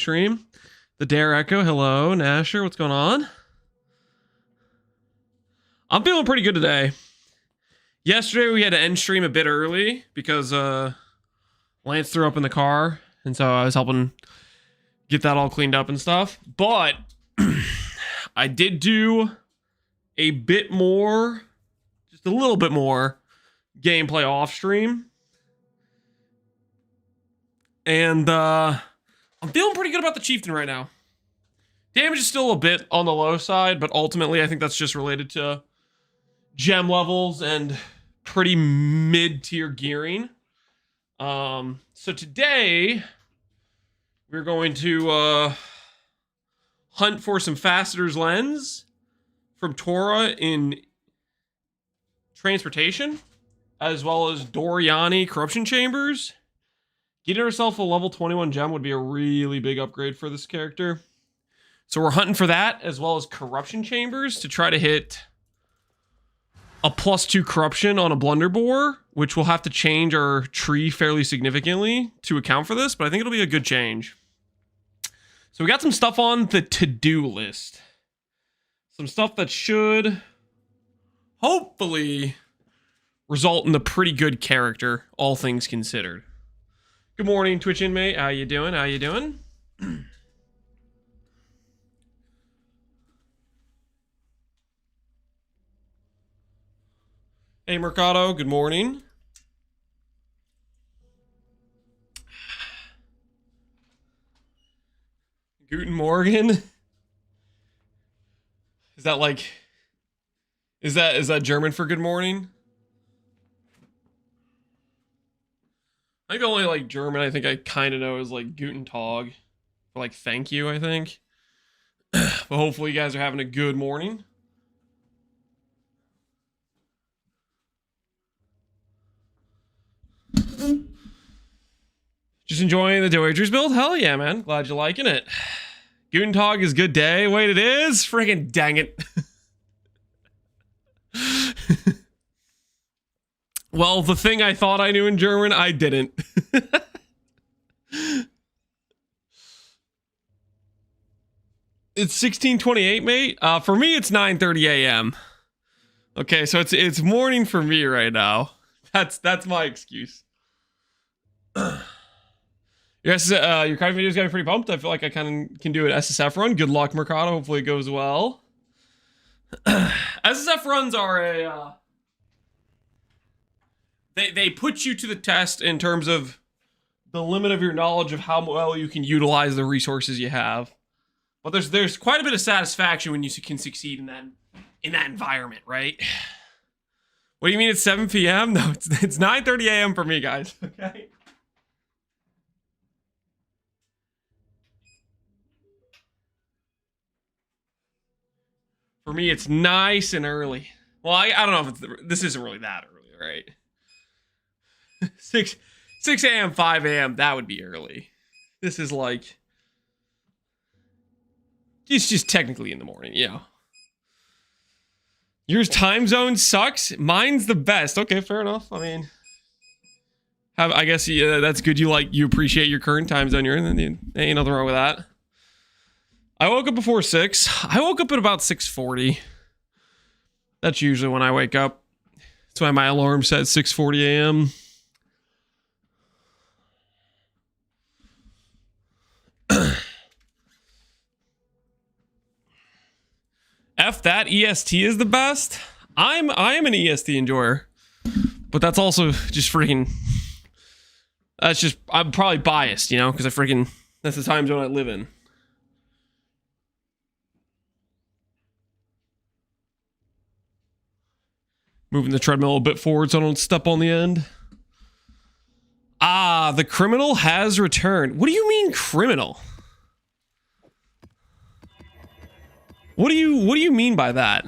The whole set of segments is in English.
stream. The Dare Echo, hello. Nasher, what's going on? I'm feeling pretty good today. Yesterday we had to end stream a bit early because Lance threw up in the car, and so I was helping get that all cleaned up and stuff. But I did do a bit more, just a little bit more gameplay off stream. And I'm feeling pretty good about the Chieftain right now. Damage is still a bit on the low side, but ultimately I think that's just related to gem levels and pretty mid-tier gearing. So today we're going to hunt for some Facetor's Lens from Tora in Transportation, as well as Doriani Corruption Chambers. Getting herself a level 21 gem would be a really big upgrade for this character. So we're hunting for that, as well as Corruption Chambers, to try to hit a +2 Corruption on a Blunderbore, which will have to change our tree fairly significantly to account for this, but I think it'll be a good change. So we got some stuff on the to-do list. Some stuff that should hopefully result in a pretty good character, all things considered. Good morning, Twitch inmate. How you doing? How you doing? Hey, Mercado. Good morning. Guten Morgen. Is that like... Is that German for good morning? I think the only like German I think I kind of know is like Guten Tag, for like thank you, I think. But hopefully you guys are having a good morning. Just enjoying the Doagers build? Hell yeah, man. Glad you're liking it. Guten Tag is good day. Wait, it is? Friggin' dang it. Well, the thing I thought I knew in German, I didn't. It's 16:28, mate. For me, it's 9:30 a.m. Okay, so it's morning for me right now. That's my excuse. Yes, your card video's got me pretty pumped. I feel like I kind of can do an SSF run. Good luck, Mercado. Hopefully it goes well. SSF runs are a... They put you to the test in terms of the limit of your knowledge of how well you can utilize the resources you have. But there's quite a bit of satisfaction when you can succeed in that environment, right? What do you mean it's 7 p.m.? No, it's 9:30 a.m. for me, guys. Okay. For me, it's nice and early. Well, I don't know if this isn't really that early, right? 6 a.m., 5 a.m., that would be early. This is like... It's just technically in the morning, yeah. Your time zone sucks? Mine's the best. Okay, fair enough. I mean... I guess that's good. You appreciate your current time zone you're in. Ain't nothing wrong with that. I woke up before 6. I woke up at about 6:40. That's usually when I wake up. That's why my alarm set 6:40 a.m. F that, EST is the best. I am an EST enjoyer. But that's also just freaking... That's just... I'm probably biased, you know? Because that's the time zone I live in. Moving the treadmill a bit forward so I don't step on the end. Ah, the criminal has returned. What do you mean criminal? What do you mean by that?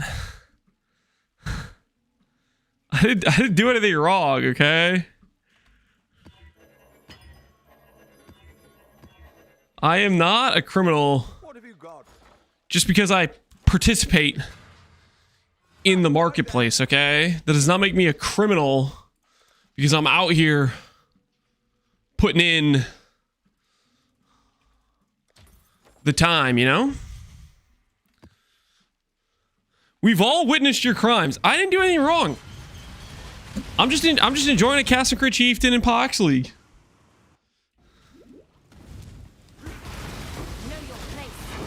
I didn't do anything wrong, okay? I am not a criminal just because I participate in the marketplace, okay? That does not make me a criminal because I'm out here putting in the time, you know? We've all witnessed your crimes. I didn't do anything wrong. I'm just enjoying a Cast and Crit Chieftain in Pox League.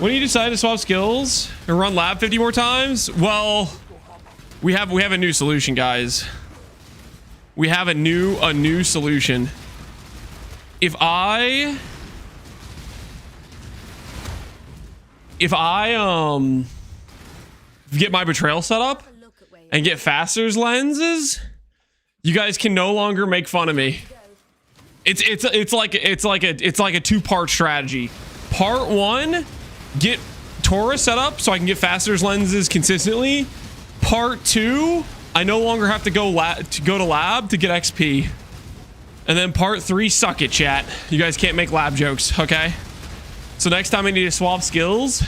When you decide to swap skills and run lab 50 more times, well, we have a new solution, guys. We have a new solution. If I get my Betrayal set up and get Faster's lenses, you guys can no longer make fun of me. It's like a two-part strategy. Part one, get Taurus set up so I can get Faster's lenses consistently. Part two, I no longer have to go to lab to get XP. And then part three, suck it, chat. You guys can't make lab jokes, okay? So next time I need to swap skills,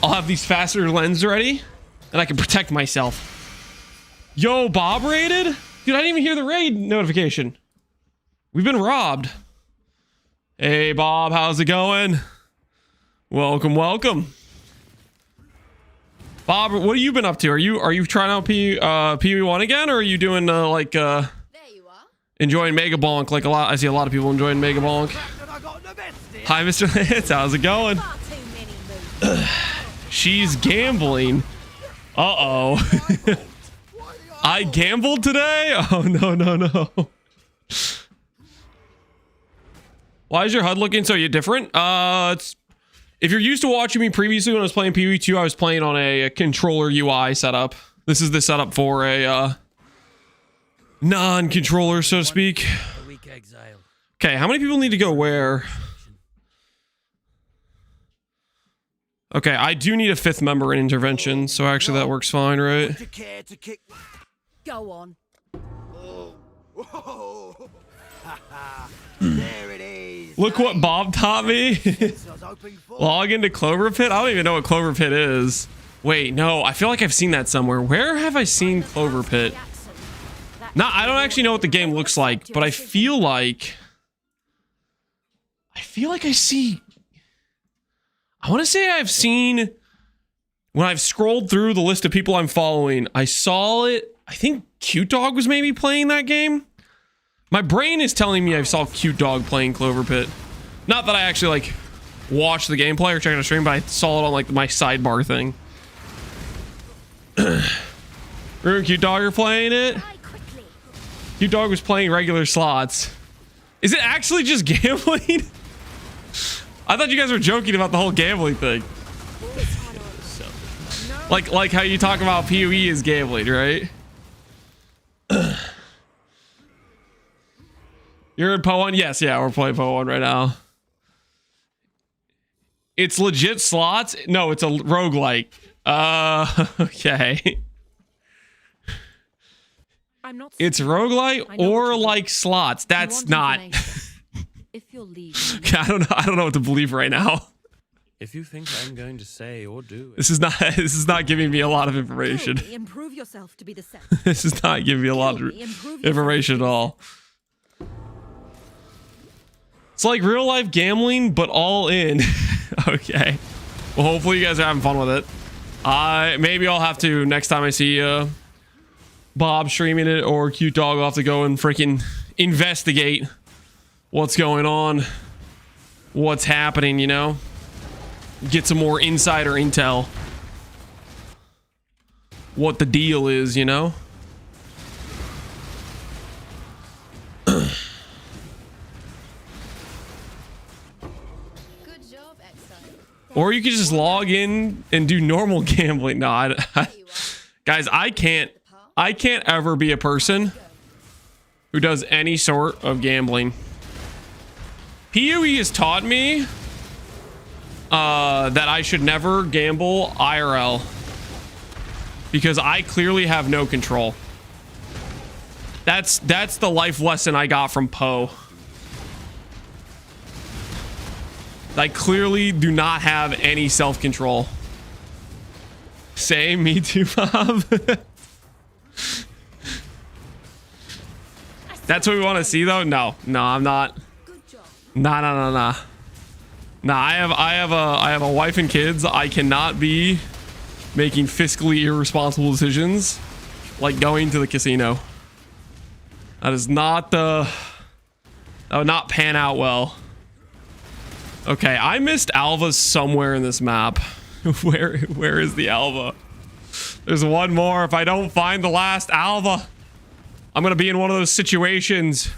I'll have these faster lenses ready, and I can protect myself. Yo, Bob raided? Dude, I didn't even hear the raid notification. We've been robbed. Hey, Bob, how's it going? Welcome, welcome. Bob, what have you been up to? Are you trying out PoE1 again, or are you doing There you are. enjoying Mega Bonk like a lot? I see a lot of people enjoying Mega Bonk. Hi, Mr. Lance, how's it going? She's gambling. Uh-oh. I gambled today? Oh, no. Why is your HUD looking so different? If you're used to watching me previously when I was playing PoE2, I was playing on a controller UI setup. This is the setup for a non-controller, so to speak. Okay, how many people need to go where? Okay, I do need a 5th member in intervention, so actually that works fine, right? Go on. There it is. Look what Bob taught me. Log into Clover Pit? I don't even know what Clover Pit is. Wait, no, I feel like I've seen that somewhere. Where have I seen Clover Pit? Nah, I don't actually know what the game looks like, but I feel like I see. I want to say I've seen, when I've scrolled through the list of people I'm following, I saw it. I think Cute Dog was maybe playing that game. My brain is telling me I saw Cute Dog playing Clover Pit. Not that I actually like watched the gameplay or checked out a stream, but I saw it on like my sidebar thing. Remember Cute Dog are playing it? Cute Dog was playing regular slots. Is it actually just gambling? I thought you guys were joking about the whole gambling thing. Like how you talk about PoE is gambling, right? You're in PoE1? Yes, yeah, we're playing PoE1 right now. It's legit slots? No, it's a roguelike. Okay. It's roguelike or like slots. That's not. If you'll leave. I don't know what to believe right now. If you think I'm going to say or do it. This is not giving me a lot of information. Improve yourself to be the same. This is not giving me a lot of information at all. It's like real life gambling, but all in. Okay. Well, hopefully you guys are having fun with it. Maybe I'll have to next time I see Bob streaming it or Cute Dog. I'll have to go and freaking investigate what's going on, what's happening, you know? Get some more insider intel. What the deal is, you know? Good job, Exile. Or you could just log in and do normal gambling. No, guys, I can't ever be a person who does any sort of gambling. PoE has taught me that I should never gamble IRL because I clearly have no control. That's the life lesson I got from Poe. I clearly do not have any self-control. Same, me too, Bob. That's what we want to see, though? No, I'm not. Nah. Nah, I have a wife and kids. I cannot be making fiscally irresponsible decisions like going to the casino. That is not that would not pan out well. Okay, I missed Alva somewhere in this map. Where is the Alva? There's one more. If I don't find the last Alva, I'm gonna be in one of those situations.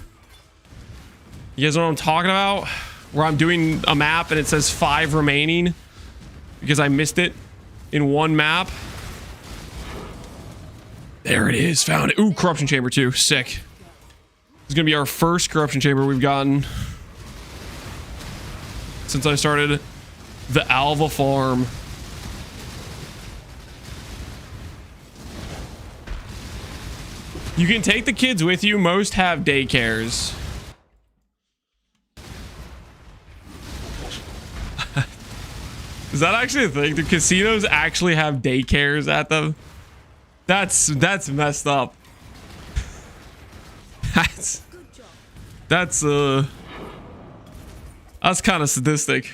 You guys know what I'm talking about? Where I'm doing a map and it says 5 remaining because I missed it in one map. There it is. Found it. Ooh, corruption chamber too. Sick. This is gonna be our first corruption chamber we've gotten since I started the Alva farm. You can take the kids with you. Most have daycares. Is that actually a thing? Do casinos actually have daycares at them? That's messed up. That's kind of sadistic.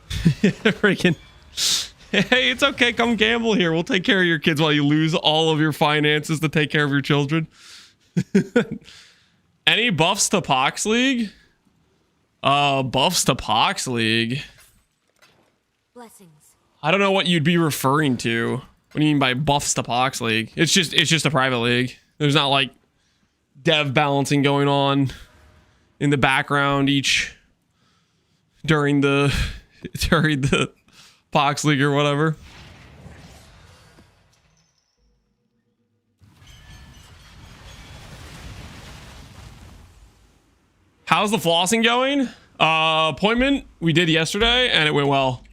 Freaking. Hey, it's okay. Come gamble here. We'll take care of your kids while you lose all of your finances to take care of your children. Any buffs to Pox League? Buffs to Pox League. Blessings. I don't know what you'd be referring to. What do you mean by buffs to Pox League? It's just a private league. There's not like dev balancing going on in the background during the Pox League or whatever. How's the flossing going? Appointment we did yesterday and it went well.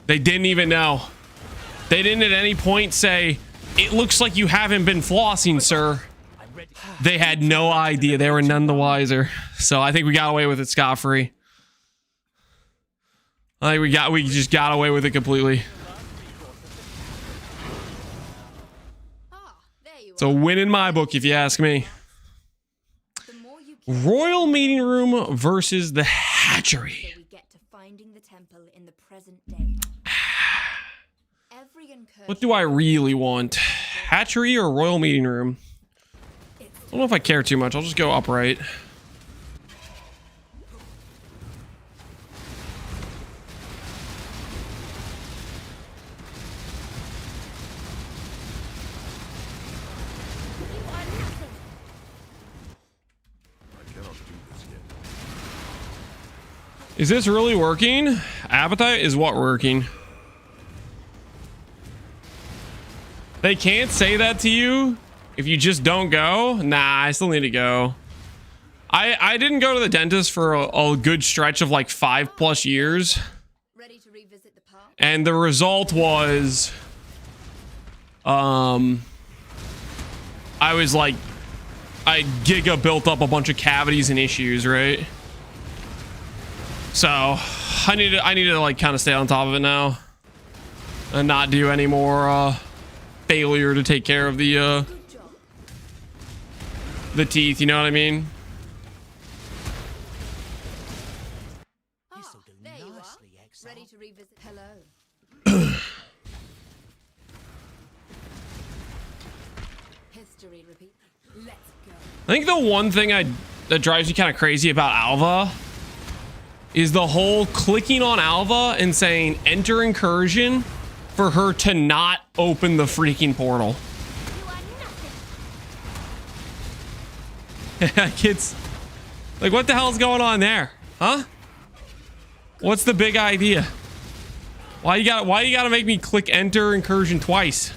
They didn't even know. They didn't at any point say, "It looks like you haven't been flossing, sir." They had no idea. They were none the wiser. So I think we got away with it scot-free. I think we just got away with it completely. It's a win in my book, if you ask me. Royal meeting room versus the hatchery. So we get to finding the temple in the present day. Every incursion. What do I really want? Hatchery or royal meeting room? I don't know if I care too much. I'll just go upright. Is this really working? Appetite is what working? They can't say that to you if you just don't go. Nah, I still need to go. I didn't go to the dentist for a good stretch of like 5+ years. Ready to revisit the park? And the result was I was like, Giga built up a bunch of cavities and issues, right? So I need to like kind of stay on top of it now and not do any more failure to take care of the teeth, you know what I mean? There you are. Ready to revisit. Hello. History repeat. Let's go. I think the one thing that drives me kind of crazy about Alva is the whole clicking on Alva and saying enter incursion for her to not open the freaking portal. You are nothing. Kids, like, what the hell's going on there? Huh? What's the big idea? Why you gotta make me click enter incursion twice?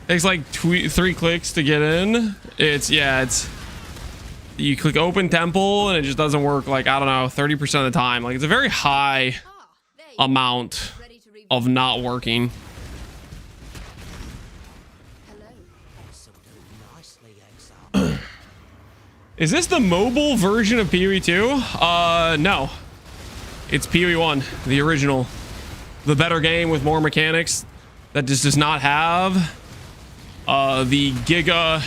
Takes like 3 clicks to get in. It's you click open temple and it just doesn't work, like, I don't know, 30% of the time. Like, it's a very high amount Ready to revisit. of not working. Hello. Is this the mobile version of PoE 2? No. It's PoE 1, the original. The better game with more mechanics that just does not have the Giga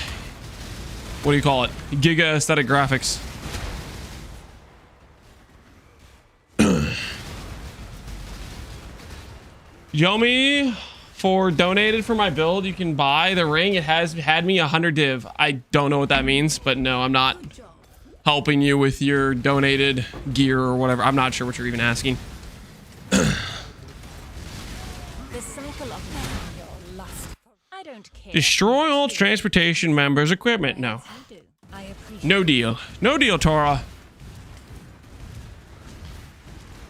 what do you call it? Giga aesthetic graphics. Yomi for donated for my build. You can buy the ring. It has had me 100 div. I don't know what that means, but no, I'm not helping you with your donated gear or whatever. I'm not sure what you're even asking. The cycle of your lust. I don't care. Destroy all transportation members' equipment. No. You do. I appreciate No deal. No deal, Tora.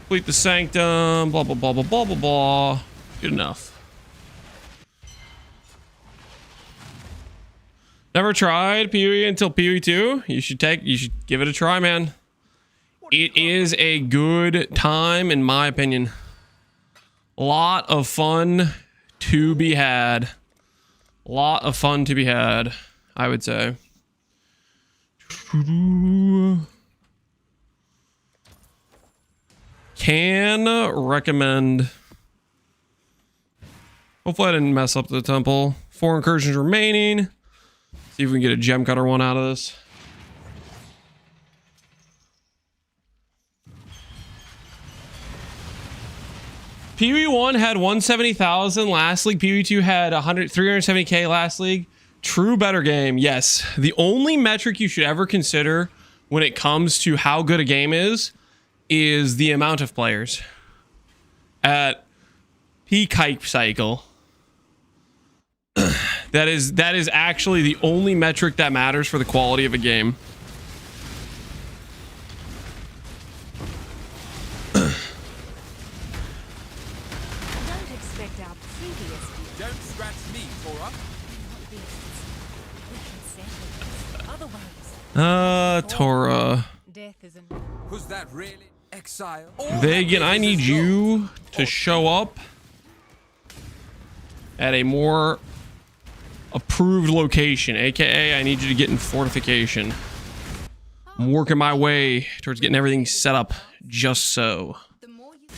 Complete the sanctum. Blah, blah, blah, blah, blah, blah, blah. Good enough. Never tried PoE until PoE 2. You should give it a try, man. It is a good time, in my opinion. A lot of fun to be had. A lot of fun to be had, I would say. Can recommend. Hopefully I didn't mess up the temple. 4 incursions remaining. See if we can get a gem cutter one out of this. PoE 1 had 170,000 last league. PoE 2 had 370k last league. True better game. Yes. The only metric you should ever consider when it comes to how good a game is the amount of players. At peak hype cycle. That is actually the only metric that matters for the quality of a game. Don't expect our previous Don't scratch me, Tora. we can settle this. Otherwise, Tora. death is an Was that really Exile? Vegan, I need you to show up at a more approved location, aka I need you to get in fortification. I'm working my way towards getting everything set up just so. The more you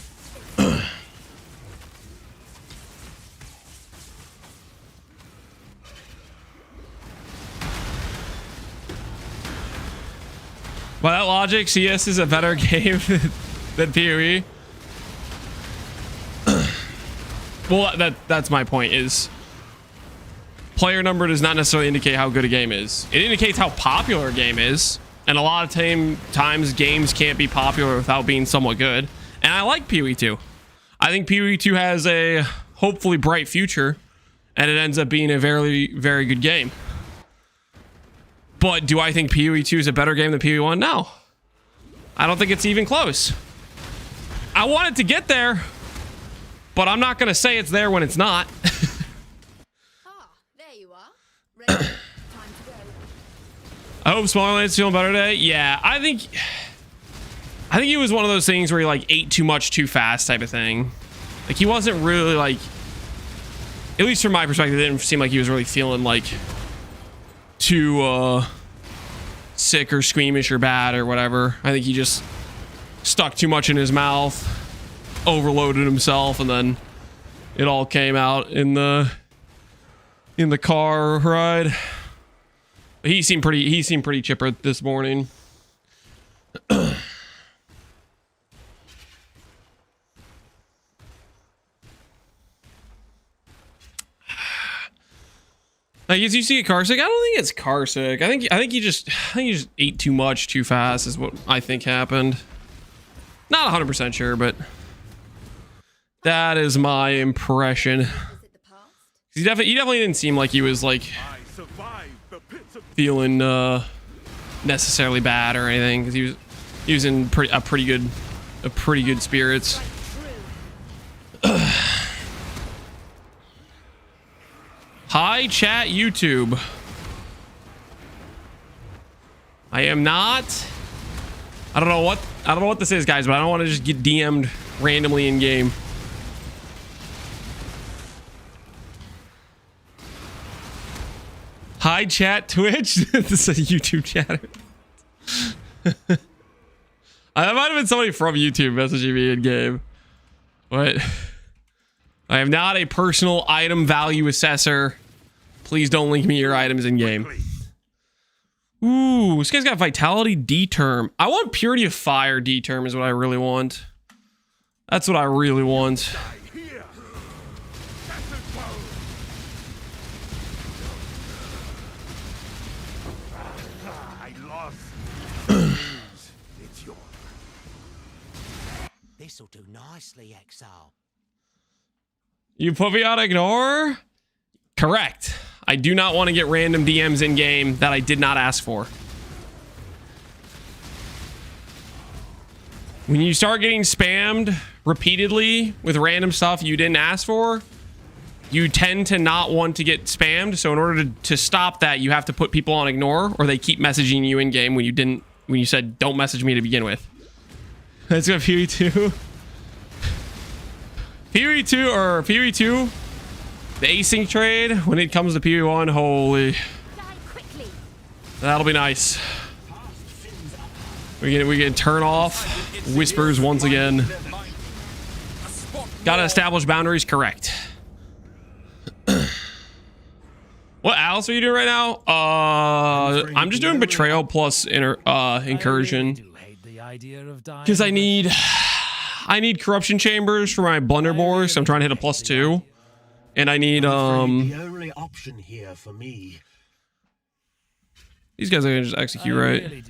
By that logic, CS is a better game than PoE. Well, that's my point, is player number does not necessarily indicate how good a game is. It indicates how popular a game is. And a lot of times games can't be popular without being somewhat good. And I like PoE 2. I think PoE 2 has a hopefully bright future. And it ends up being a very, very good game. But do I think PoE 2 is a better game than PoE 1? No. I don't think it's even close. I want it to get there. But I'm not going to say it's there when it's not. there you are. Ready? Time to go. I hope Smartland's feeling better today. Yeah, I think he was one of those things where he like ate too much too fast type of thing. Like he wasn't really like, at least from my perspective, it didn't seem like he was really feeling like too sick or squeamish or bad or whatever. I think he just stuck too much in his mouth, overloaded himself, and then it all came out in the car ride. He seemed pretty chipper this morning. Like, is you see a car sick? I don't think it's car sick. I think he just ate too much too fast is what I think happened. Not 100% sure, but that is my impression. Visit the past. He definitely didn't seem like he was like feeling necessarily bad or anything, because he was in pretty good spirits. Hi, chat YouTube. I am not. I don't know what this is, guys, but I don't want to just get DM'd randomly in game. Hi, chat Twitch. This is a YouTube chatter. That might have been somebody from YouTube messaging me in game, but I am not a personal item value assessor. Please don't link me your items in game. Ooh, this guy's got Vitality D-Term. I want Purity of Fire D-Term is what I really want. That's what I really want. This'll do nicely, Exile. You put me on ignore? Correct. I do not want to get random DMs in game that I did not ask for. When you start getting spammed repeatedly with random stuff you didn't ask for, you tend to not want to get spammed. So in order to stop that, you have to put people on ignore, or they keep messaging you in game when you said don't message me to begin with. Let's go Pee-wee 2. Pee-wee 2 or Pee-wee 2. The async trade when it comes to Pee-wee 1, holy. Die quickly. That'll be nice. We can turn off whispers once again. Gotta establish boundaries, correct. What else are you doing right now? I'm just doing betrayal plus incursion. Because I need corruption chambers for my blunderbore, so I'm trying to hit a +2. And I need the only option here for me. these guys are gonna just execute, right?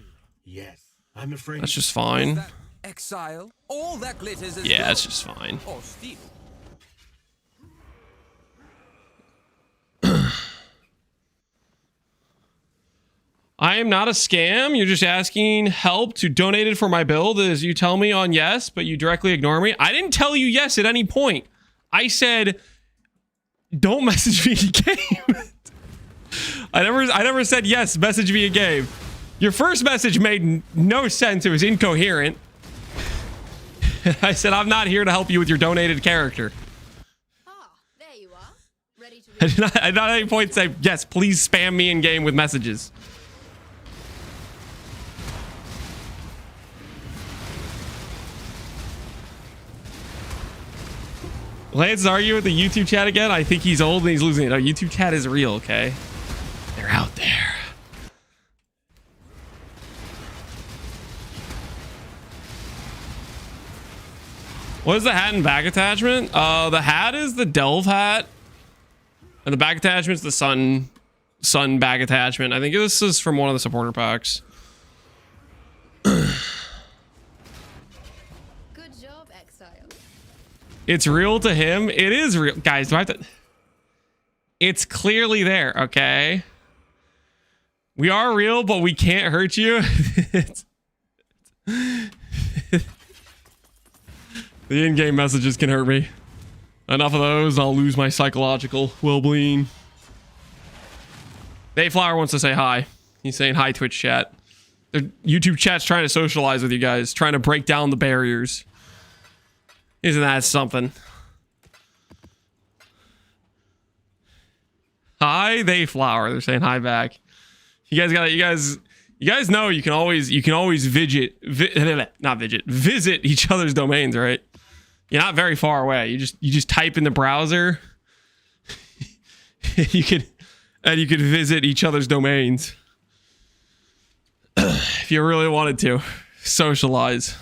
Yes, I'm afraid. That's just fine. That Exile, all that glitters is Yeah, gold. that's just fine. Or steel. I am not a scam. You're just asking help to donate it for my build as you tell me on yes, but you directly ignore me. I didn't tell you yes at any point. I said, don't message me in game. I never said yes, message me in game. Your first message made no sense. It was incoherent. I said, I'm not here to help you with your donated character. Ah, there you are. Ready to I did not at any point say, yes, please spam me in game with messages. Lance is arguing with the YouTube chat again. I think he's old and he's losing it. Our YouTube chat is real, okay? They're out there. What is the hat and back attachment? The hat is the Delve hat. And the back attachment is the sun back attachment. I think this is from one of the supporter packs. Good job, Exile. It's real to him. It is real. Guys, do I have to... It's clearly there, okay? We are real, but we can't hurt you. The in-game messages can hurt me. Enough of those, I'll lose my psychological well-being. Dayflower wants to say hi. He's saying hi, Twitch chat. The YouTube chat's trying to socialize with you guys, trying to break down the barriers. Isn't that something? Hi, Dayflower. They're saying hi back. You guys know you can always visit each other's domains, right? You're not very far away. You just type in the browser. you could visit each other's domains if you really wanted to socialize.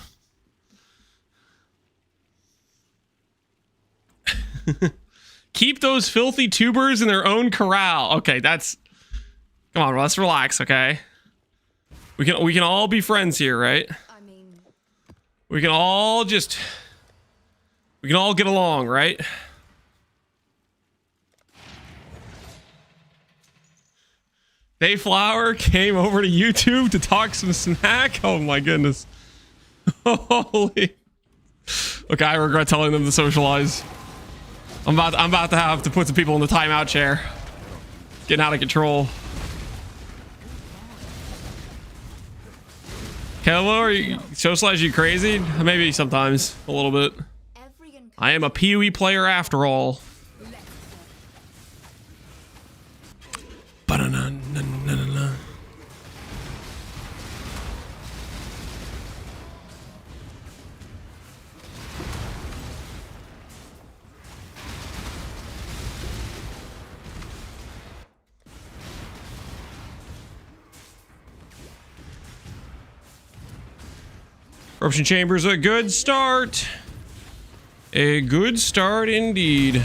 Keep those filthy tubers in their own corral. Okay, that's... Come on, let's relax, okay? We can all be friends here, right? I mean, We can all get along, right? Dayflower came over to YouTube to talk some smack. Oh my goodness. Holy. Okay, I regret telling them to socialize. I'm about to have to put some people in the timeout chair. Getting out of control. Hello, are you socialize you crazy? Maybe sometimes a little bit. I am a Pee-wee player after all. Ba-da-na-na-na-na-na. Corruption Chamber's a good start. A good start indeed.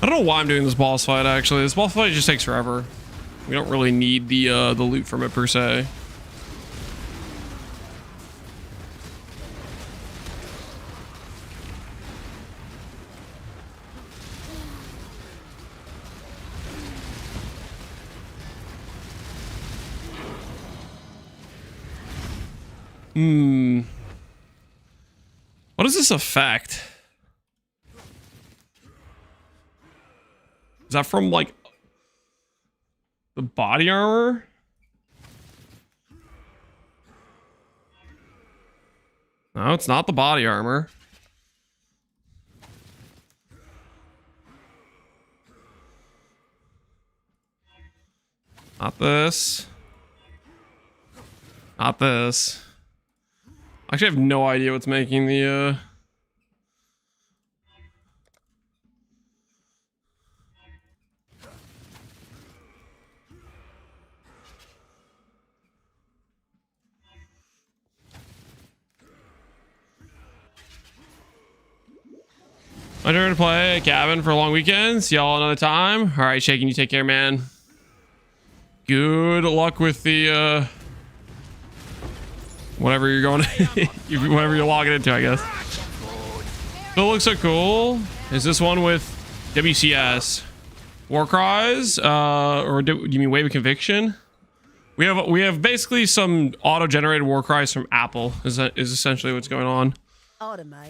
I don't know why I'm doing this boss fight, actually. This boss fight just takes forever. We don't really need the loot from it, per se. What does this affect? Is that from, like, the body armor? No, it's not the body armor. Not this. Not this. Actually, I have no idea what's making the, My turn to play a cabin for long weekends. See y'all another time. All right, Shaking, you take care, man. Good luck with the, whatever you're going whatever you're logging into, I guess. So it looks so cool. Is this one with WCS? War Cries? Or do you mean Wave of Conviction? We have basically some auto-generated War Cries from Apple, is essentially what's going on.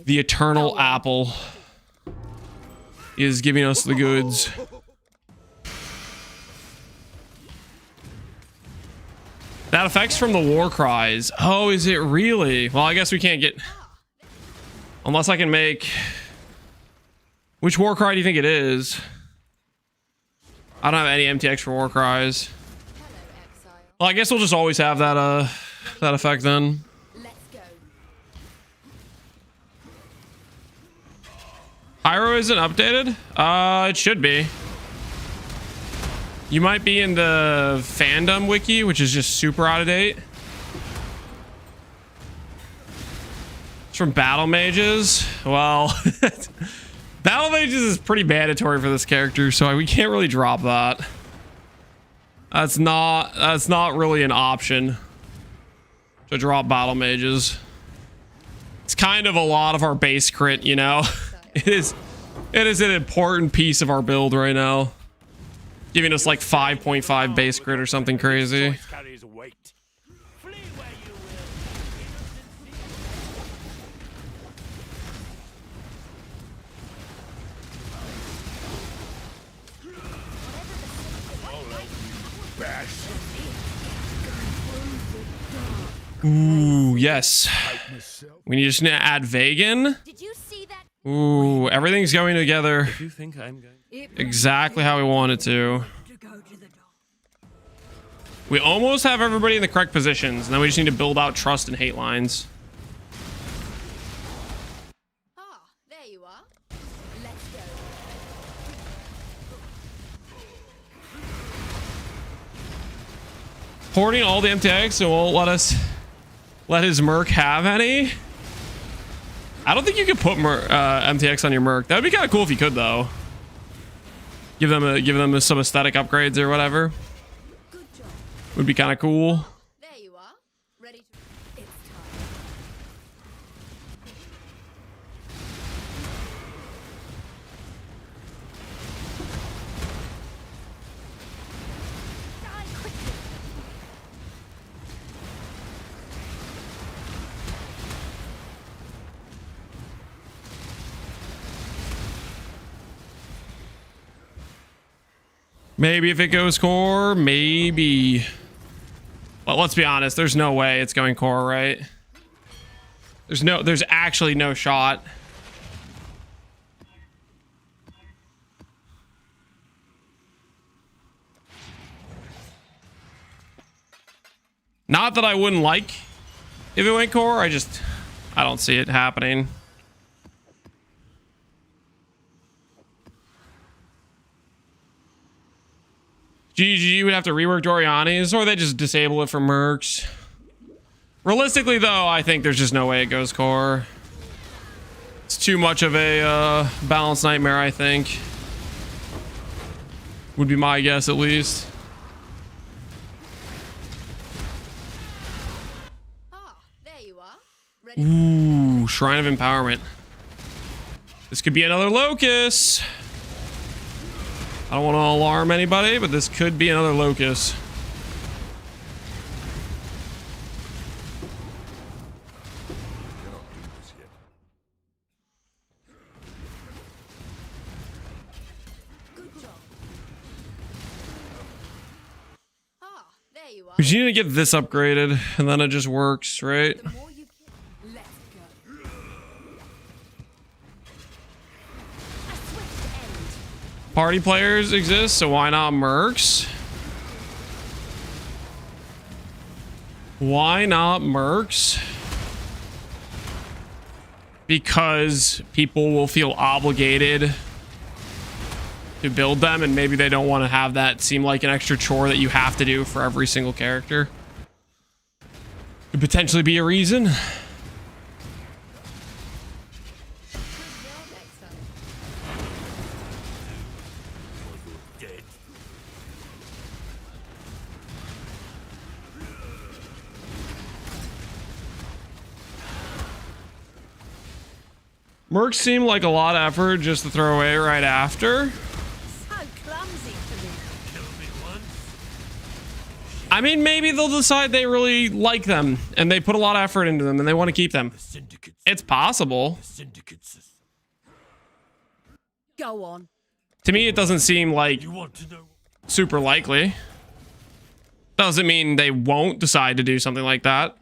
The eternal Apple is giving us the goods. That effect's from the War Cries. Oh, is it really? Well, I guess we can't get... Unless I can make... Which War Cry do you think it is? I don't have any MTX for War Cries. Well, I guess we'll just always have that, that effect then. Let's go. Pyro isn't updated? It should be. You might be in the fandom wiki, which is just super out of date. It's from Battle Mages. Well, Battle Mages is pretty mandatory for this character, so we can't really drop that. That's not really an option to drop Battle Mages. It's kind of a lot of our base crit, you know. It is an important piece of our build right now. Giving us like 5.5 base crit or something crazy. Ooh, yes. We just need to add Vegan. Did you see that? Ooh, everything's going together You think I'm going? exactly how we want it to. We almost have everybody in the correct positions, and then we just need to build out trust and hate lines. Ah, there you are. Let's go. Porting all the MTX and won't let his Merc have any. I don't think you could put MTX on your Merc. That would be kind of cool if you could, though. Give them some aesthetic upgrades or whatever. Good job. Would be kind of cool. There you are. Ready to... It's time. Die quickly. Maybe if it goes core, maybe. Well, let's be honest. There's no way it's going core, right? There's actually no shot. Not that I wouldn't like if it went core. I don't see it happening. GG would have to rework Doriani's, or they just disable it for mercs. Realistically, though, I think there's just no way it goes core. It's too much of a balance nightmare, I think. Would be my guess, at least. Ah, there you are. Ready? Ooh, Shrine of Empowerment. This could be another Locust. I don't want to alarm anybody, but this could be another Locust. Good job. Ah, there you are. We just need to get this upgraded, and then it just works, right? The more you kill, let's go. A swift end. Party players exist, so why not mercs? Why not mercs? Because people will feel obligated to build them, and maybe they don't want to have that seem like an extra chore that you have to do for every single character. Could potentially be a reason. Good job, Exile. Dead. Mercs seem like a lot of effort just to throw away right after. So clumsy for me. Kill me once. I mean, maybe they'll decide they really like them and they put a lot of effort into them and they want to keep them. Syndicate. It's possible. Syndicate system. Go on. To me, it doesn't seem like You want to know? super likely. Doesn't mean they won't decide to do something like that.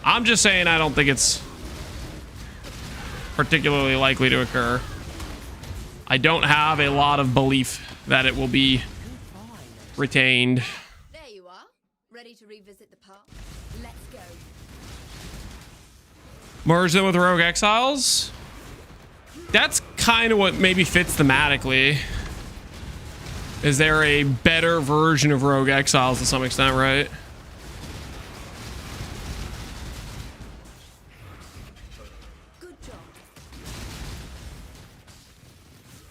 I'm just saying I don't think it's particularly likely to occur. I don't have a lot of belief that it will be retained. There you are. Ready to revisit the past? Let's go. Merge them with Rogue Exiles. That's kind of what maybe fits thematically. Is there a better version of Rogue Exiles to some extent, right? Good job.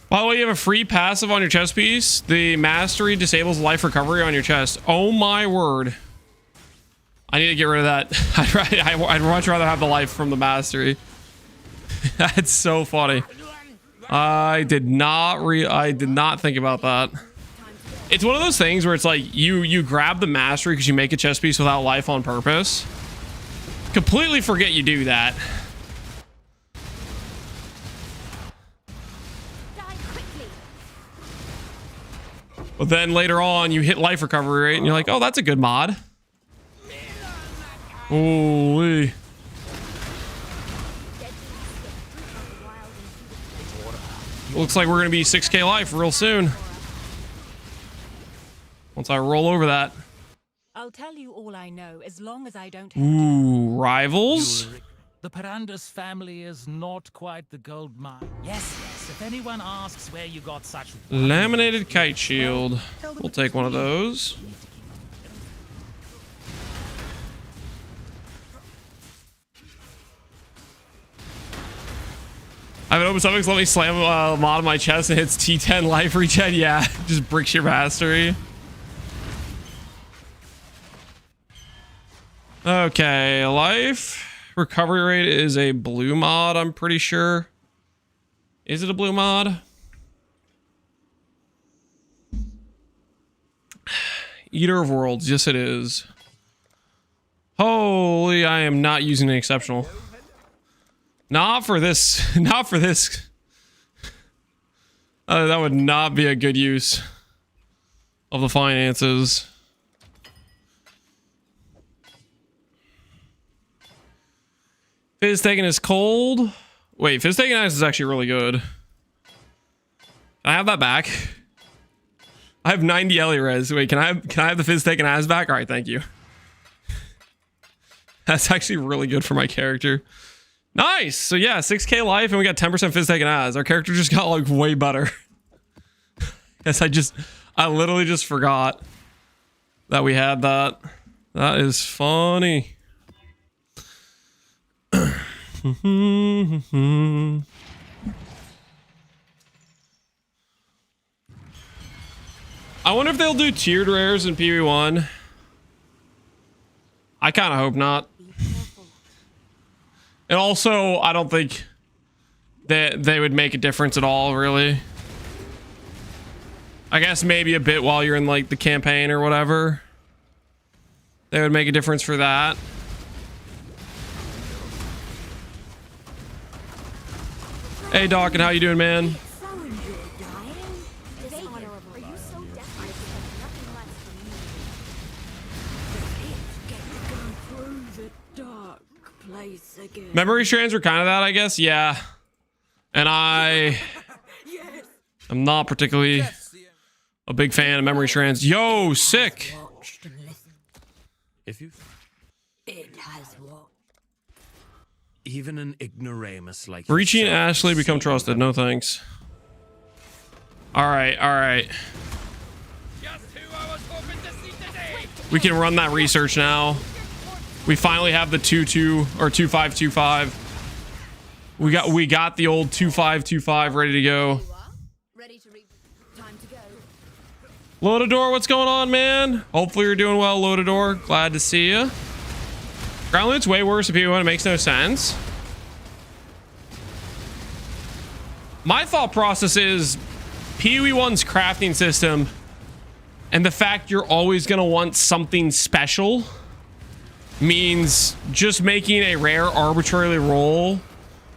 By the way, you have a free passive on your chest piece. The mastery disables life recovery on your chest. Oh my word. I need to get rid of that. I'd much rather have the life from the mastery. That's so funny. I did not think about that. It's one of those things where it's like you grab the mastery because you make a chest piece without life on purpose. Completely forget you do that. Die quickly. But then later on you hit life recovery rate and you're like, oh, that's a good mod. Holy. Looks like we're gonna be 6k life real soon. Once I roll over that. I'll tell you all I know as long as I don't have Ooh, rivals. The Parandas family is not quite the gold mine. Yes, yes. If anyone asks where you got such Laminated kite shield. We'll take one of those. I have an open stomach, let me slam a mod on my chest and hits T10 life regen. Yeah, just bricks your mastery. Okay, life recovery rate is a blue mod, I'm pretty sure. Is it a blue mod? Eater of Worlds, yes it is. Holy, I am not using an exceptional. Not for this. Not for this. That would not be a good use of the finances. Fizz taking is cold. Wait, Fizz taking ice is actually really good. Can I have that back? I have 90 Ellie res. Wait, can I have the fizz taken as back? All right, thank you. That's actually really good for my character. Nice. So yeah, 6k life and we got 10% fizz taken as. Our character just got like way better. Yes, I literally just forgot that we had that. That is funny. I wonder if they'll do tiered rares in PV1. I kind of hope not. And also, I don't think that they would make a difference at all, really. I guess maybe a bit while you're in like the campaign or whatever. They would make a difference for that. Hey Doc, and how you doing, man? Memory strands were kind of that, I guess. Yeah. And I'm not particularly a big fan of memory strands. Yo, sick. If you It has what? even an ignoramus like Breachy and yourself Ashley become trusted. No thanks. All right, all right. We can run that research now. We finally have the 2-2 or 2-5-2-5. We got the old 2-5-2-5 ready to go. You are ready to read. Time to go. Lotador, what's going on, man? Hopefully you're doing well, Lotador. Glad to see you. Ground loot's way worse if PV1. It makes no sense. My thought process is PV1's crafting system and the fact you're always going to want something special means just making a rare arbitrarily roll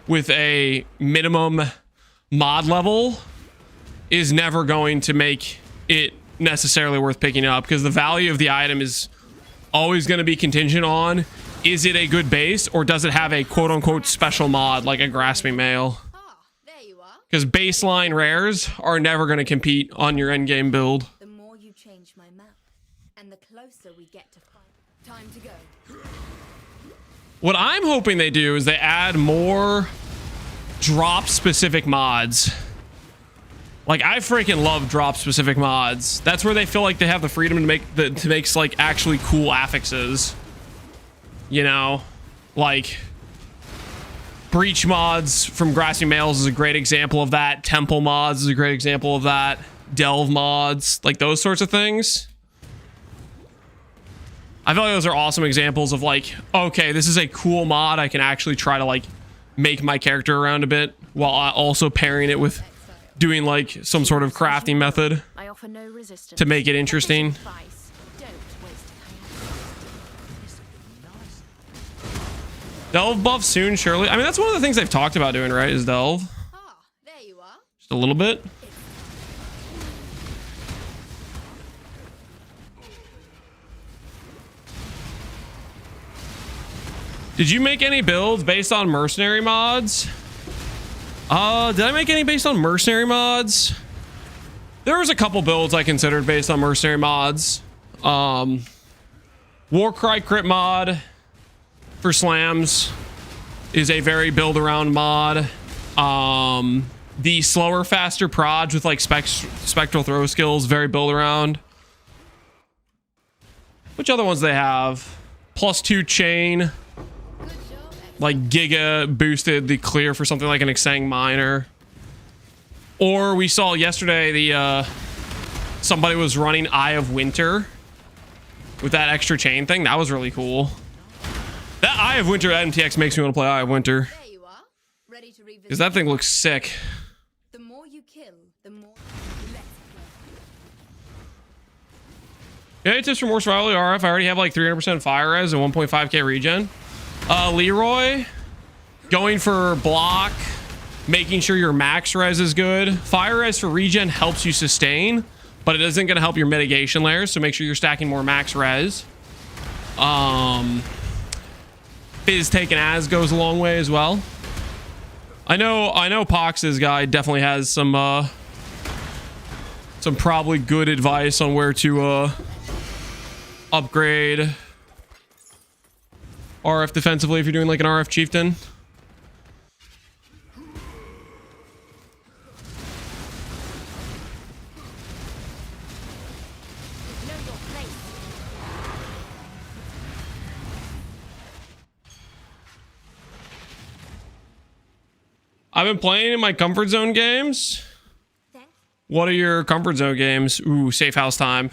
with a minimum mod level is never going to make it necessarily worth picking up, because the value of the item is always going to be contingent on, is it a good base or does it have a quote-unquote special mod like a grasping mail? Ah, there you are. Because baseline rares are never going to compete on your endgame build. The more you change my map, and the closer we get to fight. Time to go. What I'm hoping they do is they add more drop specific mods. Like, I freaking love drop specific mods. That's where they feel like they have the freedom to make like actually cool affixes. You know, like breach mods from Grassy Males is a great example of that. Temple mods is a great example of that. Delve mods, like those sorts of things. I feel like those are awesome examples of like, okay, this is a cool mod. I can actually try to like make my character around a bit while also pairing it with doing like some sort of crafting method I offer no resistance. to make it interesting. Advice. Don't waste a Delve buff soon, surely. I mean, that's one of the things they've talked about doing, right? Is Delve. Ah, there you are. Just a little bit. Did you make any builds based on mercenary mods? Did I make any based on mercenary mods? There was a couple builds I considered based on mercenary mods. Warcry crit mod for slams is a very build around mod. The slower, faster proj with like spectral throw skills, very build around. Which other ones they have? +2 chain. Like Giga boosted the clear for something like an Exang Miner. Or we saw yesterday the somebody was running Eye of Winter with that extra chain thing. That was really cool. That Eye of Winter at MTX makes me want to play Eye of Winter. There you are. Ready to revisit. Because that thing looks sick. The more you kill, the more. Yeah, tips for more survival RF. I already have like 300% fire res and 1.5k regen. Leroy, going for block, making sure your max res is good. Fire res for regen helps you sustain, but it isn't going to help your mitigation layers, so make sure you're stacking more max res. Fizz taken as goes a long way as well. I know Pox's guy definitely has some some probably good advice on where to upgrade RF defensively if you're doing like an RF Chieftain. I've been playing in my comfort zone games. What are your comfort zone games? Ooh, safe house time.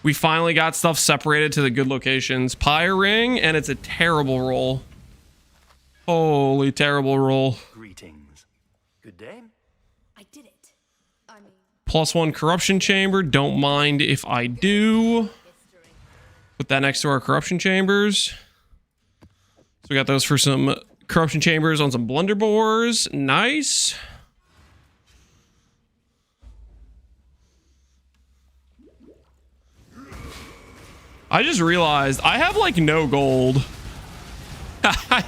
We finally got stuff separated to the good locations. Pyre Ring, and it's a terrible roll. Holy terrible roll. Greetings. Good day. I did it. I mean, +1 corruption chamber. Don't mind if I do. Put that next to our corruption chambers. So we got those for some corruption chambers on some blunderbores. Nice. I just realized I have like no gold. I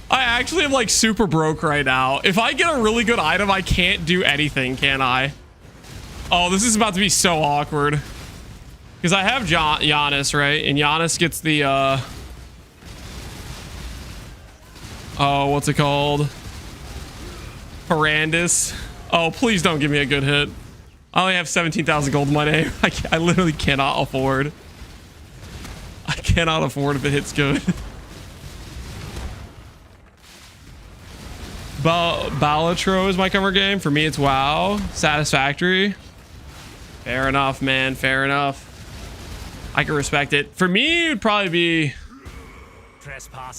actually am like super broke right now. If I get a really good item, I can't do anything, can I? Oh, this is about to be so awkward. Because I have Giannis, right? And Giannis gets the oh, what's it called? Horrendous. Oh, please don't give me a good hit. I only have 17,000 gold in my name. I literally cannot afford. I cannot afford if it hits good. Balatro is my cover game. For me, it's WoW. Satisfactory. Fair enough, man. Fair enough. I can respect it. For me, it would probably be...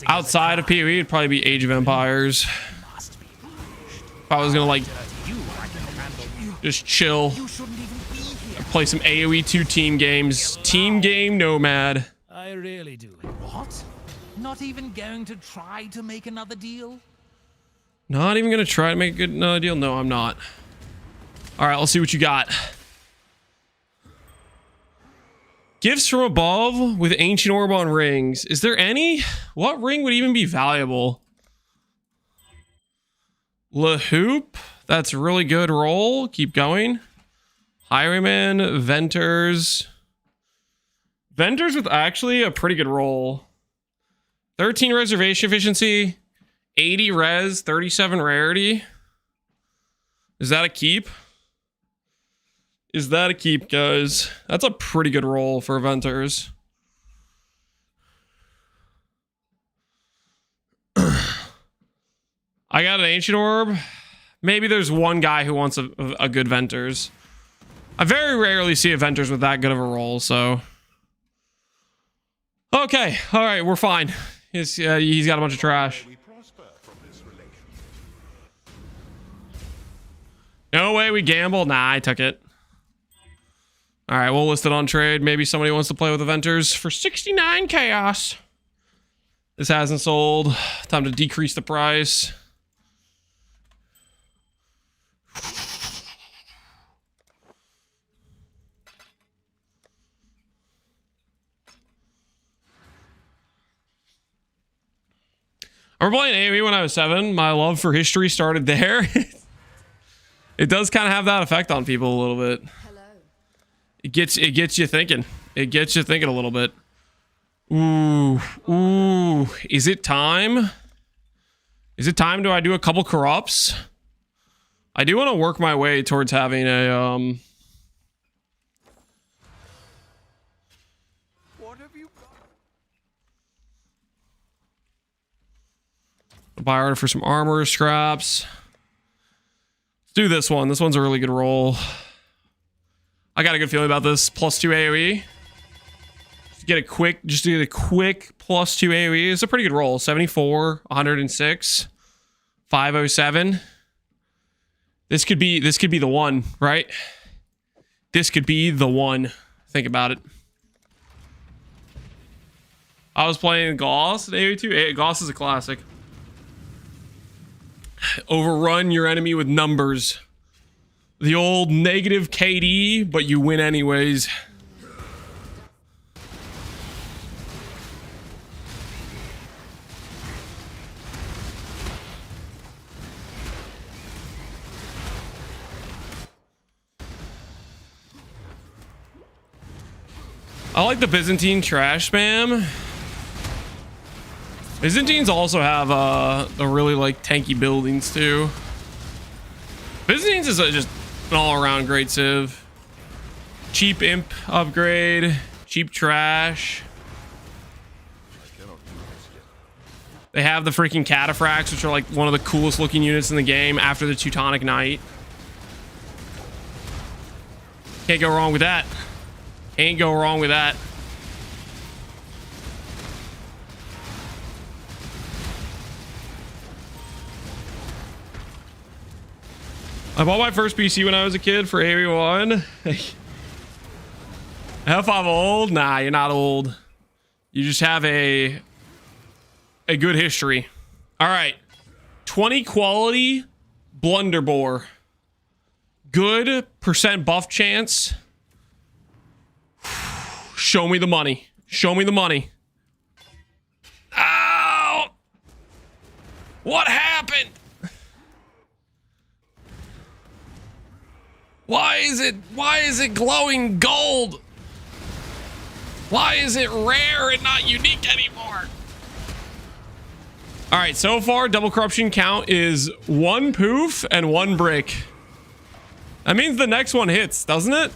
outside of PoE, it'd probably be Age of Empires. If I was gonna like just chill, play some AoE 2 team games. Team game Nomad. I really do. What? Not even going to try to make another deal? Not even gonna try to make a good another deal. No, I'm not. All right, let's see what you got. Gifts from above with ancient orb on rings. Is there any? What ring would even be valuable? Lahoop. That's a really good roll. Keep going. Highwayman, Venters. Venters with actually a pretty good roll. 13 reservation efficiency, 80 res, 37 rarity. Is that a keep? Is that a keep, guys? That's a pretty good roll for Venters. I got an ancient orb. Maybe there's one guy who wants a good Venters. I very rarely see a Venters with that good of a roll, so... Okay, all right, we're fine. He's got a bunch of trash. No way we gamble. Nah, I took it. All right, we'll list it on trade. Maybe somebody wants to play with Aventers for 69 chaos. This hasn't sold. Time to decrease the price. I remember playing AoE when I was 7. My love for history started there. It does kind of have that effect on people a little bit. hello. It gets you thinking. It gets you thinking a little bit. Ooh. Is it time? Is it time? Do I do a couple corrupts? I do want to work my way towards having a What have you got? buy order for some armor scraps. Let's do this one. This one's a really good roll. I got a good feeling about this. +2 AoE. Just get a quick +2 AoE. It's a pretty good roll. 74, 106, 507. This could be the one, right? This could be the one. Think about it. I was playing Gauss at AoE2. Gauss is a classic. Overrun your enemy with numbers. The old negative KD, but you win anyways. I like the Byzantine trash spam. Byzantines also have a really like tanky buildings too. Byzantines is just an all-around great civ. Cheap imp upgrade, cheap trash. They have the freaking cataphracts, which are like one of the coolest looking units in the game after the Teutonic Knight. Can't go wrong with that. Ain't go wrong with that. I bought my first PC when I was a kid for AV1. If I'm old? Nah, you're not old. You just have a good history. All right. 20 quality Blunderbore. Good percent buff chance. Show me the money. Show me the money. Ow! What happened? Why is it glowing gold? Why is it rare and not unique anymore? All right, so far double corruption count is 1 poof and 1 brick. That means the next one hits, doesn't it?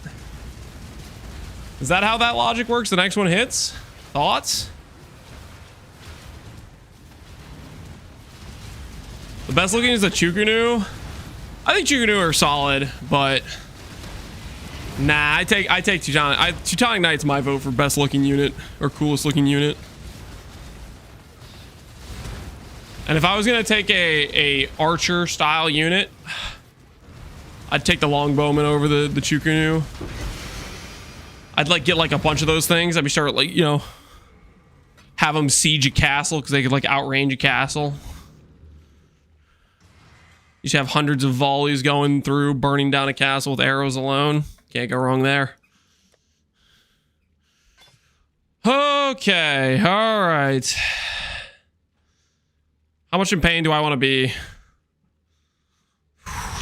Is that how that logic works? The next one hits? Thoughts? The best looking is the Chukunu. I think Chukunu are solid, but nah, I take Teutonic. Teutonic Knight's my vote for best looking unit or coolest looking unit. And if I was gonna take a archer style unit, I'd take the longbowman over the Chukunu. I'd like get like a bunch of those things. I'd be start like, you know, have them siege a castle because they could like outrange a castle. You should have hundreds of volleys going through, burning down a castle with arrows alone. Can't go wrong there. Okay, all right. How much in pain do I want to be?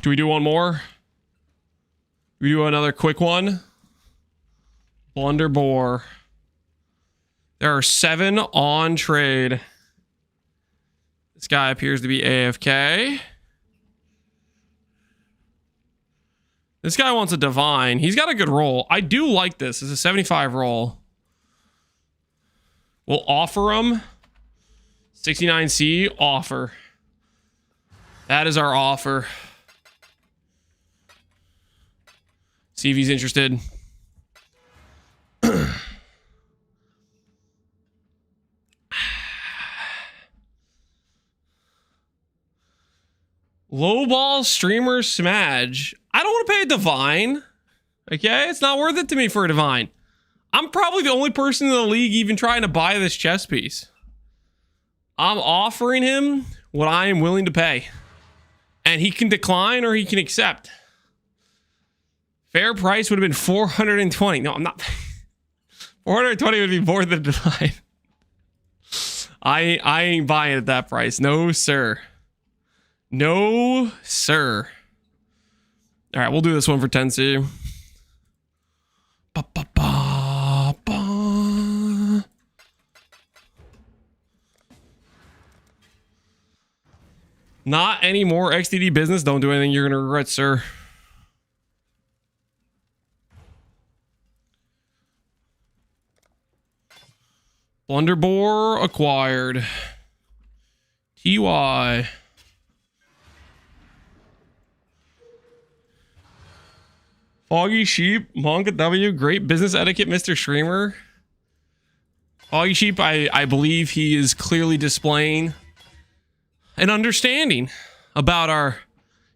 Do we do one more? We do another quick one. Blunderbore. There are 7 on trade. This guy appears to be AFK. This guy wants a divine. He's got a good roll. I do like this. It's a 75 roll. We'll offer him 69C offer. That is our offer. See if he's interested. Lowball streamer smudge. I don't want to pay a divine. Okay, it's not worth it to me for a divine. I'm probably the only person in the league even trying to buy this chess piece. I'm offering him what I am willing to pay. And he can decline or he can accept. Fair price would have been 420. No, I'm not. 420 would be more than a divine. I ain't buying at that price. No, sir. No, sir. All right, we'll do this one for 10C. Ba, ba, ba, ba. Not any more XDD business. Don't do anything you're going to regret, sir. Blunderbore acquired. TY. Foggy Sheep, Monka W, great business etiquette, Mr. Streamer. Foggy Sheep, I believe he is clearly displaying an understanding about our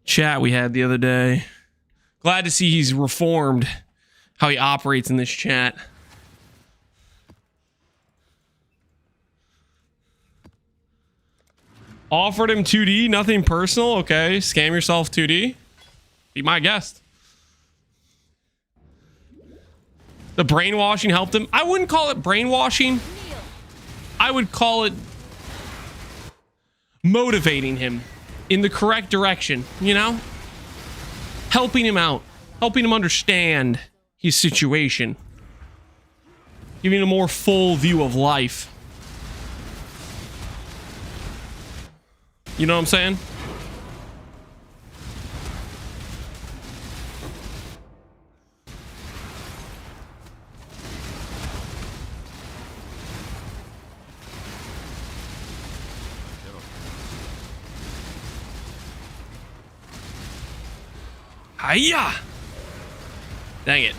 chat we had the other day. Glad to see he's reformed how he operates in this chat. Offered him 2D, nothing personal. Okay, scam yourself 2D. Be my guest. The brainwashing helped him. I wouldn't call it brainwashing. I would call it motivating him in the correct direction, you know? Helping him out. Helping him understand his situation. giving a more full view of life. You know what I'm saying? Hiya! Dang it.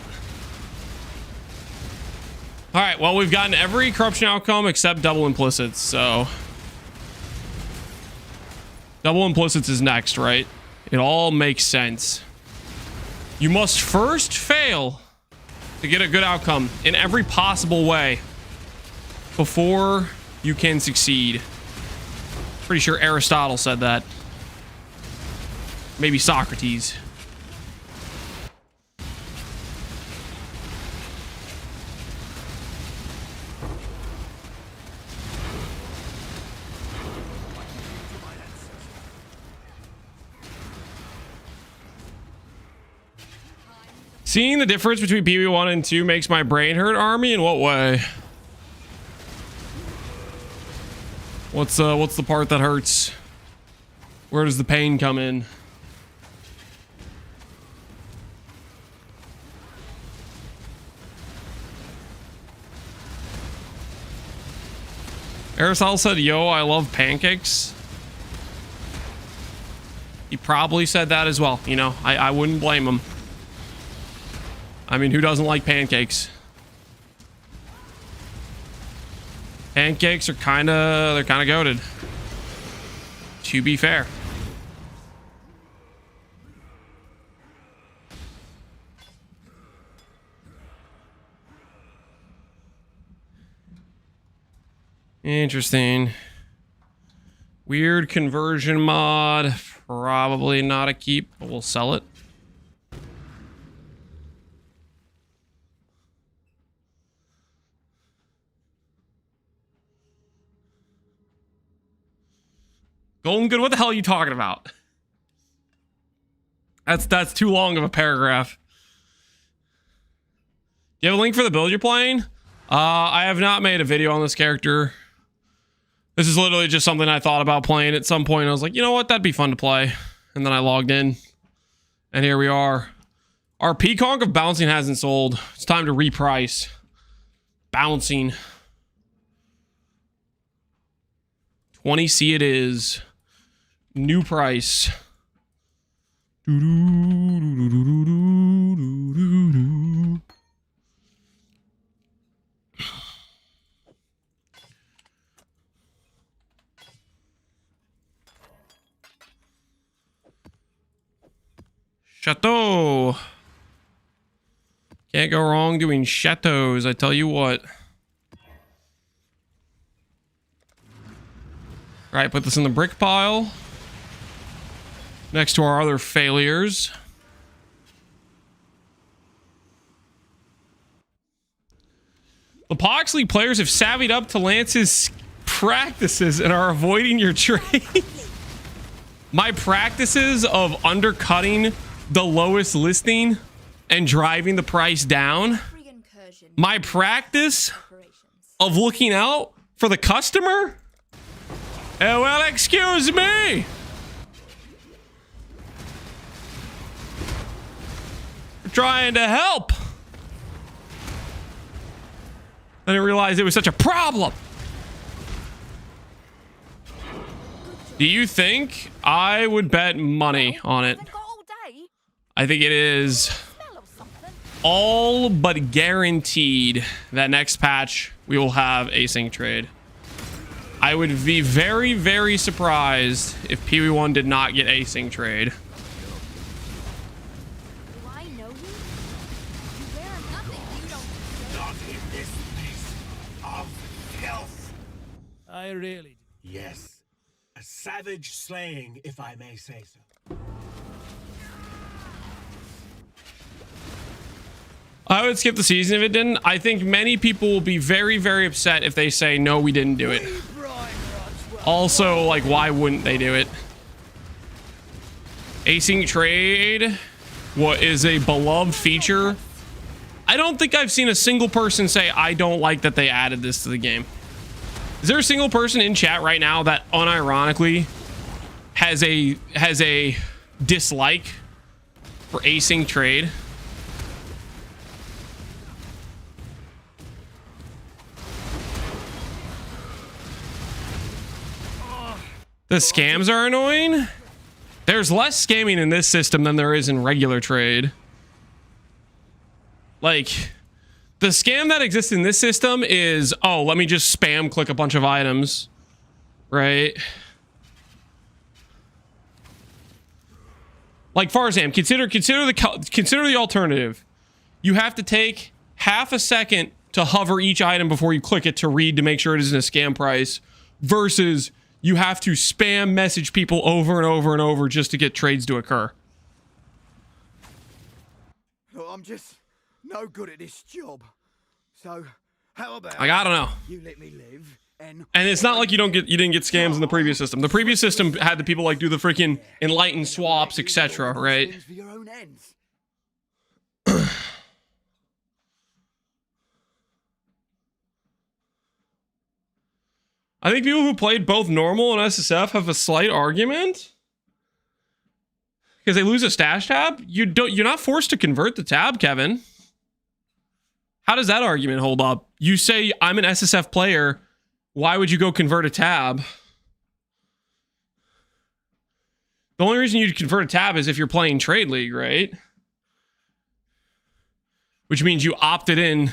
All right, well, we've gotten every corruption outcome except double implicits, so double implicits is next, right? It all makes sense. You must first fail to get a good outcome in every possible way before you can succeed. Pretty sure Aristotle said that. Maybe Socrates. Seeing the difference between PB1 and 2 makes my brain hurt, Army. In what way? What's the part that hurts? Where does the pain come in? Aristotle said, yo, I love pancakes. He probably said that as well. You know, I wouldn't blame him. I mean, who doesn't like pancakes? Pancakes are they're kind of goated. To be fair. Interesting. Weird conversion mod. Probably not a keep, but we'll sell it. Golden Good, what the hell are you talking about? That's too long of a paragraph. Do you have a link for the build you're playing? I have not made a video on this character. This is literally just something I thought about playing at some point. I was like, you know what? That'd be fun to play. And then I logged in. And here we are. Our Peacock of Bouncing hasn't sold. It's time to reprice. Bouncing. 20C it is. New price. Chateau. Can't go wrong doing chateaus, I tell you what. All right, put this in the brick pile. Next to our other failures. The Pox League players have savvied up to Lance's practices and are avoiding your trades. My practices of undercutting the lowest listing and driving the price down. My practice of looking out for the customer. Oh, well, excuse me. We're trying to help. I didn't realize it was such a problem. Do you think I would bet money on it? I think it is all but guaranteed that next patch we will have async trade. I would be very, very surprised if PB1 did not get async trade. Do I know you? You wear nothing you don't. Not in this place of filth. I really do. Yes, a savage slaying, if I may say so. I would skip the season if it didn't. I think many people will be very, very upset if they say, no, we didn't do it. Also, like, why wouldn't they do it? Async trade, what is a beloved feature? I don't think I've seen a single person say, I don't like that they added this to the game. Is there a single person in chat right now that unironically has a dislike for async trade? The scams are annoying. There's less scamming in this system than there is in regular trade. Like, the scam that exists in this system is, oh, let me just spam click a bunch of items, right? Like Farzam, consider the alternative. You have to take half a second to hover each item before you click it to read to make sure it isn't a scam price, versus you have to spam message people over and over and over just to get trades to occur. Look, I'm just no good at this job. So how about Like, I don't know. you let me live and it's not like you didn't get scams in the previous system. The previous system had the people like do the freaking enlightened swaps, etc., right? for your own ends. I think people who played both normal and SSF have a slight argument because they lose a stash tab. You're not forced to convert the tab, Kevin. How does that argument hold up? You say I'm an SSF player. Why would you go convert a tab? The only reason you'd convert a tab is if you're playing Trade League, right? Which means you opted in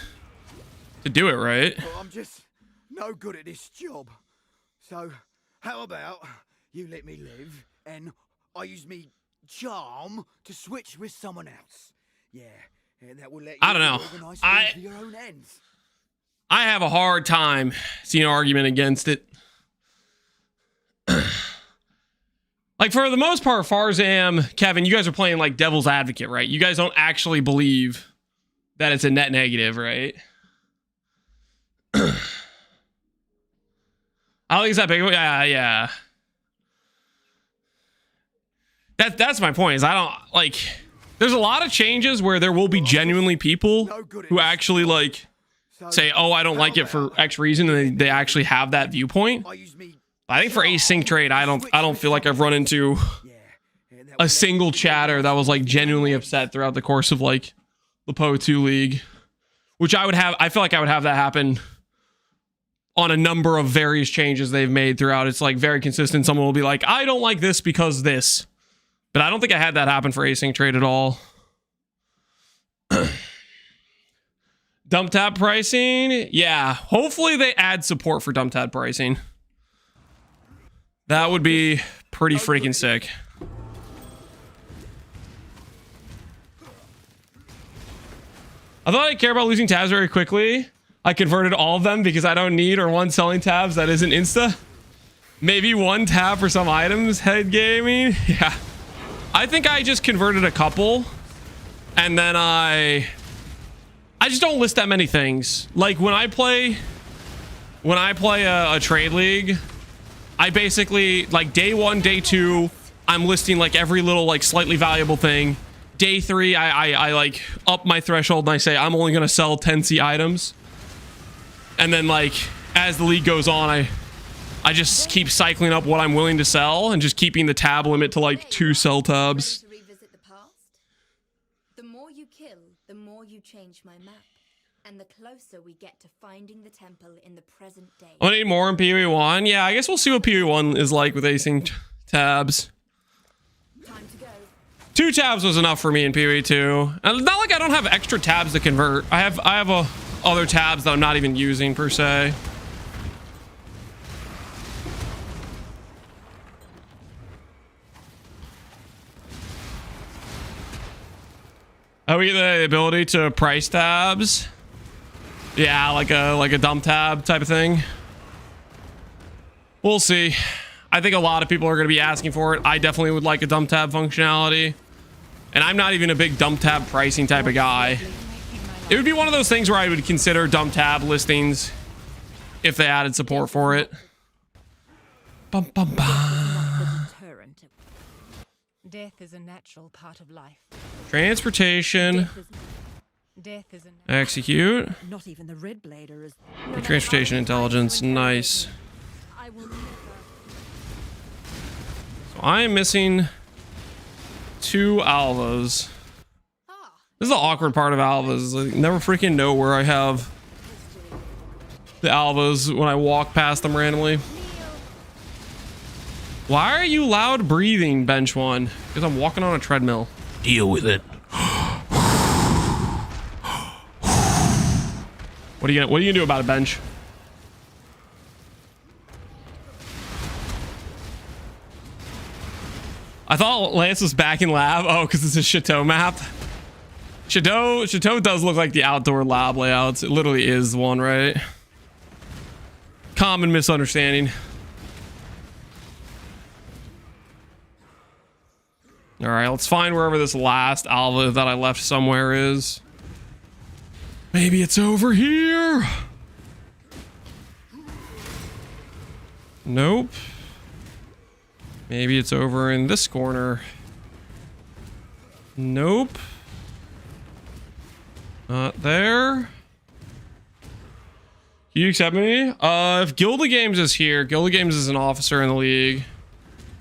to do it, right? Well, I'm just no good at this job. So how about you let me live and I use me charm to switch with someone else? Yeah, and that will let you I don't know. organize things for your own ends. I have a hard time seeing an argument against it. Like, for the most part, Farzam, Kevin, you guys are playing like devil's advocate, right? You guys don't actually believe that it's a net negative, right? I don't think it's that big. Yeah. That's my point, is I don't, like, there's a lot of changes where there will be genuinely people who actually, like, say, oh, I don't like it for X reason, and they actually have that viewpoint. I think for async trade, I don't feel like I've run into a single chatter that was like genuinely upset throughout the course of like the PO2 League, which I feel like I would have that happen on a number of various changes they've made throughout. It's like very consistent. Someone will be like, I don't like this because this, but I don't think I had that happen for async trade at all. Dump tab pricing. Yeah. Hopefully they add support for dump tab pricing. That would be pretty freaking sick. I thought I'd care about losing tabs very quickly. I converted all of them because I don't need or want selling tabs that isn't insta. Maybe one tab for some items, head gaming. Yeah. I think I just converted a couple. And then I just don't list that many things. Like when I play a trade league, I basically, like, day 1, day 2, I'm listing like every little like slightly valuable thing. Day 3, I like up my threshold and I say I'm only gonna sell 10C items. And then like as the league goes on, I just keep cycling up what I'm willing to sell and just keeping the tab limit to like 2 sell tabs. To revisit the past? The more you kill, the more you change my map. And the closer we get to finding the temple in the present day. I need more in PoE1. Yeah, I guess we'll see what PoE1 is like with async tabs. Time to go. 2 tabs was enough for me in PoE2. And it's not like I don't have extra tabs to convert. I have other tabs that I'm not even using per se. Oh, we get the ability to price tabs. Yeah, like a dump tab type of thing. We'll see. I think a lot of people are going to be asking for it. I definitely would like a dump tab functionality. And I'm not even a big dump tab pricing type of guy. It would be one of those things where I would consider dump tab listings if they added support for it. Bum, bum, bum. Death is a natural part of life. Transportation. Death is an Execute. not even the red blader is. Transportation intelligence. Nice. I will never. So I am missing 2 alvas. This is the awkward part of alvas. I never freaking know where I have the alvas when I walk past them randomly. Why are you loud breathing, bench one? Because I'm walking on a treadmill. Deal with it. What are you gonna do about it, bench? I thought Lance was back in lab. Oh, because it's a Chateau map. Chateau does look like the outdoor lab layouts. It literally is one, right? Common misunderstanding. All right, let's find wherever this last alva that I left somewhere is. Maybe it's over here. Nope. Maybe it's over in this corner. Nope. Not there. Can you accept me? If Gilda Games is here, Gilda Games is an officer in the league.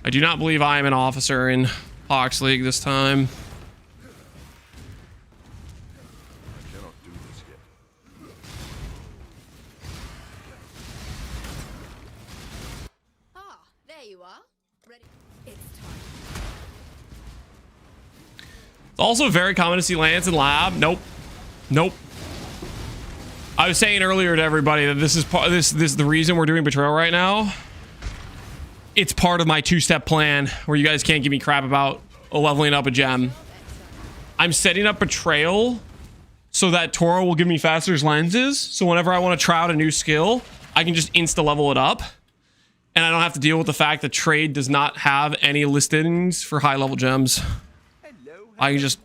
I do not believe I am an officer in Hawks League this time. I cannot do this yet. Ah, there you are. Ready? It's time. It's also very common to see Lance in lab. Nope. Nope. I was saying earlier to everybody that this is part. This the reason we're doing Betrayal right now. It's part of my 2-step plan where you guys can't give me crap about leveling up a gem. I'm setting up Betrayal so that Toro will give me faster lenses. So whenever I want to try out a new skill, I can just insta level it up. And I don't have to deal with the fact that trade does not have any listings for high level gems. I can just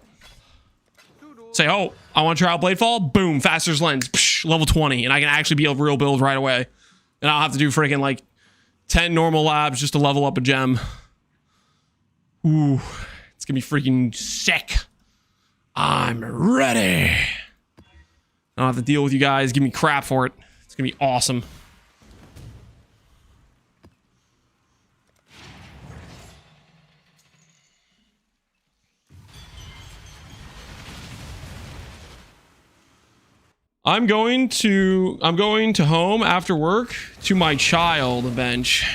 say, oh, I want to try out Bladefall. Boom, faster lens, psh, level 20. And I can actually be a real build right away. And I'll have to do freaking like 10 normal labs just to level up a gem. Ooh, it's gonna be freaking sick. I'm ready. I don't have to deal with you guys. Give me crap for it. It's gonna be awesome. I'm going to home after work to my child bench.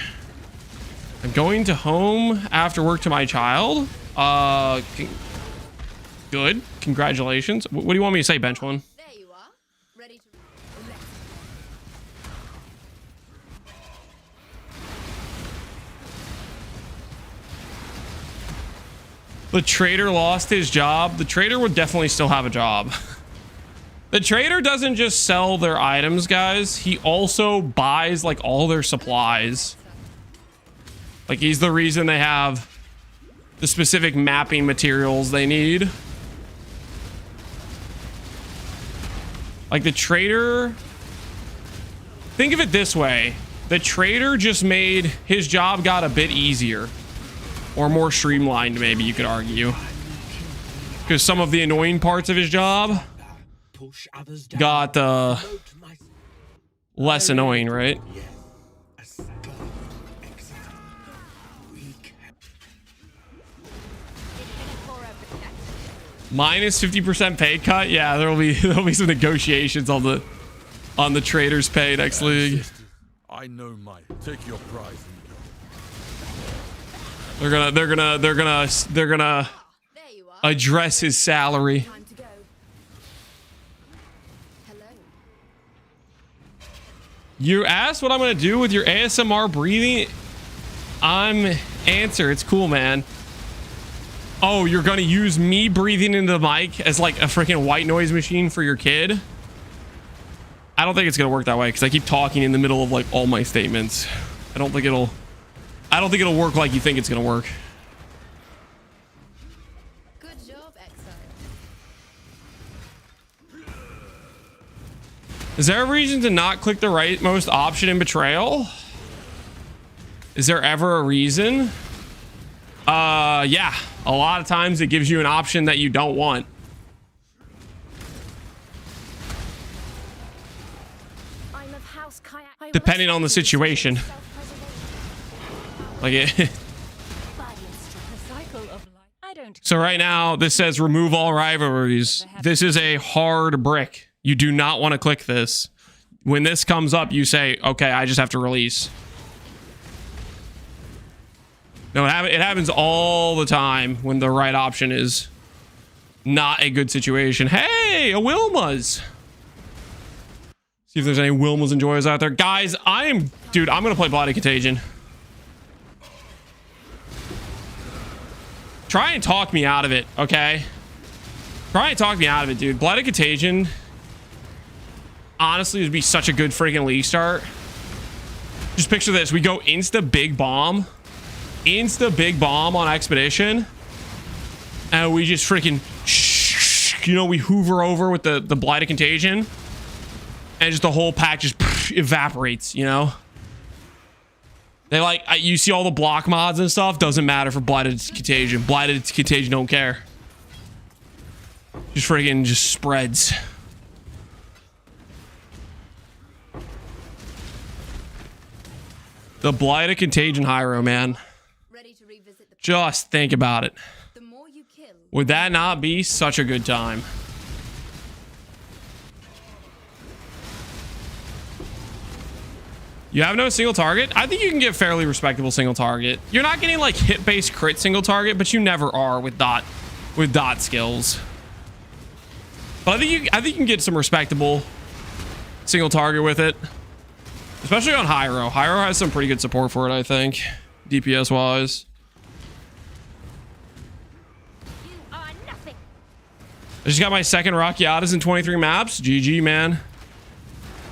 I'm going to home after work to my child. Good. Congratulations. What do you want me to say, bench one? There you are. Ready to. The trader lost his job. The trader would definitely still have a job. The trader doesn't just sell their items, guys. He also buys like all their supplies. Like he's the reason they have the specific mapping materials they need. Like the trader, think of it this way. The trader just made his job got a bit easier or more streamlined, maybe you could argue. Because some of the annoying parts of his job got less annoying, right? Minus 50% pay cut. Yeah, there'll be some negotiations on the trader's pay next league. I know my. Take your prize. They're gonna address his salary. Time to go. Hello. You asked what I'm gonna do with your ASMR breathing. Answer. It's cool, man. Oh, you're gonna use me breathing into the mic as like a freaking white noise machine for your kid? I don't think it's gonna work that way because I keep talking in the middle of like all my statements. I don't think it'll work like you think it's gonna work. Good job, Exile. Is there a reason to not click the rightmost option in Betrayal? Is there ever a reason? Yeah. A lot of times it gives you an option that you don't want. I'm of House Kayak. I will Depending on the accept your situation. self-preservation. Like it. The cycle of life. I don't. So right now, this says remove all rivalries. This is a hard brick. You do not want to click this. When this comes up, you say, okay, I just have to release. No, it happens all the time when the right option is not a good situation. Hey, a Wilma's. See if there's any Wilma's enjoyers out there. Guys, dude, I'm going to play Bloody Contagion. Try and talk me out of it, okay? Try and talk me out of it, dude. Bloody Contagion, honestly, would be such a good freaking league start. Just picture this. We go insta big bomb on Expedition, and we just freaking, we hoover over with the Blighted Contagion, and just the whole pack just evaporates, They you see all the block mods and stuff, doesn't matter for Blighted Contagion. Blighted Contagion don't care. Just freaking just spreads. The Blighted Contagion Hyro, man. Ready to revisit the Just think about it. The more you kill, Would that not be such a good time? You have no single target? I think you can get fairly respectable single target. You're not getting like hit-based crit single target, but you never are with dot skills. But I think you can get some respectable single target with it. Especially on Hyro. Hyro has some pretty good support for it, I think. DPS wise. You are nothing. I just got my second Rockiatas in 23 maps. GG, man.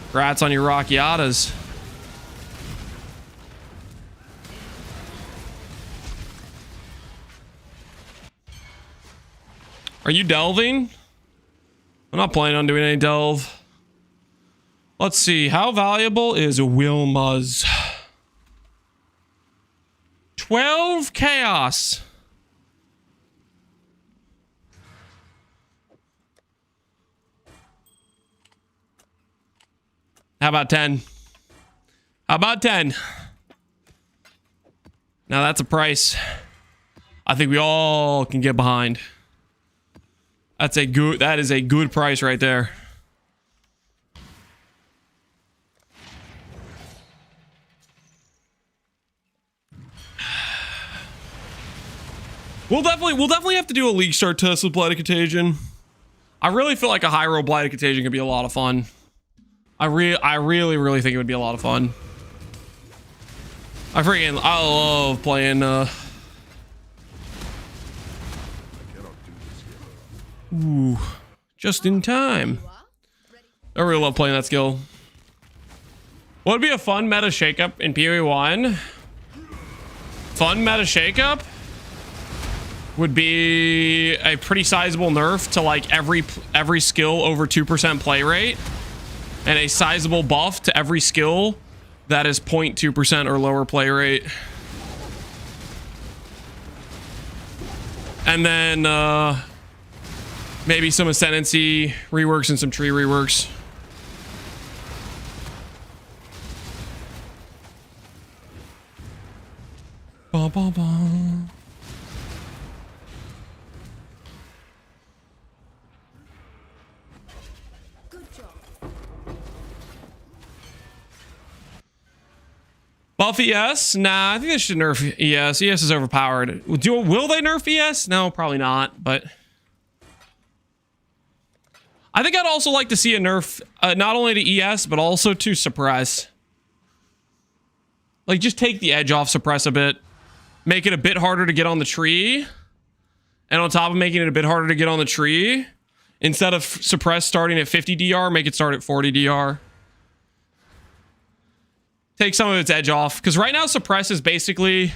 Congrats on your Rockiatas. Are you delving? I'm not planning on doing any delve. Let's see. How valuable is Wilma's? 12 chaos. How about 10? How about 10? Now that's a price I think we all can get behind. That is a good price right there. We'll definitely have to do a league start test with Blighted Contagion. I really feel like a high roll Blighted Contagion could be a lot of fun. I really think it would be a lot of fun. I love playing ooh, just in time. I really love playing that skill. What would be a fun meta shakeup in PoE1? Fun meta shakeup would be a pretty sizable nerf to like every skill over 2% play rate, and a sizable buff to every skill that is 0.2% or lower play rate. And then maybe some Ascendancy reworks and some tree reworks. Ba, ba, ba. good job. Buff ES? Nah, I think they should nerf ES. ES is overpowered. Will they nerf ES? No, probably not, but I think I'd also like to see a nerf, not only to ES, but also to suppress. Like, just take the edge off suppress a bit. Make it a bit harder to get on the tree. And on top of making it a bit harder to get on the tree, instead of suppress starting at 50 DR, make it start at 40 DR. Take some of its edge off. Because right now, suppress is basically,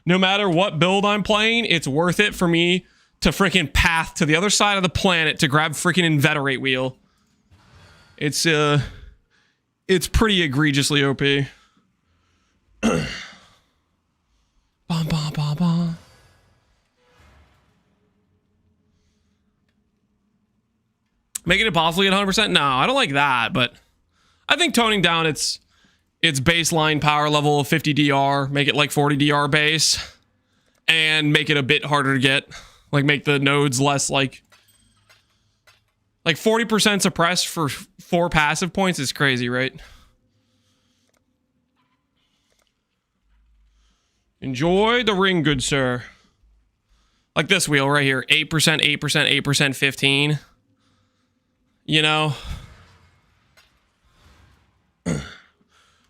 no matter what build I'm playing, it's worth it for me to freaking path to the other side of the planet to grab freaking Inveterate Wheel. It's pretty egregiously OP. Bah, bah, bah, bah. Making it possibly at 100%? No, I don't like that, but I think toning down its baseline power level of 50 DR, make it like 40 DR base, and make it a bit harder to get. Like make the nodes less like 40% suppressed for 4 passive points is crazy, right? Enjoy the ring, good sir. Like this wheel right here, 8%, 8%, 8%, 15. You know?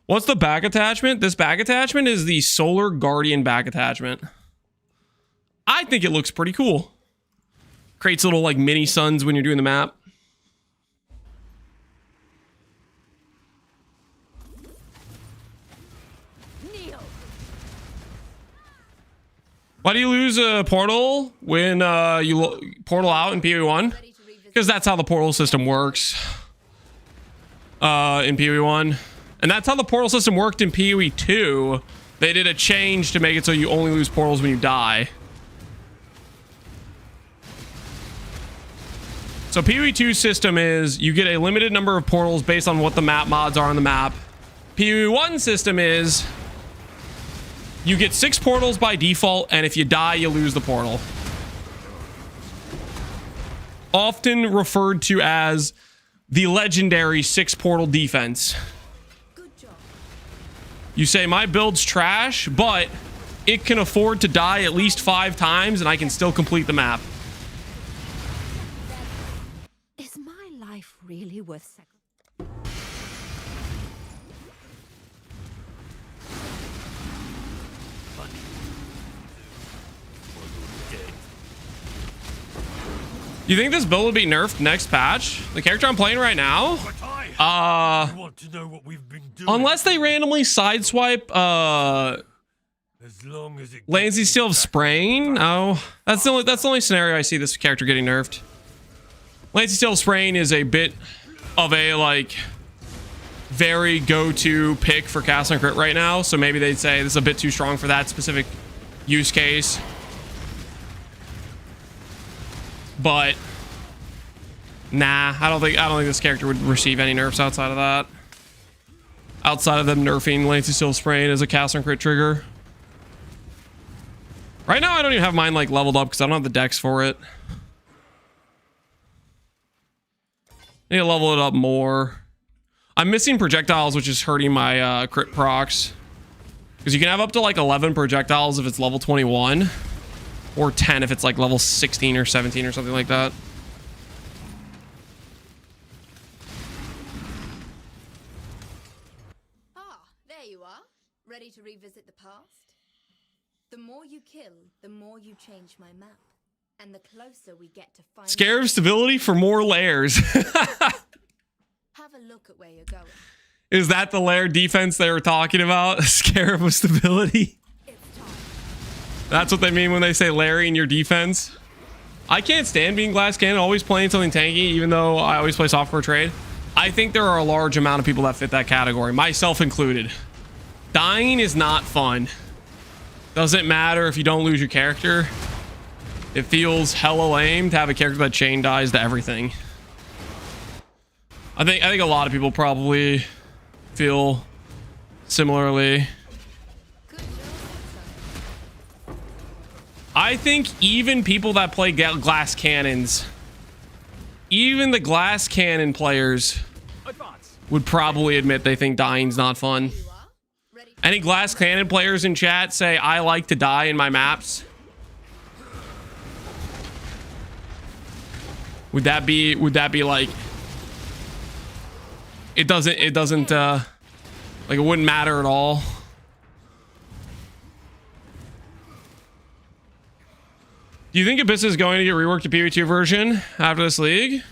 What's the back attachment? This back attachment is the Solar Guardian back attachment. I think it looks pretty cool. Creates little like mini suns when you're doing the map. Why do you lose a portal when you portal out in PoE1? Because that's how the portal system works in PoE1. And that's how the portal system worked in PoE2. They did a change to make it so you only lose portals when you die. So PoE2 system is you get a limited number of portals based on what the map mods are on the map. PoE1 system is you get 6 portals by default, and if you die, you lose the portal. Often referred to as the legendary 6 portal defense. You say, my build's trash, but it can afford to die at least 5 times, and I can still complete the map. Is my life really worth sacrificing? You think this build will be nerfed next patch? The character I'm playing right now? Want to know what we've been doing. Unless they randomly sideswipe As long as it Lansy Steel of Spraying? No. That's the only scenario I see this character getting nerfed. Lansy Steel of Spraying is a bit of a like very go-to pick for cast and crit right now, so maybe they'd say this is a bit too strong for that specific use case. But nah, I don't think this character would receive any nerfs outside of that. Outside of them nerfing Lansy Steel Spraying as a cast and crit trigger. Right now I don't even have mine like leveled up because I don't have the dex for it. I need to level it up more. I'm missing projectiles, which is hurting my crit procs. Because you can have up to like 11 projectiles if it's level 21. Or 10 if it's like level 16 or 17 or something like that. Ah, there you are. Ready to revisit the past? The more you kill, the more you change my map. And the closer we get to find... Scare of stability for more layers. Have a look at where you're going. Is that the layer defense they were talking about? Scare of stability? That's what they mean when they say layering your defense. I can't stand being glass cannon, always playing something tanky, even though I always play software trade. I think there are a large amount of people that fit that category, myself included. Dying is not fun. Doesn't matter if you don't lose your character. It feels hella lame to have a character that chain dies to everything. I think a lot of people probably feel similarly. I think even people that play glass cannons, even the glass cannon players would probably admit they think dying's not fun. Any glass cannon players in chat say I like to die in my maps? Would that be like it doesn't like it wouldn't matter at all? Do you think Abyss is going to get reworked to PoE2 version after this league?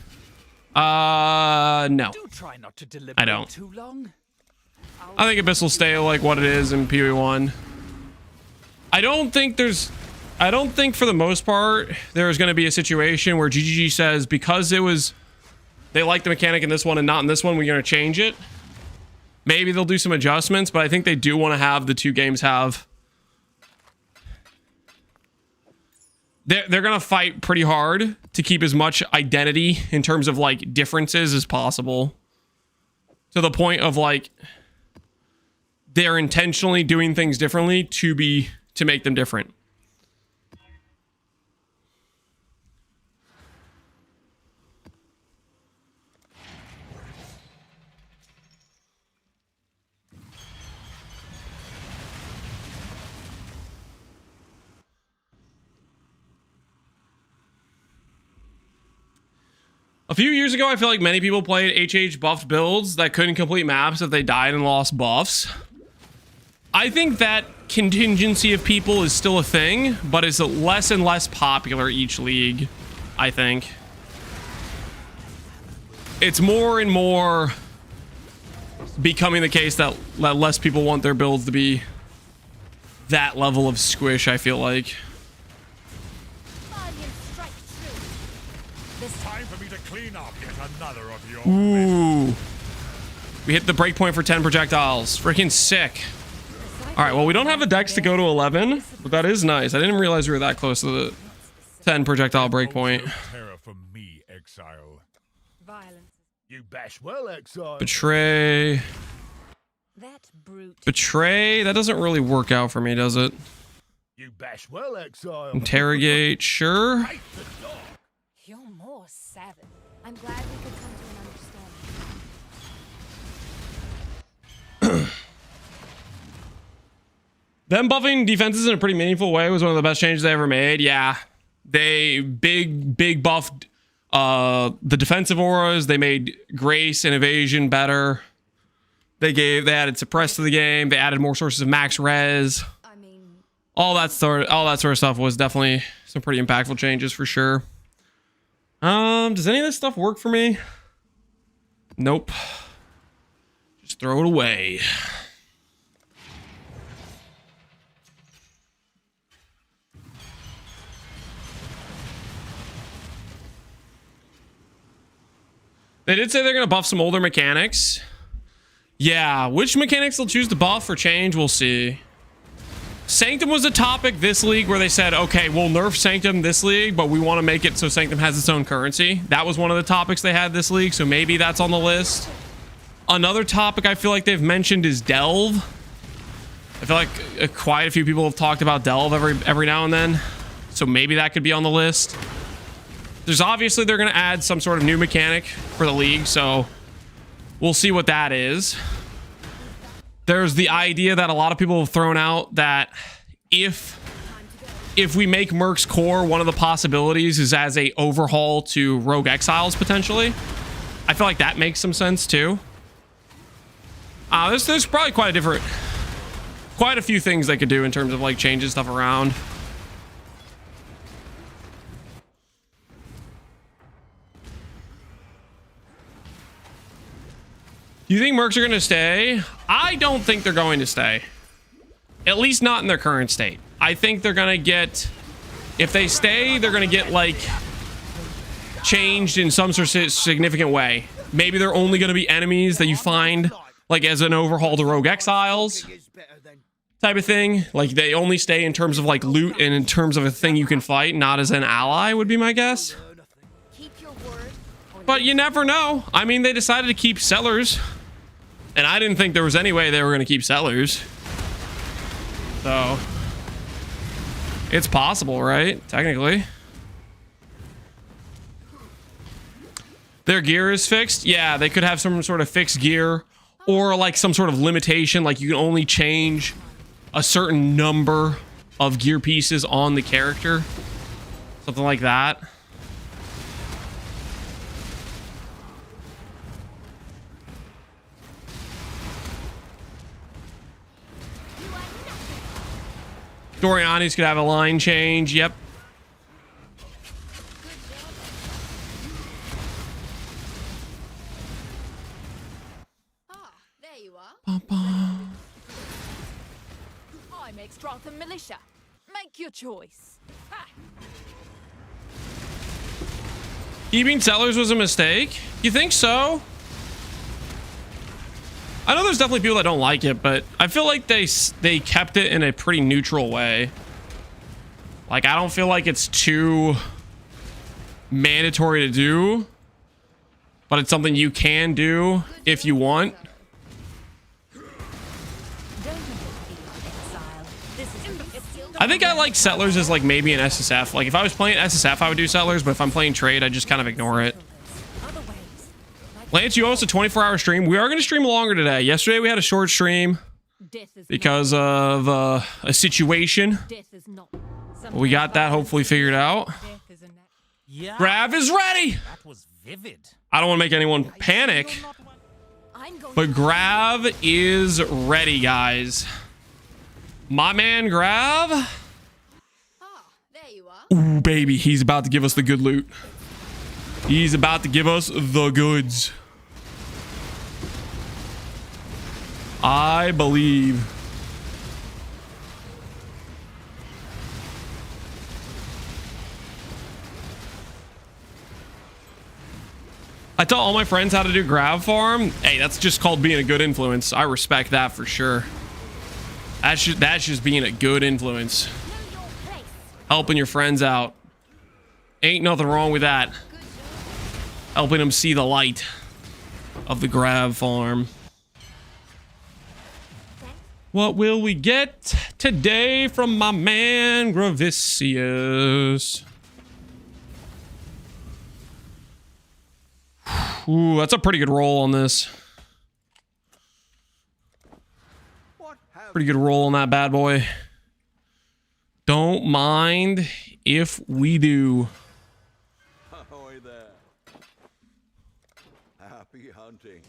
No. Try not to deliberate I don't. too long. I think Abyss will stay like what it is in PoE1. I don't think for the most part there's going to be a situation where GGG says because they like the mechanic in this one and not in this one, we're going to change it. Maybe they'll do some adjustments, but I think they do want to have the two games have. They're going to fight pretty hard to keep as much identity in terms of like differences as possible. to the point of like they're intentionally doing things differently to make them different. A few years ago, I feel like many people played HH buffed builds that couldn't complete maps if they died and lost buffs. I think that contingency of people is still a thing, but it's less and less popular each league, I think. It's more and more becoming the case that less people want their builds to be that level of squish, I feel like. Time for me to clean up yet another of your. Ooh. We hit the breakpoint for 10 projectiles. Freaking sick. All right, well, we don't have the dex to go to 11, but that is nice. I didn't realize we were that close to the 10 projectile breakpoint. Terror for me, Exile. Violence. You bash well, Exile. Betray. That brute. Betray. That doesn't really work out for me, does it? You bash well, Exile. Interrogate. Sure. You're more savage. I'm glad we could come to an understanding. Them buffing defenses in a pretty meaningful way was one of the best changes they ever made. Yeah. They big buffed the defensive auras. They made grace and evasion better. They added suppress to the game. They added more sources of max res. I mean, All that sort of stuff was definitely some pretty impactful changes for sure. Does any of this stuff work for me? Nope. Just throw it away. They did say they're going to buff some older mechanics. Yeah, which mechanics they'll choose to buff or change, we'll see. Sanctum was a topic this league where they said, okay, we'll nerf Sanctum this league, but we want to make it so Sanctum has its own currency. That was one of the topics they had this league, so maybe that's on the list. Another topic I feel like they've mentioned is Delve. I feel like quite a few people have talked about Delve every now and then, so maybe that could be on the list. There's obviously they're going to add some sort of new mechanic for the league, so we'll see what that is. There's the idea that a lot of people have thrown out that if we make Merc's core, one of the possibilities is as a overhaul to Rogue Exiles potentially. I feel like that makes some sense too. There's probably quite a few things they could do in terms of like changing stuff around. Do you think Mercs are going to stay? I don't think they're going to stay. At least not in their current state. I think they're going to get... If they stay, they're going to get, like, changed in some sort of significant way. Maybe they're only going to be enemies that you find, like, as an overhaul to Rogue Exiles type of thing. Like, they only stay in terms of, like, loot and in terms of a thing you can fight, not as an ally, would be my guess. But you never know. I mean, they decided to keep Sellers. And I didn't think there was any way they were going to keep Sellers. So, it's possible, right? Technically. Their gear is fixed? Yeah, they could have some sort of fixed gear. Or like some sort of limitation, like you can only change a certain number of gear pieces on the character. Something like that. Doriani's could have a line change. Yep. ah, there you are. I make Stratham militia. Make your choice. Ha! Keeping Sellers was a mistake? You think so? I know there's definitely people that don't like it, but I feel like they kept it in a pretty neutral way. Like, I don't feel like it's too mandatory to do, but it's something you can do if you want. I think I like Settlers as like maybe an SSF. Like if I was playing SSF, I would do Settlers, but if I'm playing Trade, I just kind of ignore it. Lance, you owe us a 24-hour stream. We are going to stream longer today. Yesterday we had a short stream because of a situation. We got that hopefully figured out. Yeah, Grav is ready. that was vivid. I don't want to make anyone panic, but Grav is ready, guys. My man Grav. Ah, there you are. Ooh, baby, he's about to give us the good loot. He's about to give us the goods. I believe. I tell all my friends how to do Grav farm. Hey, that's just called being a good influence. I respect that for sure. That's just being a good influence. Helping your friends out. Ain't nothing wrong with that. Helping them see the light of the Grav farm. What will we get today from my man Gravicius? Ooh, that's a pretty good roll on this. Pretty good roll on that bad boy. Don't mind if we do. Ahoy there. Happy hunting.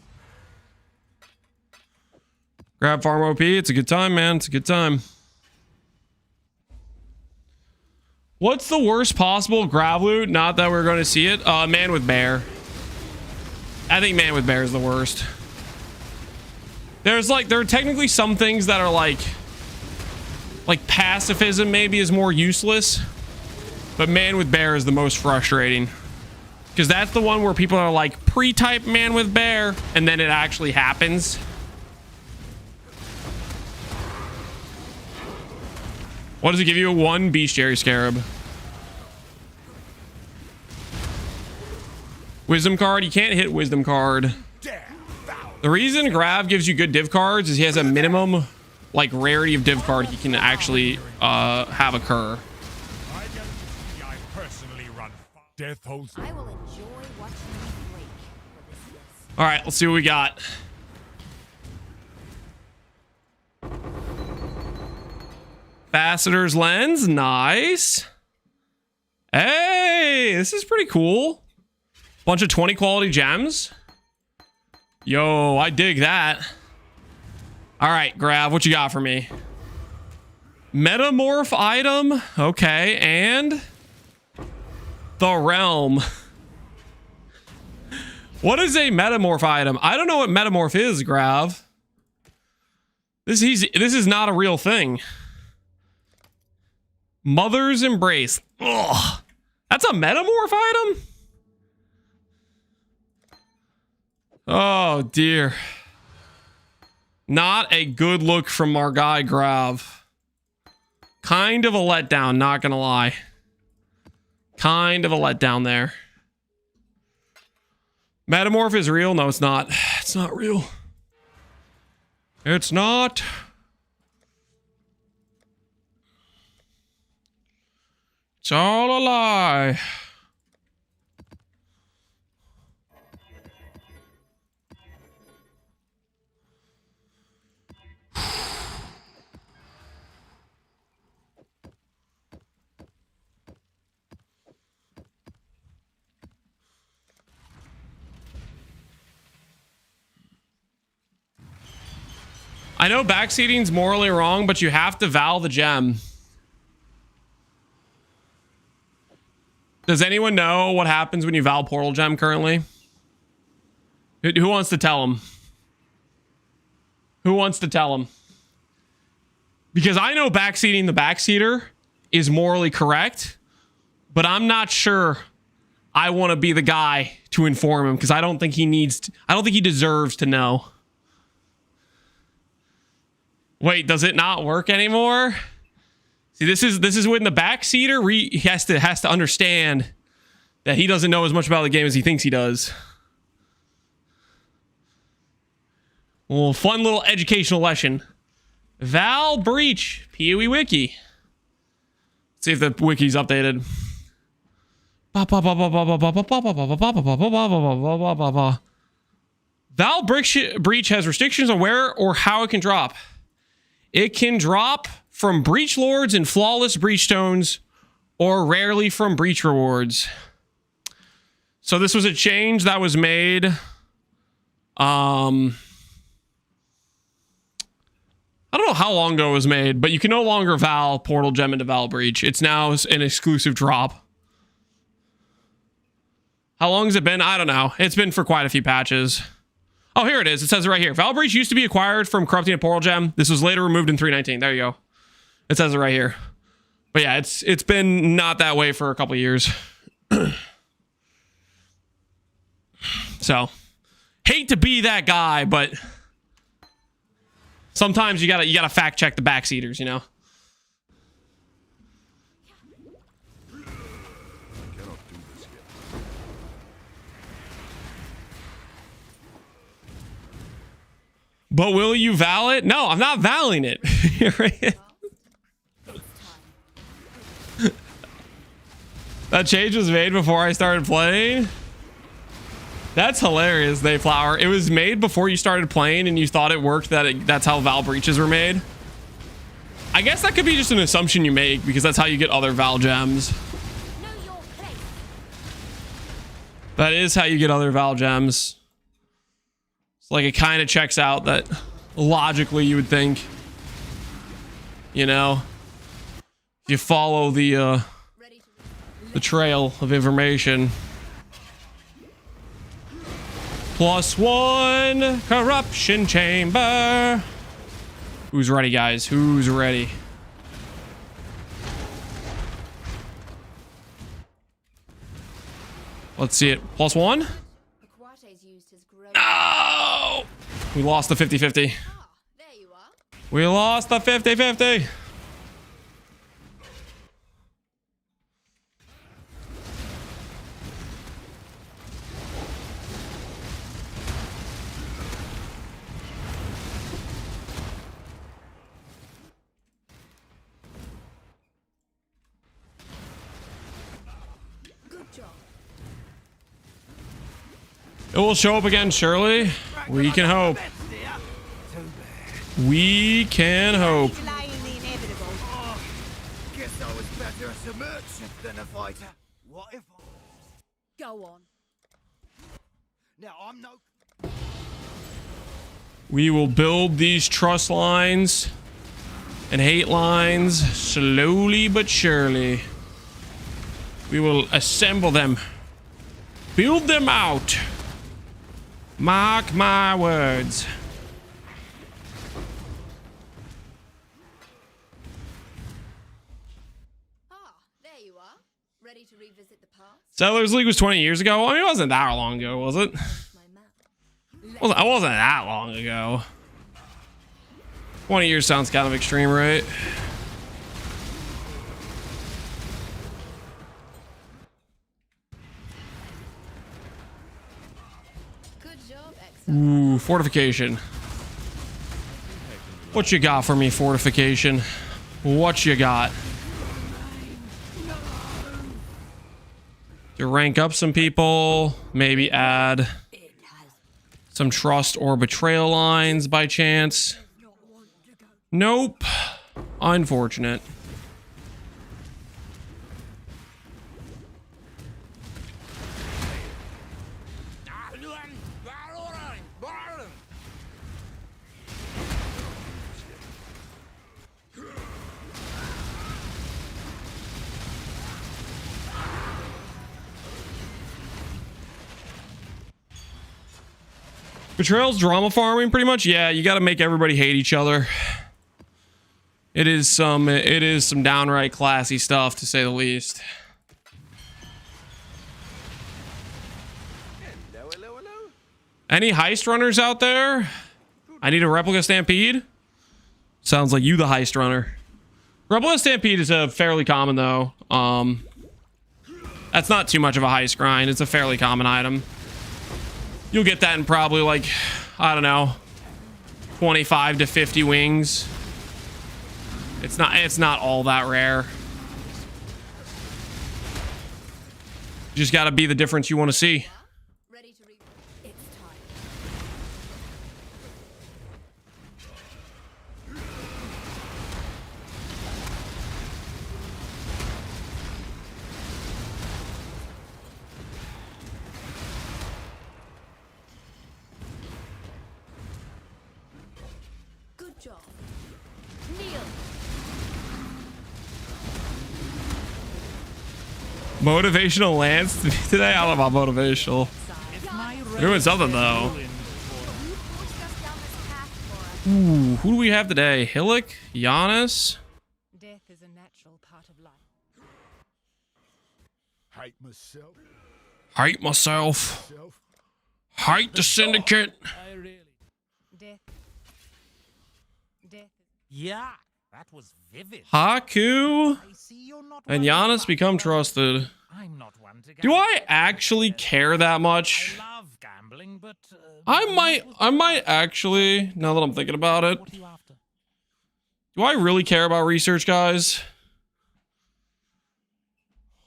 Grab farm OP. It's a good time, man. It's a good time. What's the worst possible Grav loot? Not that we're going to see it. Man with bear. I think man with bear is the worst. There are technically some things that are like pacifism maybe is more useless, but man with bear is the most frustrating because that's the one where people are like pre-type man with bear and then it actually happens. What does it give you? One bestiary scarab. Wisdom card. You can't hit wisdom card. The reason Grav gives you good div cards is he has a minimum like rarity of div card he can actually have occur. I personally run death holes. I will enjoy watching you break. All right, let's see what we got. Facetor's lens, nice. Hey, this is pretty cool. Bunch of 20 quality gems. Yo, I dig that. All right, Grav, what you got for me? Metamorph item. Okay, and the realm. What is a metamorph item? I don't know what metamorph is, Grav. This is not a real thing. Mother's embrace. Ugh. That's a metamorph item? Oh, dear. Not a good look from our guy, Grav. Kind of a letdown, not gonna lie. Kind of a letdown there. Metamorph is real? No, it's not. It's not real. It's not. It's all a lie. I know backseating's morally wrong, but you have to vow the gem. Does anyone know what happens when you vow portal gem currently? Who wants to tell him? Who wants to tell him? Because I know backseating the backseater is morally correct, but I'm not sure I want to be the guy to inform him because I don't think he needs to, I don't think he deserves to know. Wait, does it not work anymore? See, this is when the backseater he has to understand that he doesn't know as much about the game as he thinks he does. Well, fun little educational lesson. Val breach PoE wiki. See if the wiki's updated. Val Breach has restrictions on where or how it can drop. It can drop from Breach Lords and Flawless Breach Stones, or rarely from Breach Rewards. So this was a change that was made. I don't know how long ago it was made, but you can no longer Val Portal Gem into Val Breach. It's now an exclusive drop. How long has it been? I don't know. It's been for quite a few patches. Oh, here it is. It says it right here. Val Breach used to be acquired from corrupting a Portal Gem. This was later removed in 319. There you go. It says it right here. But yeah, it's been not that way for a couple years. So, hate to be that guy, but sometimes you gotta fact check the backseaters, you know. But will you val it? No, I'm not valing it. That change was made before I started playing. That's hilarious, Dayflower. It was made before you started playing and you thought it worked, that's how Val breaches were made. I guess that could be just an assumption you make because that's how you get other Val gems. That is how you get other Val gems. It's like it kind of checks out that logically you would think, you know, if you follow the trail of information. +1 corruption chamber. Who's ready, guys? Who's ready? Let's see it. +1. No! We lost the 50-50. We lost the 50-50. It will show up again, surely. We can hope. We can hope. Guess I was better as a merchant than a fighter. What if I... Go on. Now I'm no... We will build these trust lines and hate lines slowly but surely. We will assemble them. Build them out. Mark my words. There you are. Ready to revisit the past? Settlers League was 20 years ago. I mean, it wasn't that long ago, was it? It wasn't that long ago. 20 years sounds kind of extreme, right? Ooh, fortification. What you got for me, fortification? What you got? To rank up some people, maybe add some trust or betrayal lines by chance. Nope. Unfortunate. Betrayal's drama farming, pretty much. Yeah, you got to make everybody hate each other. It is some downright classy stuff, to say the least. Any heist runners out there? I need a replica stampede. Sounds like you, the heist runner. Replica stampede is a fairly common though. That's not too much of a heist grind. It's a fairly common item. You'll get that in probably like, I don't know, 25 to 50 wings. It's not all that rare. You just got to be the difference you want to see. Ready to revisit? It's time. Good job. Kneel. Motivational Lance today? I don't know about motivational. If my Doing something, though. You forced us down this path for us. Ooh, who do we have today? Hillick? Giannis? Death is a natural part of life. Hate myself. Hate myself. Hate the Syndicate. I really. Death. Death. Yeah, that was vivid. Haku I see you're not and one to Giannis fight. become trusted. I'm not one to Do gamble. I actually care that much? I love gambling, but I might actually, now that I'm thinking about it. What are you after? Do I really care about research, guys?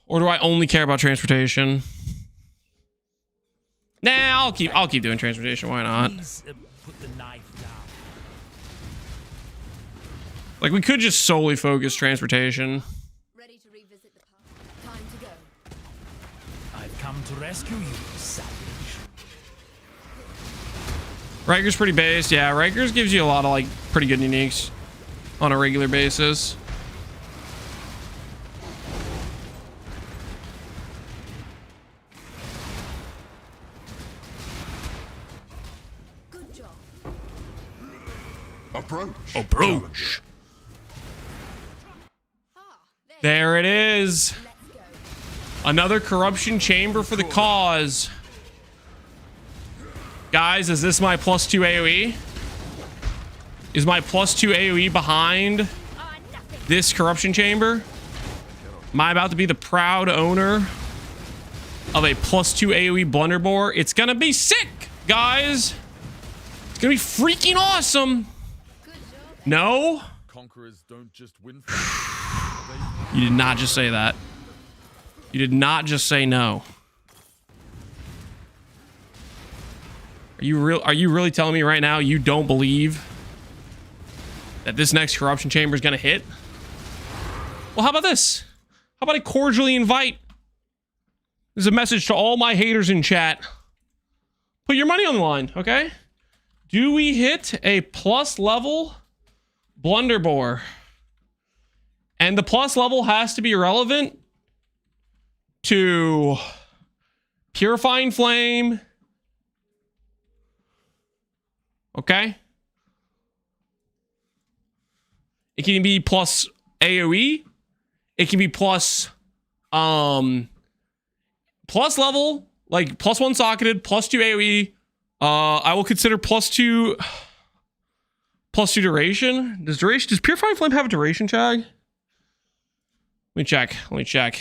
Or do I only care about transportation? Nah, I'll keep doing transportation. Why not? Please put the knife down. Like, we could just solely focus transportation. Ready to revisit the past. Time to go. I've come to rescue you, savage. Riker's pretty based. Yeah, Riker's gives you a lot of, like, pretty good uniques on a regular basis. Good job. Approach. Ah, There it is. let's go. Another corruption chamber for the cause. Guys, is this my +2 AoE? Is my +2 AoE behind this corruption chamber? Am I about to be the proud owner of a +2 AoE blunderbore? It's gonna be sick, guys. It's gonna be freaking awesome. No? Conquerors don't just win. You did not just say that. You did not just say no. Are you really telling me right now you don't believe that this next corruption chamber is going to hit? Well, how about this? How about I cordially invite? This is a message to all my haters in chat. Put your money on the line, okay? Do we hit a plus level blunderbore? And the plus level has to be relevant to Purifying Flame. Okay. It can be plus AoE. It can be plus level, like +1 socketed, +2 AoE. I will consider +2 duration. Does Purifying Flame have a duration tag? Let me check.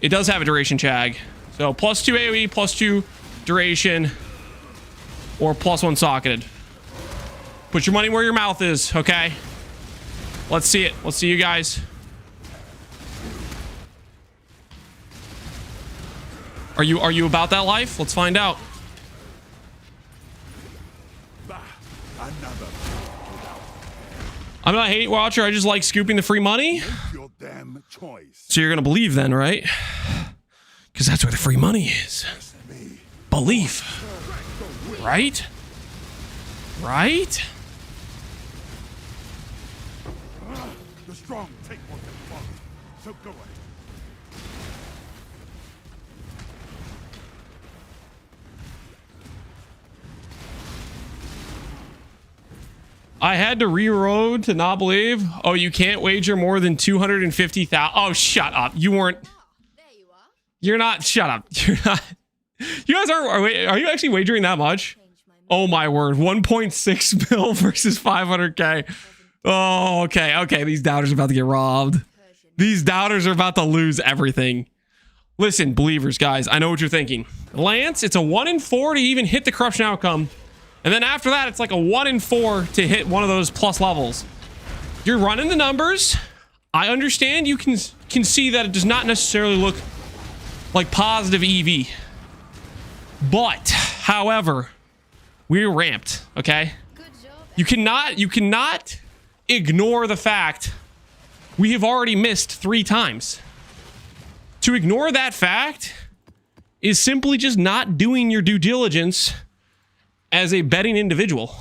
It does have a duration tag. So +2 AoE, +2 duration, or +1 socketed. Put your money where your mouth is, okay? Let's see it. Let's see you guys. Are you about that life? Let's find out. I'm not a hate watcher. I just like scooping the free money. Your damn choice. So you're gonna believe then, right? Because that's where the free money is. Belief. Right? Right? The strong take what they want. So go ahead. I had to reload to not believe. Oh, you can't wager more than 250,000. Oh, shut up. You weren't. There you are. You're not. Shut up. You're not. You guys are you actually wagering that much? Change my mind. Oh my word. 1.6 mil versus 500k. Oh, okay. Okay. These doubters are about to get robbed. Incursion. These doubters are about to lose everything. Listen, believers, guys, I know what you're thinking. Lance, it's a 1 in 4 to even hit the corruption outcome. And then after that, it's like a 1 in 4 to hit one of those plus levels. You're running the numbers. I understand you can see that it does not necessarily look like positive EV. But, however, we're ramped, okay? Good job. You cannot ignore the fact we have already missed 3 times. To ignore that fact is simply just not doing your due diligence as a betting individual.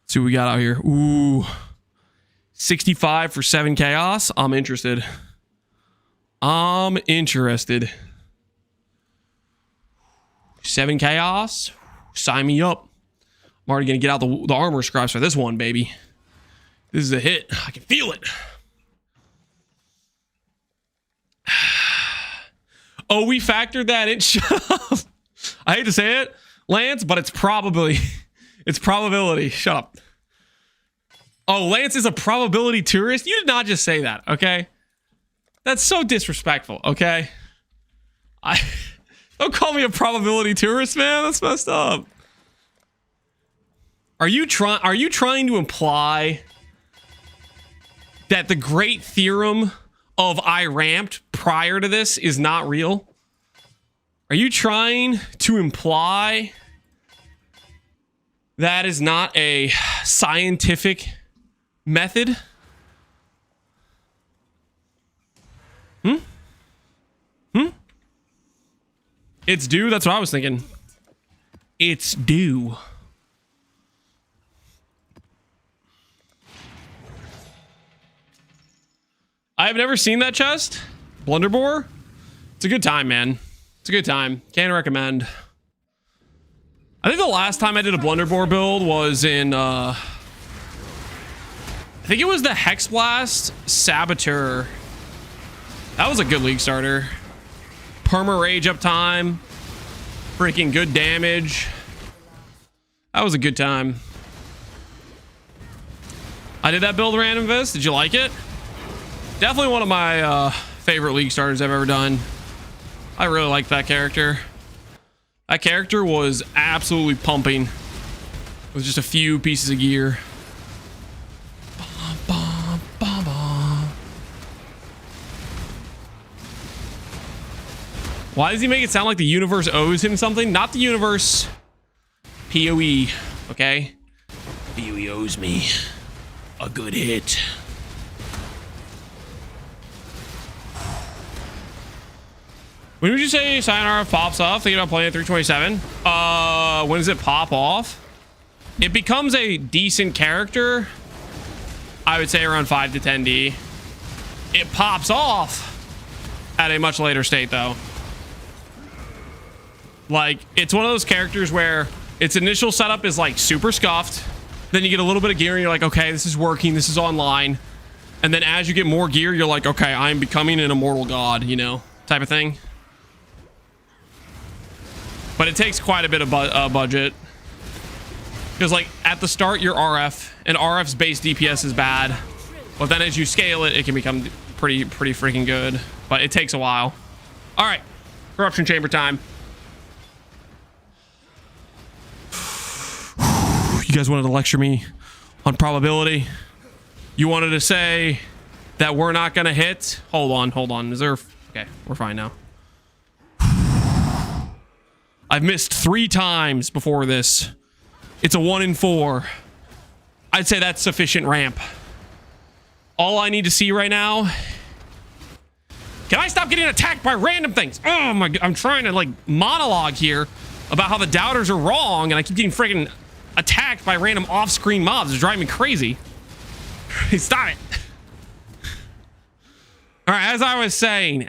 Let's see what we got out here. Ooh. 65 for 7 chaos. I'm interested. I'm interested. 7 chaos. Sign me up. I'm already going to get out the armor scraps for this one, baby. This is a hit. I can feel it. Oh, we factored that in. I hate to say it, Lance, but it's probability. Shut up. Oh, Lance is a probability tourist? You did not just say that, okay? That's so disrespectful, okay? Don't call me a probability tourist, man. That's messed up. Are you trying to imply that the great theorem of I ramped prior to this is not real? Are you trying to imply that is not a scientific method? It's due. That's what I was thinking. It's due. I have never seen that chest. Blunderbore. It's a good time, man. It's a good time. Can't recommend. I think the last time I did a Blunderbore build was in, I think it was the Hex Blast Saboteur. That was a good league starter. Perma rage up time. Freaking good damage. That was a good time. I did that build random vis. Did you like it? Definitely one of my favorite league starters I've ever done. I really liked that character. That character was absolutely pumping with just a few pieces of gear. Why does he make it sound like the universe owes him something? Not the universe. PoE, okay? PoE owes me a good hit. When would you say Sayonara pops off? Thinking about playing at 327. When does it pop off? It becomes a decent character, I would say around 5 to 10D. It pops off at a much later state though. Like, it's one of those characters where its initial setup is like super scuffed. Then you get a little bit of gear and you're like, okay, this is working, this is online. And then as you get more gear, you're like, okay, I'm becoming an immortal god, you know, type of thing. But it takes quite a bit of budget. Because like at the start, you're RF, and RF's base DPS is bad. But then as you scale it, it can become pretty freaking good. But it takes a while. All right, corruption chamber time. You guys wanted to lecture me on probability. You wanted to say that we're not gonna hit. Hold on. Is there? Okay, we're fine now. I've missed 3 times before this. It's a 1 in 4. I'd say that's sufficient ramp. All I need to see right now. Can I stop getting attacked by random things? Oh my God, I'm trying to like monologue here about how the doubters are wrong, and I keep getting freaking attacked by random off-screen mobs. It's driving me crazy. Stop it. All right, as I was saying,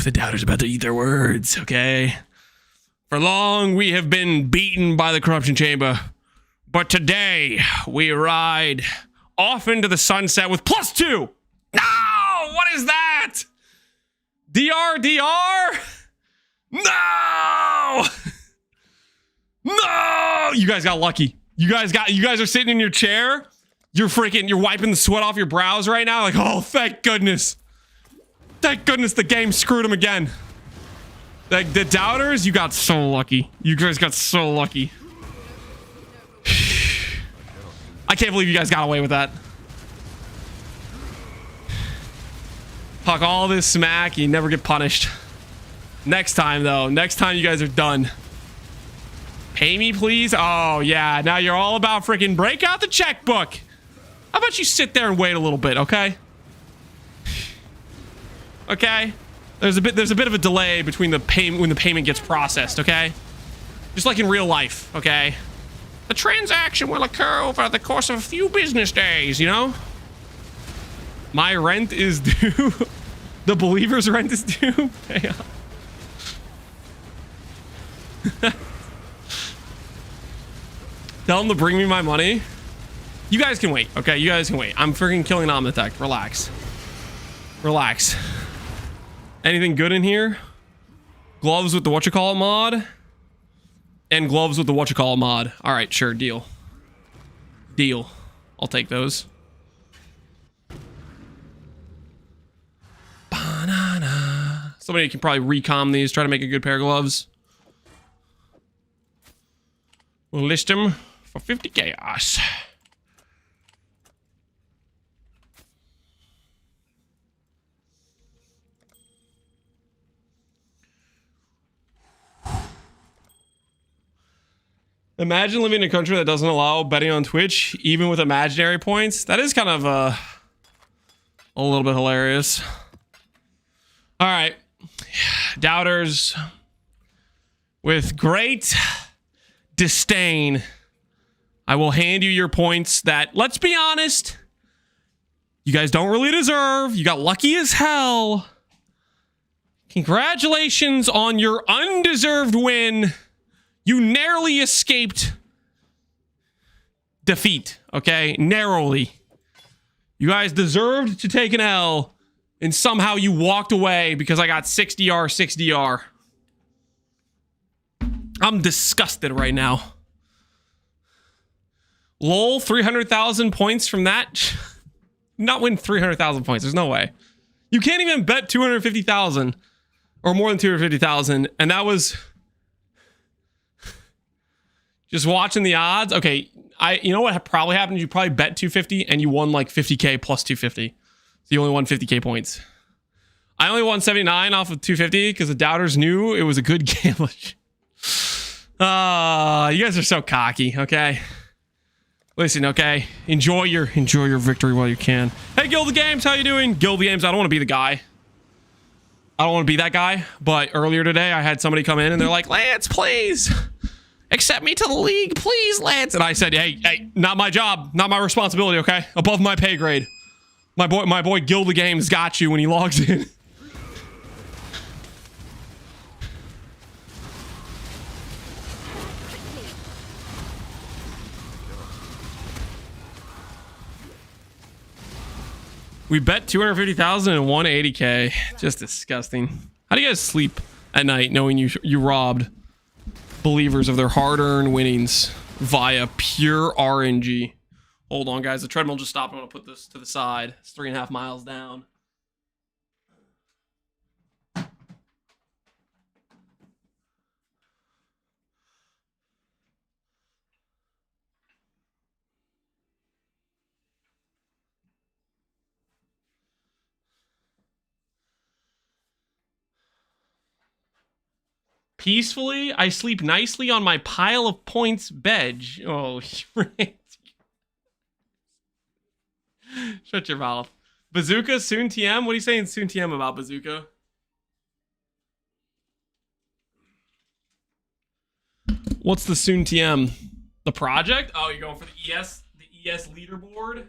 the doubters about to eat their words, okay? For long, we have been beaten by the corruption chamber, but today we ride off into the sunset with +2. No, what is that? DR? No! No! You guys got lucky. You guys are sitting in your chair. You're wiping the sweat off your brows right now. Like, oh, thank goodness. Thank goodness the game screwed him again. Like, the doubters, you got so lucky. You guys got so lucky. I can't believe you guys got away with that. Talk all this smack, you never get punished. Next time, though. Next time you guys are done. Pay me, please? Oh, yeah. Now you're all about freaking break out the checkbook. How about you sit there and wait a little bit, okay? Okay? There's a bit of a delay between the payment when the payment gets processed, okay? Just like in real life, okay? The transaction will occur over the course of a few business days, you know? My rent is due. The believer's rent is due. Pay up. Tell them to bring me my money. You guys can wait, okay? You guys can wait. I'm freaking killing Omnitech. Relax. Relax. Anything good in here? Gloves with the whatchamacallit mod. And gloves with the whatchamacallit mod. Alright, sure. Deal. Deal. I'll take those. Banana. Somebody can probably recom these. Try to make a good pair of gloves. We'll list them for 50 chaos. Imagine living in a country that doesn't allow betting on Twitch, even with imaginary points. That is kind of a little bit hilarious. All right. Doubters. With great disdain, I will hand you your points that, let's be honest, you guys don't really deserve. You got lucky as hell. Congratulations on your undeserved win. You narrowly escaped defeat, okay? Narrowly. You guys deserved to take an L, and somehow you walked away because I got 6DR, 6DR. I'm disgusted right now. Lol, 300,000 points from that? Not win 300,000 points. There's no way. You can't even bet 250,000 or more than 250,000, and that was just watching the odds. Okay, you know what probably happened? You probably bet 250 and you won like 50k plus 250. So you only won 50k points. I only won 79 off of 250 because the doubters knew it was a good gamble. You guys are so cocky, okay? Listen, okay? Enjoy your victory while you can. Hey, Guild of Games, how you doing? Guild of Games, I don't want to be the guy. I don't want to be that guy, but earlier today I had somebody come in and they're like, Lance, please accept me to the league, please, Lance. And I said, hey, not my job, not my responsibility, okay? Above my pay grade. My boy Guild of Games got you when he logs in. We bet 250,000 and won 80k. Just disgusting. How do you guys sleep at night knowing you robbed believers of their hard-earned winnings via pure RNG? Hold on, guys. The treadmill just stopped. I'm gonna put this to the side. It's 3.5 miles down. Peacefully, I sleep nicely on my pile of points bed. Oh, shut your mouth. Bazooka, soon TM? What are you saying soon TM about Bazooka? What's the soon TM? The project? Oh, you're going for the ES leaderboard?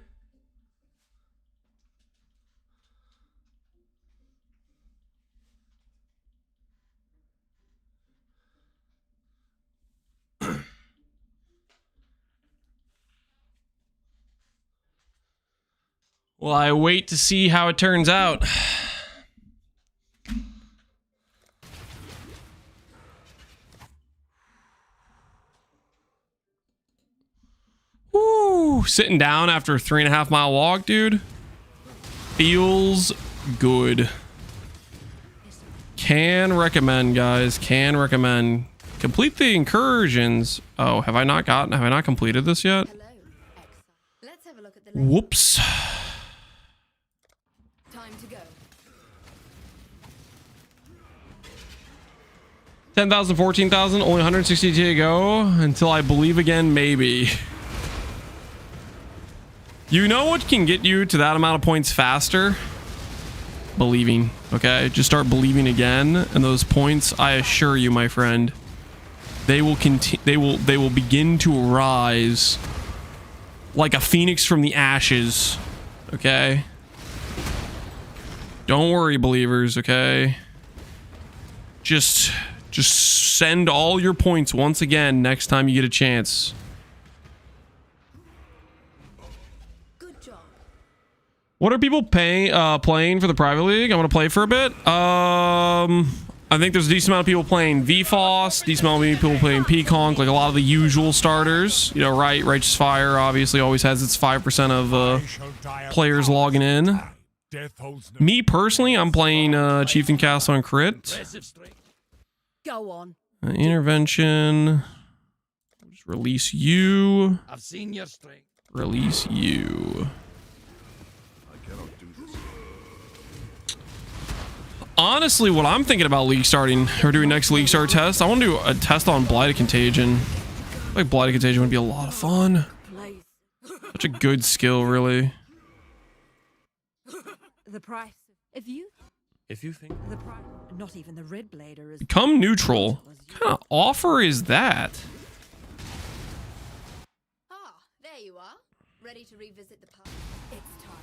Well, I wait to see how it turns out. Woo! Sitting down after a 3.5 mile walk, dude. Feels good. Can recommend, guys. Can recommend. Complete the incursions. Oh, have I not completed this yet? Hello, Exile. Let's have a look at the Whoops. Time to go. 10,000, 14,000, only 160 to go until I believe again, maybe. You know what can get you to that amount of points faster? Believing. Okay, just start believing again, and those points, I assure you, my friend, they will begin to rise like a phoenix from the ashes. Okay? Don't worry, believers, okay? Just send all your points once again next time you get a chance. Good job. What are people playing for the private league? I'm gonna play for a bit. I think there's a decent amount of people playing VFOS, decent amount of people playing Peaconk, like a lot of the usual starters. You know, right? Righteous Fire obviously always has its 5% of players logging in. Me personally, I'm playing Chieftain Castle and Crit. Go on. Intervention. Just release you. I've seen your strength. Release you. Honestly, what I'm thinking about league starting or doing next league start test, I want to do a test on Blighted Contagion. I feel like Blighted Contagion would be a lot of fun. Such a good skill, really. The price. If you think the price, not even the red blader is Become neutral. What kind of offer is that? Ah, there you are. Ready to revisit the past? It's time.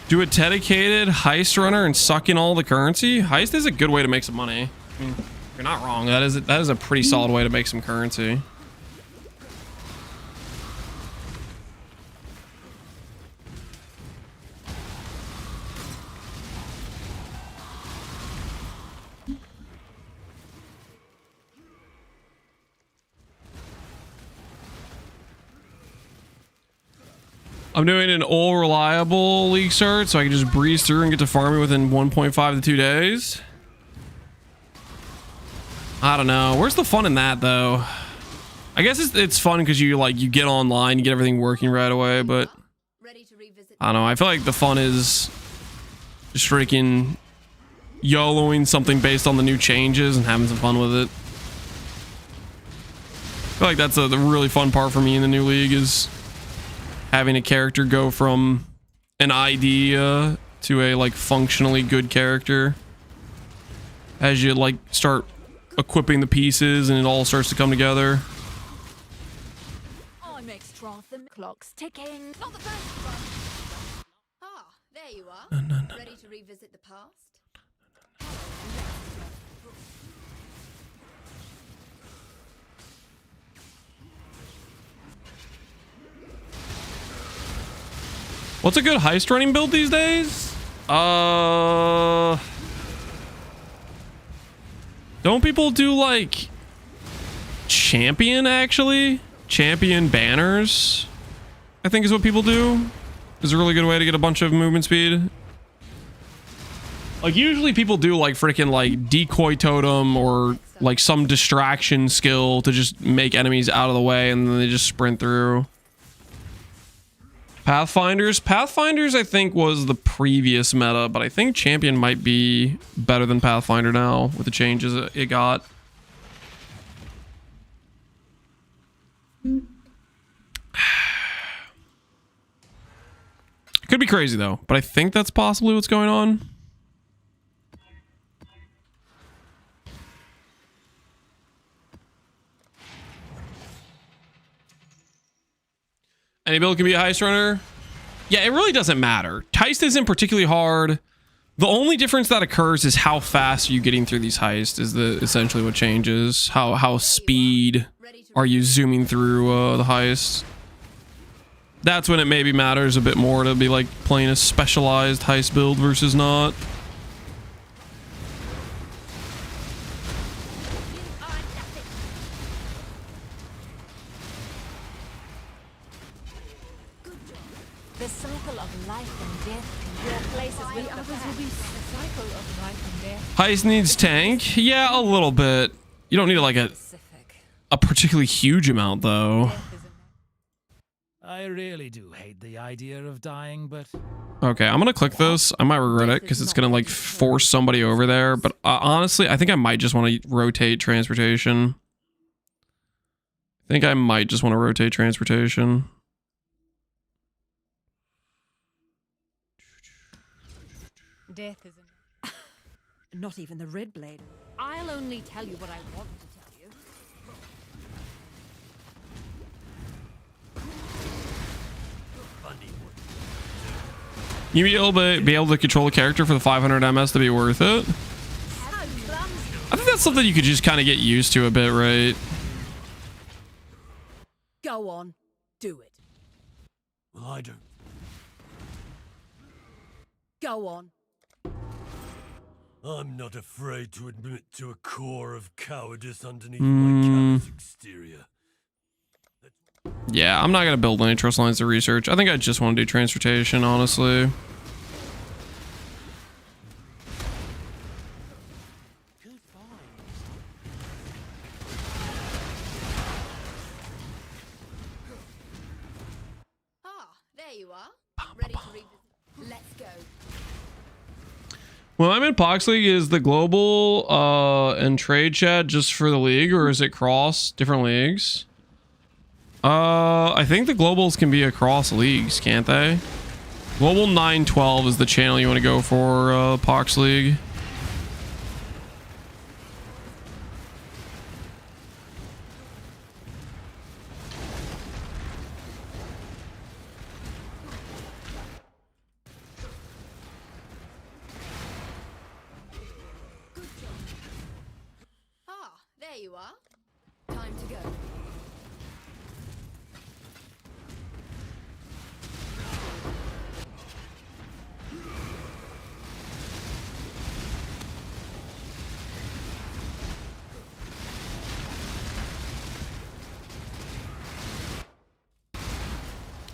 Do a dedicated heist runner and suck in all the currency? Heist is a good way to make some money. I mean, you're not wrong. That is a pretty solid way to make some currency. I'm doing an all reliable league start so I can just breeze through and get to farming within 1.5 to 2 days. I don't know. Where's the fun in that though? I guess it's fun because you get online, you get everything working right away, but I don't know. I feel like the fun is just freaking YOLOing something based on the new changes and having some fun with it. I feel like that's the really fun part for me in the new league is having a character go from an idea to a like functionally good character as you like start equipping the pieces and it all starts to come together. I make strong the clock's ticking. Not the first one. Ah, there you are. Ready to revisit the past? What's a good heist running build these days? Don't people do like champion actually? Champion banners, I think is what people do. Is a really good way to get a bunch of movement speed. Like usually people do like freaking like decoy totem or like some distraction skill to just make enemies out of the way and then they just sprint through. Pathfinders I think was the previous meta, but I think champion might be better than Pathfinder now with the changes it got. It could be crazy though, but I think that's possibly what's going on. Any build can be a heist runner. Yeah, it really doesn't matter. Heist isn't particularly hard. The only difference that occurs is how fast are you getting through these heists is essentially what changes. How speed are you zooming through the heist. That's when it maybe matters a bit more to be like playing a specialized heist build versus not. The cycle of life and death. Your places with the others will be the cycle of life and death. Heist needs tank. Yeah, a little bit. You don't need like a particularly huge amount though. I really do hate the idea of dying, but Okay, I'm gonna click this. I might regret it because it's gonna like force somebody over there. But honestly, I think I might just want to rotate transportation. I think I might just want to rotate transportation. Death is not even the red blade. I'll only tell you what I want to tell you. You be able to control a character for the 500 MS to be worth it. I think that's something you could just kind of get used to a bit, right? Go on, do it. Well, I don't. Go on. I'm not afraid to admit to a core of cowardice underneath my callous exterior. Yeah, I'm not gonna build any trust lines of research. I think I just want to do transportation, honestly. Ah, there you are. Ready to revisit. Let's go. When I'm in Pox League, is the global and trade chat just for the league, or is it cross different leagues? I think the globals can be across leagues, can't they? Global 912 is the channel you want to go for, Pox League. Ah, there you are. Time to go.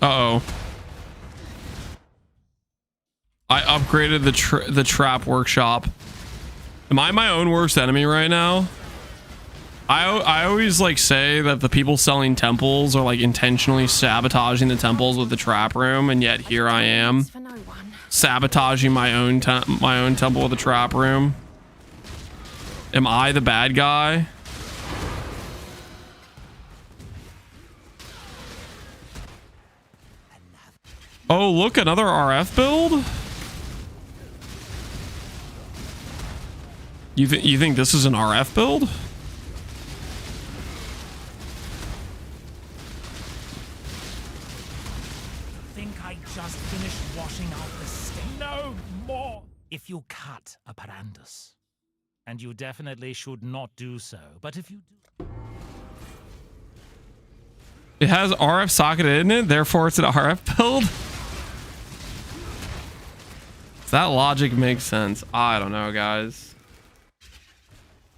Uh-oh. I upgraded the trap workshop. Am I my own worst enemy right now? I always like say that the people selling temples are like intentionally sabotaging the temples with the trap room, and yet here I am sabotaging my own temple with the trap room. Am I the bad guy? Oh, look, another RF build? You think this is an RF build? think I just finished washing out the stain. No more! If you cut a Parandus, and you definitely should not do so, but if you do... It has RF socket in it, therefore it's an RF build? That logic makes sense. I don't know, guys.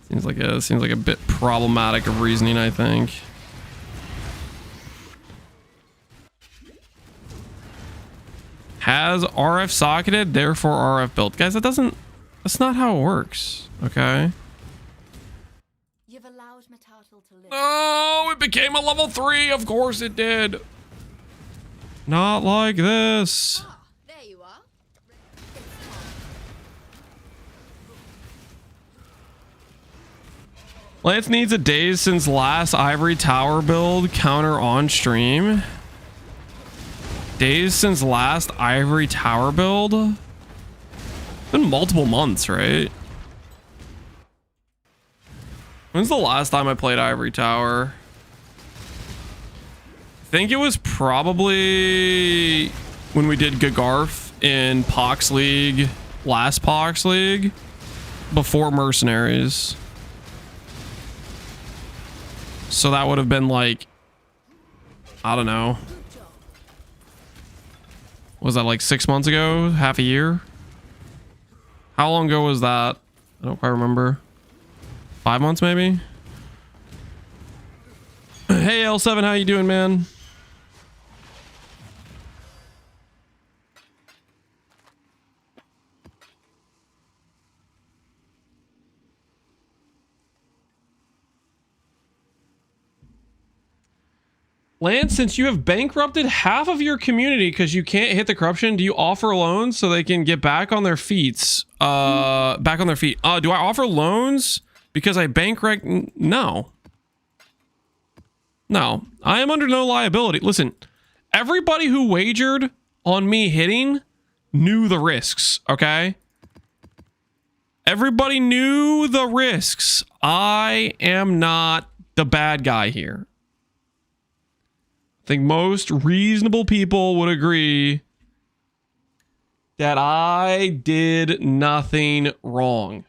Seems like a bit problematic of reasoning, I think. Has RF socketed, therefore RF built. Guys, that's not how it works, okay? You've allowed Matatul to live. Oh, it became a level 3. Of course it did. Not like this. Ah, there you are. Lance needs a days since last Ivory Tower build counter on stream. Days since last Ivory Tower build? Been multiple months, right? When's the last time I played Ivory Tower? I think it was probably when we did Gagarf in Pox League, last Pox League, before Mercenaries. So that would have been like, I don't know. Was that like 6 months ago? Half a year? How long ago was that? I don't quite remember. 5 months maybe? Hey L7, how you doing, man? Lance, since you have bankrupted half of your community because you can't hit the corruption, do you offer loans so they can get back on their feet? Back on their feet. Do I offer loans because I bankrupt? No. No. I am under no liability. Listen, everybody who wagered on me hitting knew the risks, okay? Everybody knew the risks. I am not the bad guy here. I think most reasonable people would agree that I did nothing wrong.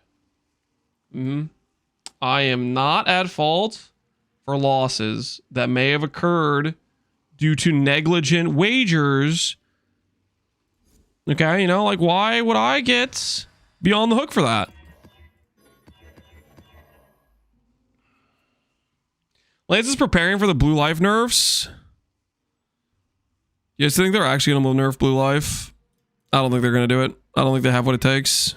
I am not at fault for losses that may have occurred due to negligent wagers. Okay, you know, like, why would I get be on the hook for that? Lance is preparing for the blue life nerfs. You guys think they're actually going to nerf blue life? I don't think they're going to do it. I don't think they have what it takes.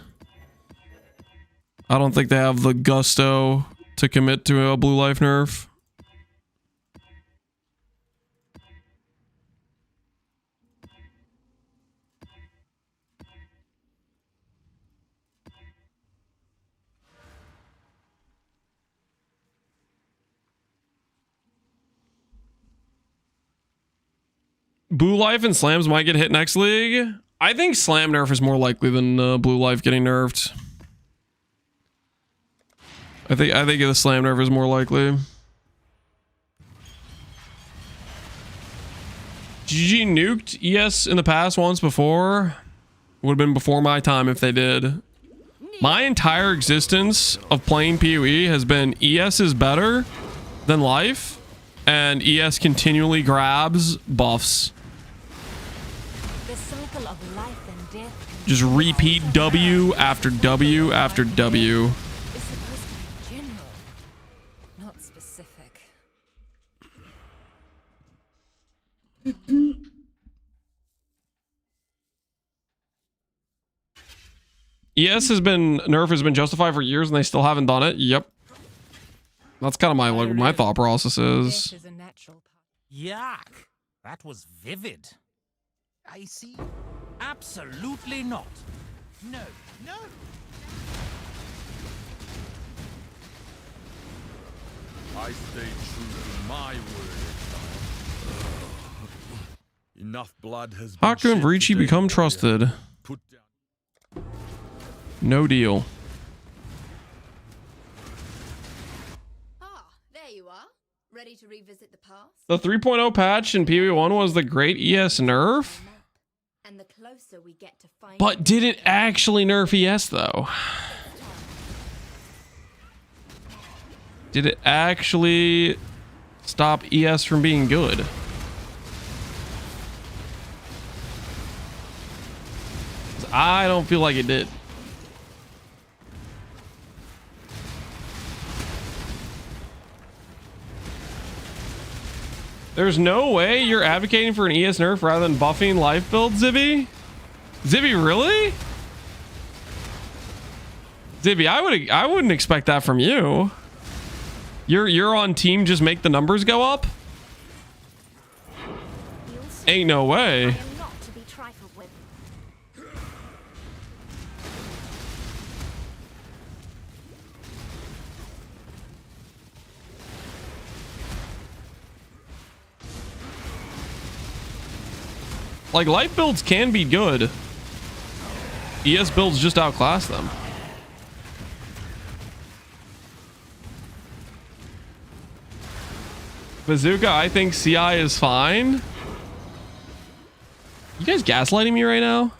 I don't think they have the gusto to commit to a blue life nerf. Blue life and slams might get hit next league. I think slam nerf is more likely than blue life getting nerfed. I think the slam nerf is more likely. GG nuked ES in the past once before. Would have been before my time if they did. My entire existence of playing PoE has been ES is better than life, and ES continually grabs buffs. The cycle of life and death. Just repeat W after W after W. It's supposed to be general, not specific. ES has been nerf has been justified for years and they still haven't done it. Yep. That's kind of my thought process is. Death is a natural part. Yuck! That was vivid. I see. Absolutely not. No, no. I stay true to my word, Exile. Enough blood has been Haku and shed Verici today, become warrior. trusted. Put down. No deal. Ah, there you are. Ready to revisit the past? The 3.0 patch in PoE 1 was the great ES nerf. And the closer we get to find But did it actually nerf ES though? Did it actually stop ES from being good? I don't feel like it did. There's no way you're advocating for an ES nerf rather than buffing life build, Zibby? Zibby, really? Zibby, I wouldn't expect that from you. You're on team just make the numbers go up? Ain't no way. I am not to be trifled with. Like, life builds can be good. ES builds just outclass them. Bazooka, I think CI is fine. You guys gaslighting me right now?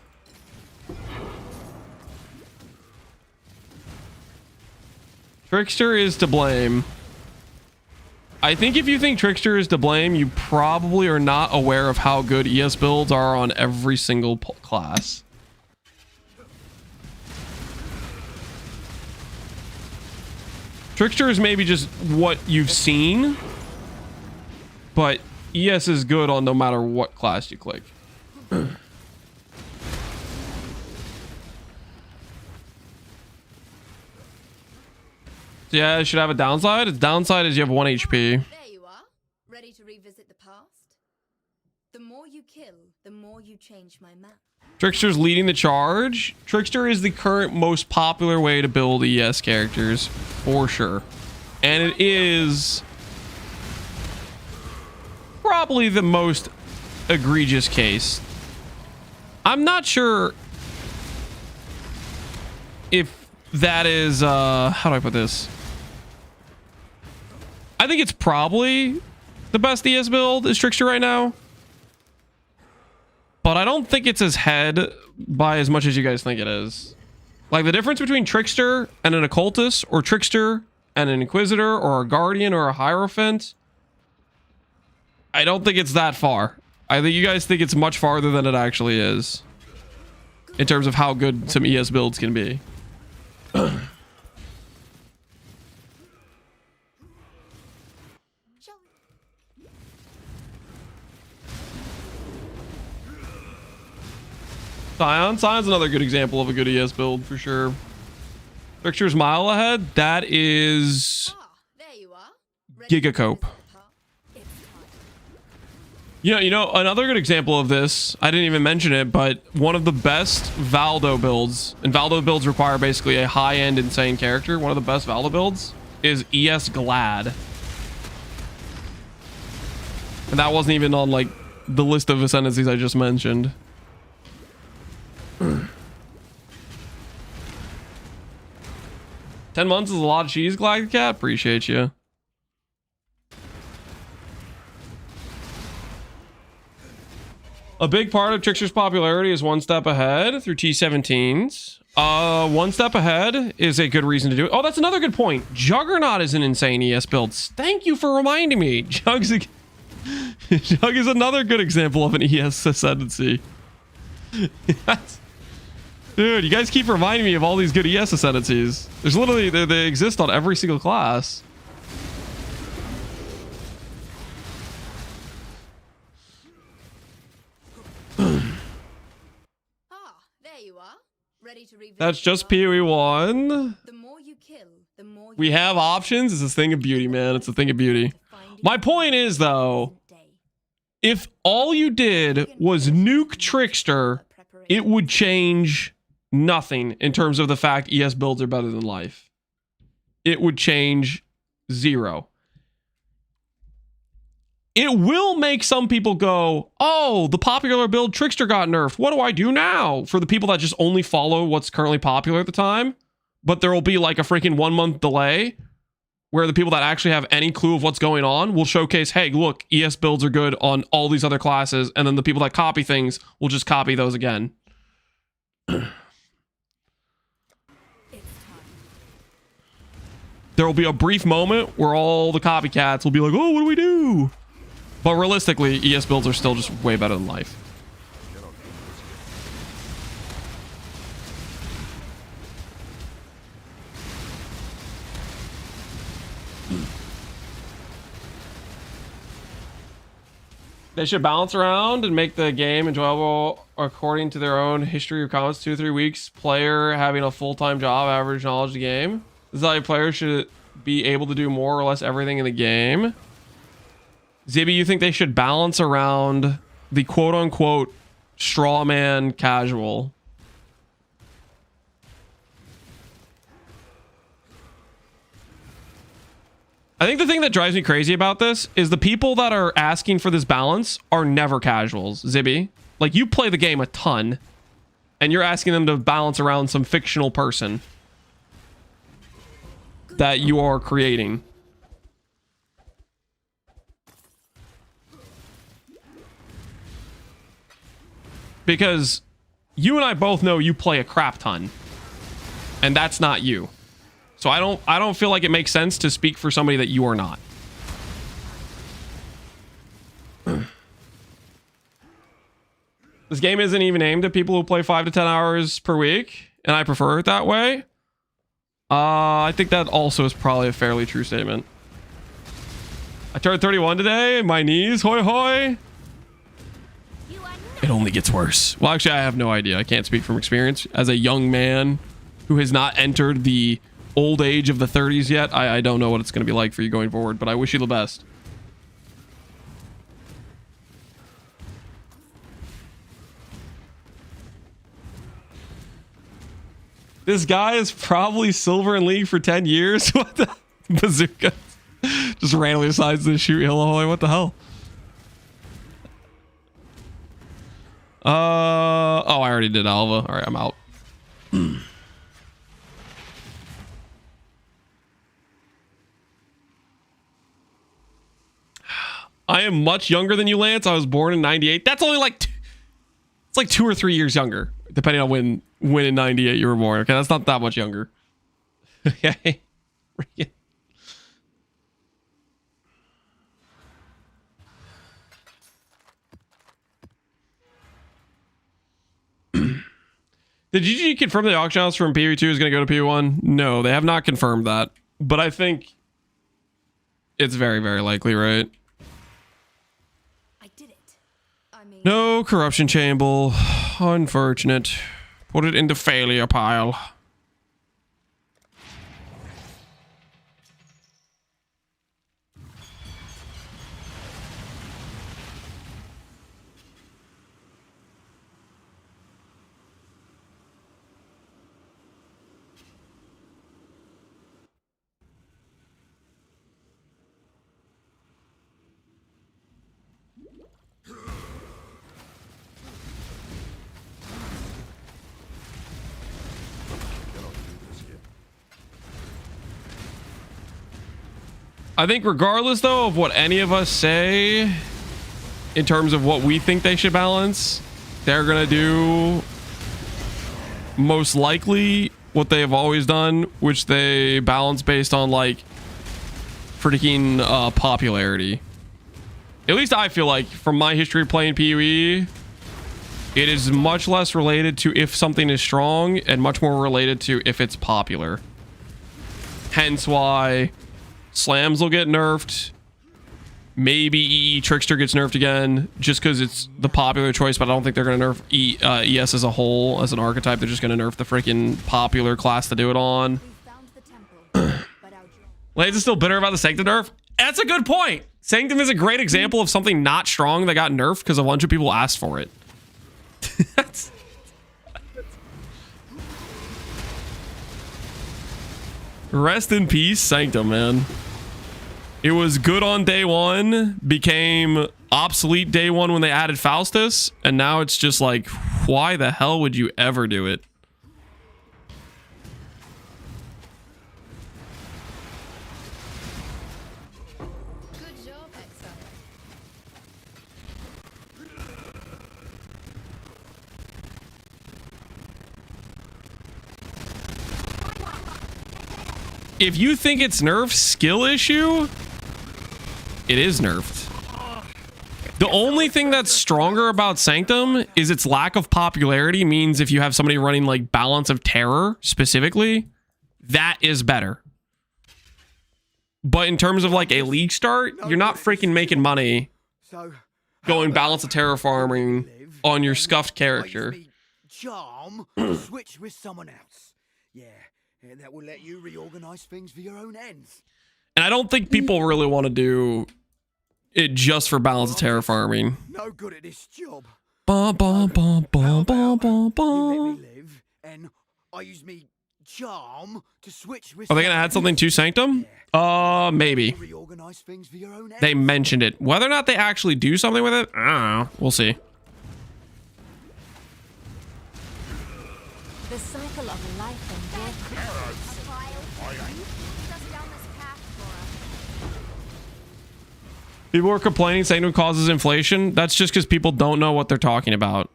Trickster is to blame. I think if you think Trickster is to blame, you probably are not aware of how good ES builds are on every single class. Trickster is maybe just what you've seen, but ES is good on no matter what class you click. Yeah, it should have a downside. Its downside is you have 1 HP. There you are. Ready to revisit the past? The more you kill, the more you change my map. Trickster's leading the charge. Trickster is the current most popular way to build ES characters, for sure. And it is probably the most egregious case. I'm not sure if that is, how do I put this? I think it's probably the best ES build is Trickster right now. But I don't think it's as head by as much as you guys think it is. Like the difference between Trickster and an Occultist, or Trickster and an Inquisitor, or a Guardian, or a Hierophant, I don't think it's that far. I think you guys think it's much farther than it actually is. In terms of how good some ES builds can be. Sion's another good example of a good ES build for sure. Trickster's mile ahead. That is There you are. Gigacope. You know, another good example of this, I didn't even mention it, but one of the best Valdo builds, and Valdo builds require basically a high-end insane character. One of the best Valdo builds is ES Glad. And that wasn't even on like the list of ascendancies I just mentioned. 10 months is a lot of cheese, Galactic Cat. Appreciate you. A big part of Trickster's popularity is one step ahead through T17s. One step ahead is a good reason to do it. Oh, that's another good point. Juggernaut is an insane ES build. Thank you for reminding me. Jug is another good example of an ES ascendancy. Dude, you guys keep reminding me of all these good ES ascendancies. There's literally, they exist on every single class. There you are. Ready to revisit. That's just PoE 1. The more you kill, the more We have options. It's a thing of beauty, man. It's a thing of beauty. My point is, though, if all you did was nuke Trickster, it would change nothing in terms of the fact ES builds are better than life. It would change zero. It will make some people go, oh, the popular build Trickster got nerfed. What do I do now? For the people that just only follow what's currently popular at the time. But there will be like a freaking 1 month delay where the people that actually have any clue of what's going on will showcase, hey, look, ES builds are good on all these other classes. And then the people that copy things will just copy those again. There will be a brief moment where all the copycats will be like, oh, what do we do? But realistically, ES builds are still just way better than life. They should balance around and make the game enjoyable according to their own history of comments. 2 or 3 weeks, player having a full-time job, average knowledge of the game. This is how a player should be able to do more or less everything in the game. Zibby, you think they should balance around the quote-unquote straw man casual? I think the thing that drives me crazy about this is the people that are asking for this balance are never casuals, Zibby. Like, you play the game a ton, and you're asking them to balance around some fictional person that you are creating. Because you and I both know you play a crap ton, and that's not you. So I don't feel like it makes sense to speak for somebody that you are not. This game isn't even aimed at people who play 5 to 10 hours per week, and I prefer it that way. I think that also is probably a fairly true statement. I turned 31 today, and my knees, hoy hoy. It only gets worse. Well, actually, I have no idea. I can't speak from experience. As a young man who has not entered the old age of the 30s yet, I don't know what it's going to be like for you going forward, but I wish you the best. This guy is probably silver in League for 10 years. What the bazooka? Just randomly decides to shoot Illinois. What the hell? Oh, I already did Alva. All right, I'm out. I am much younger than you, Lance. I was born in 98. That's only like it's like 2 or 3 years younger, depending on when in 98 you were born. Okay, that's not that much younger. Okay. Did GG confirm the auction house from PV2 is going to go to PV1? No, they have not confirmed that. But I think it's very, very likely, right? I did it. I mean, No corruption chamber. Unfortunate. Put it in the failure pile. I think regardless, though, of what any of us say in terms of what we think they should balance, they're going to do most likely what they have always done, which they balance based on, like, freaking popularity. At least I feel like, from my history of playing PoE, it is much less related to if something is strong and much more related to if it's popular. Hence why Slams will get nerfed. Maybe EE Trickster gets nerfed again just because it's the popular choice, but I don't think they're going to nerf ES as a whole, as an archetype. They're just going to nerf the freaking popular class to do it on. Lance is still bitter about the Sanctum nerf? That's a good point. Sanctum is a great example of something not strong that got nerfed because a bunch of people asked for it. That's... Rest in peace, Sanctum, man. It was good on day one, became obsolete day one when they added Faustus, and now it's just like, why the hell would you ever do it? good job, Exile. If you think it's nerfed skill issue, it is nerfed. The only thing that's stronger about Sanctum is its lack of popularity means if you have somebody running like Balance of Terror specifically, that is better. But in terms of like a league start, you're not freaking making money going Balance of Terror farming on your scuffed character. Charm to switch with someone else. Yeah, and that will let you reorganize things for your own ends. And I don't think people really want to do it just for Balance of Terror farming. No good at this job. Bum, bum, bum, bum, bum, bum, You let bum. me live, and I use me charm to switch with. Are they gonna add something to Sanctum? Maybe. Reorganize things for your own ends. They mentioned it. Whether or not they actually do something with it, I don't know. We'll see. The cycle of life and death. People are complaining Sanctum causes inflation. That's just because people don't know what they're talking about.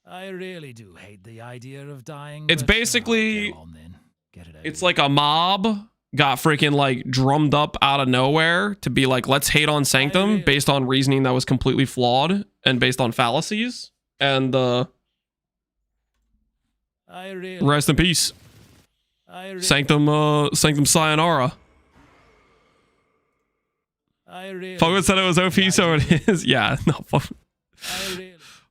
I really do hate the idea of dying. It's but, basically, go on then. Get it over it's like a mob got freaking like drummed up out of nowhere to be like, let's hate on Sanctum based on reasoning that was completely flawed and based on fallacies. And rest in peace. Sanctum sayonara. Fogman said it was OP, so it is. Yeah, no.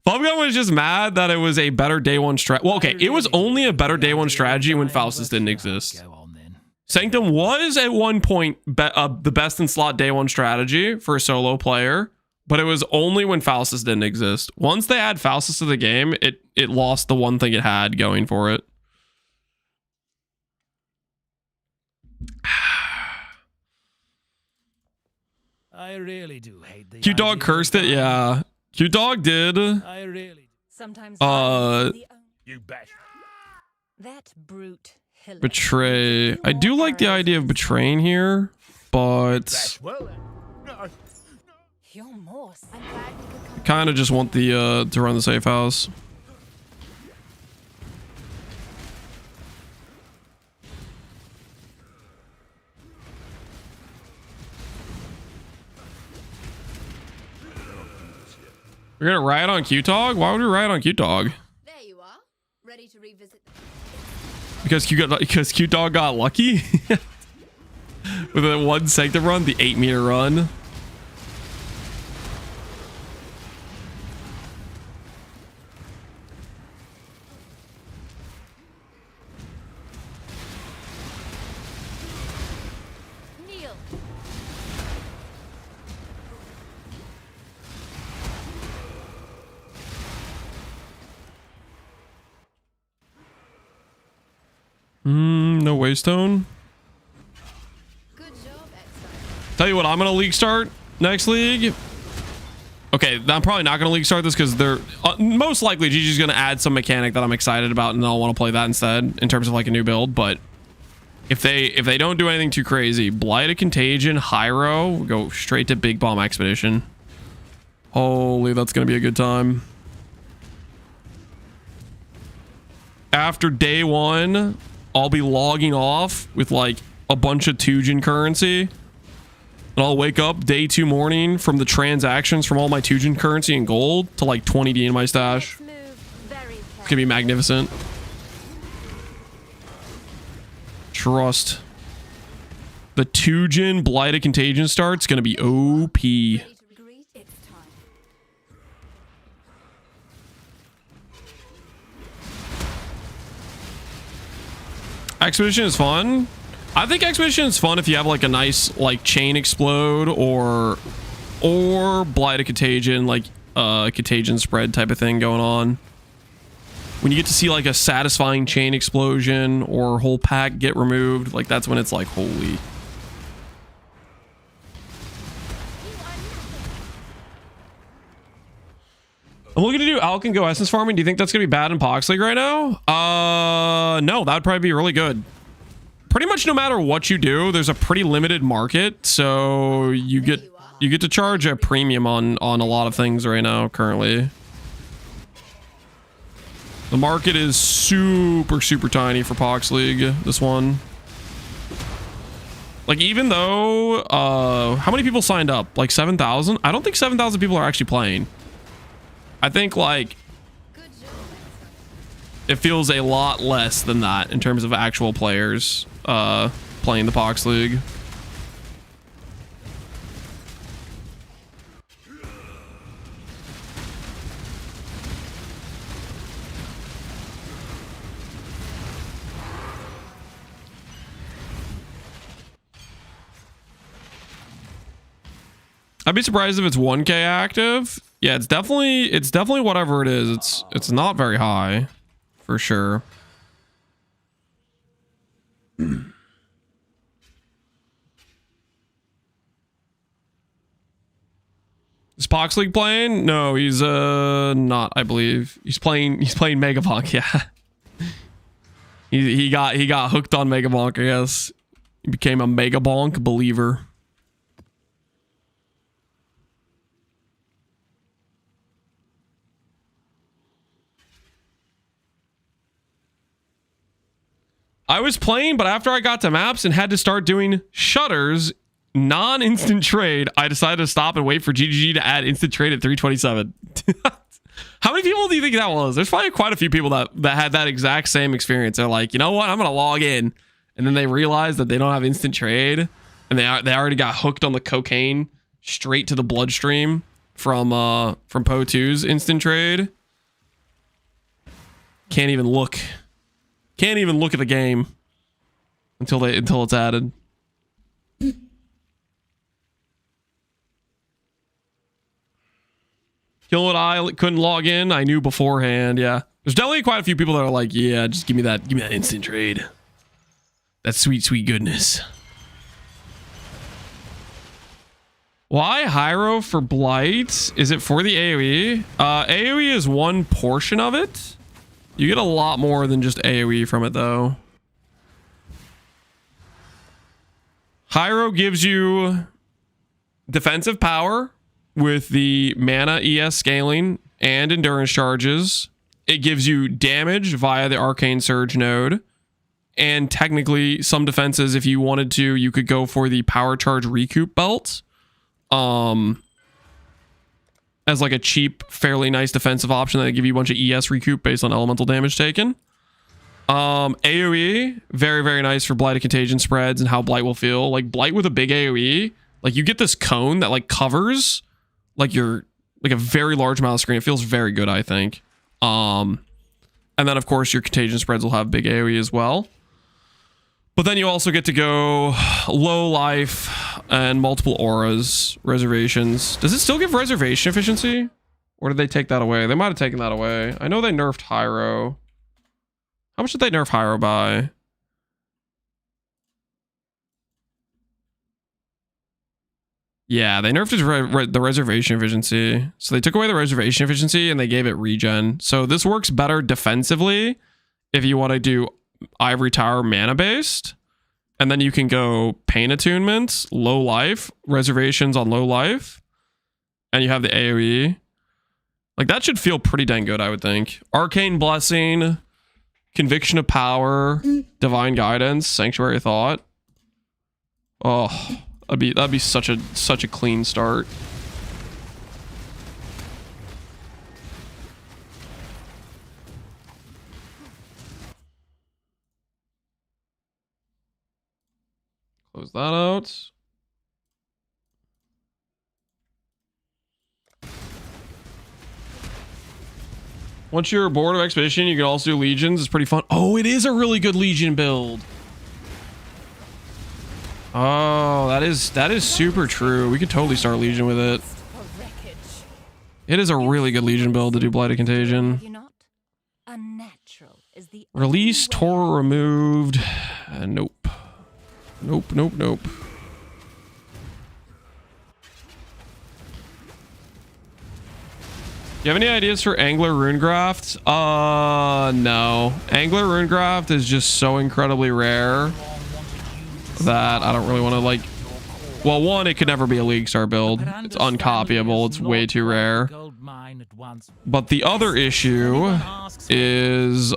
Fogman was just mad that it was a better day one strategy. Well, okay, it was only a better day one strategy when Faustus didn't exist. Sanctum was at one point the best in slot day one strategy for a solo player but it was only when Faustus didn't exist. Once they add Faustus to the game, it lost the one thing it had going for it. I really do hate the Cute Dog idea cursed of it, yeah. Cute Dog did. I really Sometimes You bet. that brute Hiller. Betray. I do like the idea of betraying here, but Well, no. You're more. I'm glad we could come. kind of just want the to run the safe house. We're gonna riot on Q-Dog? Why would we riot on Q-Dog? There you are, ready to revisit the Because Q-Dog got lucky? With a 1 sanctum run, the 8-meter run. Kneel. No waystone. Good job, Exile. Tell you what, I'm gonna league start next league. Okay, I'm probably not gonna league start this because they're most likely GG's gonna add some mechanic that I'm excited about, and I'll want to play that instead in terms of like a new build. But if they don't do anything too crazy, Blight of Contagion, Hyro, go straight to Big Bomb Expedition. Holy, that's gonna be a good time. After day 1, I'll be logging off with like a bunch of Tujin currency. And I'll wake up day 2 morning from the transactions from all my Tujin currency and gold to like 20D in my stash. Let's move very It's carefully. gonna be magnificent. Trust. The Tujin Blight of Contagion start's gonna be OP. Ready to greet? It's time. Expedition is fun. I think Expedition is fun if you have like a nice like chain explode or Blight of Contagion, like Contagion spread type of thing going on. When you get to see like a satisfying chain explosion or whole pack get removed, like that's when it's like holy. I'm looking to do Alk and Go Essence farming. Do you think that's gonna be bad in Pox League right now? No, that would probably be really good. Pretty much no matter what you do, there's a pretty limited market, so you get to charge a premium on a lot of things right now currently. The market is super tiny for Pox League, this one. Like even though how many people signed up? Like 7,000? I don't think 7,000 people are actually playing. I think like it feels a lot less than that in terms of actual players playing the Pox League. I'd be surprised if it's 1K active. Yeah, it's definitely whatever it is. It's not very high, for sure. Is Pox League playing? No, he's not, I believe. He's playing Megabonk, yeah. he got hooked on Megabonk, I guess. He became a Megabonk believer. I was playing, but after I got to maps and had to start doing shutters, non-instant trade, I decided to stop and wait for GGG to add instant trade at 327. How many people do you think that was? There's probably quite a few people that had that exact same experience. They're like, you know what? I'm going to log in. And then they realize that they don't have instant trade. And they already got hooked on the cocaine straight to the bloodstream from Po2's instant trade. Can't even look. Can't even look at the game until it's added. Kill and I couldn't log in. I knew beforehand. Yeah, there's definitely quite a few people that are like, yeah, just give me that instant trade. That sweet goodness. Why Hyro for Blight? Is it for the AoE? AoE is one portion of it. You get a lot more than just AoE from it though. Hyro gives you defensive power with the mana ES scaling and endurance charges. It gives you damage via the Arcane Surge node. And technically some defenses, if you wanted to, you could go for the power charge recoup belt. As like a cheap, fairly nice defensive option that give you a bunch of ES recoup based on elemental damage taken. AoE, very nice for Blight and Contagion spreads and how Blight will feel. Like Blight with a big AoE, like you get this cone that like covers like a very large amount of screen. It feels very good, I think. And then of course your Contagion spreads will have big AoE as well. But then you also get to go low life and multiple auras, reservations. Does it still give reservation efficiency? Or did they take that away? They might have taken that away. I know they nerfed Hyro. How much did they nerf Hyro by? Yeah, they nerfed the reservation efficiency. So they took away the reservation efficiency and they gave it regen. So this works better defensively if you want to do Ivory Tower mana based, and then you can go pain attunements, low life, reservations on low life, and you have the AoE. Like that should feel pretty dang good, I would think. Arcane Blessing, Conviction of Power, Divine Guidance, Sanctuary Thought. Oh, that'd be such a clean start. Close that out. Once you're bored of Expedition, you can also do Legions. It's pretty fun. Oh, it is a really good Legion build. Oh, that is super true. We could totally start Legion with it. It is a really good Legion build to do Blighted Contagion. Release, Tor removed. Nope. Nope. You have any ideas for Angler Runegraft? No. Angler Runegraft is just so incredibly rare that I don't really want to like... Well, one, it could never be a League Star build. It's uncopyable. It's way too rare. But the other issue is...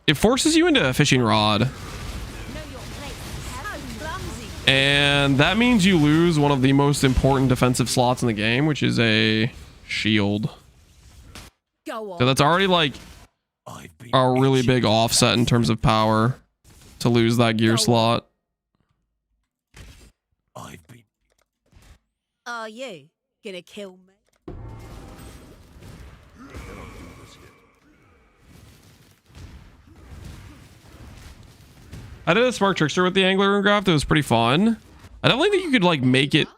it forces you into a fishing rod. And that means you lose one of the most important defensive slots in the game, which is a shield. So that's already like a really big offset in terms of power to lose that gear slot. Are you gonna kill me? I did a Smart Trickster with the Angler Runegraft. It was pretty fun. I definitely think you could like make it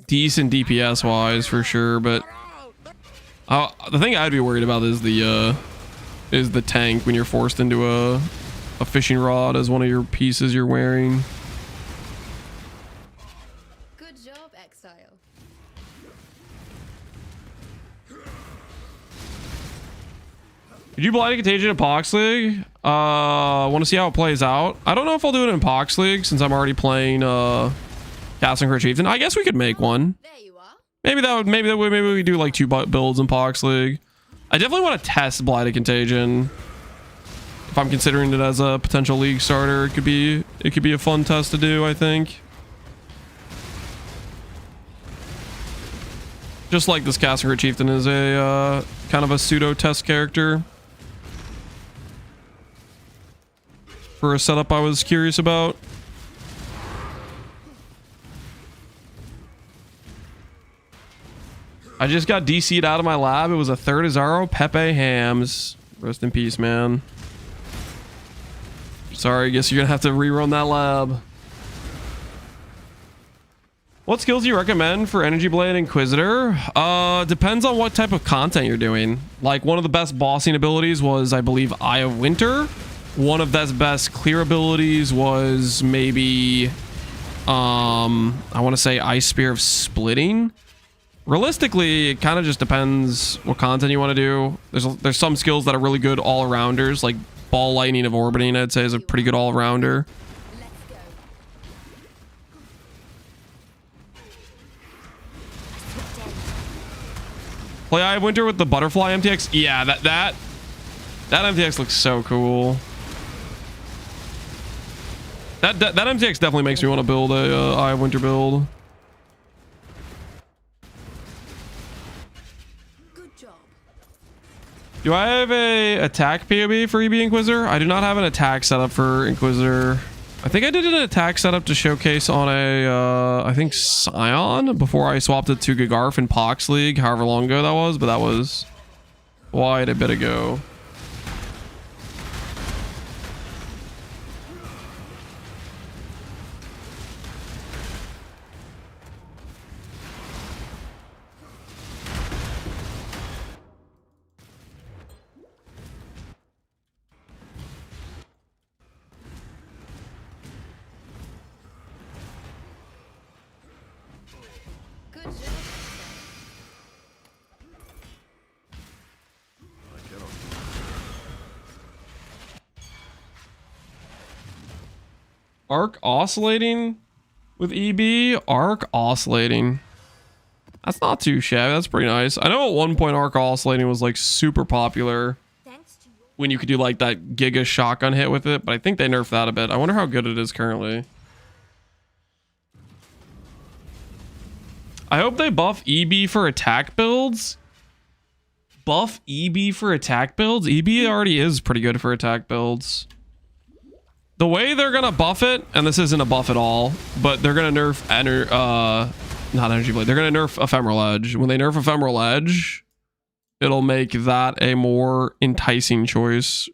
decent DPS wise for sure, but the thing I'd be worried about is the tank when you're forced into a fishing rod as one of your pieces you're wearing. Good job, Exile. Did you Blighted Contagion in Pox League? Want to see how it plays out? I don't know if I'll do it in Pox League since I'm already playing Casting for Chieftain. I guess we could make one. There you are. Maybe we do like 2 builds in Pox League. I definitely want to test Blighted Contagion. If I'm considering it as a potential league starter, it could be a fun test to do, I think. Just like this Casting for Chieftain is a kind of a pseudo test character. For a setup I was curious about. I just got DC'd out of my lab. It was a third Azaro, Pepe Hams. Rest in peace, man. Sorry, I guess you're gonna have to rerun that lab. What skills do you recommend for Energy Blade Inquisitor? Depends on what type of content you're doing. Like, one of the best bossing abilities was, I believe, Eye of Winter. One of the best clear abilities was maybe, I want to say Ice Spear of Splitting. Realistically, it kind of just depends what content you want to do. There's some skills that are really good all-arounders, like Ball Lightning of Orbiting, I'd say is a pretty good all-rounder. Play Eye of Winter with the Butterfly MTX? Yeah, that MTX looks so cool. That MTX definitely makes me want to build a Eye of Winter build. Good job. Do I have a attack POB for EB Inquisitor? I do not have an attack setup for Inquisitor. I think I did an attack setup to showcase on a, I think Scion before I swapped it to Gagarf in Pox League, however long ago that was, but that was quite a bit ago. Good job. Arc oscillating with EB? Arc oscillating. That's not too shabby. That's pretty nice. I know at one point arc oscillating was like super popular when you could do like that Giga shotgun hit with it, but I think they nerfed that a bit. I wonder how good it is currently. I hope they buff EB for attack builds. Buff EB for attack builds? EB already is pretty good for attack builds. The way they're gonna buff it, and this isn't a buff at all, but they're gonna nerf not Energy Blade. They're gonna nerf Ephemeral Edge. When they nerf Ephemeral Edge, it'll make that a more enticing choice,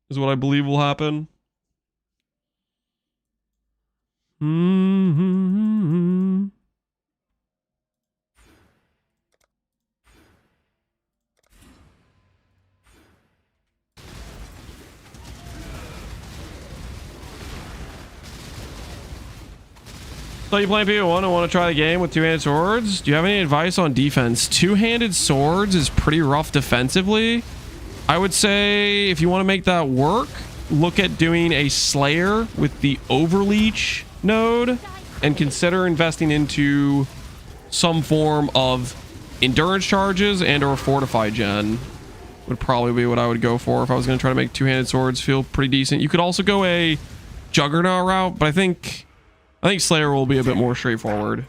is what I believe will happen. So you playing PO1 and want to try the game with two-handed swords? Do you have any advice on defense? Two-handed swords is pretty rough defensively. I would say if you want to make that work, look at doing a Slayer with the Overleech node and consider investing into some form of endurance charges and or fortify gen. Would probably be what I would go for if I was going to try to make two-handed swords feel pretty decent. You could also go a Juggernaut route, but I think Slayer will be a bit more straightforward.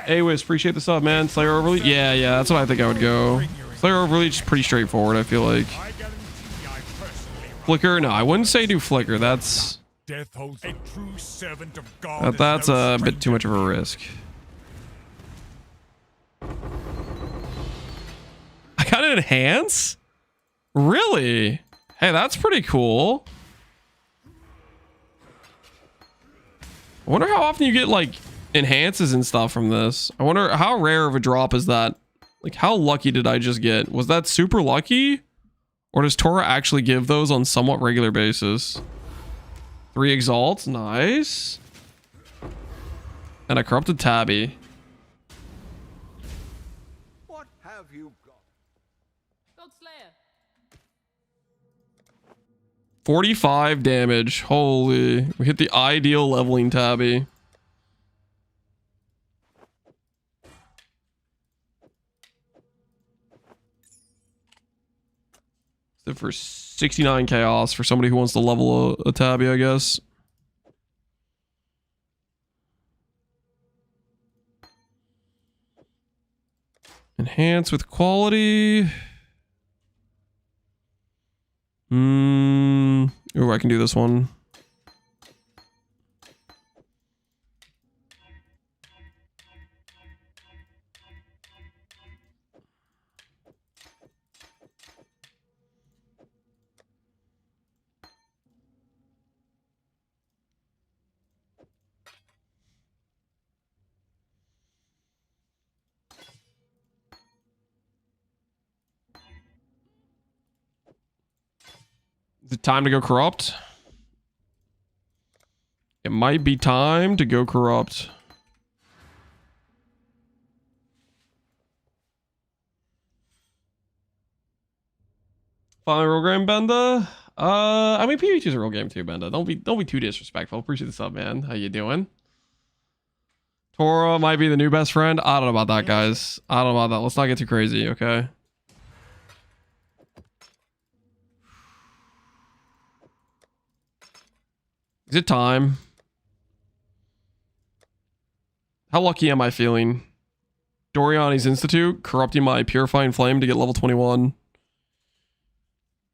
Hey Wiz, appreciate the sub, man. Slayer Overleech? Yeah, that's what I think I would go. Slayer Overleech is pretty straightforward, I feel like. Flicker? No, I wouldn't say do Flicker. That's a bit too much of a risk. I got an enhance? Really? Hey, that's pretty cool. I wonder how often you get like enhances and stuff from this. I wonder how rare of a drop is that? Like, how lucky did I just get? Was that super lucky? Or does Torah actually give those on somewhat regular basis? 3 exalts, nice. And a corrupted tabby. What have you got? God Slayer. 45 damage. Holy. We hit the ideal leveling tabby. So for 69 chaos for somebody who wants to level a tabby, I guess. Enhance with quality. Oh, I can do this one. Is it time to go corrupt? It might be time to go corrupt. Final real game, Benda. I mean PvP is a real game too, Benda. Don't be too disrespectful. Appreciate the sub, man. How you doing? Tora might be the new best friend. I don't know about that, guys. I don't know about that. Let's not get too crazy, okay? Is it time? How lucky am I feeling? Doriani's Institute, corrupting my Purifying Flame to get level 21.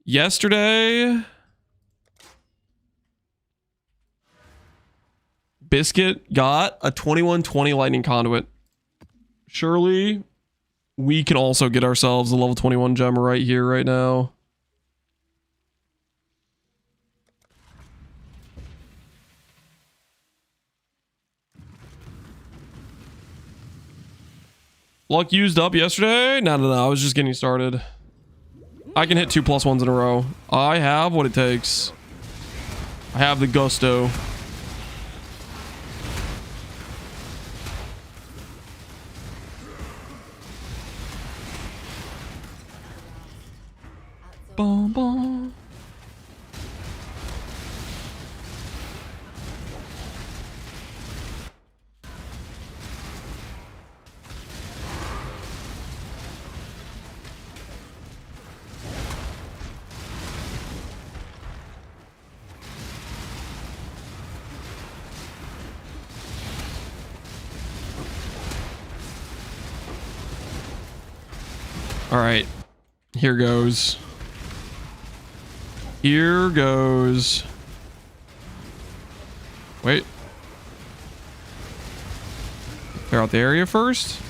Yesterday, Biscuit got a 2120 Lightning Conduit. Surely, we can also get ourselves a level 21 gem right here, right now. Luck used up yesterday? No. I was just getting started. I can hit 2+1s in a row. I have what it takes. I have the gusto. Boom, boom. All right, here goes. Here goes. Wait. Clear out the area first.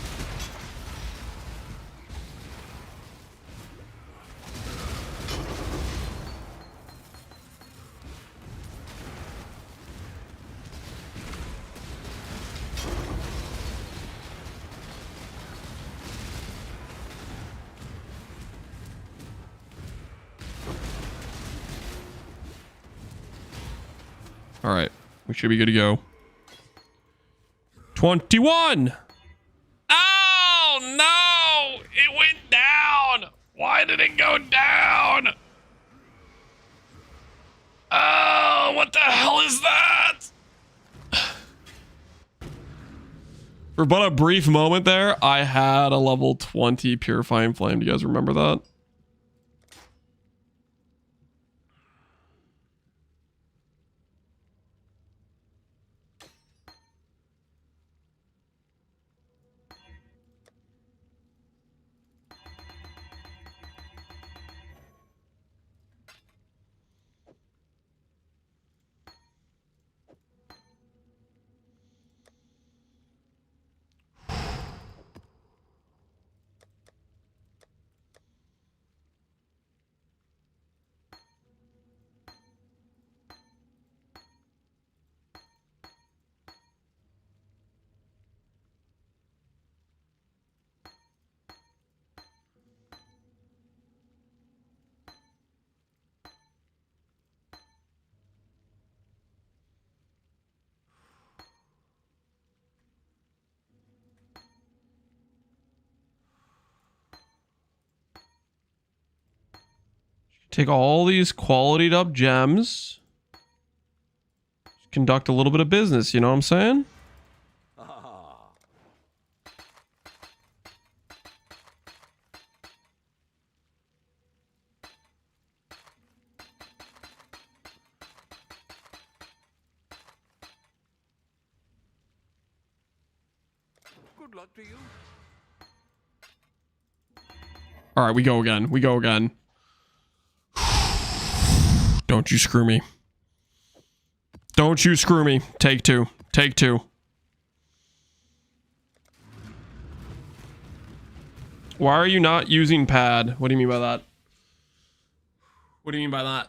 All right, we should be good to go. 21. Oh no, it went down. Why did it go down? Oh, what the hell is that? For but a brief moment there, I had a level 20 Purifying Flame. Do you guys remember that? Take all these qualityed up gems. Conduct a little bit of business, you know what I'm saying? Good luck to you. All right, we go again. We go again. Don't you screw me. Don't you screw me. Take two. Take two. Why are you not using pad? What do you mean by that? What do you mean by that?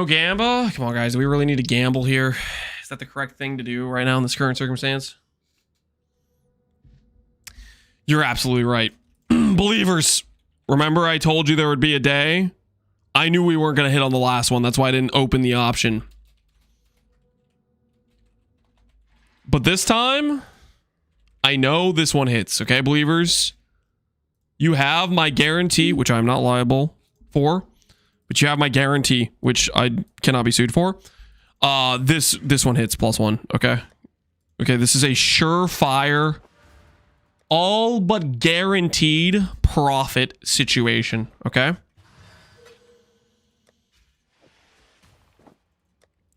No gamba? Come on, guys. Do we really need to gamble here? Is that the correct thing to do right now in this current circumstance? You're absolutely right. Believers, remember I told you there would be a day? I knew we weren't going to hit on the last one. That's why I didn't open the option. But this time, I know this one hits. Okay, believers? You have my guarantee, which I'm not liable for. But you have my guarantee, which I cannot be sued for. This one hits +1. Okay. Okay, this is a surefire, all but guaranteed profit situation. Okay.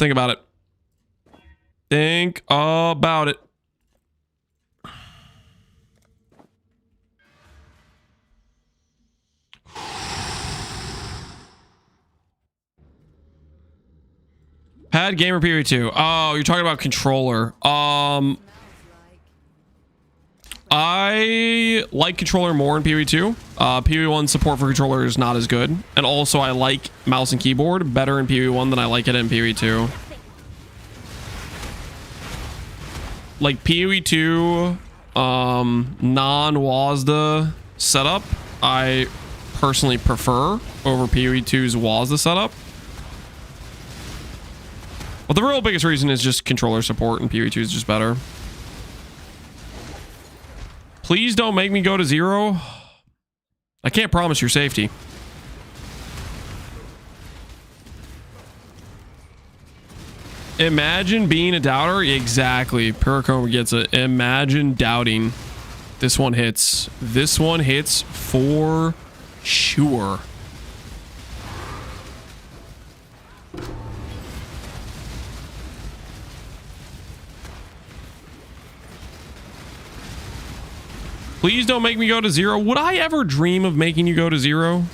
Think about it. Think about it. Pad gamer period 2. Oh, you're talking about controller. I like controller more in PoE2. PoE1 support for controller is not as good. And also I like mouse and keyboard better in PoE1 than I like it in PoE2. Like PoE2 non-WASD setup, I personally prefer over PoE2's WASD setup. But the real biggest reason is just controller support, and PoE2 is just better. Please don't make me go to 0. I can't promise your safety. Imagine being a doubter. Exactly. Puricoma gets it. Imagine doubting. This one hits. This one hits for sure. Please don't make me go to 0. Would I ever dream of making you go to 0?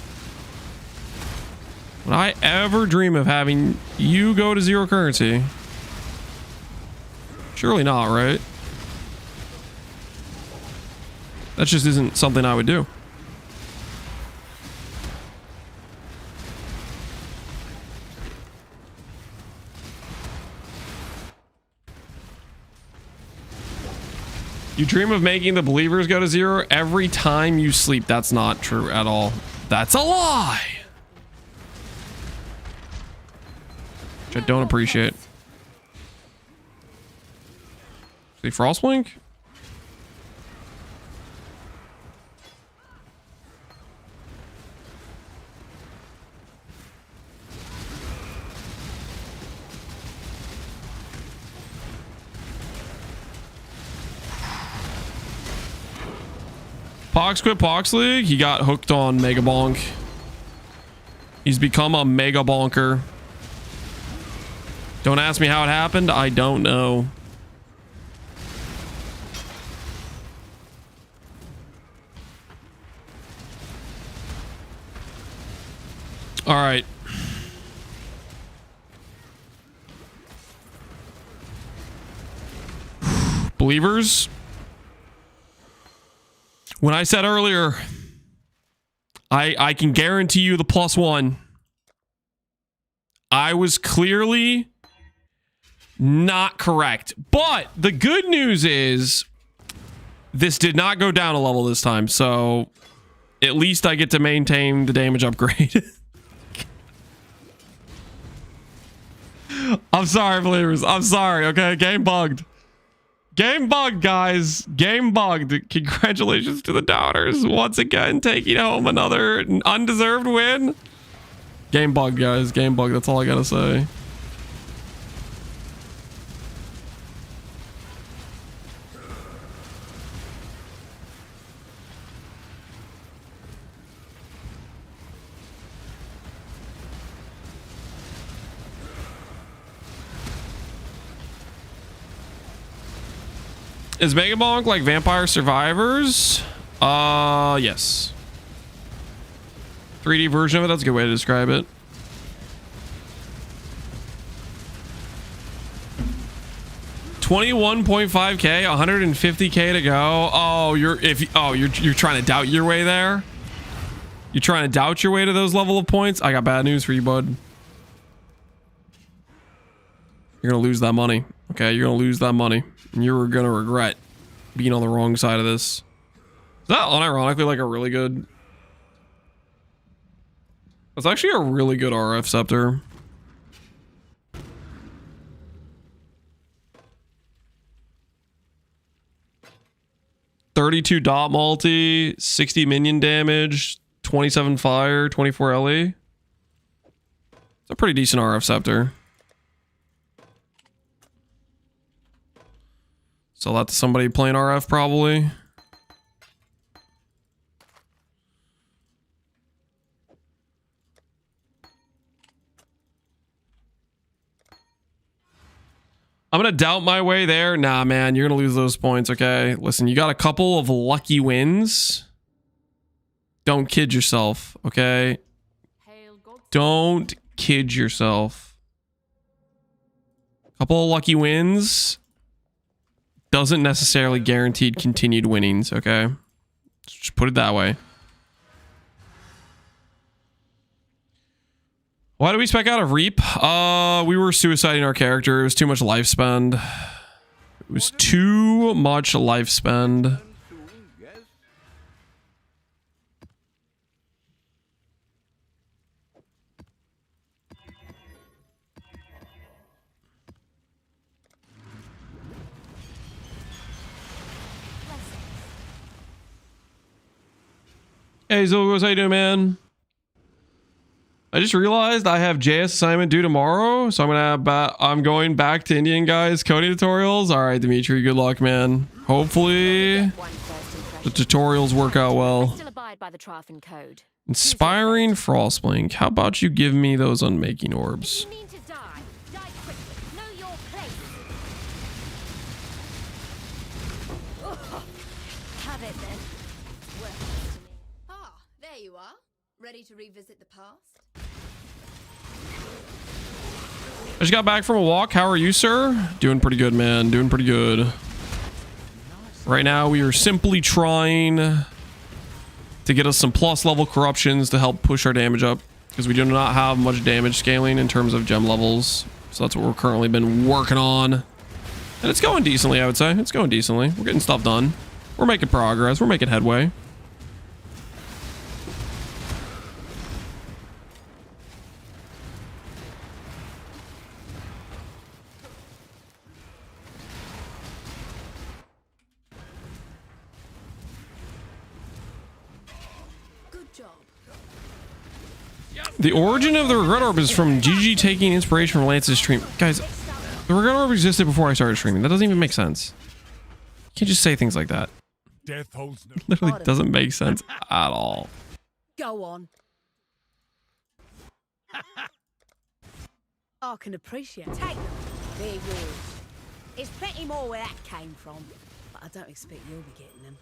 Would I ever dream of having you go to 0 currency? Surely not, right? That just isn't something I would do. You dream of making the believers go to 0 every time you sleep. That's not true at all. That's a lie. Which I don't appreciate. See Frostblink? Pox quit Pox League. He got hooked on Mega Bonk. He's become a Mega Bonker. Don't ask me how it happened. I don't know. All right. Believers. When I said earlier, I can guarantee you the +1. I was clearly not correct. But the good news is this did not go down a level this time. So at least I get to maintain the damage upgrade. I'm sorry, believers. I'm sorry. Okay, game bugged. Game bugged, guys. Game bugged. Congratulations to the doubters. Once again, taking home another undeserved win. Game bugged, guys. Game bugged. That's all I gotta say. Is Mega Bonk like Vampire Survivors? Yes. 3D version of it, that's a good way to describe it. $21.5K, 150K to go. Oh, you're trying to doubt your way there? You're trying to doubt your way to those level of points? I got bad news for you, bud. You're gonna lose that money. Okay, you're gonna lose that money. And you're gonna regret being on the wrong side of this. Is that unironically like a really good... It's actually a really good RF scepter. $32 dot multi, 60 minion damage, 27 fire, 24 LE. It's a pretty decent RF scepter. Sell that to somebody playing RF probably. I'm gonna doubt my way there. Nah, man, you're gonna lose those points, okay? Listen, you got a couple of lucky wins. Don't kid yourself, okay? Don't kid yourself. Couple of lucky wins doesn't necessarily guaranteed continued winnings, okay? Just put it that way. Why did we spec out of Reap? We were suiciding our character. It was too much life spend. It was too much life spend. Hey Zilgos, how you doing, man? I just realized I have JS assignment due tomorrow, so I'm going back to Indian guys coding tutorials. All right, Dimitri, good luck, man. Hopefully the tutorials work out well. Still abide by the Trafin code. Inspiring Frostblink. How about you give me those unmaking orbs? You mean to die? Die quickly. Know your place. Have it then. Worthless to me. Ah, there you are. Ready to revisit the past? I just got back from a walk. How are you, sir? Doing pretty good, man. Doing pretty good. Right now, we are simply trying to get us some plus level corruptions to help push our damage up, because we do not have much damage scaling in terms of gem levels. So that's what we're currently been working on. And it's going decently, I would say. It's going decently. We're getting stuff done. We're making progress. We're making headway. The origin of the Regret Orb is from GG taking inspiration from Lance's stream. Guys, the Regret Orb existed before I started streaming. That doesn't even make sense. You can't just say things like that. Death holds no. Literally doesn't make sense at all. Go on. I can appreciate. Take them. They're yours. There's plenty more where that came from, but I don't expect you'll be getting them.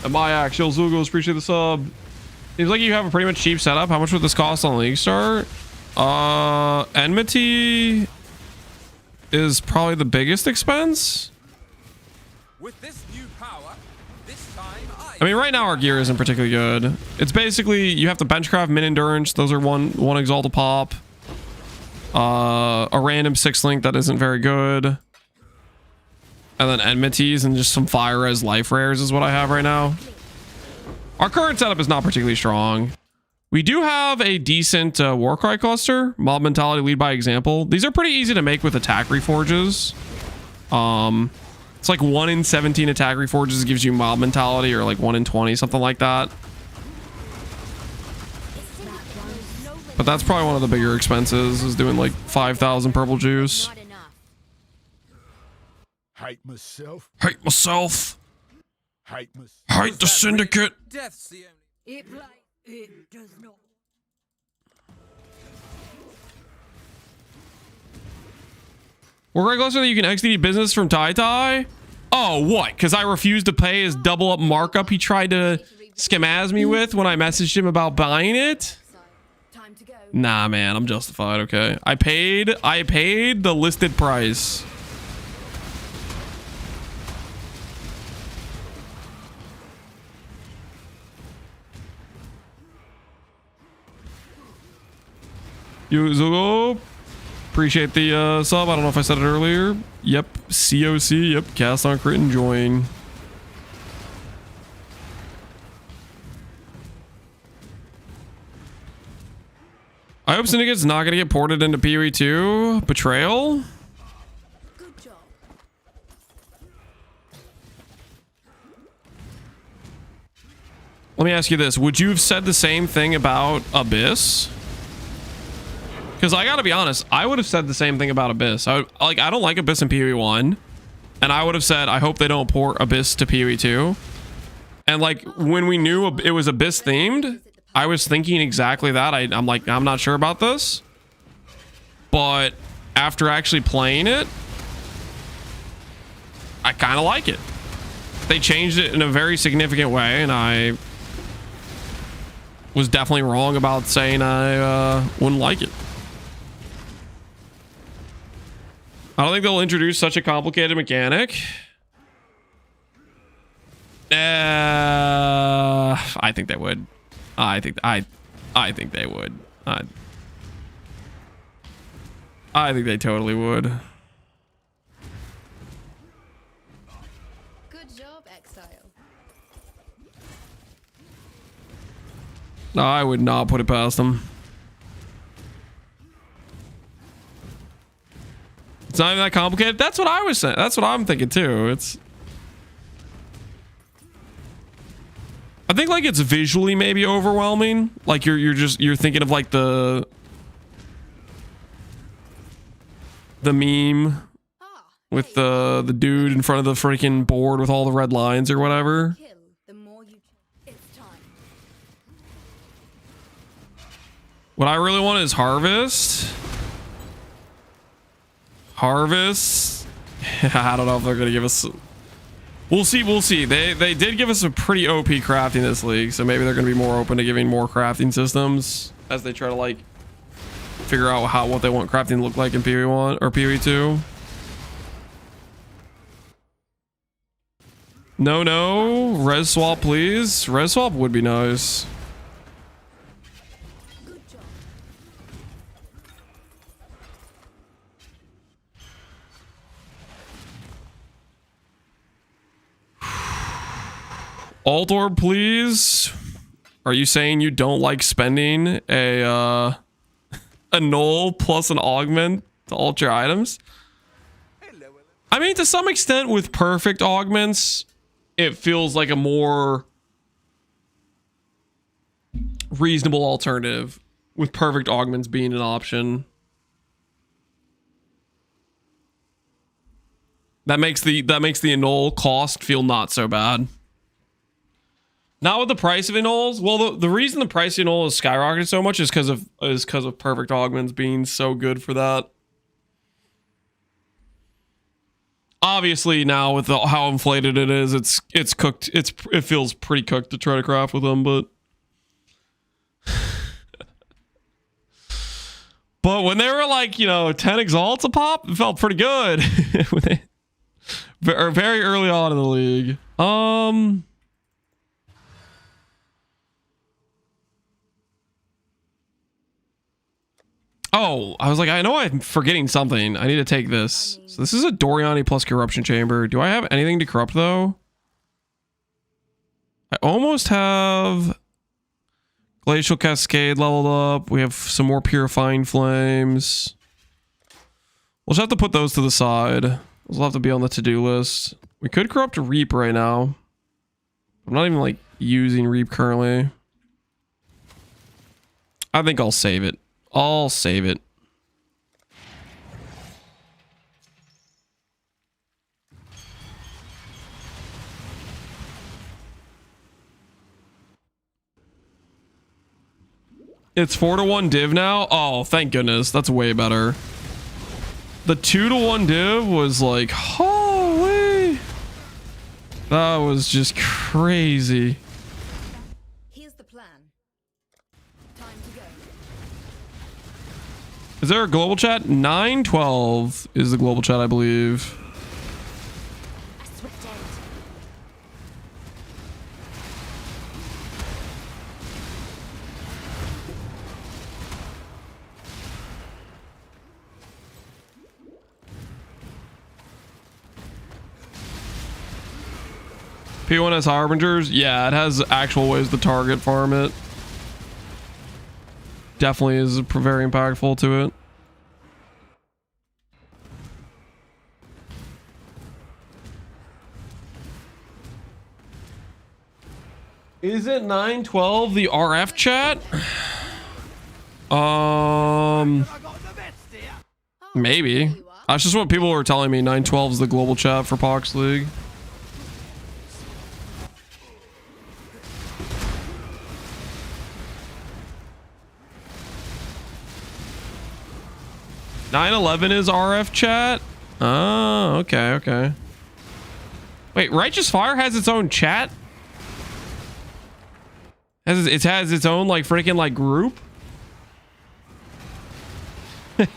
And my actual Zugos, appreciate the sub. Seems like you have a pretty much cheap setup. How much would this cost on League Start? Enmity is probably the biggest expense. With this new power, this time I mean, right now our gear isn't particularly good. It's basically you have to benchcraft min endurance. Those are one exalted pop. A random 6-link that isn't very good. And then enmities and just some fire res life rares is what I have right now. Our current setup is not particularly strong. We do have a decent Warcry cluster. Mob mentality, lead by example. These are pretty easy to make with attack reforges. It's like 1 in 17 attack reforges gives you mob mentality, or like 1 in 20, something like that. But that's probably one of the bigger expenses, is doing like 5,000 purple juice. Hate myself. Hate myself. Hate myself. Hate the Syndicate. Death's the only. It does not. We're right closer that you can XD business from Tai Tai. Oh, what? Because I refused to pay his double up markup he tried to scamaz me with when I messaged him about buying it? Nah, man, I'm justified, okay? I paid the listed price. Yuzugo. Appreciate the sub. I don't know if I said it earlier. Yep. COC. Yep. Cast on crit and join. I hope Syndicate's not going to get ported into PoE 2. Betrayal? Good job. Let me ask you this. Would you have said the same thing about Abyss? Because I gotta be honest, I would have said the same thing about Abyss. I don't like Abyss in PoE 1. And I would have said, I hope they don't port Abyss to PoE 2. And like, when we knew it was Abyss themed, I was thinking exactly that. I'm like, I'm not sure about this. But after actually playing it, I kind of like it. They changed it in a very significant way, and I was definitely wrong about saying I wouldn't like it. I don't think they'll introduce such a complicated mechanic. I think they would. I think they would. I think they totally would. Good job, Exile. No, I would not put it past them. It's not even that complicated. That's what I was saying. That's what I'm thinking too. I think like it's visually maybe overwhelming. Like you're thinking of like the meme with the dude in front of the freaking board with all the red lines or whatever. What I really want is Harvest. I don't know if they're gonna give us. We'll see. They did give us a pretty OP crafting this league, so maybe they're gonna be more open to giving more crafting systems as they try to like figure out what they want crafting to look like in PoE 1 or PoE 2. No, res swap please. Res swap would be nice. Alt orb, please. Are you saying you don't like spending a null plus an augment to alt your items? I mean, to some extent, with perfect augments, it feels like a more reasonable alternative. With perfect augments being an option, that makes the annul cost feel not so bad. Not with the price of annuls. Well, the reason the price of annul is skyrocketed so much is because of perfect augments being so good for that. Obviously, now with how inflated it is, it's cooked. It feels pretty cooked to try to craft with them, but when they were like 10 exalts a pop, it felt pretty good. Very early on in the league. Oh, I was like, I know I'm forgetting something. I need to take this. So this is a Doriani plus corruption chamber. Do I have anything to corrupt though? I almost have Glacial Cascade leveled up. We have some more Purifying Flames. We'll just have to put those to the side. Those will have to be on the to-do list. We could corrupt Reap right now. I'm not even like using Reap currently. I think I'll save it. I'll save it. It's 4-to-1 div now. Oh, thank goodness. That's way better. The 2-to-1 div was like, holy. That was just crazy. Is there a global chat? 912 is the global chat, I believe. P1 has harbingers. Yeah, it has actual ways to target farm it. Definitely is very impactful to it. Is it 912 the RF chat? Maybe. That's just what people were telling me. 912 is the global chat for Pox League. (911) is RF chat. Oh, okay, okay. Wait, Righteous Fire has its own chat? It has its own like freaking like group? Guess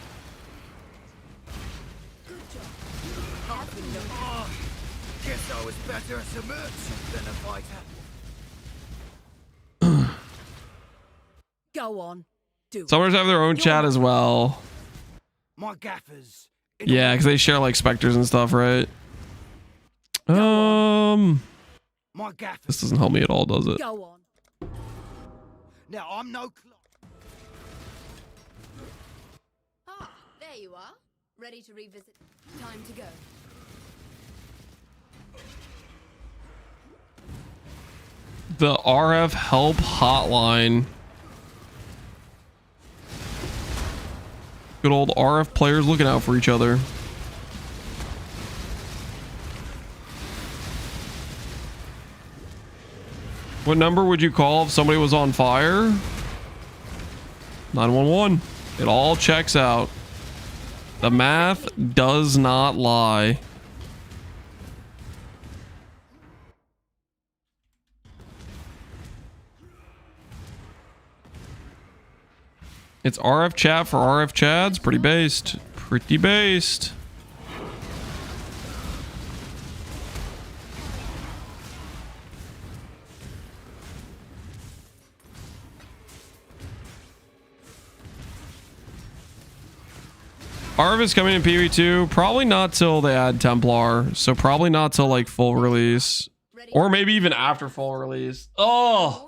I was better as a merchant than a fighter. Go on. Do Some have their own chat as well. My gaffers. Yeah, because they share like specters and stuff, right? My gaffers. This doesn't help me at all, does it? Go on. Now I'm no Ah, there you are. Ready to revisit. Time to go. The RF help hotline. Good old RF players looking out for each other. What number would you call if somebody was on fire? 911. It all checks out. The math does not lie. It's RF chat for RF chads. Pretty based. Pretty based. RF is coming in PV2. Probably not till they add Templar. So probably not till like full release. Or maybe even after full release. Oh!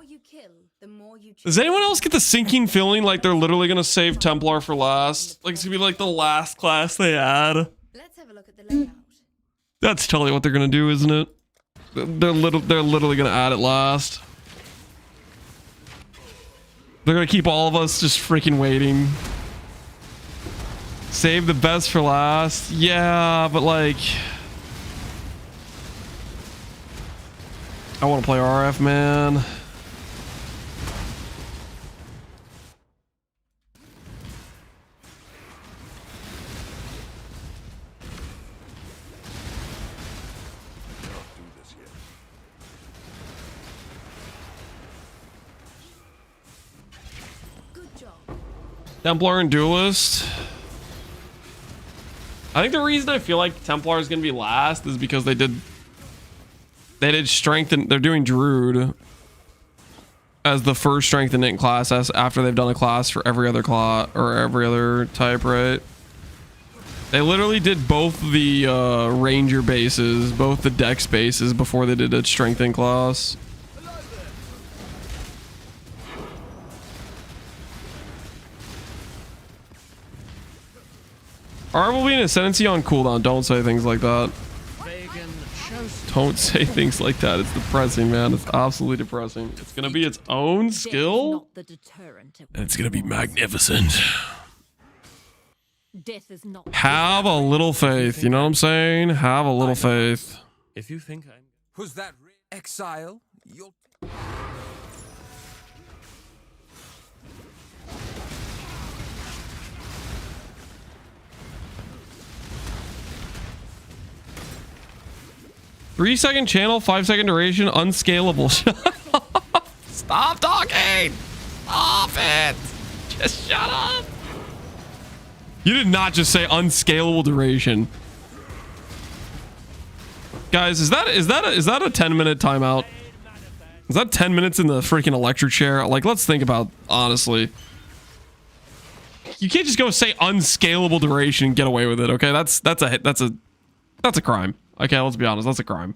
Does anyone else get the sinking feeling like they're literally gonna save Templar for last? Like it's gonna be like the last class they add. Let's have a look at the layout. That's totally what they're gonna do, isn't it? They're literally gonna add it last. They're gonna keep all of us just freaking waiting. Save the best for last. Yeah, but like I want to play RF, man. Templar and Duelist. I think the reason I feel like Templar is going to be last is because they did strength and they're doing Druid as the first strength and knit class after they've done a class for every other class or every other type, right? They literally did both the ranger bases, both the dex bases before they did a strengthen class. R will be an ascendancy on cooldown. Don't say things like that. Don't say things like that. It's depressing, man. It's absolutely depressing. It's gonna be its own skill. And it's gonna be magnificent. Death is not. Have a little faith. You know what I'm saying? Have a little faith. If you think I'm... Who's that? Exile? You'll... Three-second channel, 5-second duration, unscalable. Stop talking! Stop it! Just shut up! You did not just say unscalable duration. Guys, is that a 10-minute timeout? Is that 10 minutes in the freaking electric chair? Like, let's think about honestly. You can't just go say unscalable duration and get away with it, okay? That's a crime. Okay, let's be honest. That's a crime.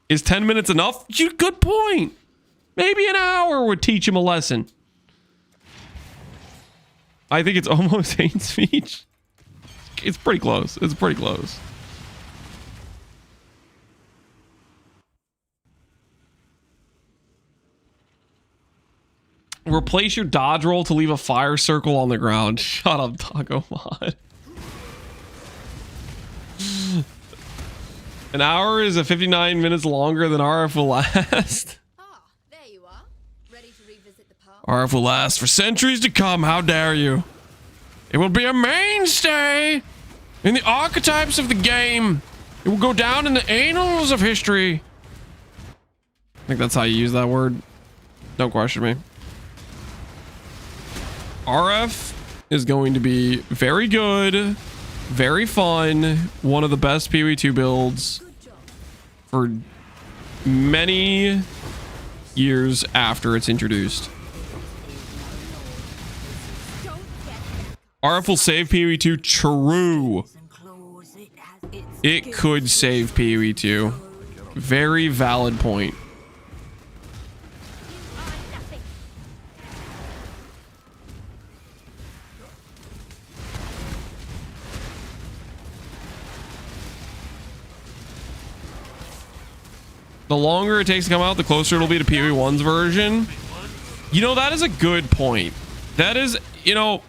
Is 10 minutes enough? Good point. Maybe an hour would teach him a lesson. I think it's almost hate speech. It's pretty close. It's pretty close. Replace your dodge roll to leave a fire circle on the ground. Shut up, Taco Mod. An hour is 59 minutes longer than RF will last. Ah, there you are. Ready to revisit the past? RF will last for centuries to come. How dare you? It will be a mainstay in the archetypes of the game. It will go down in the annals of history. I think that's how you use that word. Don't question me. RF is going to be very good, very fun, one of the best PoE2 builds for many years after it's introduced. RF will save PoE2, true. It could save PoE2. Very valid point. The longer it takes to come out, the closer it'll be to PoE1's version. You know, that is a good point. That is, you know,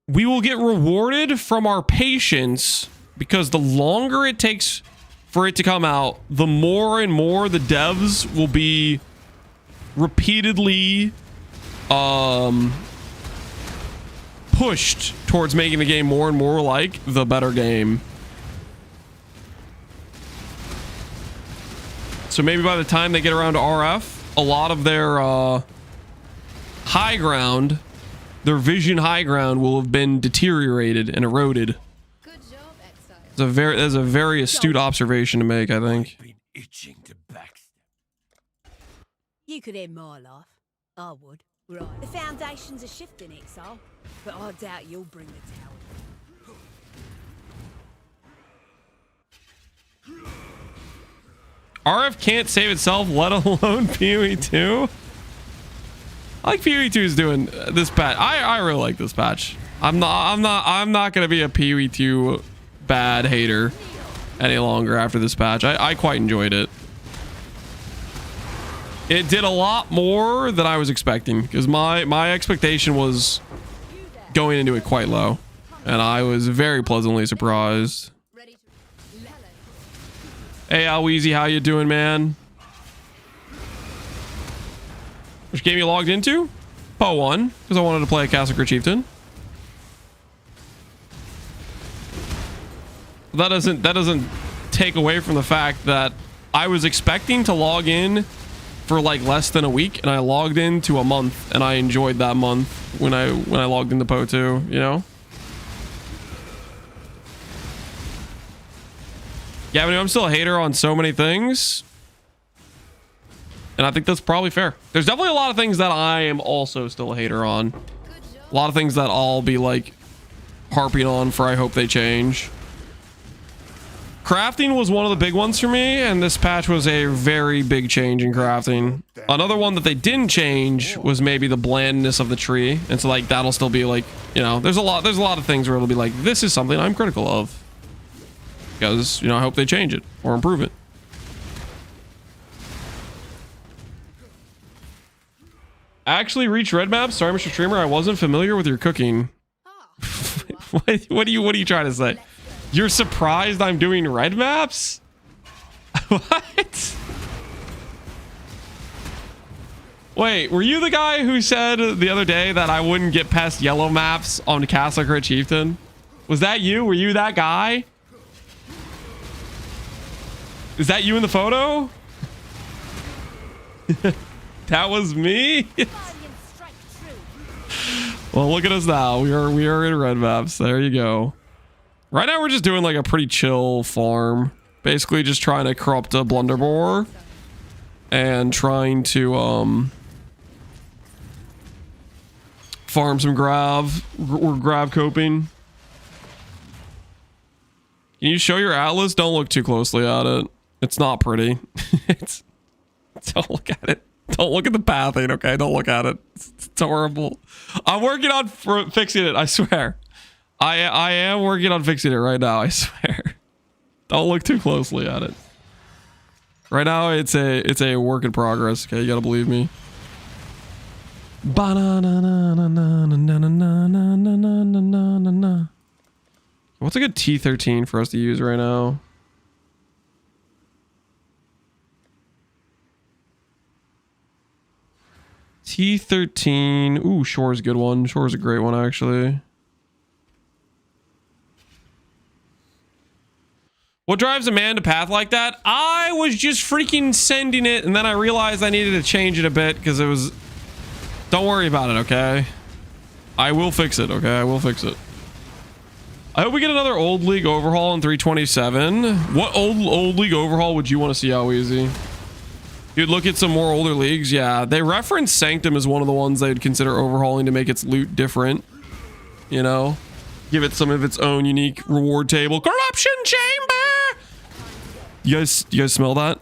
we will get rewarded from our patience because the longer it takes for it to come out, the more and more the devs will be repeatedly pushed towards making the game more and more like the better game. So maybe by the time they get around to RF, a lot of their high ground, their vision high ground will have been deteriorated and eroded. Good job, Exile. That's a very astute observation to make, I think. You could end my life. I would. Right. The foundations are shifting, Exile, but I doubt you'll bring the tower. RF can't save itself, let alone PoE2. I like PoE2's doing this patch. I really like this patch. I'm not gonna be a PoE2 bad hater any longer after this patch. I quite enjoyed it. It did a lot more than I was expecting because my expectation was going into it quite low, and I was very pleasantly surprised. Hey, Alweezy, how you doing, man? Which game you logged into? PoE 1, because I wanted to play a Castle Chieftain. That doesn't take away from the fact that I was expecting to log in for like less than a week, and I logged into a month, and I enjoyed that month when I logged into PoE 2, you know? Yeah, but I'm still a hater on so many things. And I think that's probably fair. There's definitely a lot of things that I am also still a hater on. A lot of things that I'll be like harping on for I hope they change. Crafting was one of the big ones for me, and this patch was a very big change in crafting. Another one that they didn't change was maybe the blandness of the tree. And so like that'll still be like, you know, there's a lot of things where it'll be like, this is something I'm critical of. Because, you know, I hope they change it or improve it. Actually reached red maps. Sorry, Mr. Streamer, I wasn't familiar with your cooking. What are you trying to say? You're surprised I'm doing red maps? What? Wait, were you the guy who said the other day that I wouldn't get past yellow maps on Castle Crit Chieftain? Was that you? Were you that guy? Is that you in the photo? That was me. Well, look at us now. We are in red maps. There you go. Right now, we're just doing like a pretty chill farm. Basically, just trying to corrupt a blunderbore and trying to farm some grav. We're grav coping. Can you show your atlas? Don't look too closely at it. It's not pretty. Don't look at it. Don't look at the pathing, okay? Don't look at it. It's horrible. I'm working on fixing it, I swear. I am working on fixing it right now, I swear. Don't look too closely at it. Right now, it's a work in progress, okay? You gotta believe me. What's a good T13 for us to use right now? T13. Ooh, Shore's a good one. Shore's a great one, actually. What drives a man to path like that? I was just freaking sending it, and then I realized I needed to change it a bit because it was... Don't worry about it, okay? I will fix it, okay? I will fix it. I hope we get another Old League overhaul in 327. What old League overhaul would you want to see, How Easy? Dude, look at some more older leagues. Yeah, they reference Sanctum as one of the ones they'd consider overhauling to make its loot different. You know? Give it some of its own unique reward table. Corruption Chamber! You guys smell that?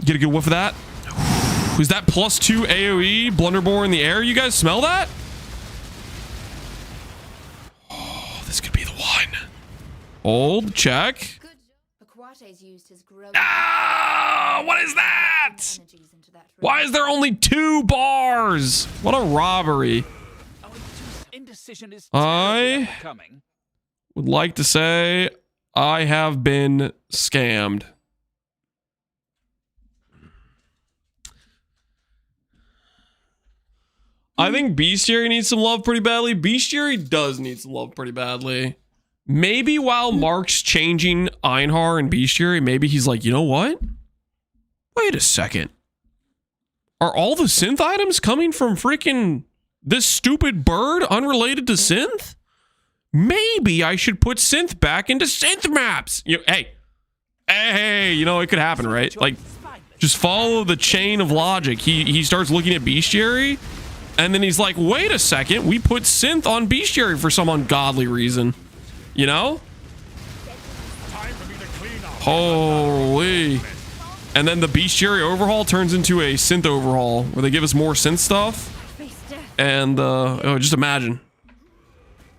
Get a good whiff of that? Is that +2 AoE Blunderbore in the air? You guys smell that? Oh, this could be the one. Hold, check. Ah, what is that? Why is there only 2 bars? What a robbery. I would like to say I have been scammed. I think Bestiary needs some love pretty badly. Bestiary does need some love pretty badly. Maybe while Mark's changing Einhar and Bestiary, maybe he's like, you know what? Wait a second. Are all the synth items coming from freaking this stupid bird unrelated to synth? Maybe I should put synth back into synth maps. You know, hey, you know, it could happen, right? Like, just follow the chain of logic. He starts looking at Bestiary, and then he's like, wait a second, we put synth on Bestiary for some ungodly reason. You know? Holy. And then the Bestiary overhaul turns into a synth overhaul where they give us more synth stuff. And, oh, just imagine.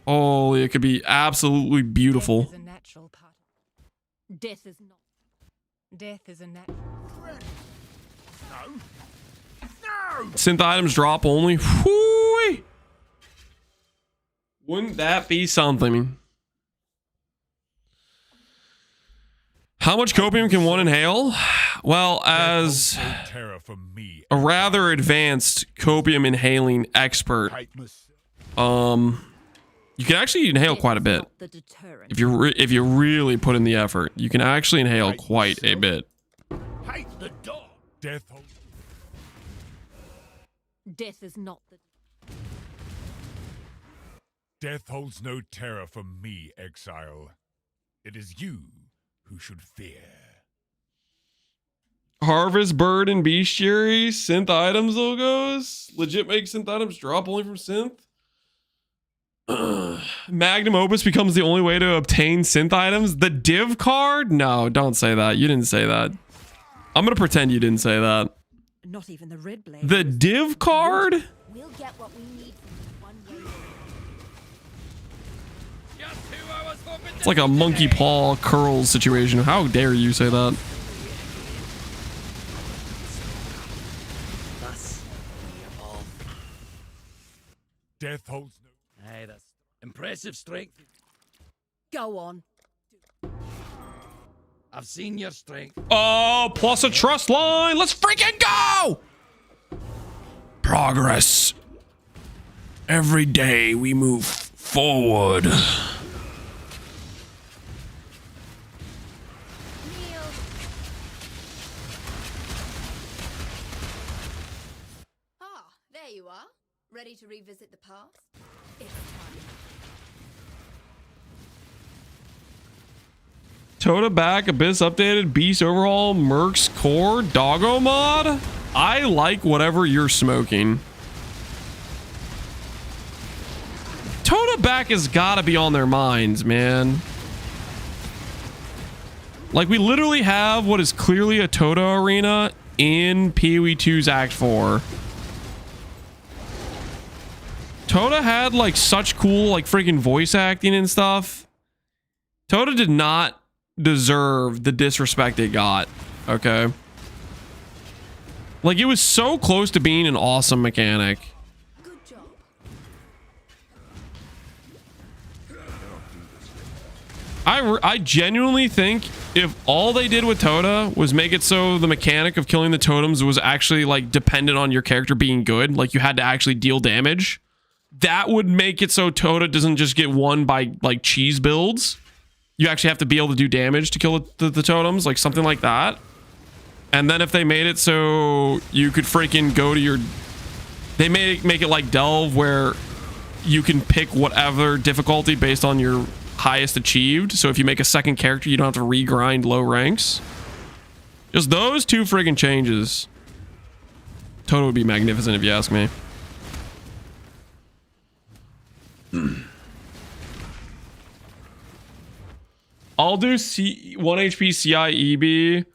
Holy, it could be absolutely beautiful. Death is not. Death is a natural. No! Synth items drop only. Whoo-wee. Wouldn't that be something? How much copium can one inhale? Well, as a rather advanced copium inhaling expert, you can actually inhale quite a bit. If you really put in the effort, you can actually inhale quite a bit. Death is not the... Death holds no terror for me, Exile. It is you who should fear. Harvest Bird and Bestiary, synth items logos. Legit make synth items drop only from synth. Magnum Opus becomes the only way to obtain synth items. The div card? No, don't say that. You didn't say that. I'm gonna pretend you didn't say that. Not even the red blade. The div card? We'll get what we need from you one way. It's like a monkey paw curls situation. How dare you say that? Death holds no... Hey, that's impressive strength. Go on. I've seen your strength. Oh, plus a trust line. Let's freaking go! Progress. Every day we move forward. There you are. Ready to revisit the past? It's time. Tota back, Abyss updated, Beast overhaul, Mercs core, Doggo mod. I like whatever you're smoking. Tota back has got to be on their minds, man. Like, we literally have what is clearly a Toto arena in PoE 2's Act 4. Tota had like such cool like freaking voice acting and stuff. Tota did not deserve the disrespect it got. Okay. Like, it was so close to being an awesome mechanic. Good job. I genuinely think if all they did with Tota was make it so the mechanic of killing the totems was actually like dependent on your character being good, like you had to actually deal damage, that would make it so Tota doesn't just get won by like cheese builds. You actually have to be able to do damage to kill the totems, like something like that. And then if they made it so you could freaking go to your... They make it like Delve where you can pick whatever difficulty based on your highest achieved. So if you make a second character, you don't have to regrind low ranks. Just those two friggin' changes. Toto would be magnificent if you ask me. I'll do 1 HP CI EB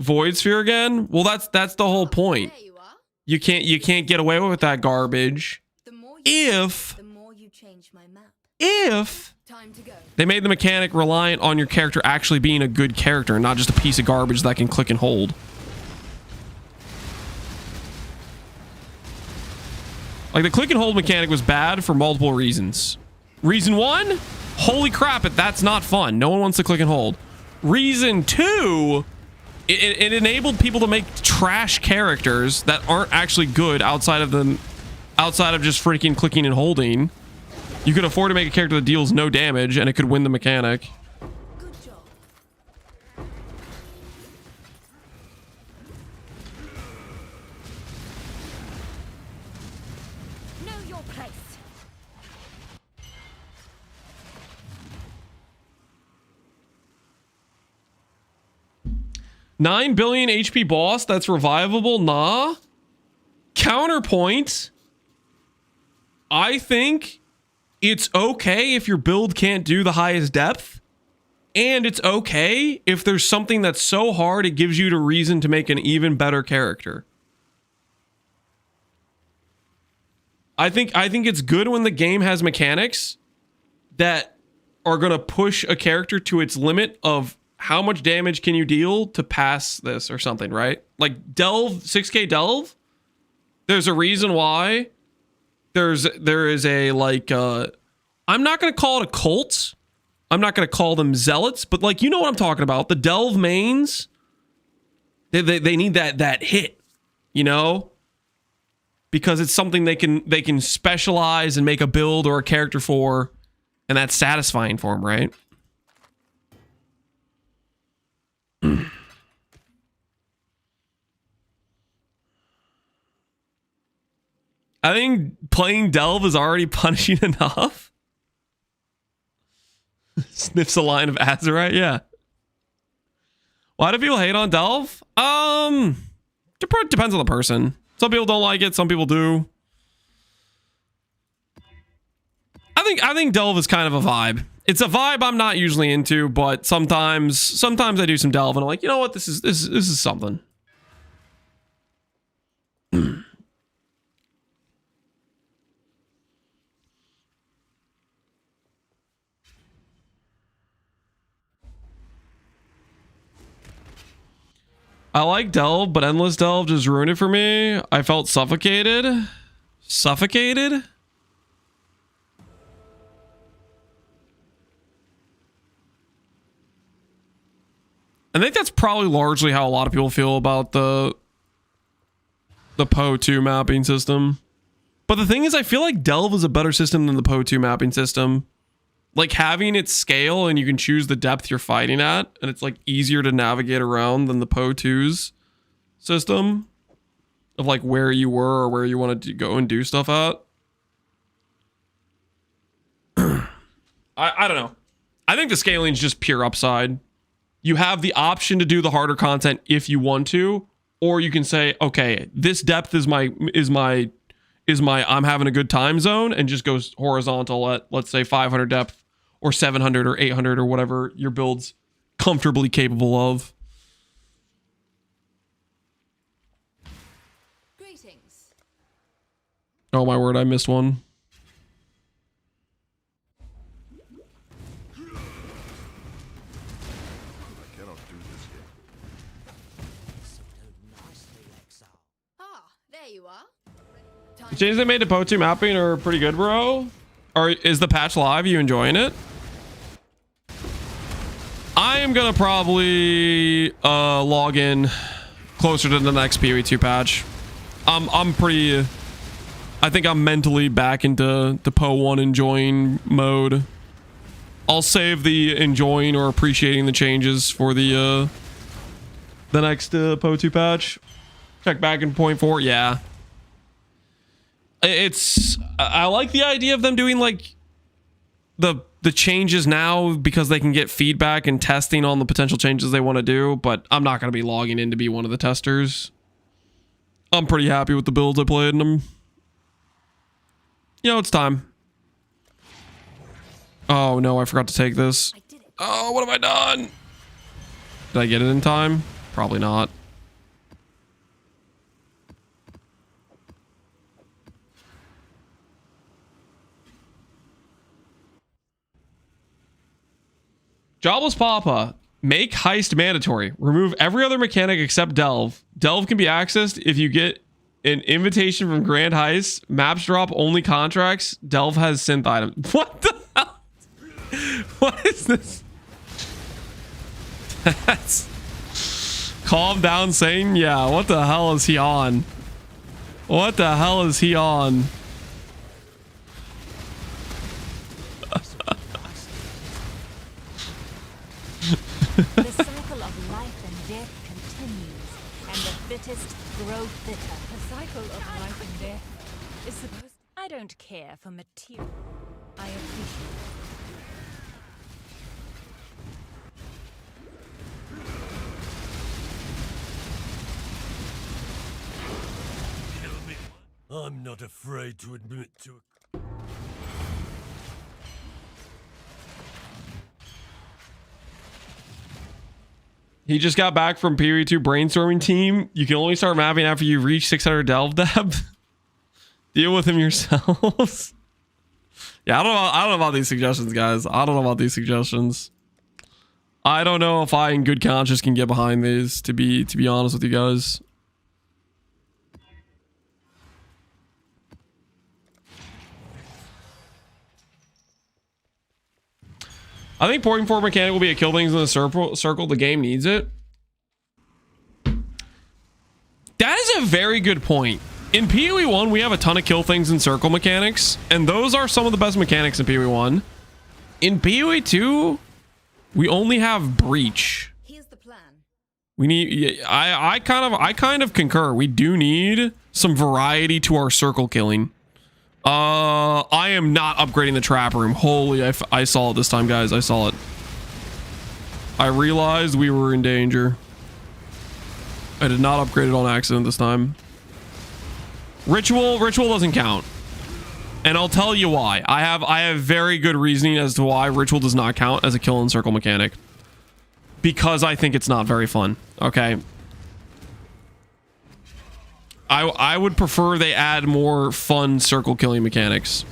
Void Sphere again. Well, that's the whole point. You can't get away with that garbage if they made the mechanic reliant on your character actually being a good character and not just a piece of garbage that can click and hold. Like, the click and hold mechanic was bad for multiple reasons. Reason 1, holy crap, that's not fun. No one wants to click and hold. Reason 2, it enabled people to make trash characters that aren't actually good outside of just freaking clicking and holding. You could afford to make a character that deals no damage and it could win the mechanic. Know your place. 9 billion HP boss that's revivable? Nah. Counterpoint. I think it's okay if your build can't do the highest depth. And it's okay if there's something that's so hard it gives you the reason to make an even better character. I think it's good when the game has mechanics that are going to push a character to its limit of how much damage can you deal to pass this or something, right? Like Delve, 6K Delve, there's a reason why there is a like I'm not going to call it a cult. I'm not going to call them zealots, but like, you know what I'm talking about. The Delve mains, they need that hit, you know? Because it's something they can specialize and make a build or a character for, and that's satisfying for them, right? I think playing Delve is already punishing enough. Sniffs a line of Azurite, yeah. Why do people hate on Delve? Depends on the person. Some people don't like it, some people do. I think Delve is kind of a vibe. It's a vibe I'm not usually into, but sometimes I do some Delve and I'm like, you know what, this is something. I like Delve, but Endless Delve just ruined it for me. I felt suffocated. Suffocated? I think that's probably largely how a lot of people feel about the PoE2 mapping system. But the thing is, I feel like Delve is a better system than the PoE2 mapping system. Like, having its scale and you can choose the depth you're fighting at, and it's like easier to navigate around than the PoE2's system of like where you were or where you wanted to go and do stuff at. I don't know. I think the scaling is just pure upside. You have the option to do the harder content if you want to, or you can say, okay, this depth is my I'm having a good time zone, and just goes horizontal at, let's say, 500 depth or 700 or 800 or whatever your build's comfortably capable of. Greetings. Oh my word, I missed one. There you are. The changes they made to Po2 mapping are pretty good, bro. Or is the patch live? You enjoying it? I am gonna probably log in closer to the next PoE2 patch. I'm pretty. I think I'm mentally back into the Po1 enjoying mode. I'll save the enjoying or appreciating the changes for the next Po2 patch. Check back in 0.4. Yeah. I like the idea of them doing like the changes now because they can get feedback and testing on the potential changes they want to do, but I'm not going to be logging in to be one of the testers. I'm pretty happy with the builds I played, and it's time. Oh no, I forgot to take this. Oh, what have I done? Did I get it in time? Probably not. Jobless Papa. Make heist mandatory. Remove every other mechanic except Delve. Delve can be accessed if you get an invitation from Grand Heist. Maps drop only contracts. Delve has synth items. What the hell? What is this? That's... Calm down, Satan. Yeah, what the hell is he on? What the hell is he on? The cycle of life and death continues, and the fittest grow fitter. The cycle of life and death is supposed. I don't care for material. I appreciate I'm not afraid to admit to a... He just got back from PoE2 brainstorming team. You can only start mapping after you reach 600 delve depth. Deal with him yourselves. Yeah, I don't know about these suggestions, guys. I don't know about these suggestions. I don't know if I in good conscience can get behind these, to be honest with you guys. I think porting forward mechanic will be a kill things in the circle. The game needs it. That is a very good point. In PoE 1, we have a ton of kill things in circle mechanics, and those are some of the best mechanics in PoE 1. In PoE 2, we only have breach. Here's the plan. We need. I kind of concur. We do need some variety to our circle killing. I am not upgrading the trap room. Holy, I saw it this time, guys. I saw it. I realized we were in danger. I did not upgrade it on accident this time. Ritual doesn't count. And I'll tell you why. I have very good reasoning as to why ritual does not count as a kill and circle mechanic. Because I think it's not very fun. Okay. I would prefer they add more fun circle killing mechanics.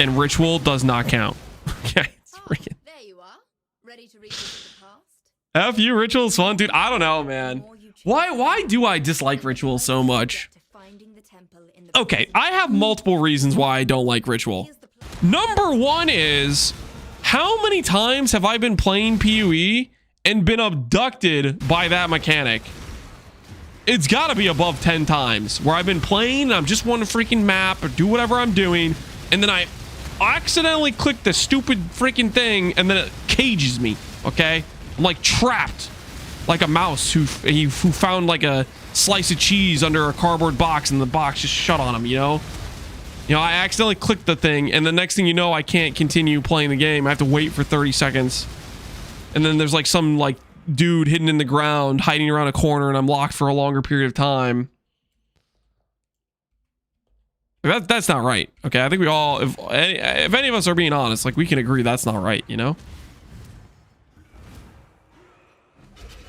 And ritual does not count. Okay. It's freaking. There you are. Ready to revisit the past? F you, ritual's fun, dude. I don't know, man. Why do I dislike ritual so much? Okay, I have multiple reasons why I don't like ritual. Number one is, how many times have I been playing PoE and been abducted by that mechanic? It's got to be above 10 times where I've been playing and I'm just wanting to freaking map or do whatever I'm doing, and then I accidentally click the stupid freaking thing and then it cages me. Okay, I'm like trapped like a mouse who found like a slice of cheese under a cardboard box and the box just shut on him. You know, I accidentally clicked the thing and the next thing you know, I can't continue playing the game. I have to wait for 30 seconds, and then there's like some like dude hidden in the ground hiding around a corner and I'm locked for a longer period of time. That's not right. Okay, I think we all, if any of us are being honest, like we can agree that's not right, you know?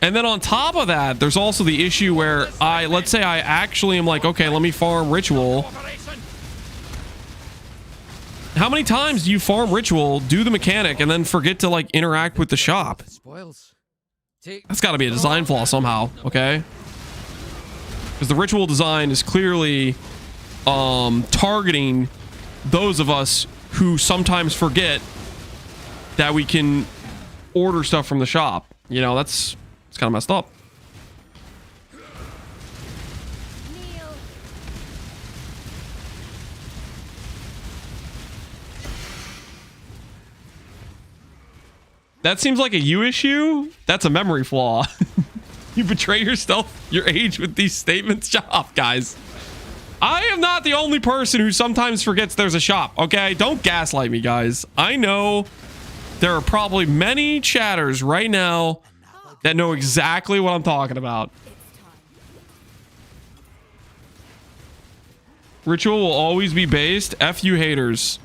And then on top of that, there's also the issue where let's say I actually am like, okay, let me farm ritual. How many times do you farm ritual, do the mechanic, and then forget to like interact with the shop? That's got to be a design flaw somehow, okay? Because the ritual design is clearly targeting those of us who sometimes forget that we can order stuff from the shop. You know, it's kind of messed up. That seems like a you issue. That's a memory flaw. You betray yourself, your age with these statements. Shut up, guys. I am not the only person who sometimes forgets there's a shop, okay? Don't gaslight me, guys. I know there are probably many chatters right now that know exactly what I'm talking about. Ritual will always be based. F you haters.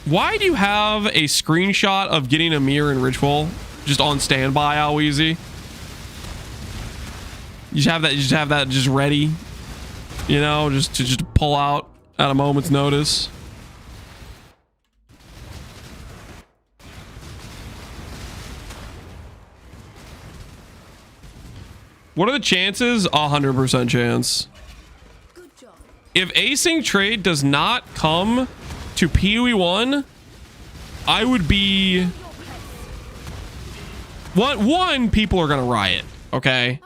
Why do you have a screenshot of getting a mirror in Ritual just on standby, how easy? You just have that just ready, you know, just to pull out at a moment's notice. What are the chances? 100% chance. If async trade does not come to PoE 1, I would be one people are gonna riot, okay?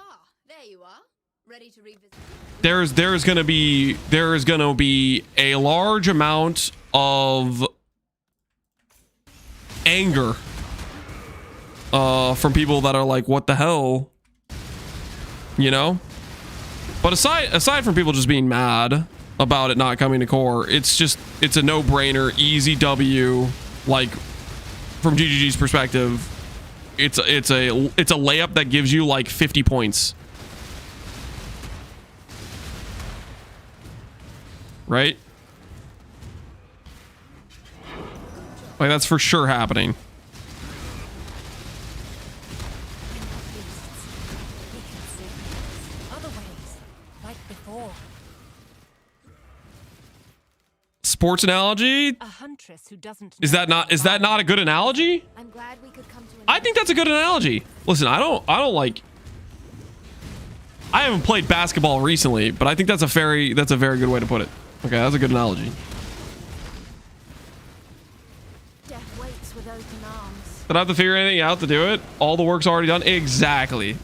There is gonna be a large amount of anger from people that are like, what the hell, you know? But aside from people just being mad about it not coming to core, it's a no-brainer, easy W. Like, from GGG's perspective, it's a layup that gives you like 50 points, right? Like, that's for sure happening. Sports analogy? A huntress who doesn't Is that not a good analogy? I'm glad we could come to I think that's a good analogy. Listen, I don't like, I haven't played basketball recently, but I think that's a very good way to put it. Okay, that's a good analogy. Death waits with open arms. Don't have to figure anything out to do it. All the work's already done. Exactly.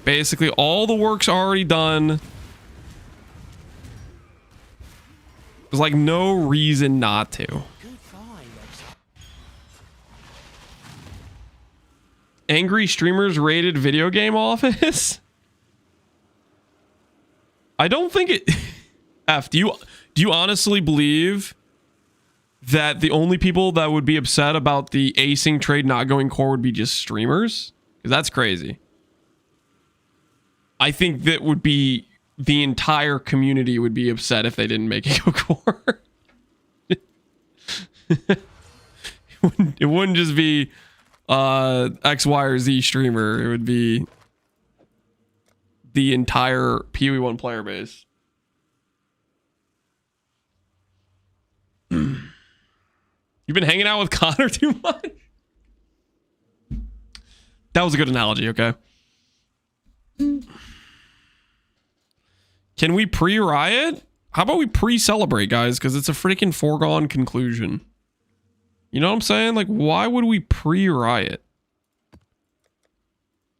Basically, all the work's already done. There's like no reason not to. Angry streamers rated video game office. I don't think it. F, do you honestly believe that the only people that would be upset about the async trade not going core would be just streamers? Because that's crazy. I think that would be the entire community would be upset if they didn't make it go core. It wouldn't just be X, Y, or Z streamer. It would be the entire PoE 1 player base. You've been hanging out with Connor too much? That was a good analogy, okay? Can we pre-riot? How about we pre-celebrate, guys? Because it's a freaking foregone conclusion. You know what I'm saying? Like, why would we pre-riot?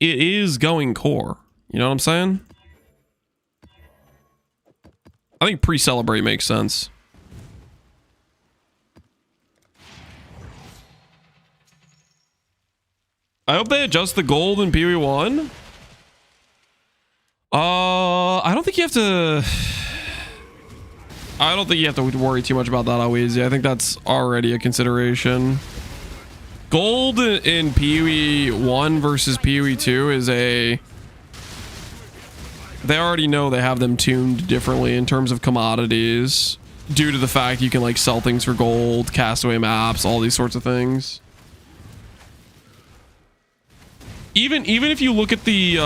It is going core. You know what I'm saying? I think pre-celebrate makes sense. I hope they adjust the gold in PoE 1. I don't think you have to worry too much about that, how easy. I think that's already a consideration. Gold in PoE 1 versus PoE 2 is a... They already know they have them tuned differently in terms of commodities due to the fact you can like sell things for gold, castaway maps, all these sorts of things. even if you look at the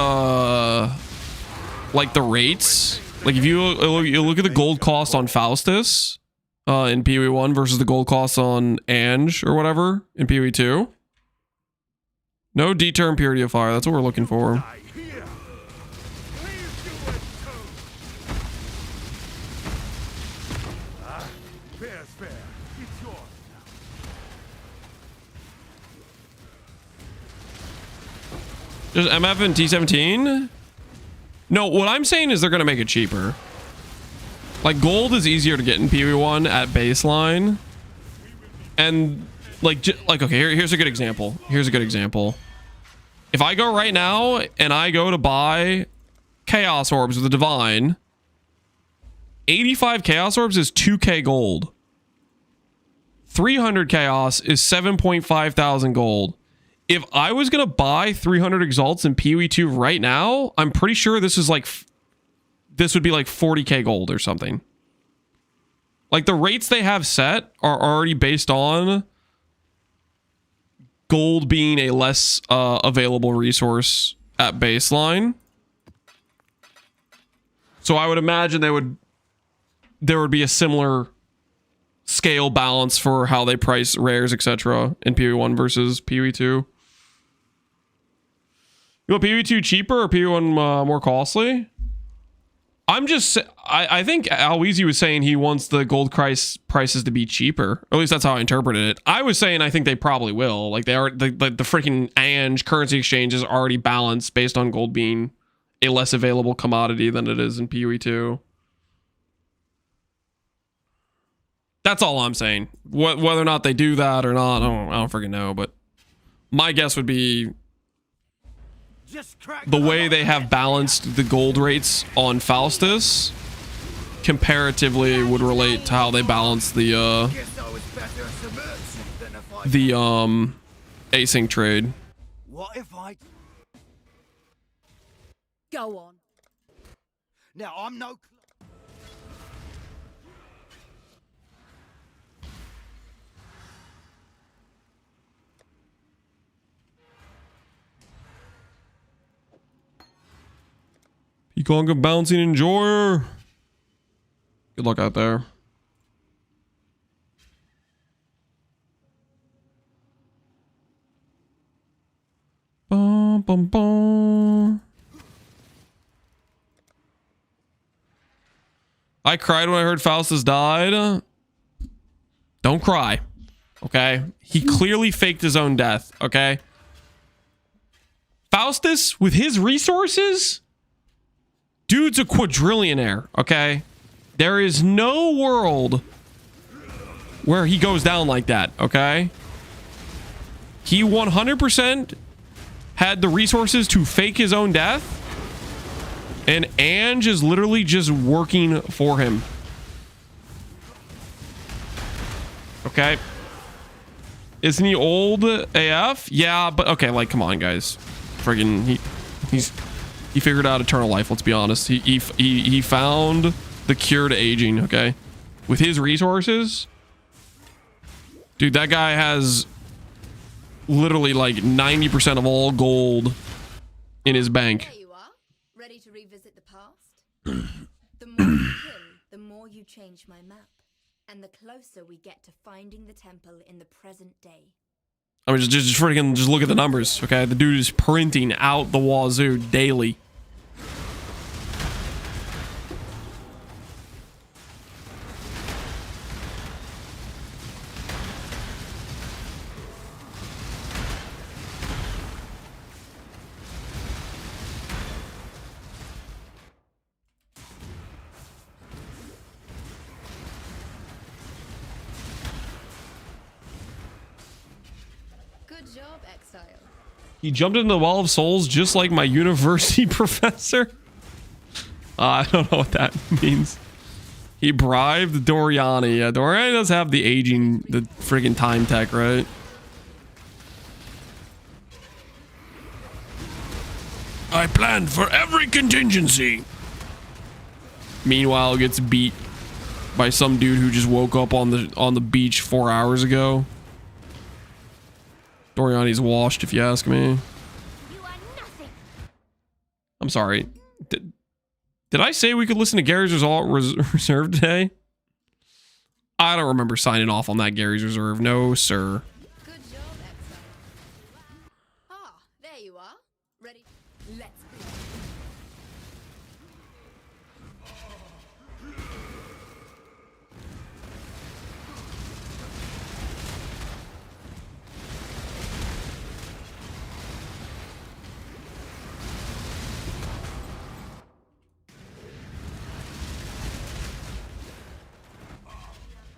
like the rates, like if you look at the gold cost on Faustus in PoE 1 versus the gold cost on Ange or whatever in PoE 2. No deter and purity of fire. That's what we're looking for. Just MF and T17? No, what I'm saying is they're going to make it cheaper. Like, gold is easier to get in PoE1 at baseline. And, like, okay, here's a good example. Here's a good example. If I go right now and I go to buy Chaos Orbs with the Divine, 85 Chaos Orbs is 2k gold. 300 Chaos is 7.5 thousand gold. If I was going to buy 300 Exalts in PoE2 right now, I'm pretty sure this is like, this would be like 40k gold or something. Like the rates they have set are already based on gold being a less available resource at baseline. So I would imagine there would be a similar scale balance for how they price rares, etc. in PoE1 versus PoE2. You want PoE2 cheaper or PoE1 more costly? I think Alweezy was saying he wants the gold prices to be cheaper. Or at least that's how I interpreted it. I was saying I think they probably will. Like they are the freaking Ange currency exchange is already balanced based on gold being a less available commodity than it is in PoE2. That's all I'm saying. Whether or not they do that or not, I don't freaking know. But my guess would be the way they have balanced the gold rates on Faustus comparatively would relate to how they balance the async trade. What if I Go on. Now I'm no Peaconga bouncing enjoyer. Good luck out there. Bum, bum, bum. I cried when I heard Faustus died. Don't cry. Okay? He clearly faked his own death. Okay? Faustus, with his resources, dude's a quadrillionaire. Okay? There is no world where he goes down like that. Okay? He 100% had the resources to fake his own death. And Ange is literally just working for him. Okay. Isn't he old AF? Yeah, but okay, like, come on, guys. Friggin' he figured out eternal life, let's be honest. He found the cure to aging, okay? With his resources. Dude, that guy has literally like 90% of all gold in his bank. Ready to revisit the past? The more you kill, the more you change my map. And the closer we get to finding the temple in the present day. I mean, just freaking just look at the numbers, okay? The dude is printing out the wazoo daily. Good job, Exile. He jumped into the Wall of Souls just like my university professor. I don't know what that means. He bribed Doriani. Yeah, Doriani does have the aging, the friggin' time tech, right? I planned for every contingency. Meanwhile, gets beat by some dude who just woke up on the beach 4 hours ago. Doriani's washed, if you ask me. You are I'm sorry. Did I say we could listen to Gary's Reserve today? I don't remember signing off on that Gary's Reserve. No, sir. Good job, Exile. Ah, there you are. Ready? Let's go.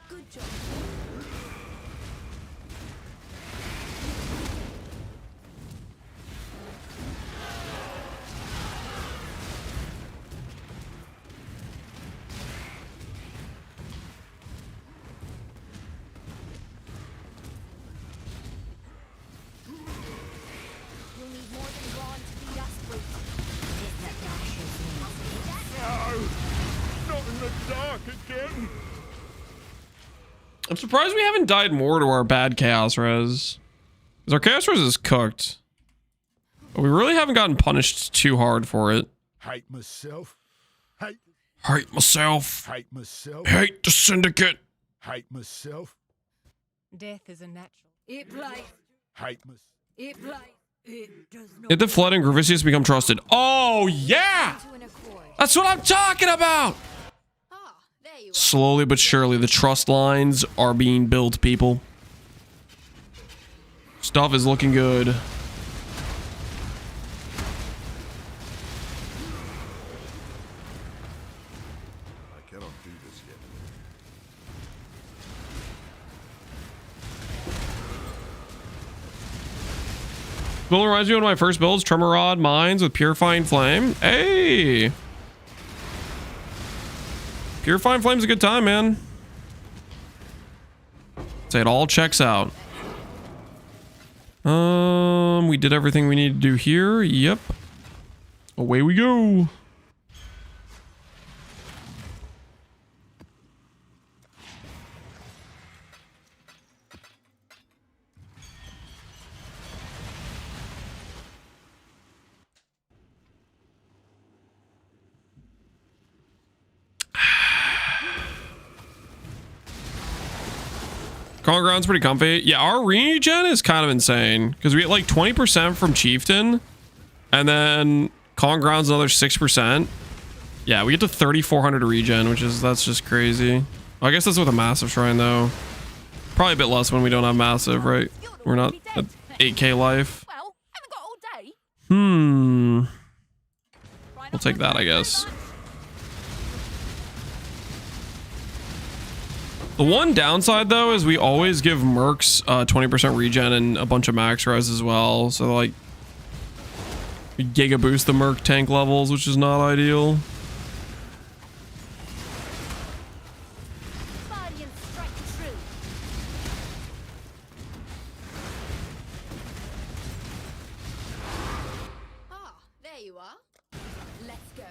Good job. You'll need more than Ron to beat us, Brute. Not in the dark again. I'm surprised we haven't died more to our bad Chaos Res. Because our Chaos Res is cooked. But we really haven't gotten punished too hard for it. Hate myself. Hate myself. Hate myself. Hate the Syndicate. Hate myself. Death is a natural. It play. Hate myself. It play. It does not. Hit the Flood and Gravicius become trusted. Oh, yeah! That's what I'm talking about! Slowly but surely, the trust lines are being built, people. Stuff is looking good. I cannot do this yet. Build reminds me of one of my first builds, Tremor Rod Mines with Purifying Flame. Hey! Purifying Flame's a good time, man. Say it all checks out. We did everything we need to do here. Yep. Away we go. Calling Ground's pretty comfy. Yeah, our regen is kind of insane because we get like 20% from Chieftain and then Calling Ground's another 6%. Yeah, we get to 3,400 regen, that's just crazy. I guess that's with a massive shrine though. Probably a bit less when we don't have massive, right? We're not at 8k life. We'll take that, I guess. The one downside though is we always give mercs 20% regen and a bunch of max res as well. So like we giga boost the merc tank levels, which is not ideal. Ah, there you are. Let's go.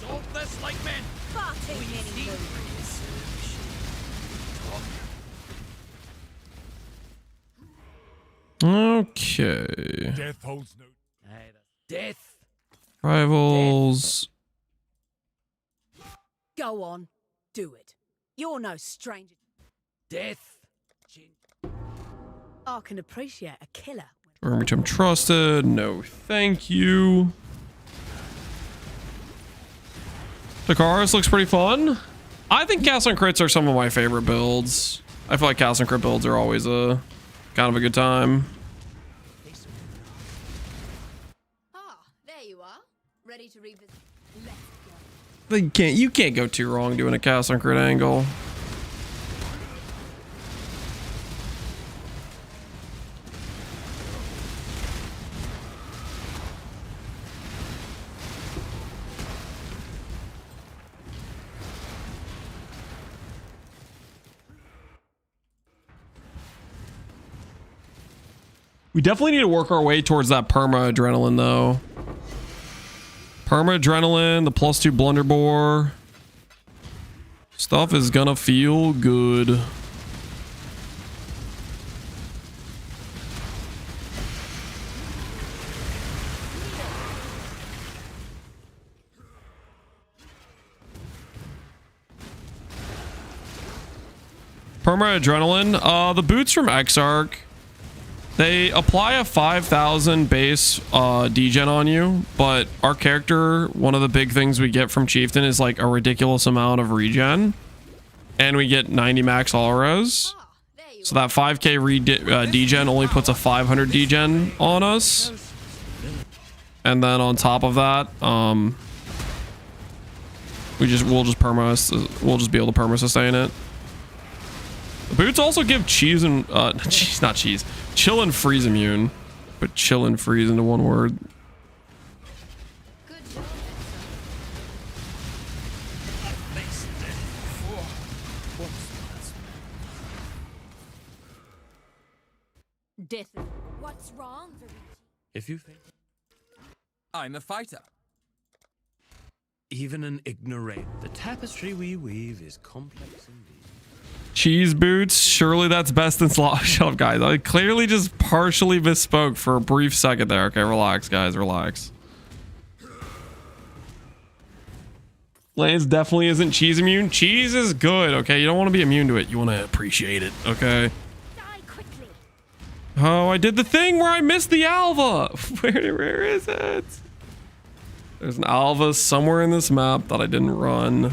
Solve this like men. Far too many moves. Okay. Death holds no. Death. Rivals. Go on. Do it. You're no stranger. Death. I can appreciate a killer. Which I'm trusted. No, thank you. Takaris looks pretty fun. I think Cast and Crits are some of my favorite builds. I feel like Cast and Crit builds are always a kind of a good time. Ah, there you are. Ready to revisit. Let's go. You can't go too wrong doing a Cast and Crit angle. We definitely need to work our way towards that perma adrenaline though. Perma adrenaline, the +2 blunderbore. Stuff is gonna feel good. Perma adrenaline. The boots from Exarch, they apply a 5,000 base degen on you, but our character, one of the big things we get from Chieftain is like a ridiculous amount of regen, and we get 90 max all res. So that 5k degen only puts a 500 degen on us, and then on top of that, we'll just be able to perma sustain it. The boots also give cheese and not cheese, chill and freeze immune, but chill and freeze into one word. Death. What's wrong, Virigi? If you think I'm a fighter. even an ignorant, the tapestry we weave is complex indeed. Cheese boots, surely that's best in slot shelf, guys. I clearly just partially misspoke for a brief second there. Okay, relax, guys, relax. Lance definitely isn't cheese immune. Cheese is good, okay? You don't want to be immune to it. You want to appreciate it, okay? Die quickly. Oh, I did the thing where I missed the Alva. Where is it? There's an Alva somewhere in this map that I didn't run.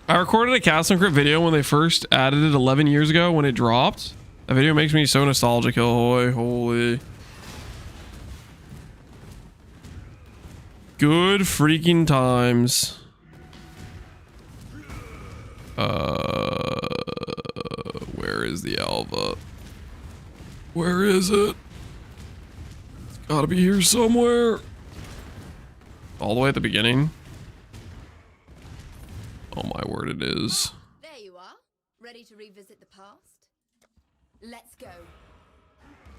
I recorded a Castle and Crypt video when they first added it 11 years ago when it dropped. That video makes me so nostalgic. Oh, holy. Good freaking times. Where is the Alva? Where is it? It's gotta be here somewhere. All the way at the beginning. Oh my word, it is. There you are. Ready to revisit the past? Let's go.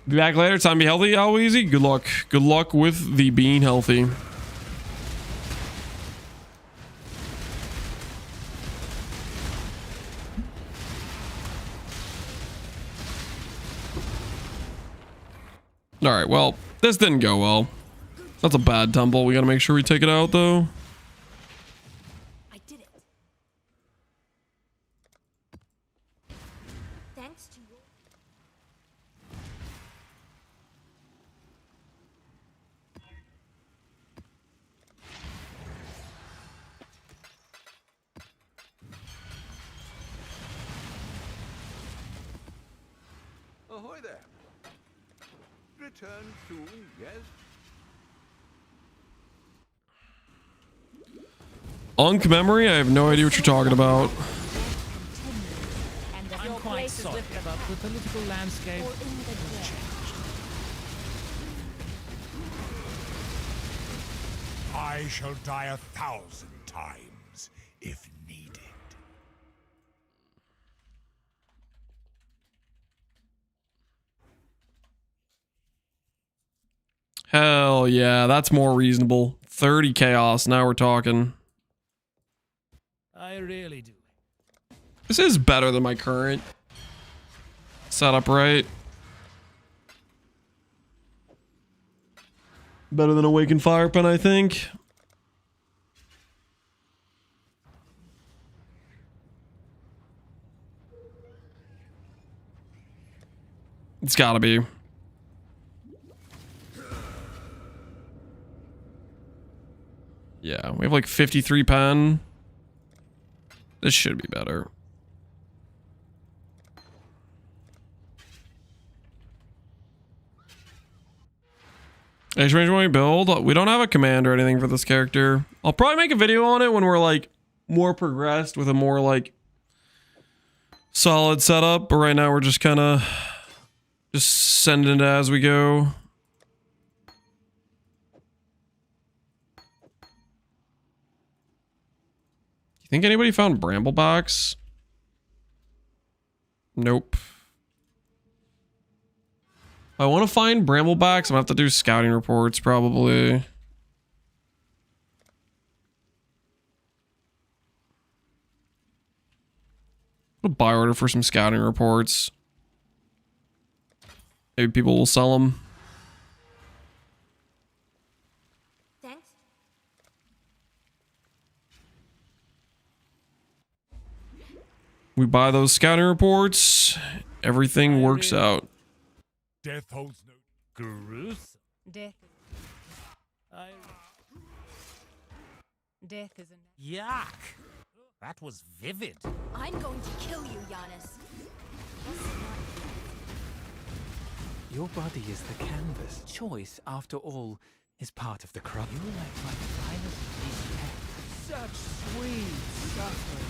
Be back later. Time to be healthy. How easy? Good luck. Good luck with the being healthy. All right, well, this didn't go well. That's a bad tumble. We got to make sure we take it out, though. I did it. Thanks to you. Ahoy there. Return soon, yes? Unk memory? I have no idea what you're talking about. I'm quite sorry, but the political landscape has changed. I shall die 1,000 times if needed. Hell yeah, that's more reasonable. 30 chaos, now we're talking. I really do. This is better than my current setup, right? Better than Awakened Firepen, I think. It's gotta be. Yeah, we have like 53 pen. This should be better. Age range when we build. We don't have a command or anything for this character. I'll probably make a video on it when we're like more progressed with a more like solid setup. But right now we're just kind of just sending it as we go. Think anybody found Bramblebox? Nope. I want to find Bramblebacks. I'm gonna have to do scouting reports probably. A buy order for some scouting reports. Maybe people will sell them. Thanks. We buy those scouting reports. Everything works out. Death holds no Gruesome. Death. Death is a... Yuck. That was vivid. I'm going to kill you, Giannis. Your body is the canvas. Choice, after all, is part of the crop. You're like my finest piece of such sweet suffering.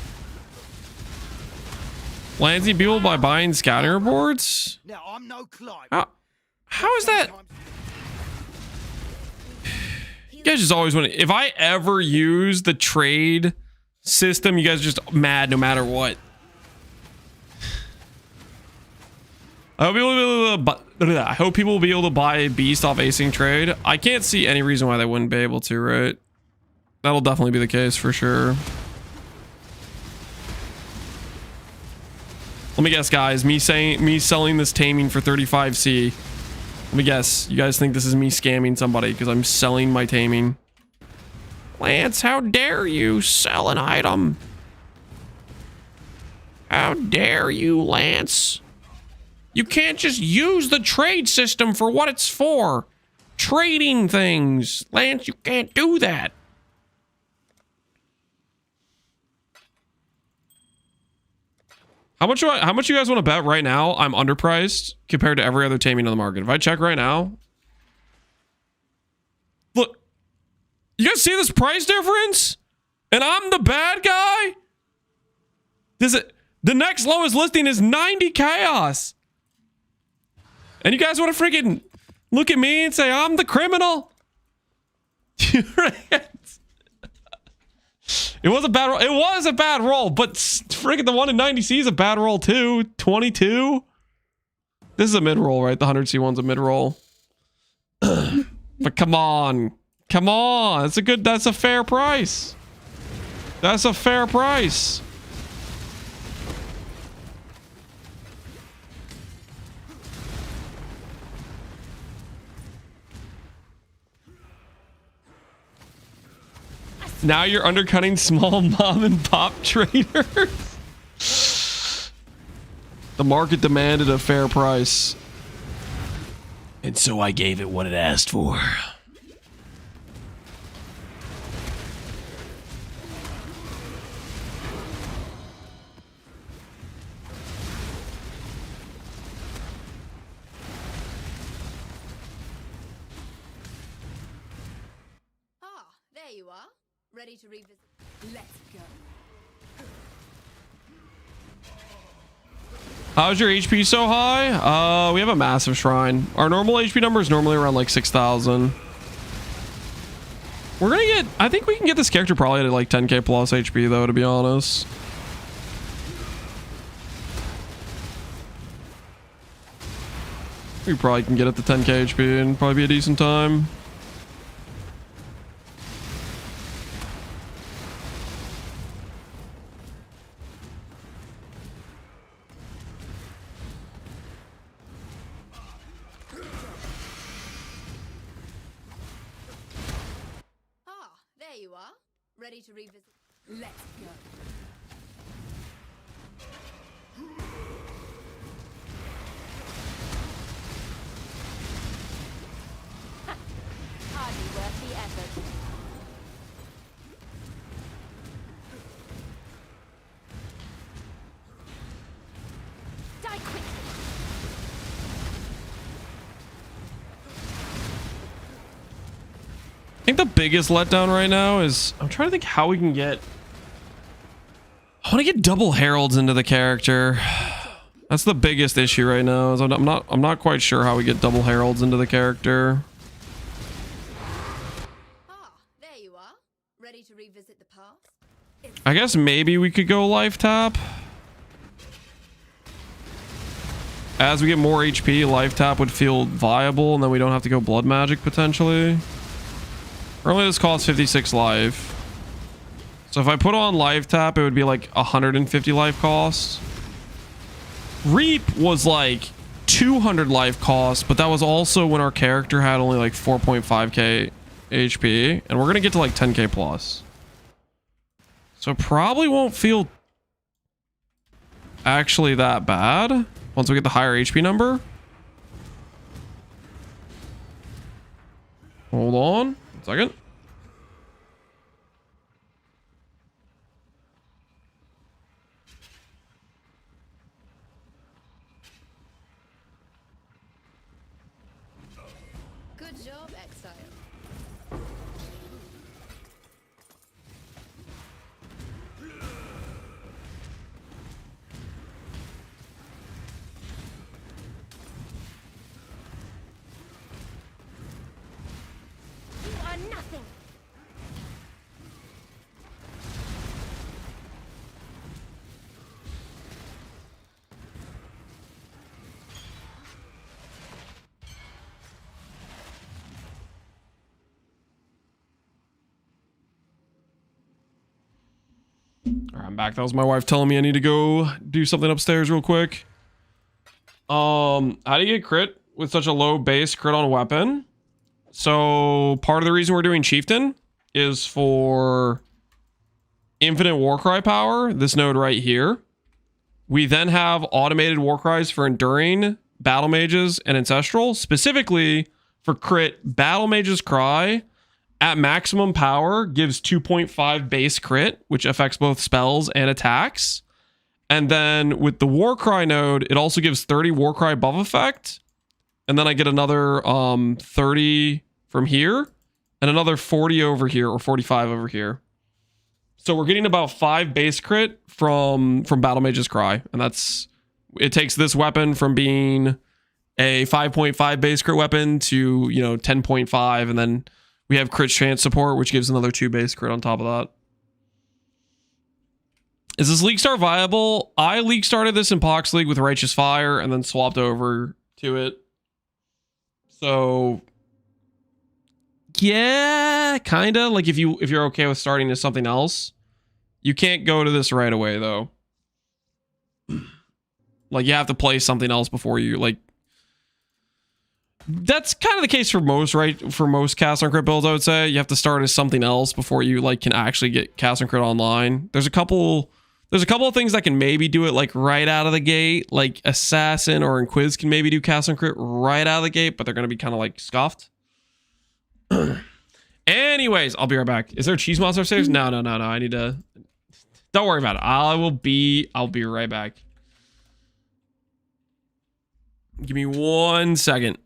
Lansing people by buying scouting reports? Now, I'm no Clive. How is that? You guys just always want to... If I ever use the trade system, you guys are just mad no matter what. I hope people will be able to buy a beast off async trade. I can't see any reason why they wouldn't be able to, right? That'll definitely be the case for sure. Let me guess, guys. Me selling this taming for 35C. Let me guess. You guys think this is me scamming somebody because I'm selling my taming? Lance, how dare you sell an item? How dare you, Lance? You can't just use the trade system for what it's for. Trading things. Lance, you can't do that. How much you guys want to bet right now? I'm underpriced compared to every other taming on the market. If I check right now, look, you guys see this price difference? And I'm the bad guy? The next lowest listing is 90 chaos. And you guys want to freaking look at me and say I'm the criminal? It was a bad roll. It was a bad roll, but freaking the one in 90C is a bad roll too. 22. This is a mid roll, right? The 100C one's a mid roll. But come on. Come on. That's a fair price. That's a fair price. Now you're undercutting small mom and pop traders. The market demanded a fair price. And so I gave it what it asked for. There you are. Ready to revisit. Let's go. How's your HP so high? We have a massive shrine. Our normal HP number is normally around like 6,000. We're gonna get... I think we can get this character probably at like 10k plus HP though, to be honest. We probably can get it to 10k HP and probably be a decent time. There you are. Ready to revisit. Let's go. Hardly worth the effort. Die quickly. I think the biggest letdown right now is I'm trying to think how we can get... I want to get double heralds into the character. That's the biggest issue right now. Is I'm not quite sure how we get double heralds into the character. There you are. Ready to revisit the past? I guess maybe we could go life tap. as we get more HP, life tap would feel viable, and then we don't have to go blood magic potentially. Currently this costs 56 life. So if I put on life tap, it would be like 150 life cost. Reap was like 200 life cost, but that was also when our character had only like 4.5k HP, and we're gonna get to like 10k plus. So probably won't feel actually that bad once we get the higher HP number. Hold on a second. Good job, Exile. You are nothing. All right, I'm back. That was my wife telling me I need to go do something upstairs real quick. How do you get crit with such a low base crit on a weapon? So part of the reason we're doing Chieftain is for infinite Warcry power, this node right here. We then have automated Warcries for enduring, battle mages, and ancestral. Specifically for crit, battle mage's cry at maximum power gives 2.5 base crit, which affects both spells and attacks. And then with the Warcry node, it also gives 30 Warcry buff effect. And then I get another 30 from here and another 40 over here, or 45 over here. So we're getting about 5 base crit from Battle Mage's Cry. And it takes this weapon from being a 5.5 base crit weapon to, 10.5. And then we have crit chance support, which gives another 2 base crit on top of that. Is this League Star viable? I League started this in Pox League with Righteous Fire and then swapped over to it. So yeah, kinda. Like if you're okay with starting as something else, you can't go to this right away though. Like you have to play something else before you like. That's kind of the case for most, right? For most cast on crit builds, I would say you have to start as something else before you like can actually get cast on crit online. There's a couple of things that can maybe do it like right out of the gate, like Assassin or Inquiz can maybe do cast on crit right out of the gate, but they're gonna be kind of like scuffed. Anyways, I'll be right back. Is there a cheese monster upstairs? No. I need to. Don't worry about it. I'll be right back. Give me 1 second.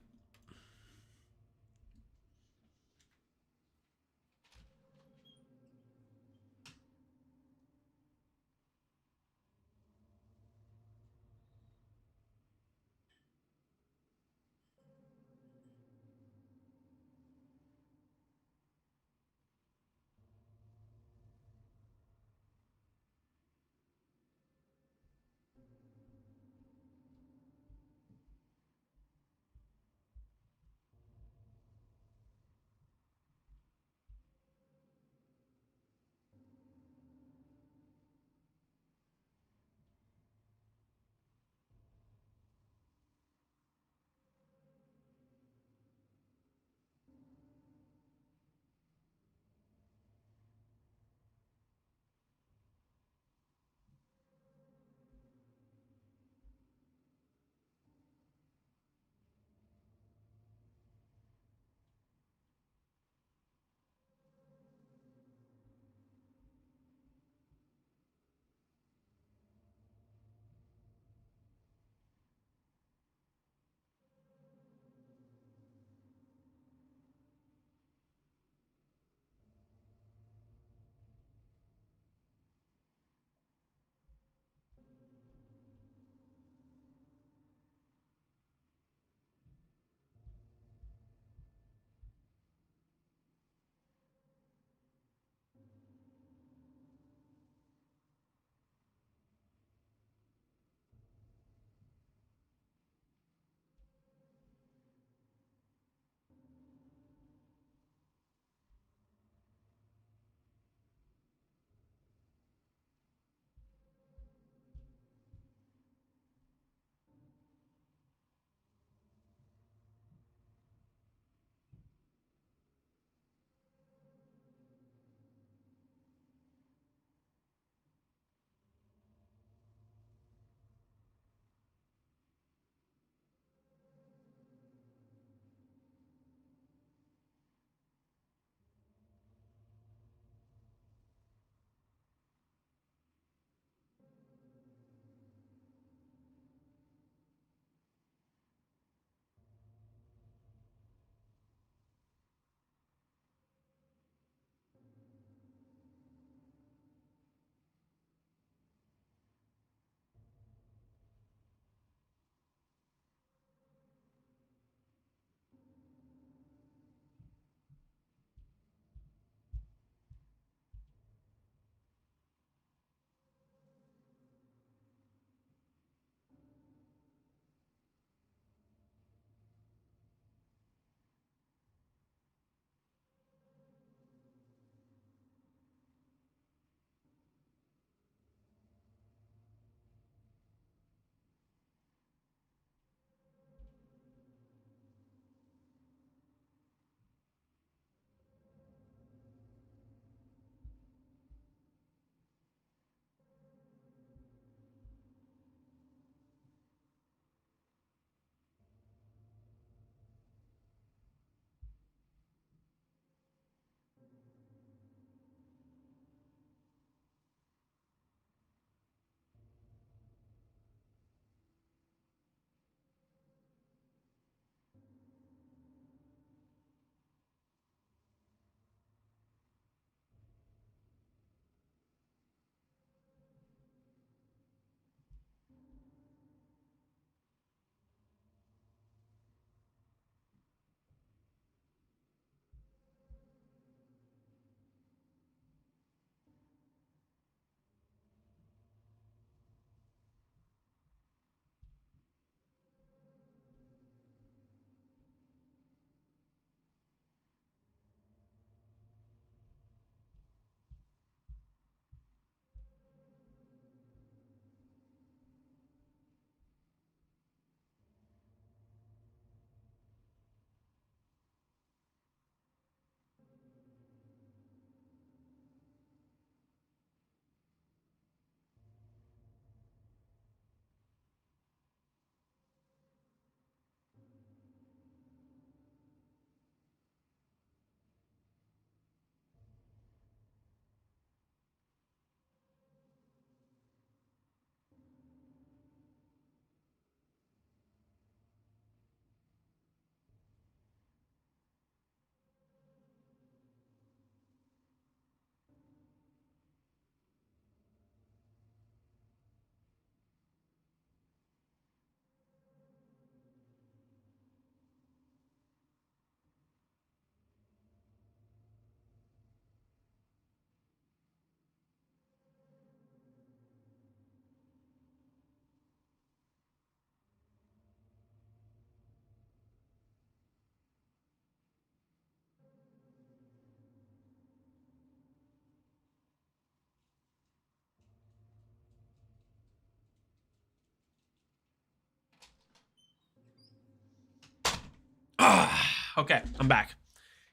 Okay, I'm back.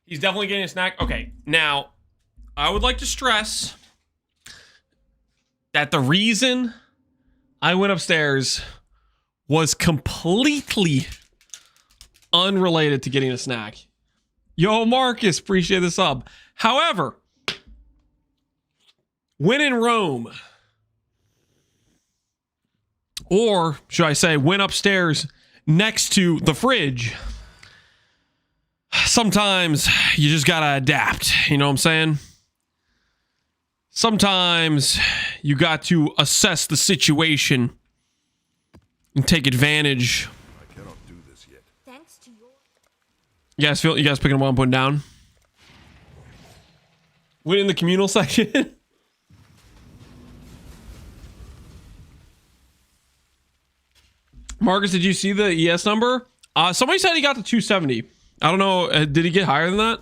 He's definitely getting a snack. Okay, now, I would like to stress that the reason I went upstairs was completely unrelated to getting a snack. Yo, Marcus, appreciate the sub. However, when in Rome, or should I say, went upstairs next to the fridge, sometimes you just gotta adapt. You know what I'm saying? Sometimes you got to assess the situation and take advantage. I cannot do this yet. Thanks to your... You guys picking up what I'm putting down? Went in the communal section. Marcus, did you see the ES number? Somebody said he got to 270. I don't know. Did he get higher than that?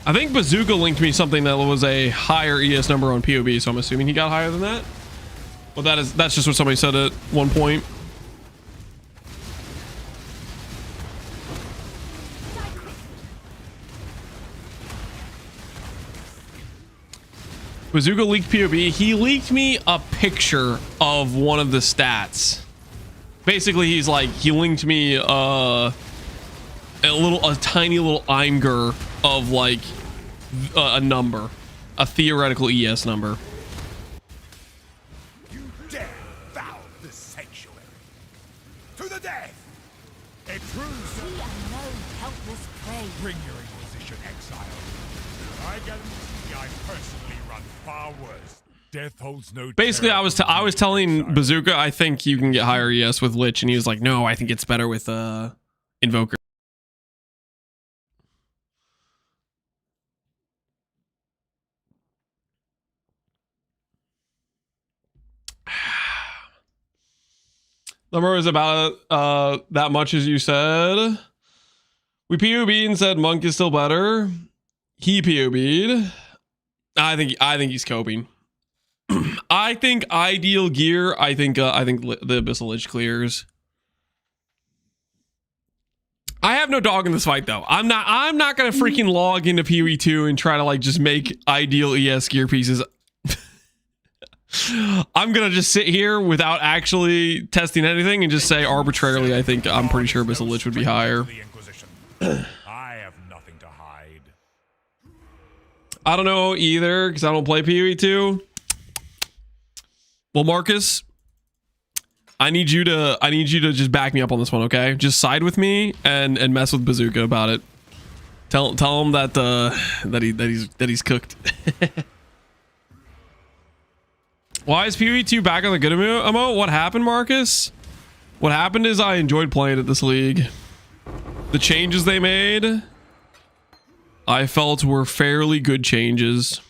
I think Bazooka linked me something that was a higher ES number on POB, so I'm assuming he got higher than that. Well, that's just what somebody said at one point. Bazooka leaked POB. He leaked me a picture of one of the stats. Basically, he's like, he linked me a tiny little Imgur of like a number, a theoretical ES number. You dare foul this sanctuary. To the death! A true We are no helpless prey. Bring your Inquisition, Exile. I guarantee I personally run far worse. Death holds no. Basically, I was telling Bazooka I think you can get higher ES with Lich, and he was like, no, I think it's better with Invoker. Number was about that much as you said. We POB'd and said Monk is still better. He POB'd. I think he's coping. I think ideal gear. I think the Abyssal Lich clears. I have no dog in this fight though. I'm not gonna freaking log into PoE 2 and try to like just make ideal ES gear pieces. I'm gonna just sit here without actually testing anything and just say arbitrarily I'm pretty sure Abyssal Lich would be higher. I have nothing to hide. I don't know either because I don't play PoE 2. Well, Marcus, I need you to just back me up on this one, okay? Just side with me and mess with Bazooka about it. Tell him that he's cooked. Why is PoE 2 back on the good emo? What happened, Marcus? What happened is I enjoyed playing at this league. The changes they made, I felt were fairly good changes.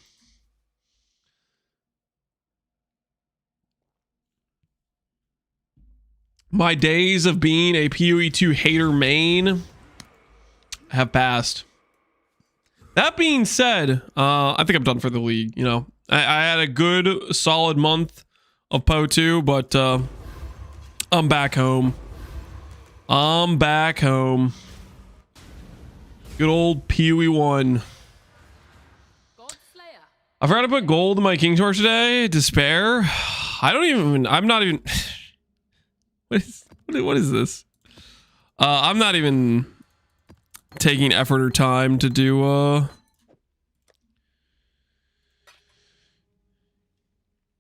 My days of being a PoE 2 hater main have passed. That being said, I think I'm done for the league. You know, I had a good solid month of PoE 2, but I'm back home. I'm back home. Good old PoE 1. I forgot to put gold in my King Torch today. Despair. I'm not even. What is this? I'm not even taking effort or time to do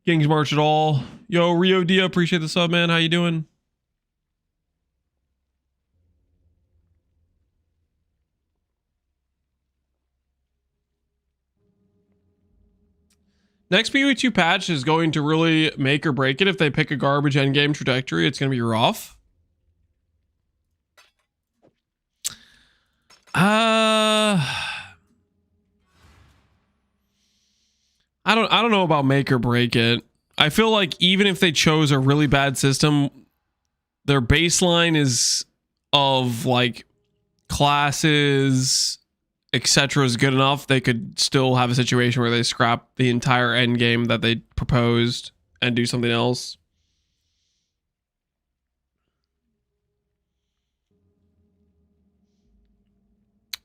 King's March at all. Yo, Rio Dia, appreciate the sub, man. How you doing? Next PoE 2 patch is going to really make or break it. If they pick a garbage endgame trajectory, it's going to be rough. I don't know about make or break it. I feel like even if they chose a really bad system, their baseline is of like classes, etc. is good enough. They could still have a situation where they scrap the entire end game that they proposed and do something else.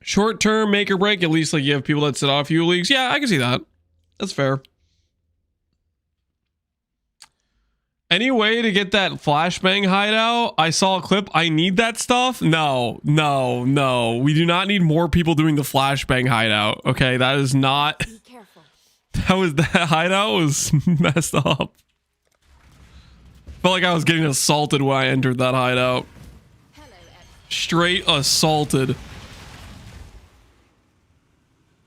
Short term, make or break. At least like you have people that sit off few leagues. Yeah, I can see that. That's fair. Any way to get that flashbang hideout? I saw a clip. I need that stuff. No. We do not need more people doing the flashbang hideout. Okay, that is not. Be careful. That hideout was messed up. Felt like I was getting assaulted when I entered that hideout. Straight assaulted.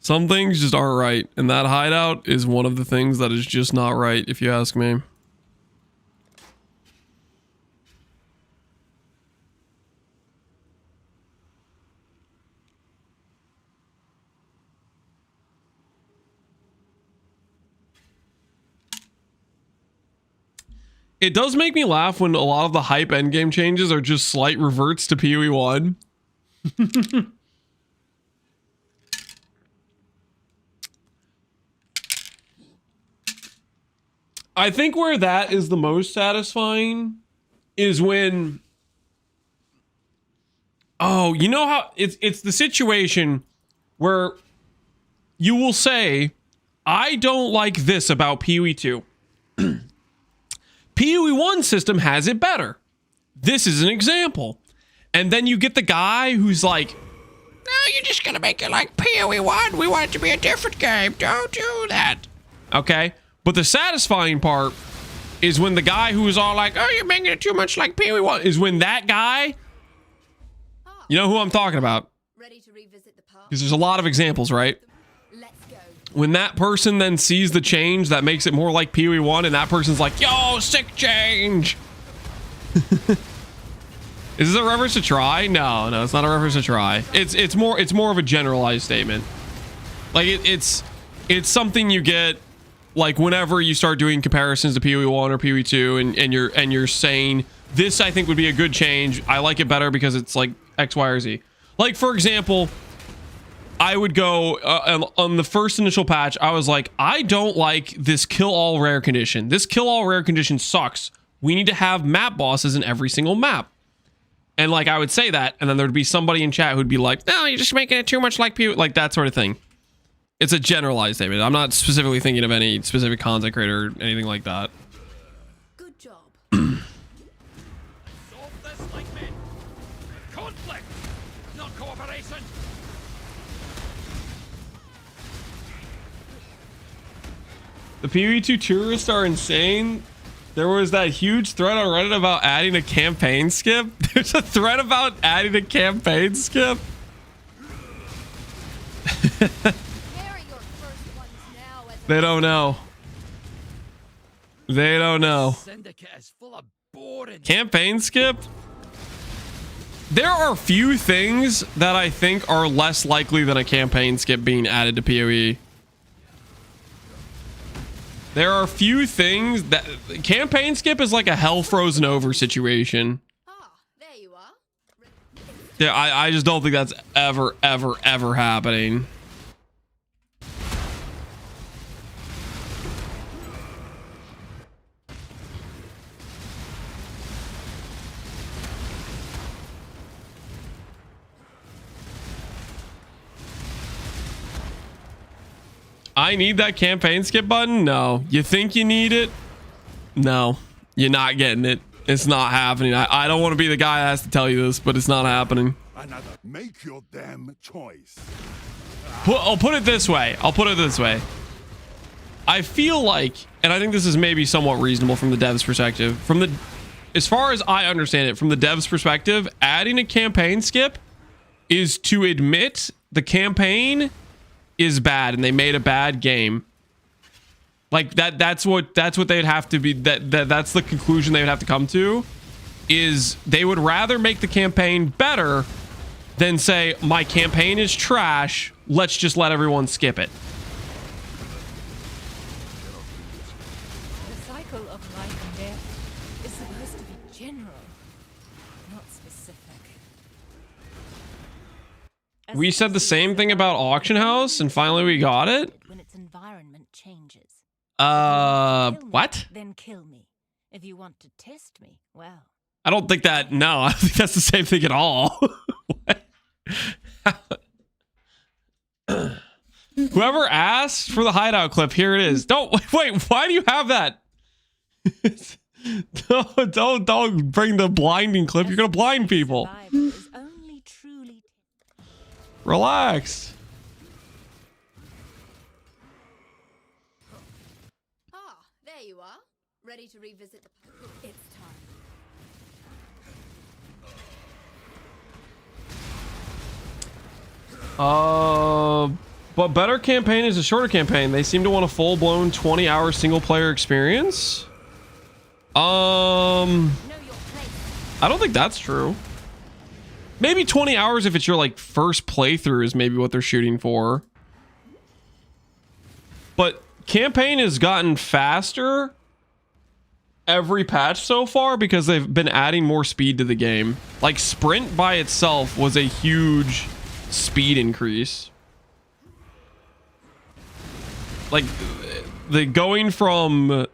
Some things just aren't right, and that hideout is one of the things that is just not right, if you ask me. It does make me laugh when a lot of the hype endgame changes are just slight reverts to PoE 1. I think where that is the most satisfying is when... Oh, you know how... It's the situation where you will say, I don't like this about PoE 2. PoE 1 system has it better. This is an example. And then you get the guy who's like, no, you're just gonna make it like PoE 1. We want it to be a different game. Don't do that. Okay? But the satisfying part is when the guy who is all like, oh, you're making it too much like PoE 1, is when that guy, you know who I'm talking about. Ready to revisit the past? Because there's a lot of examples, right? When that person then sees the change that makes it more like PoE 1 and that person's like, yo, sick change. Is this a reference to try? No, it's not a reference to try. It's more of a generalized statement. Like it's something you get like whenever you start doing comparisons to PoE 1 or PoE 2 and you're saying this I think would be a good change. I like it better because it's like X, Y, or Z. Like for example, I would go on the first initial patch. I was like, I don't like this kill all rare condition. This kill all rare condition sucks. We need to have map bosses in every single map. And like, I would say that. And then there'd be somebody in chat who'd be like, no, you're just making it too much like PoE, like that sort of thing. It's a generalized statement. I'm not specifically thinking of any specific content creator or anything like that. Good job. Solve this like men. Conflict, not cooperation. The PoE 2 tourists are insane. There was that huge thread on Reddit about adding a campaign skip. There's a thread about adding a campaign skip. They don't know. They don't know. Syndicate is full of boring. Campaign skip? There are few things that I think are less likely than a campaign skip being added to PoE. There are few things that... Campaign skip is like a hell frozen over situation. There you are. Yeah, I just don't think that's ever happening. I need that campaign skip button? No. You think you need it? No. You're not getting it. It's not happening. I don't want to be the guy that has to tell you this, but it's not happening. Another. Make your damn choice. I'll put it this way. I feel like, and I think this is maybe somewhat reasonable from the devs' perspective, as far as I understand it, from the devs' perspective, adding a campaign skip is to admit the campaign is bad and they made a bad game. Like that's what they'd have to be, that's the conclusion they would have to come to, is they would rather make the campaign better than say my campaign is trash, let's just let everyone skip it. The cycle of life and death is supposed to be general, not specific. We said the same thing about Auction House, and finally we got it. When its environment changes. What? Then kill me. If you want to test me, well. I don't think that. No, I don't think that's the same thing at all. Whoever asked for the hideout clip, here it is. Don't wait. Why do you have that? don't bring the blinding clip. You're gonna blind people. Relax. Ah, there you are. Ready to revisit the past. It's time. But better campaign is a shorter campaign. They seem to want a full-blown 20-hour single-player experience. I don't think that's true. Maybe 20 hours if it's your like first playthrough is maybe what they're shooting for. But campaign has gotten faster every patch so far because they've been adding more speed to the game. Like sprint by itself was a huge speed increase. Like the going from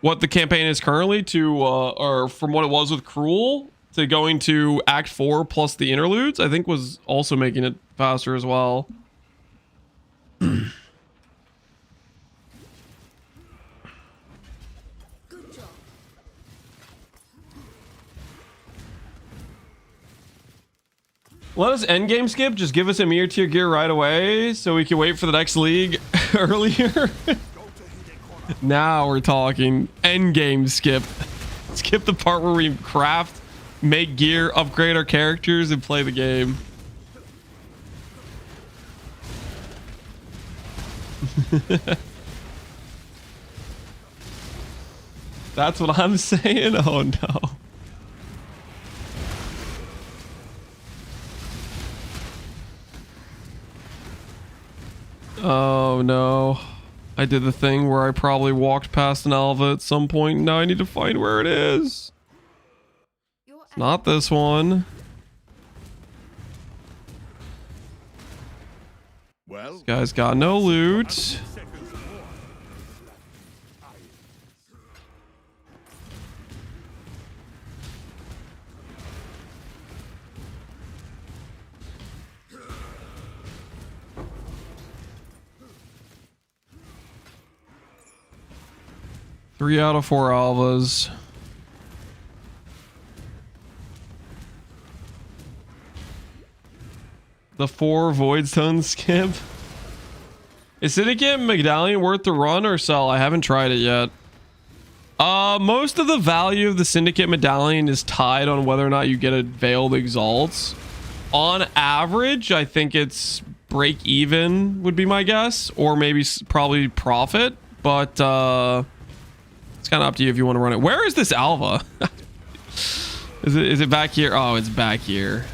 what the campaign is currently to or from what it was with Cruel to going to Act 4 plus the interludes, I think was also making it faster as well. Let us endgame skip. Just give us a mirror tier gear right away so we can wait for the next league earlier. Now we're talking endgame skip. Skip the part where we craft, make gear, upgrade our characters, and play the game. That's what I'm saying? Oh no. Oh no. I did the thing where I probably walked past an Alva at some point. Now I need to find where it is. It's not this one. Well, This guy's got no loot. Three out of 4 Alvas. The 4 Voidstone skip. Is Syndicate Medallion worth the run or sell? I haven't tried it yet. Most of the value of the Syndicate Medallion is tied on whether or not you get a Veiled Exalts. On average, I think it's break even would be my guess, or maybe probably profit, but it's kind of up to you if you want to run it. Where is this Alva? Is it back here? Oh, it's back here.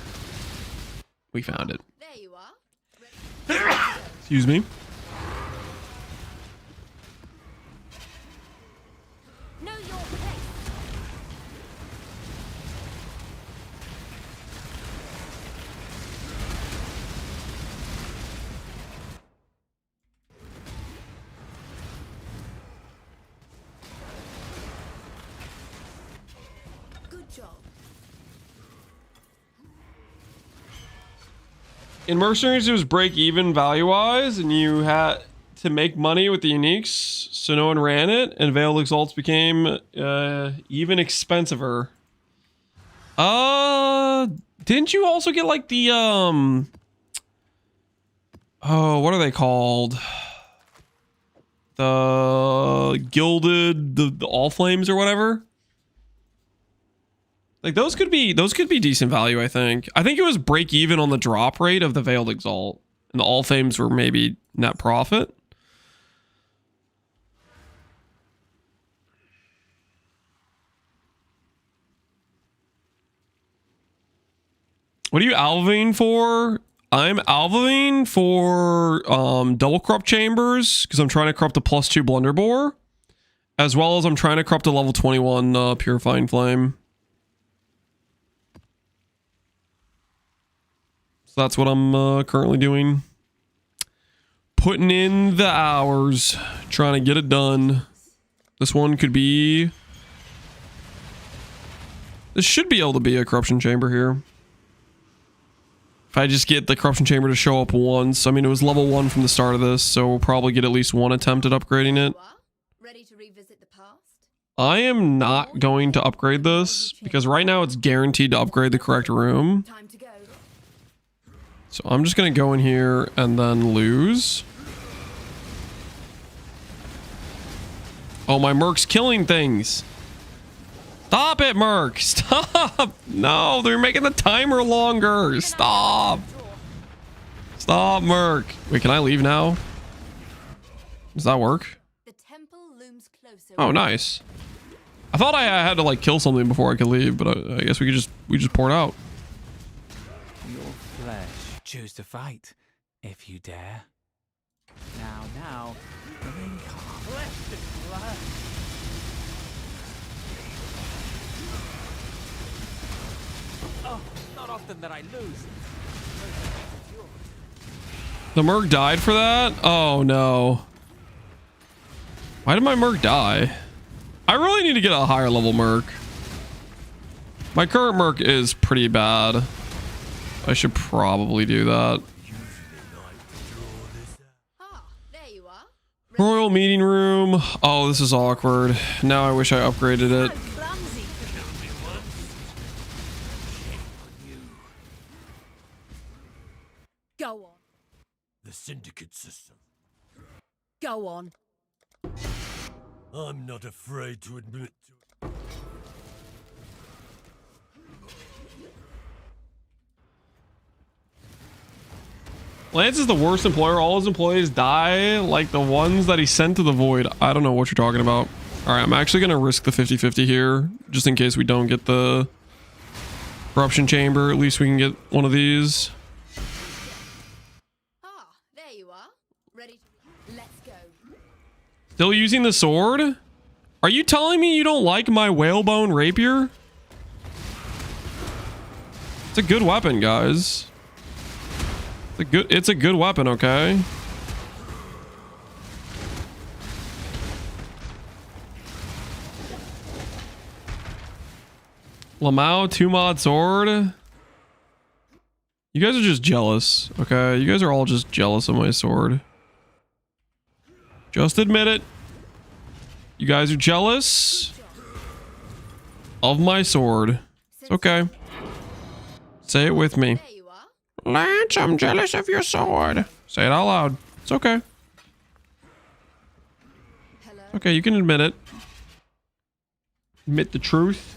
We found it. There you are. Excuse me. Know your place. Good job. In Mercenaries, it was break even value wise, and you had to make money with the uniques, so no one ran it, and Veiled Exalts became even expensiver. Didn't you also get like the oh, what are they called? The gilded, the all flames or whatever. Like those could be decent value, I think. I think it was break even on the drop rate of the Veiled Exalt, and the all flames were maybe net profit. What are you alving for? I'm alving for double corrupt chambers because I'm trying to corrupt the +2 blunderbore, as well as I'm trying to corrupt a level 21 purifying flame. So that's what I'm currently doing. Putting in the hours, trying to get it done. This one could be... This should be able to be a corruption chamber here. If I just get the corruption chamber to show up once. I mean, it was level 1 from the start of this, so we'll probably get at least one attempt at upgrading it. Ready to revisit the past? I am not going to upgrade this because right now it's guaranteed to upgrade the correct room. Time to go. So I'm just going to go in here and then lose. Oh, my Merc's killing things. Stop it, Merc. Stop. No, they're making the timer longer. Stop. Stop, Merc. Wait, can I leave now? Does that work? The temple looms closer. Oh, nice. I thought I had to like kill something before I could leave, but I guess we just poured out. Your flesh. Choose to fight, if you dare. Now, remain calm. Flesh and blood. Oh, not often that I lose. The Merc died for that? Oh no. Why did my Merc die? I really need to get a higher level Merc. My current Merc is pretty bad. I should probably do that. There you are. Royal meeting room. Oh, this is awkward. Now I wish I upgraded it. Go on. The Syndicate system. Go on. I'm not afraid to admit to it. Lance is the worst employer. All his employees die like the ones that he sent to the void. I don't know what you're talking about. All right, I'm actually going to risk the 50-50 here just in case we don't get the corruption chamber. At least we can get one of these. There you are. Ready to... Let's go. Still using the sword? Are you telling me you don't like my whalebone rapier? It's a good weapon, guys. It's a good weapon, okay? Lamau 2-mod sword. You guys are just jealous, okay? You guys are all just jealous of my sword. Just admit it. You guys are jealous of my sword. It's okay. Say it with me. Lance, I'm jealous of your sword. Say it out loud. It's okay. Okay, you can admit it. Admit the truth.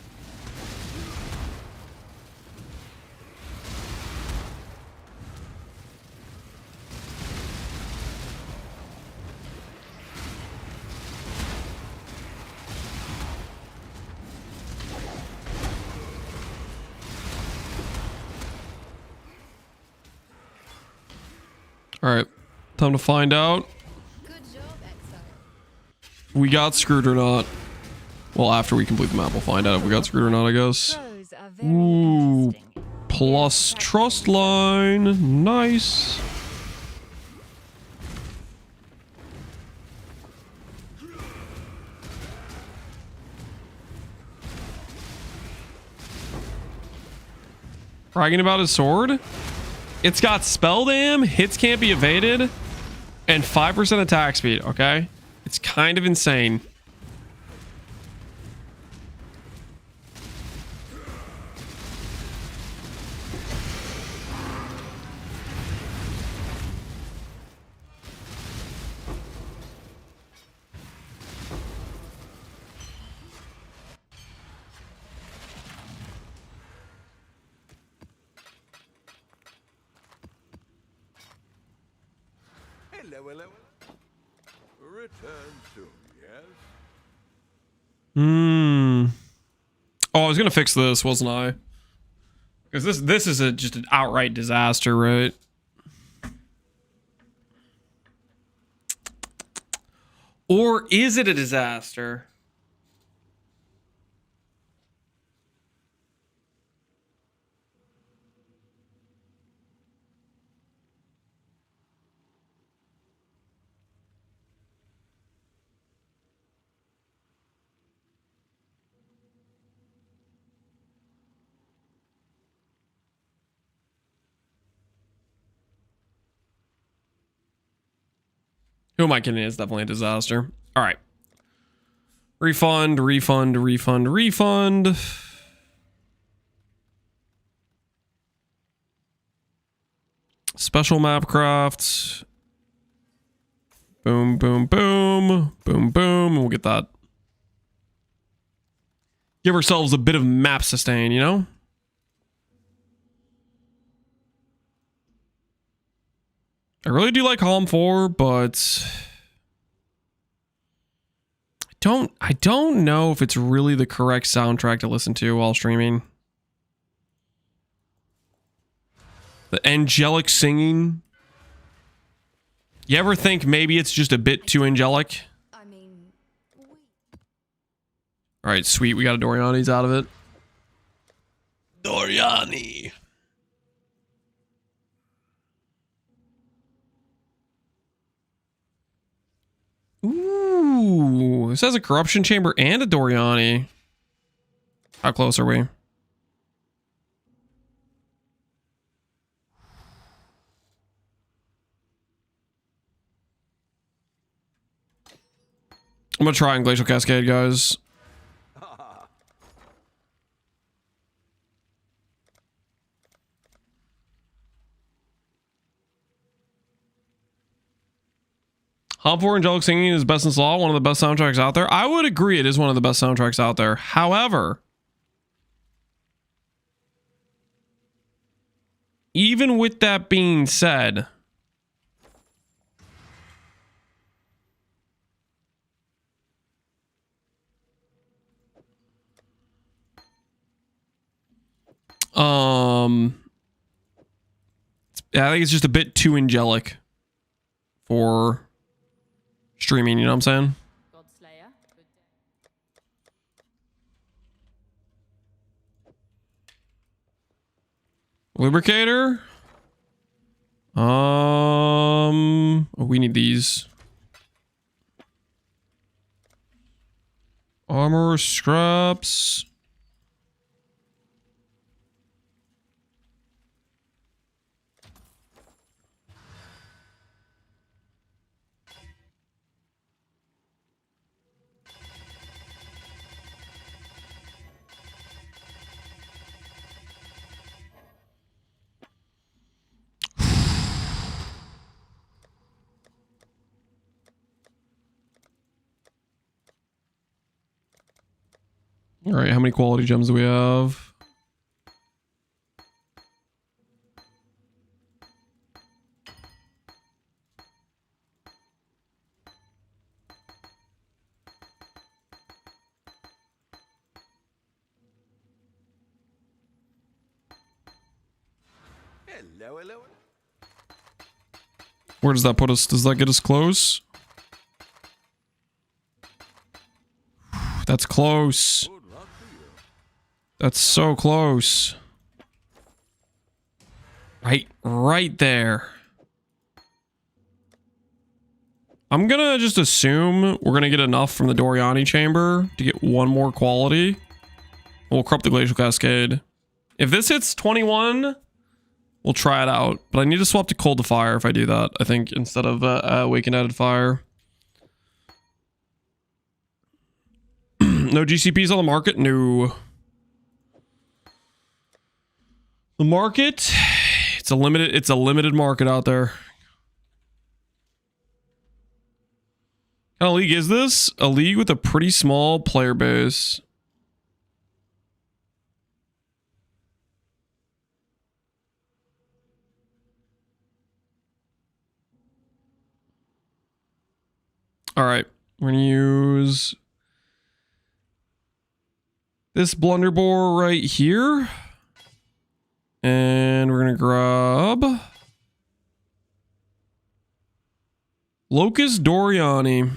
All right, time to find out. Good job, Exile. We got screwed or not. Well, after we complete the map, we'll find out if we got screwed or not, I guess. Ooh, plus trust line. Nice. Bragging about his sword? It's got spell dam, hits can't be evaded, and 5% attack speed, okay? It's kind of insane. Hello. Return soon, yes? Oh, I was gonna fix this, wasn't I? Because this is just an outright disaster, right? Or is it a disaster? Who am I kidding? It's definitely a disaster. All right. Refund, refund, refund, refund. Special map craft. Boom, boom, boom. Boom, boom. We'll get that. Give ourselves a bit of map sustain, you know? I really do like Column 4, but I don't know if it's really the correct soundtrack to listen to while streaming. The angelic singing. You ever think maybe it's just a bit too angelic? All right, sweet. We got a Doriani's out of it. Doriani. Ooh, this has a corruption chamber and a Doriani. How close are we? I'm gonna try on Glacial Cascade, guys. Hop 4 Angelic Singing is best in slot, one of the best soundtracks out there. I would agree it is one of the best soundtracks out there. However, even with that being said, yeah, I think it's just a bit too angelic for streaming, you know what I'm saying? Lubricator? Oh, we need these. Armor scraps. All right, how many quality gems do we have? Hello, hello. Where does that put us? Does that get us close? That's close. That's so close. Right there. I'm gonna just assume we're gonna get enough from the Doriani chamber to get one more quality. We'll corrupt the Glacial Cascade. If this hits 21, we'll try it out. But I need to swap to Cold to Fire if I do that, I think, instead of Awakened Added Fire. No GCPs on the market? No. The market, it's a limited market out there. What kind of league is this? A league with a pretty small player base. All right, we're gonna use this blunderbore right here. And we're gonna grab Locust Doriani.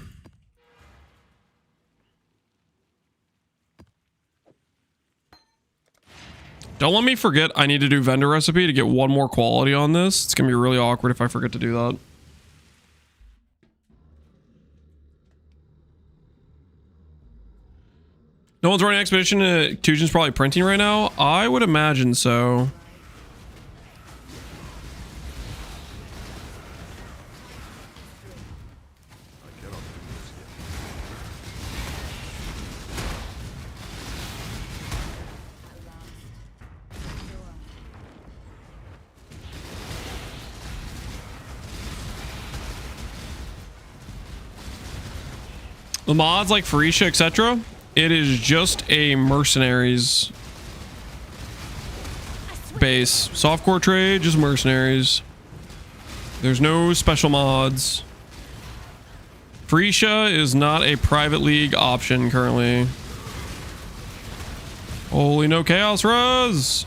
Don't let me forget I need to do vendor recipe to get one more quality on this. It's gonna be really awkward if I forget to do that. No one's running Expedition. Tujin's probably printing right now. I would imagine so. The mods like Pharisha, etc. It is just a mercenaries base. Softcore trade, just mercenaries. There's no special mods. Pharisha is not a private league option currently. Holy no chaos res!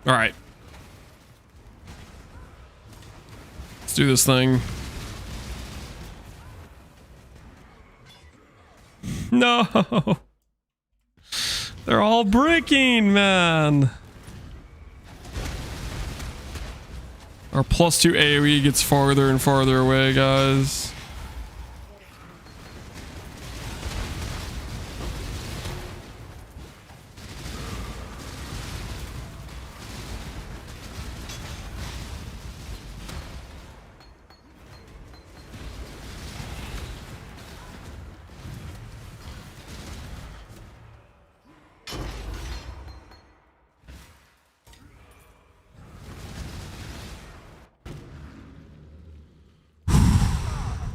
All right. Let's do this thing. No. They're all bricking, man. Our +2 AoE gets farther and farther away, guys.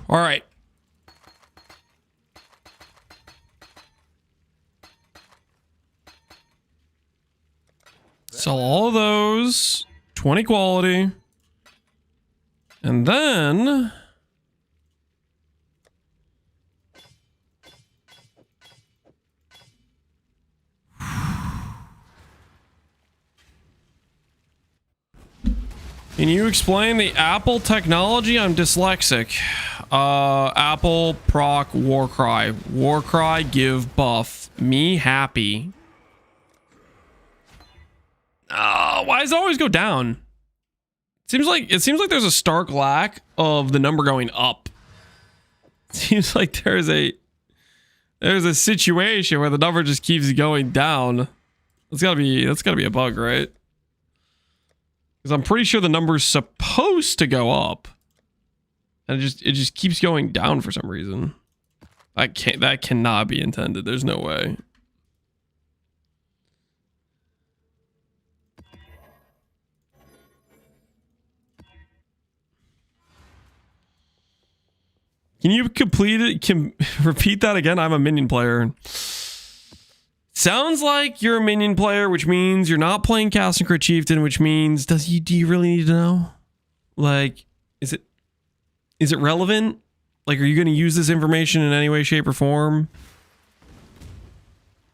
All right. Sell all of those. 20 quality. And then... Can you explain the Apple technology? I'm dyslexic. Apple proc Warcry. Warcry give buff. Me happy. Why does it always go down? It seems like there's a stark lack of the number going up. It seems like there's a situation where the number just keeps going down. That's gotta be a bug, right? Because I'm pretty sure the number's supposed to go up. And it just keeps going down for some reason. That cannot be intended. There's no way. Can you repeat that again? I'm a minion player. Sounds like you're a minion player, which means you're not playing Ascendancy Chieftain, which means do you really need to know? Like, is it relevant? Like, are you going to use this information in any way, shape, or form?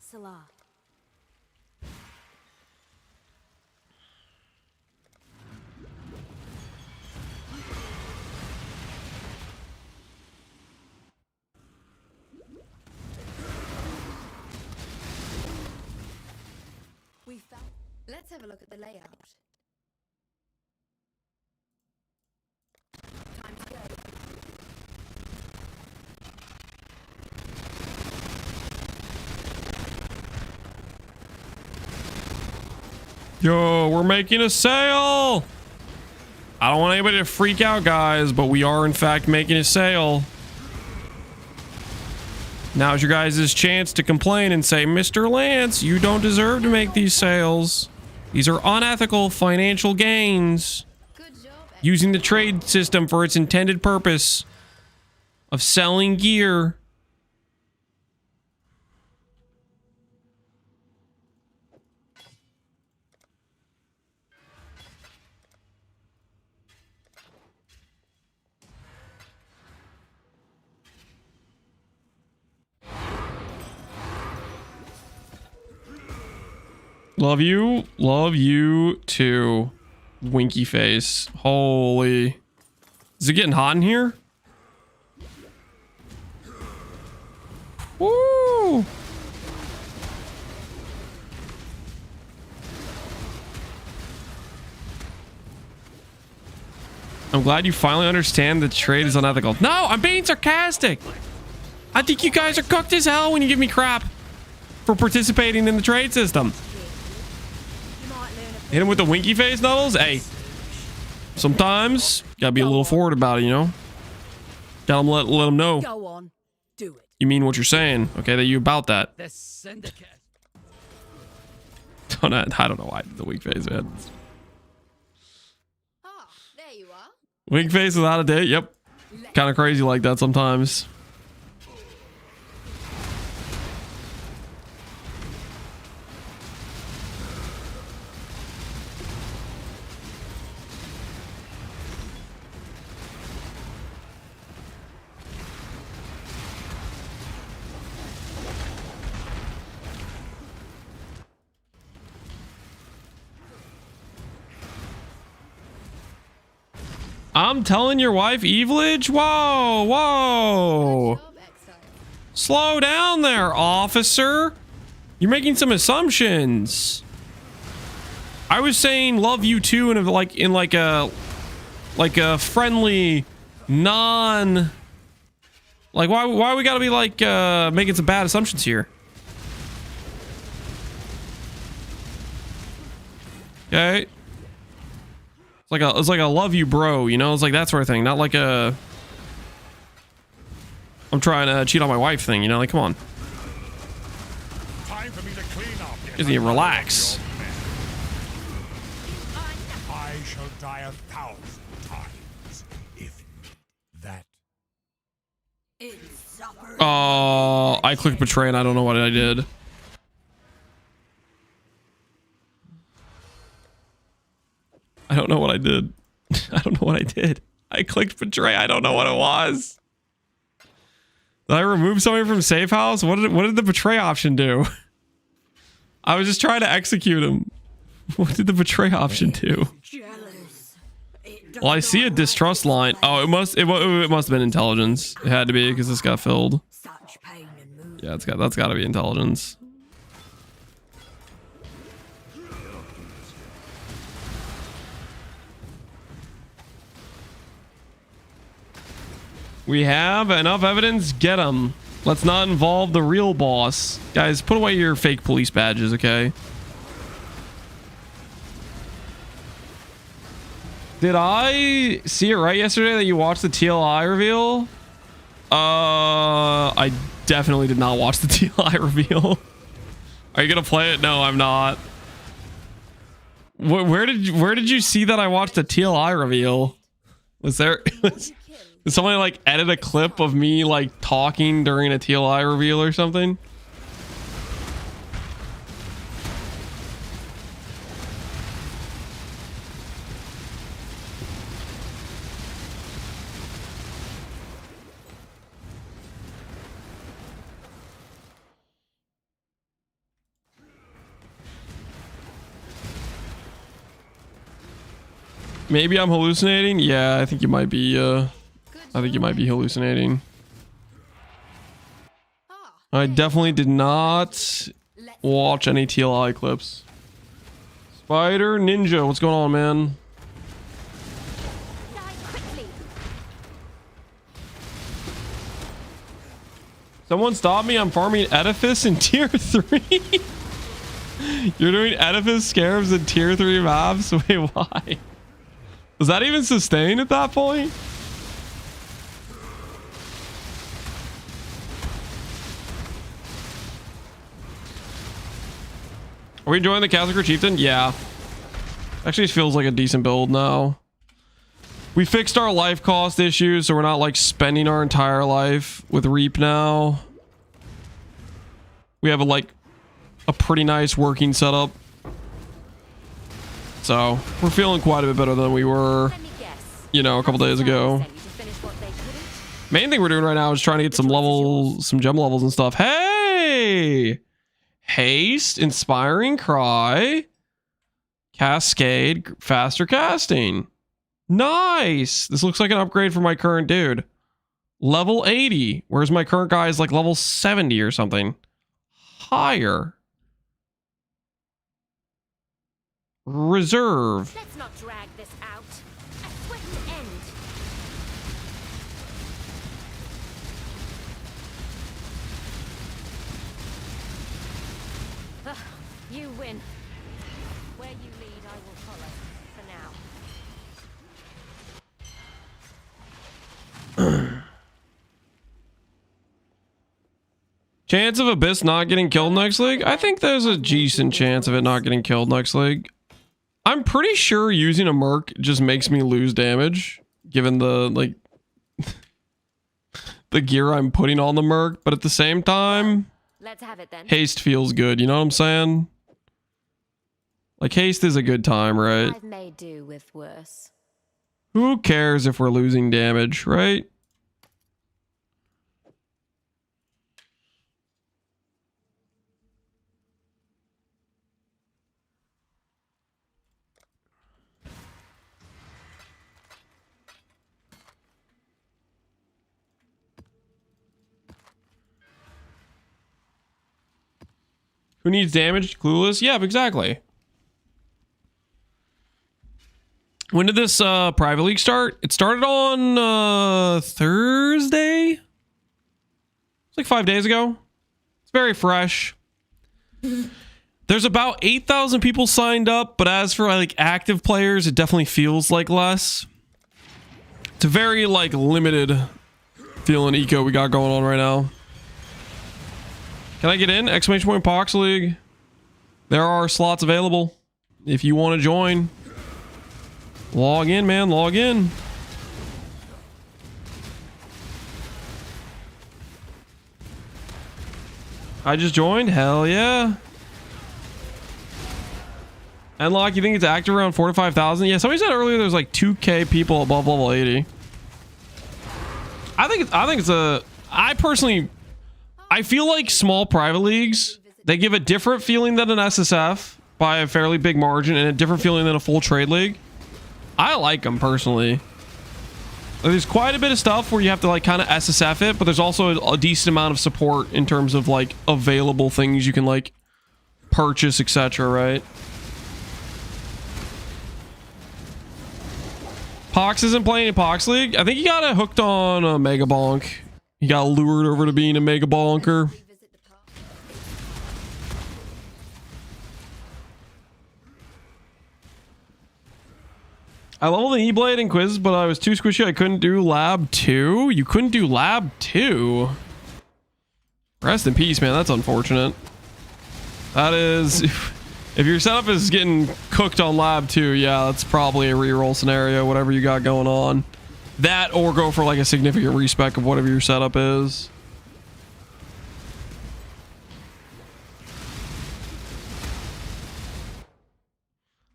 Salah. Let's have a look at the layout. Time to go. Yo, we're making a sale. I don't want anybody to freak out, guys, but we are in fact making a sale. Now's your guys' chance to complain and say, Mr. Lance, you don't deserve to make these sales. These are unethical financial gains. Using the trade system for its intended purpose of selling gear. Love you too, winky face. Holy, is it getting hot in here? Woo! I'm glad you finally understand the trade is unethical. No, I'm being sarcastic. I think you guys are cooked as hell when you give me crap for participating in the trade system. Hit him with the winky face, Nuddles. Hey, sometimes gotta be a little forward about it, you know. Gotta let him know. Go on, do it. You mean what you're saying? Okay, that you about that. The Syndicate. I don't know why I did the weak face, man. Ah, there you are. Weak face without a date. Yep. Kind of crazy like that sometimes. I'm telling your wife evilage? Whoa, whoa. Slow down there, officer. You're making some assumptions. I was saying love you too in like a friendly non like why we gotta be like making some bad assumptions here? Okay. It's like a love you bro, you know? It's like that sort of thing, not like a I'm trying to cheat on my wife thing, you know? Like, come on. Time for me to clean up. Just need to relax. I shall die 1,000 times if that. Oh, I clicked betray and I don't know what I did. I don't know what I did. I don't know what I did. I clicked betray. I don't know what it was. Did I remove somebody from safe house? What did the betray option do? I was just trying to execute him. What did the betray option do? Well, I see a distrust line. Oh, it must have been intelligence. It had to be because this got filled. Yeah, that's got to be intelligence. We have enough evidence. Get him. Let's not involve the real boss. Guys, put away your fake police badges, okay? Did I see it right yesterday that you watched the TLI reveal? I definitely did not watch the TLI reveal. Are you gonna play it? No, I'm not. Where did you see that I watched the TLI reveal? Was there... Did somebody like edit a clip of me like talking during a TLI reveal or something? Maybe I'm hallucinating. Yeah, I think you might be hallucinating. I definitely did not watch any TLI clips. Spider Ninja, what's going on, man? Someone stop me, I'm farming Edifice in tier 3. You're doing Edifice Scarabs in tier 3 maps? Wait, why? Was that even sustained at that point? Are we enjoying the Catholic Chieftain? Yeah. Actually, it feels like a decent build now. We fixed our life cost issues, so we're not like spending our entire life with Reap now. We have a pretty nice working setup. So we're feeling quite a bit better than we were, you know, a couple days ago. Main thing we're doing right now is trying to get some gem levels and stuff. Hey! Haste, Inspiring Cry, Cascade, Faster Casting. Nice! This looks like an upgrade for my current dude. Level 80, whereas my current guy is like level 70 or something. Higher. Reserve. Let's not drag this out. A swift end. You win. Where you lead, I will follow. For now. Chance of Abyss not getting killed next league? I think there's a decent chance of it not getting killed next league. I'm pretty sure using a Merc just makes me lose damage, given the, like, the gear I'm putting on the Merc, but at the same time, Let's have it then. haste feels good, you know what I'm saying? Like, haste is a good time, right? I've made do with worse. Who cares if we're losing damage, right? Who needs damage? Clueless? Yeah, exactly. When did this private league start? It started on Thursday? It's like 5 days ago. It's very fresh. There's about 8,000 people signed up, but as for like active players, it definitely feels like less. It's a very like limited feeling eco we got going on right now. Can I get in? Exclamation point Pox League. There are slots available if you want to join. Log in, man. Log in. I just joined. Hell yeah. Enlock, you think it's active around 4 to 5,000? Yeah, somebody said earlier there's like 2K people above level 80. I think it's a... I feel like small private leagues, they give a different feeling than an SSF by a fairly big margin and a different feeling than a full trade league. I like them personally. There's quite a bit of stuff where you have to like kind of SSF it, but there's also a decent amount of support in terms of like available things you can like purchase, etc., right? Pox isn't playing in Pox League. I think he got hooked on a Mega Bonk. He got lured over to being a Mega Bonker. I leveled an E-Blade in quiz, but I was too squishy. I couldn't do Lab 2. You couldn't do Lab 2? Rest in peace, man. That's unfortunate. That is... If your setup is getting cooked on Lab 2, yeah, that's probably a reroll scenario, whatever you got going on. That or go for like a significant respec of whatever your setup is.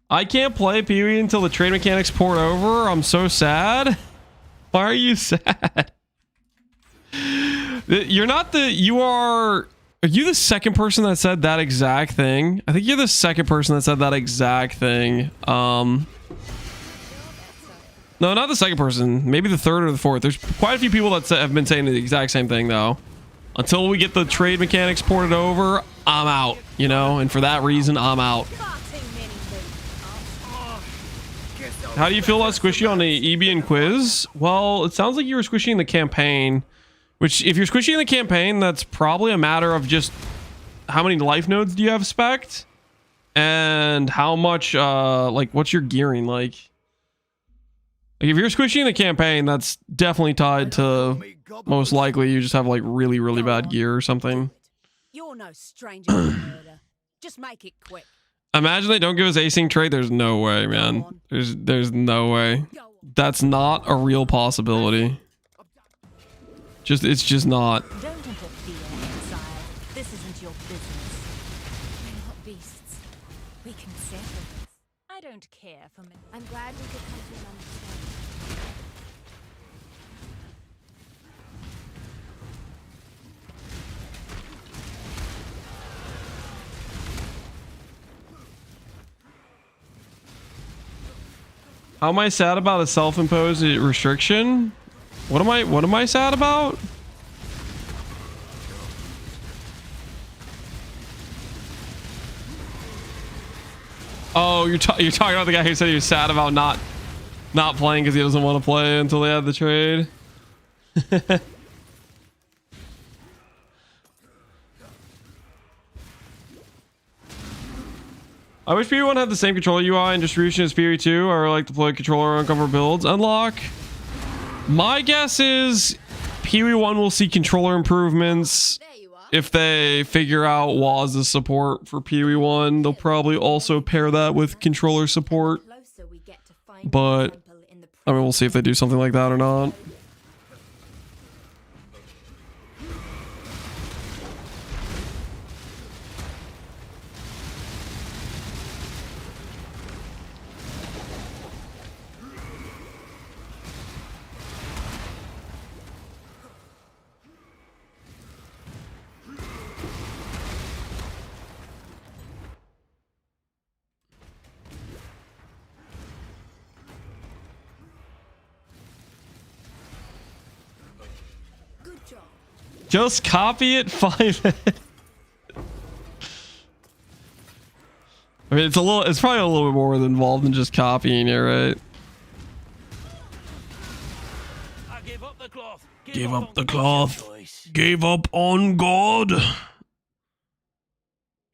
I can't play Pee-wee until the trade mechanics port over. I'm so sad. Why are you sad? You're not the... You are... Are you the second person that said that exact thing? I think you're the second person that said that exact thing. No, not the second person. Maybe the third or the fourth. There's quite a few people that have been saying the exact same thing, though. Until we get the trade mechanics ported over, I'm out. You know, and for that reason, I'm out. How do you feel about squishy on the EBN quiz? Well, it sounds like you were squishy in the campaign. Which, if you're squishy in the campaign, that's probably a matter of just how many life nodes do you have spec'd? And how much, like, what's your gearing like? If you're squishy in the campaign, that's definitely tied to most likely you just have, like, really, really bad gear or something. You're no stranger to murder. Just make it quick. Imagine they don't give us async trade. There's no way, man. There's no way. That's not a real possibility. It's just not. Don't interfere, Exile. This isn't your business. We're not beasts. We can settle this. I don't care for me. I'm glad we could come to an understanding. How am I sad about a self-imposed restriction? What am I sad about? Oh, you're talking about the guy who said he was sad about not playing because he doesn't want to play until they had the trade. I wish PvE1 had the same controller UI and distribution as PvE2. I would like to play controller on cover builds. Unlock. My guess is PvE1 will see controller improvements if they figure out WAS as support for Pee-wee 1, they'll probably also pair that with controller support. But I mean, we'll see if they do something like that or not. Just copy it, 5 minutes. I mean, it's probably a little bit more involved than just copying it, right? I gave up the cloth. Gave up the cloth. Gave up on God.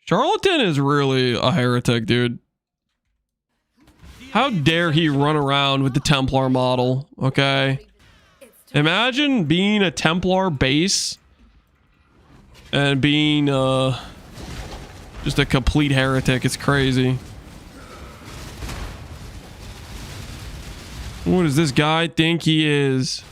Charlatan is really a heretic, dude. How dare he run around with the Templar model, okay? Imagine being a Templar base and being just a complete heretic. It's crazy. What does this guy think he is?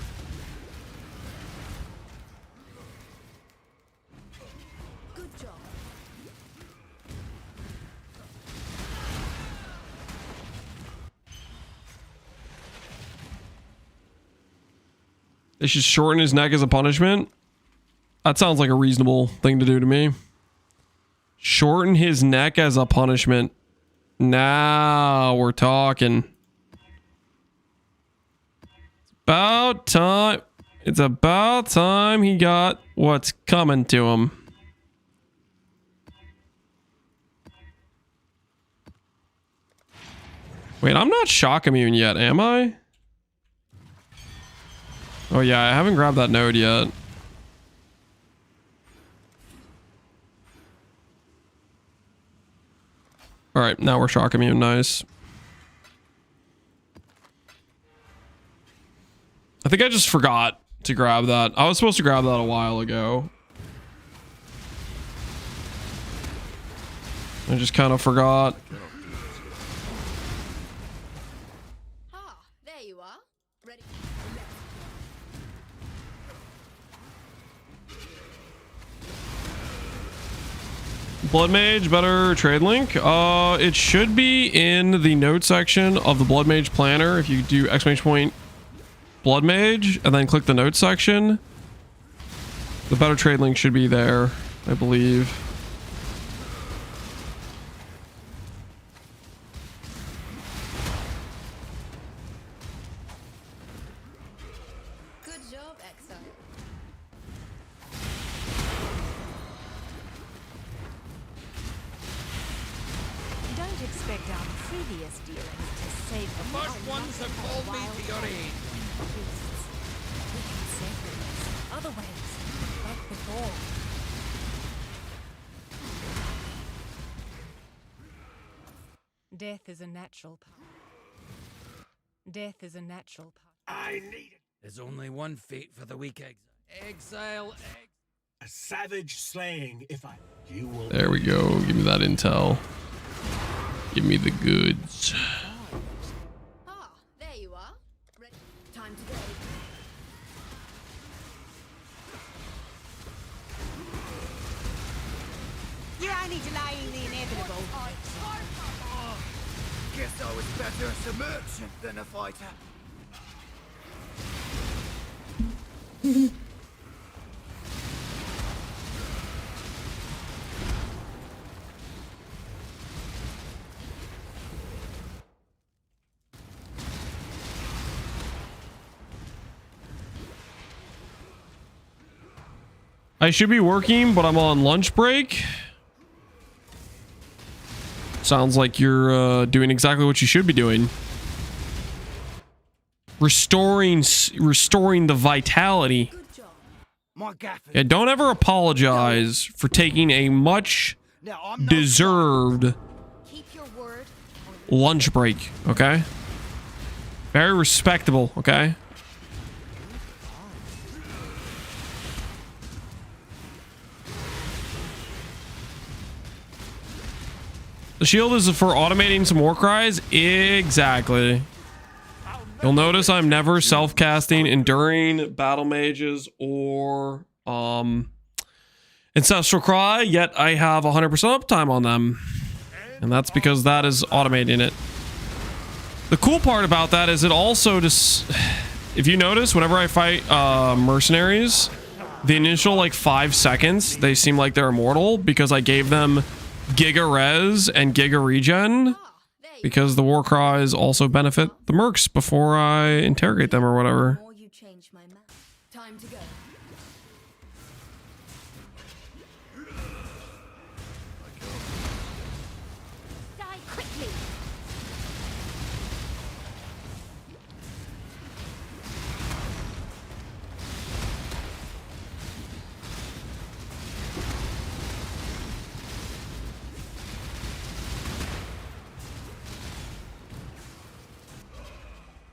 They should shorten his neck as a punishment. That sounds like a reasonable thing to do to me. Shorten his neck as a punishment. Now we're talking. It's about time. It's about time he got what's coming to him. Wait, I'm not shock immune yet, am I? Oh yeah, I haven't grabbed that node yet. All right, now we're shock immune. Nice. I think I just forgot to grab that. I was supposed to grab that a while ago. I just kind of forgot. Ah, there you are. Ready. Bloodmage, better trade link. It should be in the note section of the Bloodmage planner. If you do exclamation point Bloodmage and then click the note section, the better trade link should be there, I believe. Good job, Exile. Don't expect our previous dealings to save the first ones have called me to your aid. We can save them other ways, like before. Death is a natural part. Death is a natural part. I need it. There's only one fate for the weak exile. A savage slaying, if I... You will... There we go. Give me that intel. Give me the goods. Ah, there you are. Ready. Time to go. You're only delaying the inevitable. Guess I was better as a merchant than a fighter. I should be working, but I'm on lunch break. Sounds like you're doing exactly what you should be doing. Restoring the vitality. Yeah, don't ever apologize for taking a much deserved lunch break, okay? Very respectable, okay? The shield is for automating some war cries. Exactly. You'll notice I'm never self-casting Enduring, Battle Mages, or Ancestral Cry, yet I have 100% uptime on them. And that's because that is automating it. The cool part about that is it also just... If you notice, whenever I fight mercenaries, the initial like 5 seconds, they seem like they're immortal because I gave them Giga Res and Giga Regen. Because the war cries also benefit the mercs before I interrogate them or whatever. Time to go. Die quickly.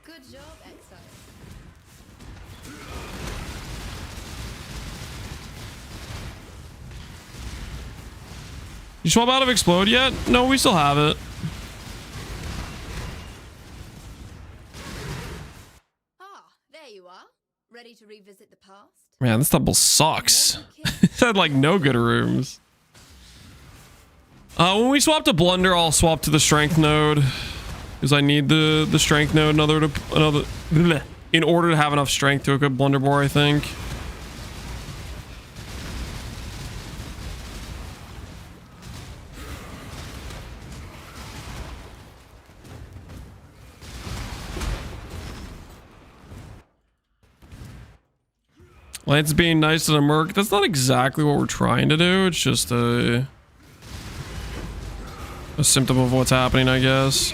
Good job, Exile. You swap out of Explode yet? No, we still have it. Ah, there you are. Ready to revisit the past? Man, this temple sucks. It had like no good rooms. When we swap to Blunder, I'll swap to the Strength node. Because I need the Strength node in order to have enough strength to equip Blunder Bore, I think. Lance being nice to the merc, that's not exactly what we're trying to do. It's just a symptom of what's happening, I guess.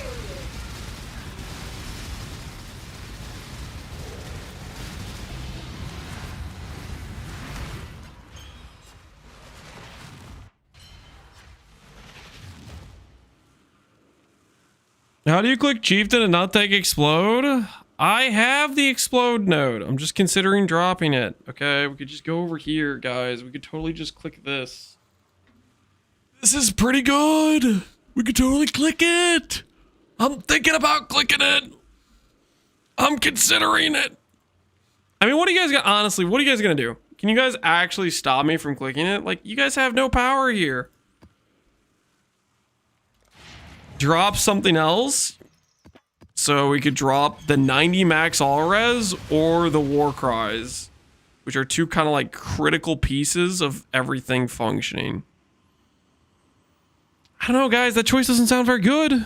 How do you click Chieftain and not take Explode? I have the Explode node. I'm just considering dropping it. Okay, we could just go over here, guys. We could totally just click this. This is pretty good. We could totally click it. I'm thinking about clicking it. I'm considering it. I mean, what are you guys honestly, what are you guys gonna do? Can you guys actually stop me from clicking it? Like, you guys have no power here. Drop something else. So we could drop the 90 max all res or the war cries, which are two kind of like critical pieces of everything functioning. I don't know, guys. That choice doesn't sound very good.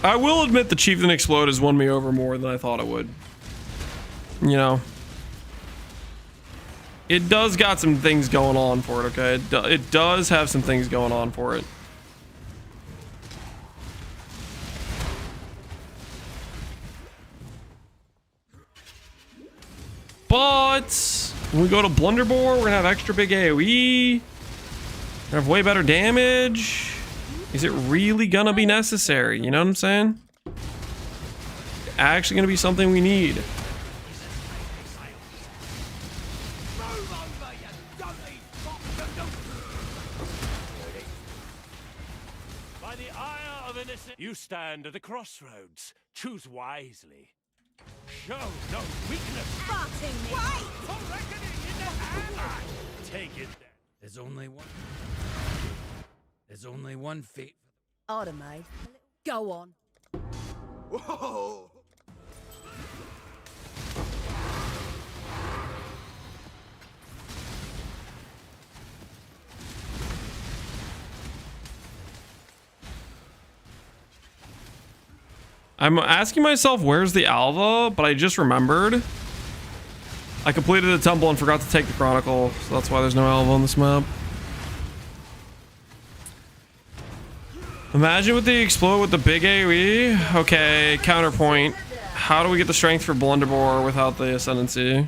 I will admit the Chieftain Explode has won me over more than I thought it would. You know. It does got some things going on for it, okay? It does have some things going on for it. But when we go to Blunderbore, we're gonna have extra big AoE. We're gonna have way better damage. Is it really gonna be necessary? You know what I'm saying? Actually gonna be something we need. By the ire of innocent, you stand at a crossroads. Choose wisely. Show no weakness. For reckoning in the ally. Take it. There's only one. There's only one fate. Automate. Go on. Whoa! I'm asking myself where's the Alva, but I just remembered. I completed the temple and forgot to take the Chronicle, so that's why there's no Alva on this map. Imagine with the Explode with the big AoE. Okay, counterpoint. How do we get the strength for Blunderbore without the Ascendancy? Okay,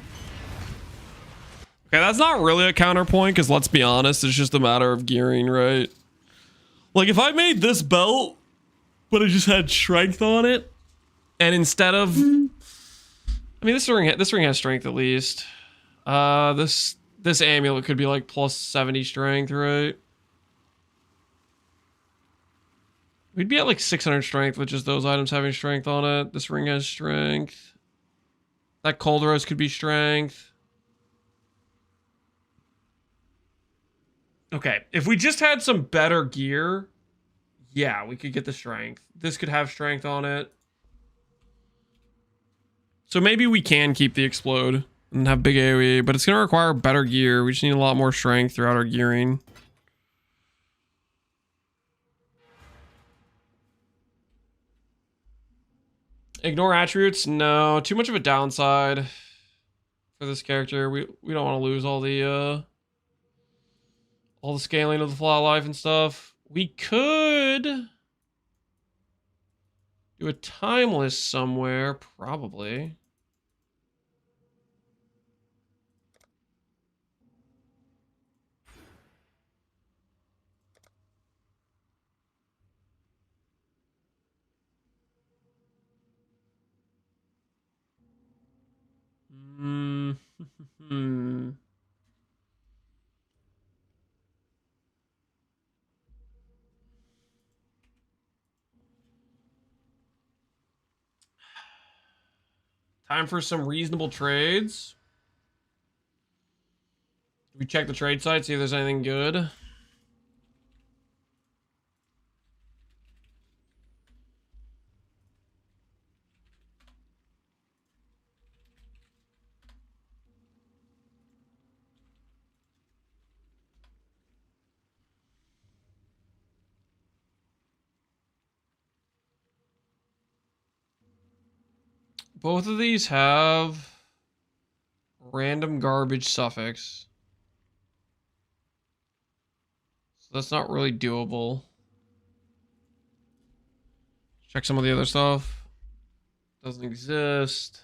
that's not really a counterpoint, because let's be honest, it's just a matter of gearing, right? Like, if I made this belt, but it just had strength on it, and instead of... I mean, this ring has strength at least. This amulet could be like plus 70 strength, right? We'd be at like 600 strength with just those items having strength on it. This ring has strength. That cold rose could be strength. Okay, if we just had some better gear, yeah, we could get the strength. This could have strength on it. So maybe we can keep the explode and have big AoE, but it's going to require better gear. We just need a lot more strength throughout our gearing. Ignore attributes? No, too much of a downside for this character. We don't want to lose all the scaling of the flat life and stuff. We could do a timeless somewhere, probably. Time for some reasonable trades. We check the trade site, see if there's anything good. Both of these have random garbage suffix. So that's not really doable. Check some of the other stuff. Doesn't exist.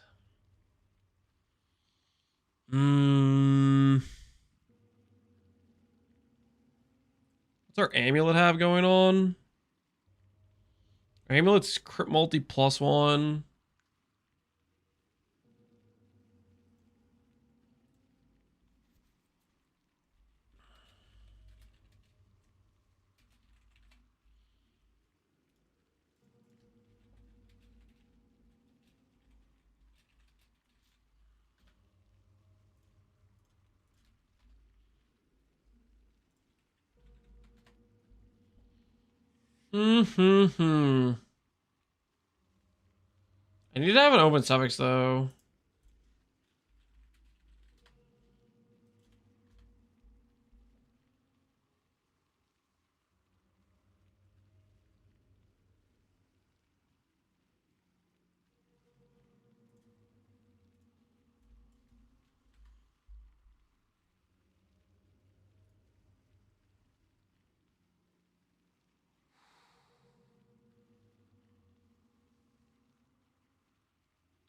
What's our amulet have going on? Our amulet's crit multi +1. I need to have an open suffix though.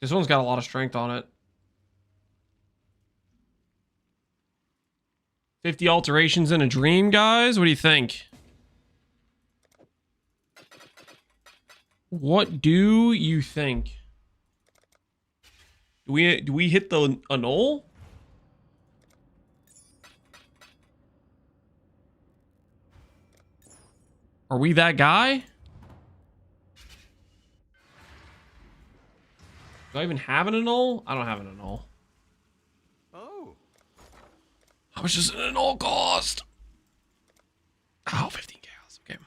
This one's got a lot of strength on it. 50 alterations in a dream, guys? What do you think? What do you think? Do we hit the annul? Are we that guy? Do I even have an annul? I don't have an annul. Oh. How much does an annul cost? Oh, 15 chaos. Okay.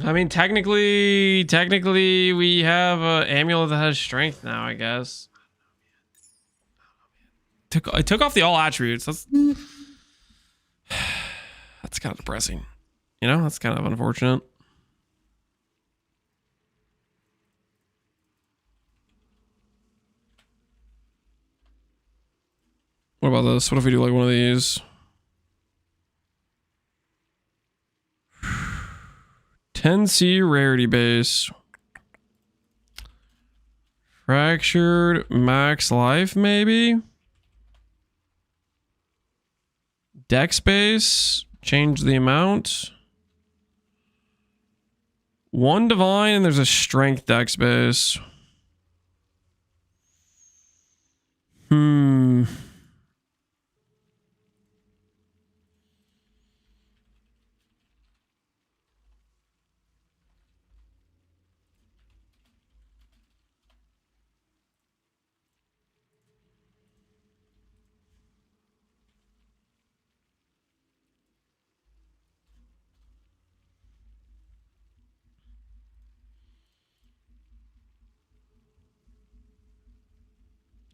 I mean, technically, we have an amulet that has strength now, I guess. I took off the all attributes. That's kind of depressing. You know, that's kind of unfortunate. What about this? What if we do like one of these? 10C rarity base. Fractured max life, maybe? Dex base. Change the amount. 1 divine and there's a strength dex base.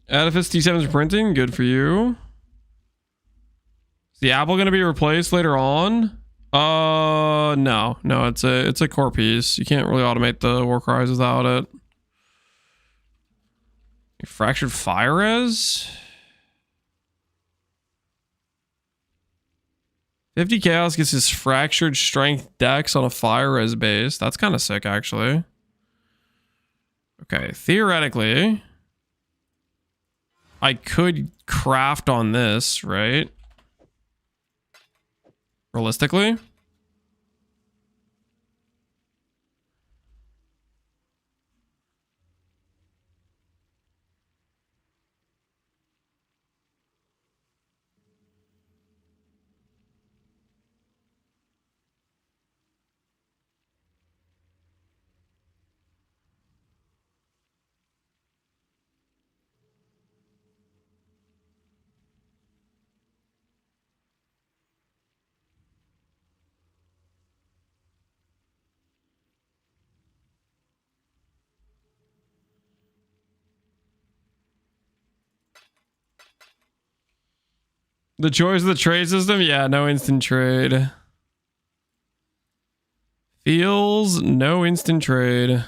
Edifice D7's printing, good for you. Is the apple going to be replaced later on? No, it's a core piece. You can't really automate the war cries without it. Fractured fire res? 50 chaos gets his fractured strength dex on a fire res base. That's kind of sick, actually. Okay, theoretically, I could craft on this, right? Realistically. The choice of the trade system? Yeah, no instant trade. Feels no instant trade. Give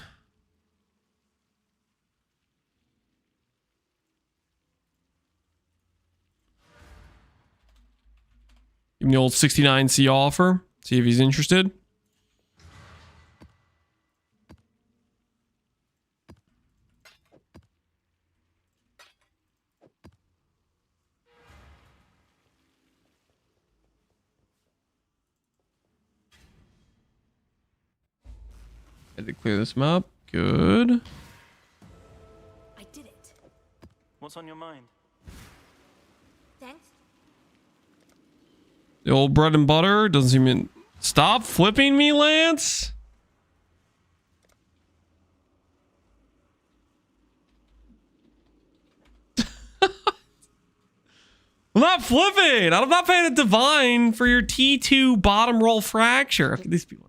him the old 69C offer. See if he's interested. Had to clear this map. Good. I did it. What's on your mind? Thanks. The old bread and butter doesn't even stop flipping me, Lance. I'm not flipping. I'm not paying a divine for your T2 bottom roll fracture. These people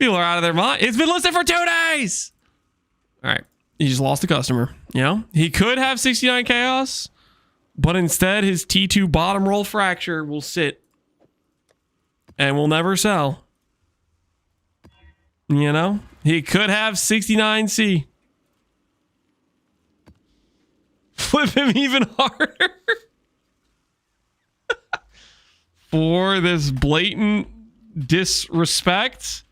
are out of their mind. It's been listed for 2 days. All right. He just lost a customer. You know, he could have 69 chaos, but instead his T2 bottom roll fracture will sit and will never sell. You know, he could have 69C. Flip him even harder. For this blatant disrespect,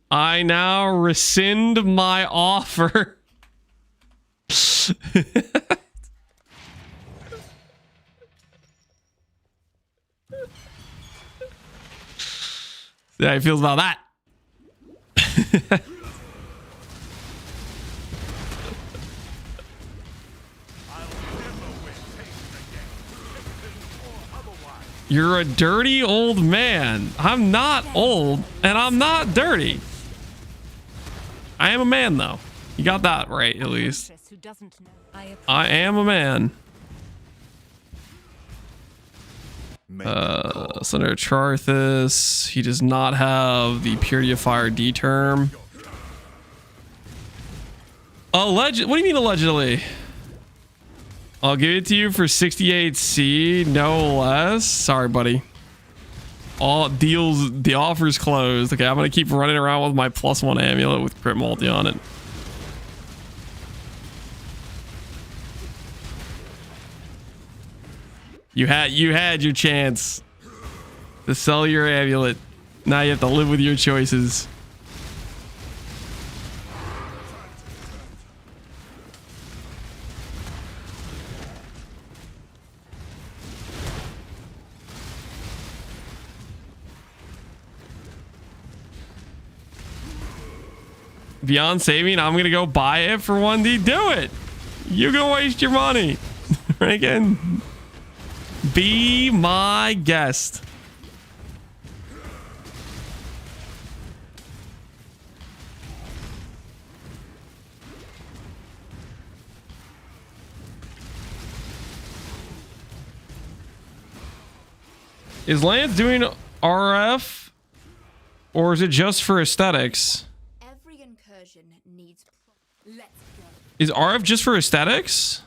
I now rescind my offer. See how he feels about that. You're a dirty old man. I'm not old, and I'm not dirty. I am a man, though. You got that right, at least. I am a man. Senator Charthus. He does not have the Purity of Fire D term. What do you mean allegedly? I'll give it to you for 68C, no less. Sorry, buddy. All deals, the offer's closed. Okay, I'm gonna keep running around with my +1 amulet with crit multi on it. You had your chance to sell your amulet. Now you have to live with your choices. Beyond saving, I'm gonna go buy it for 1D. Do it. You go waste your money. Again. Be my guest. Is Lance doing RF or is it just for aesthetics? Every incursion needs. Let's go. Is RF just for aesthetics?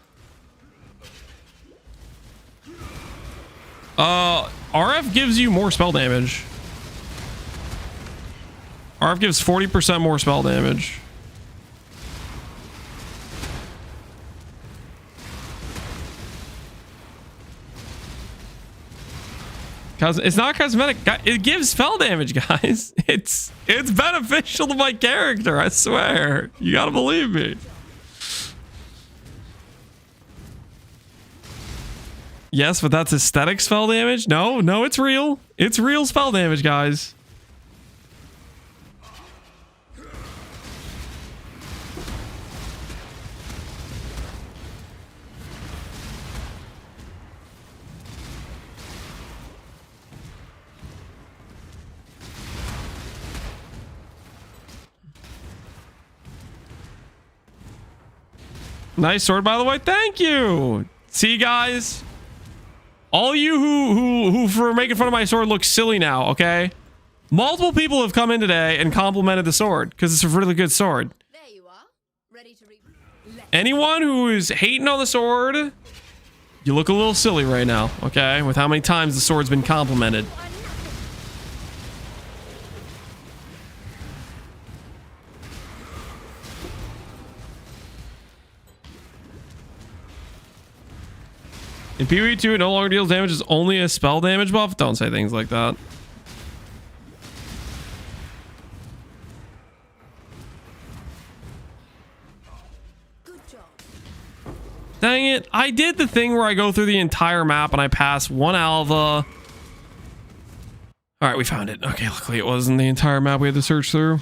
RF gives you more spell damage. RF gives 40% more spell damage. It's not cosmetic. It gives spell damage, guys. It's beneficial to my character, I swear. You gotta believe me. Yes, but that's aesthetic spell damage? No, it's real. It's real spell damage, guys. Nice sword, by the way. Thank you. See, guys? All you who for making fun of my sword look silly now, okay? Multiple people have come in today and complimented the sword because it's a really good sword. There you are. Ready to read. Anyone who is hating on the sword, you look a little silly right now, okay? With how many times the sword's been complimented. In PvE 2, it no longer deals damage, it's only a spell damage buff. Don't say things like that. Good job. Dang it. I did the thing where I go through the entire map and I pass one alva. Alright, we found it. Okay, luckily it wasn't the entire map we had to search through.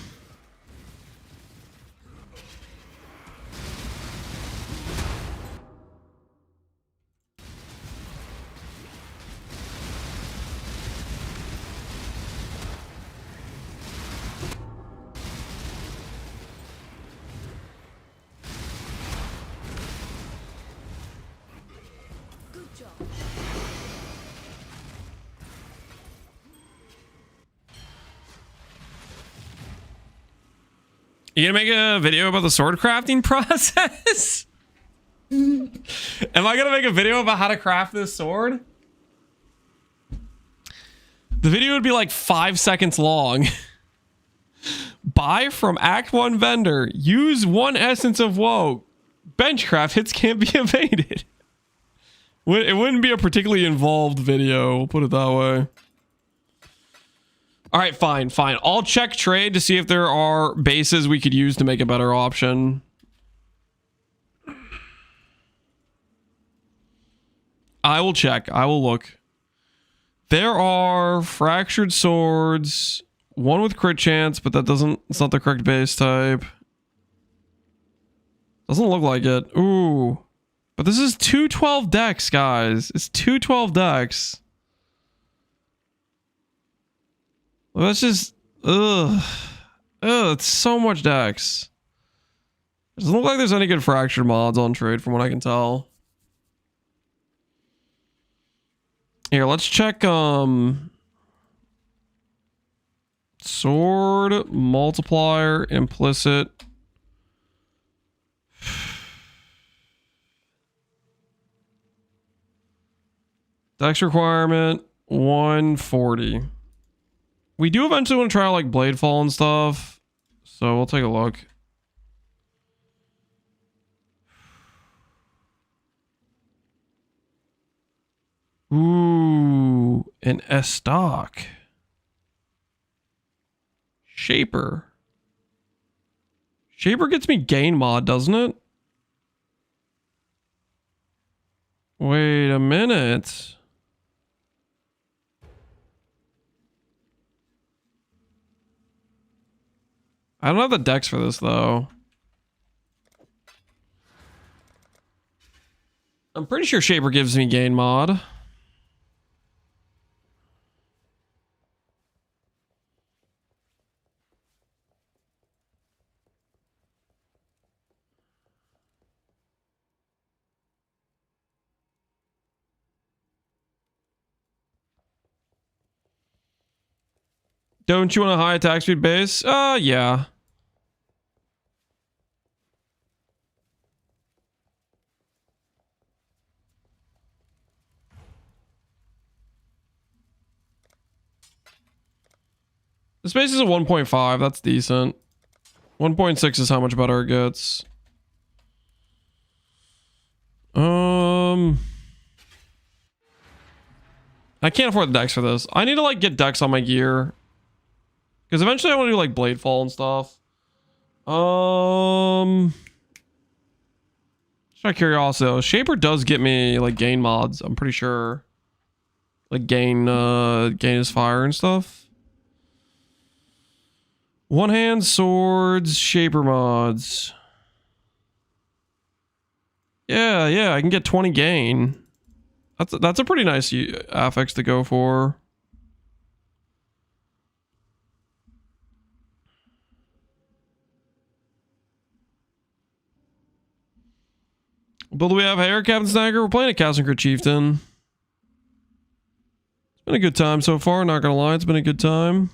You gonna make a video about the sword crafting process? Am I gonna make a video about how to craft this sword? The video would be like 5 seconds long. Buy from Act 1 vendor. Use 1 essence of woe. Benchcraft hits can't be evaded. It wouldn't be a particularly involved video, we'll put it that way. All right, fine. I'll check trade to see if there are bases we could use to make a better option. I will check. I will look. There are fractured swords, one with crit chance, but it's not the correct base type. Doesn't look like it. Ooh. But this is 212 decks, guys. It's 212 decks. Well, that's just it's so much dex. Doesn't look like there's any good fractured mods on trade from what I can tell. Here, let's check sword multiplier implicit. Dex requirement 140. We do eventually want to try like Bladefall and stuff, so we'll take a look. Ooh, an S-Stock. Shaper. Shaper gets me gain mod, doesn't it? Wait a minute. I don't have the dex for this, though. I'm pretty sure Shaper gives me gain mod. Don't you want a high attack speed base? Yeah. This base is a 1.5. That's decent. 1.6 is how much better it gets. I can't afford the dex for this. I need to like get dex on my gear. Because eventually I want to do like Bladefall and stuff. Just out of curiosity though, Shaper does get me like gain mods, I'm pretty sure. Like gain his fire and stuff. One hand swords, Shaper mods. Yeah, I can get 20 gain. That's a pretty nice affix to go for. But do we have hair, Captain Snagger? We're playing a Castle Chieftain. It's been a good time so far, not gonna lie, it's been a good time.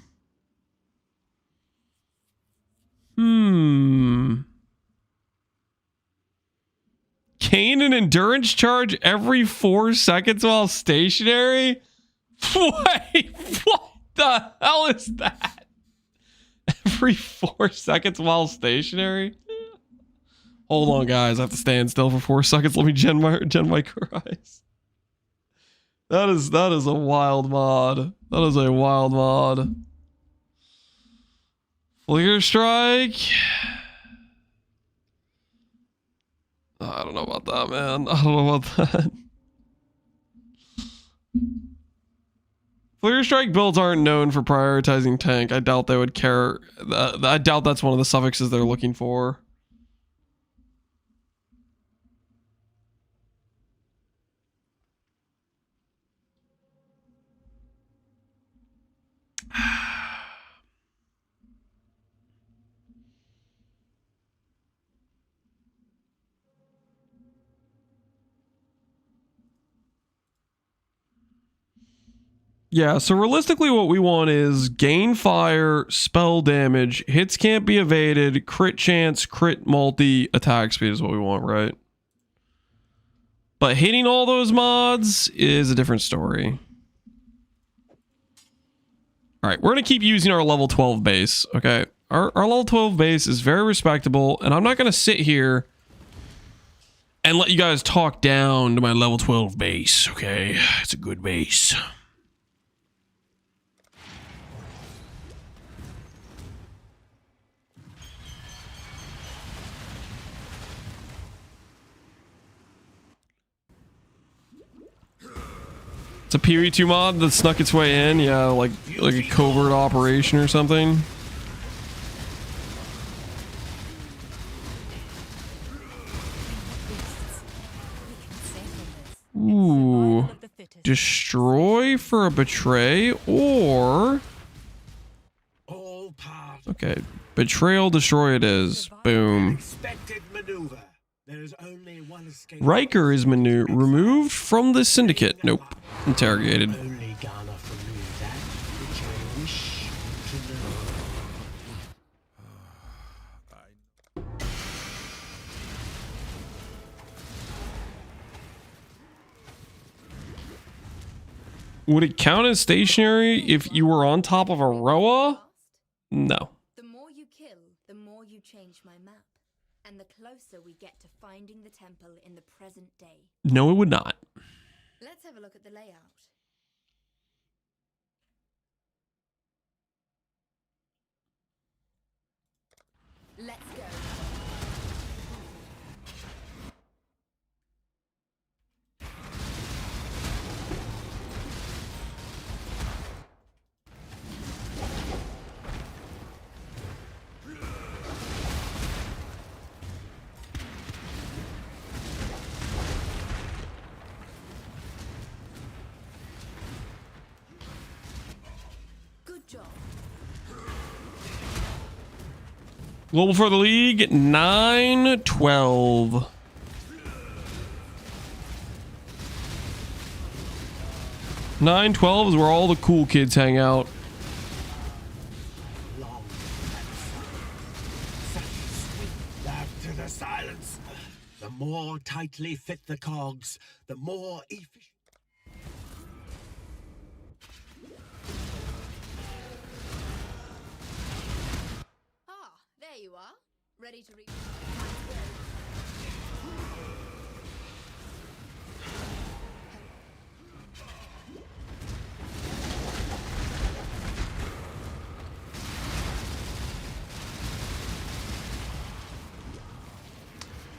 Gain an endurance charge every 4 seconds while stationary? Wait, what the hell is that? Every 4 seconds while stationary? Hold on, guys. I have to stand still for 4 seconds. Let me gen my cries. That is a wild mod. That is a wild mod. Flicker strike. I don't know about that, man. I don't know about that. Flicker strike builds aren't known for prioritizing tank. I doubt they would care. I doubt that's one of the suffixes they're looking for. Yeah, so realistically what we want is gain fire, spell damage, hits can't be evaded, crit chance, crit multi, attack speed is what we want, right? But hitting all those mods is a different story. Alright, we're going to keep using our level 12 base, okay? Our level 12 base is very respectable, and I'm not going to sit here and let you guys talk down to my level 12 base, okay? It's a good base. It's a PV2 mod that snuck its way in, yeah, like a covert operation or something. Ooh. Destroy for a betray, or... Okay, betrayal, destroy it is. Boom. Riker is removed from the Syndicate. Nope. Interrogated. Would it count as stationary if you were on top of a Roa? No. The more you kill, the more you change my map. And the closer we get to finding the temple in the present day. No, it would not. Let's have a look at the layout. Let's go. Good job. Global for the league, 9-12. 9-12 is where all the cool kids hang out. Long such sweet laugh to the silence. The more tightly fit the cogs, the more efficient. Ah, there you are. Ready to read.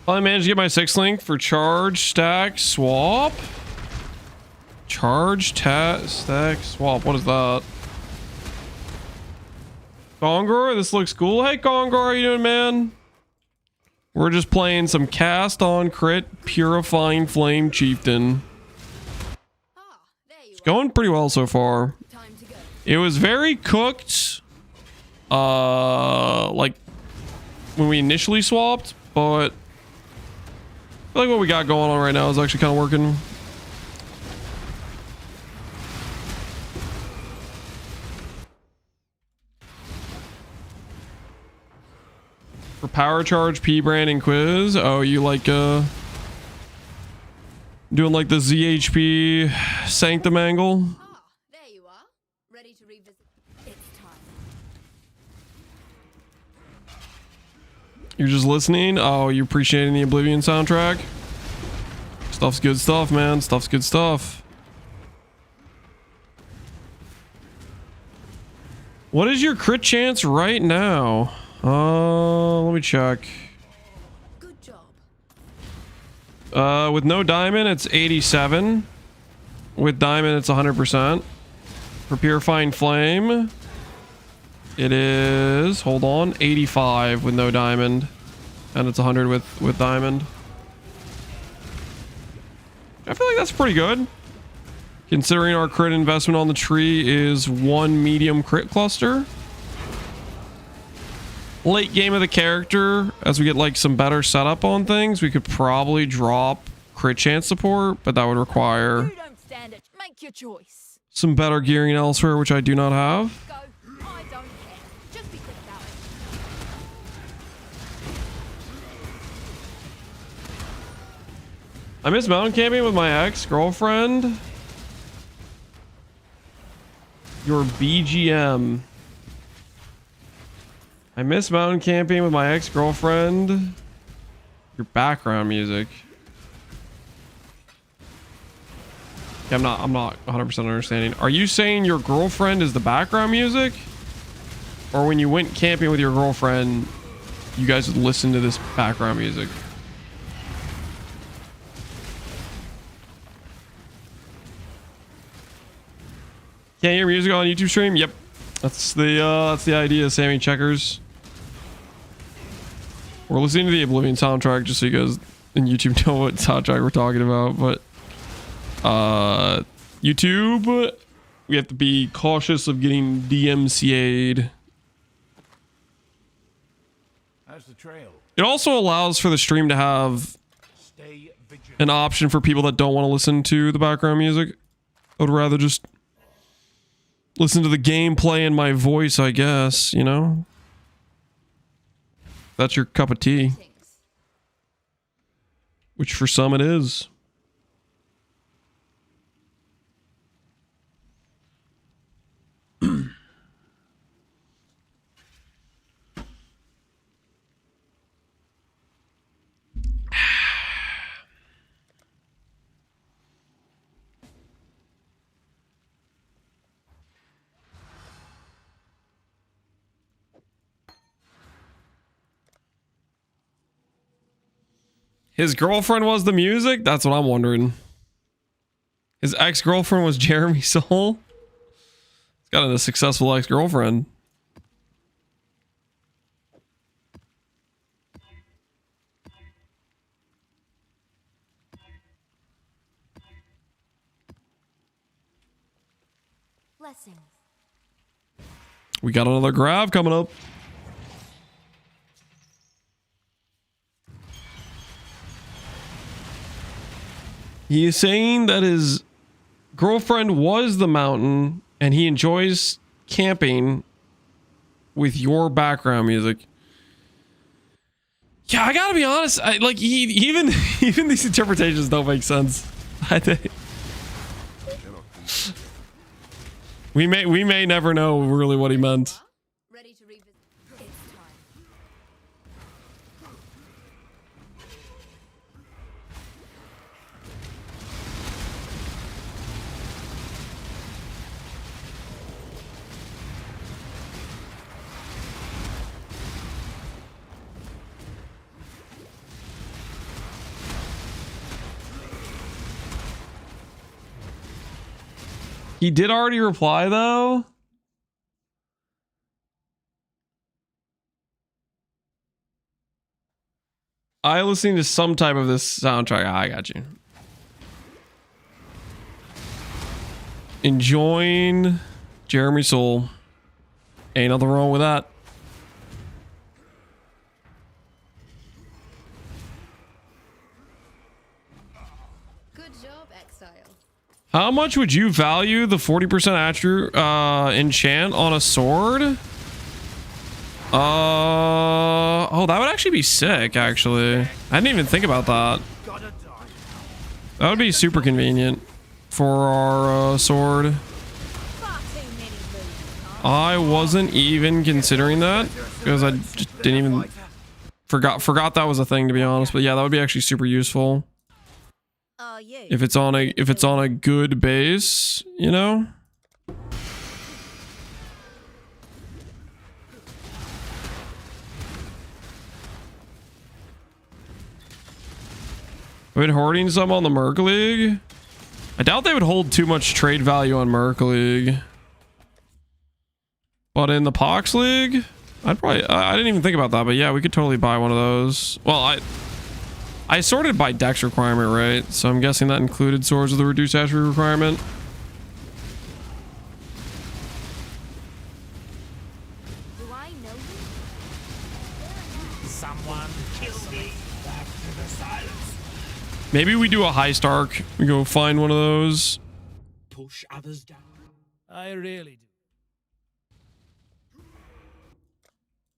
I managed to get my 6th link for charge, stack, swap. Charge, stack, swap. What is that? Gongor, this looks cool. Hey, Gongor, how you doing, man? We're just playing some cast on crit Purifying Flame Chieftain. It's going pretty well so far. It was very cooked, like when we initially swapped, but I feel like what we got going on right now is actually kind of working. For power charge, P brand, and quiz. Oh, you like doing like the ZHP Sanctum angle? Ah, there you are. Ready to revisit. It's time. You're just listening? Oh, you're appreciating the Oblivion soundtrack? Stuff's good stuff, man. Stuff's good stuff. What is your crit chance right now? Let me check. Good job. With no diamond, it's 87. With diamond, it's 100%. For Purifying Flame, it is, hold on, 85 with no diamond. And it's 100 with diamond. I feel like that's pretty good. Considering our crit investment on the tree is 1 medium crit cluster. Late game of the character, as we get like some better setup on things, we could probably drop crit chance support, but that would require You don't stand it. Make your choice. some better gearing elsewhere, which I do not have. Go. I don't care. Just be quick about it. I miss mountain camping with my ex-girlfriend. Your BGM. I miss mountain camping with my ex-girlfriend. Your background music. Yeah, I'm not 100% understanding. Are you saying your girlfriend is the background music? Or when you went camping with your girlfriend, you guys would listen to this background music? Can't hear music on YouTube stream? Yep. That's the idea, Sammy Checkers. We're listening to the Oblivion soundtrack just so you guys in YouTube know what soundtrack we're talking about, but YouTube, we have to be cautious of getting DMCA'd. How's the trail? It also allows for the stream to have an option for people that don't want to listen to the background music. I would rather just listen to the gameplay and my voice, I guess, you know? That's your cup of tea. Which for some it is. His girlfriend was the music? That's what I'm wondering. His ex-girlfriend was Jeremy Soule? He's got a successful ex-girlfriend. Blessings. We got another grab coming up. He is saying that his girlfriend was the mountain and he enjoys camping with your background music. Yeah, I gotta be honest. Even these interpretations don't make sense. I think we may never know really what he meant. Ready to revisit. It's time. He did already reply though. I listening to some type of this soundtrack. I got you. Enjoying Jeremy Soule. Ain't nothing wrong with that. Good job, Exile. How much would you value the 40% attribute enchant on a sword? Oh, that would actually be sick, actually. I didn't even think about that. That would be super convenient for our sword. I wasn't even considering that because I just didn't even forgot that was a thing, to be honest. But yeah, that would be actually super useful. If it's on a good base, you know? I've been hoarding some on the Merc League. I doubt they would hold too much trade value on Merc League. But in the Pox League, I didn't even think about that, but yeah, we could totally buy one of those. Well, I sorted by dex requirement, right? So I'm guessing that included swords with a reduced attribute requirement. Do I know you? Someone kill me. Back to the silence. Maybe we do a high Stark. We go find one of those. Push others down. I really do.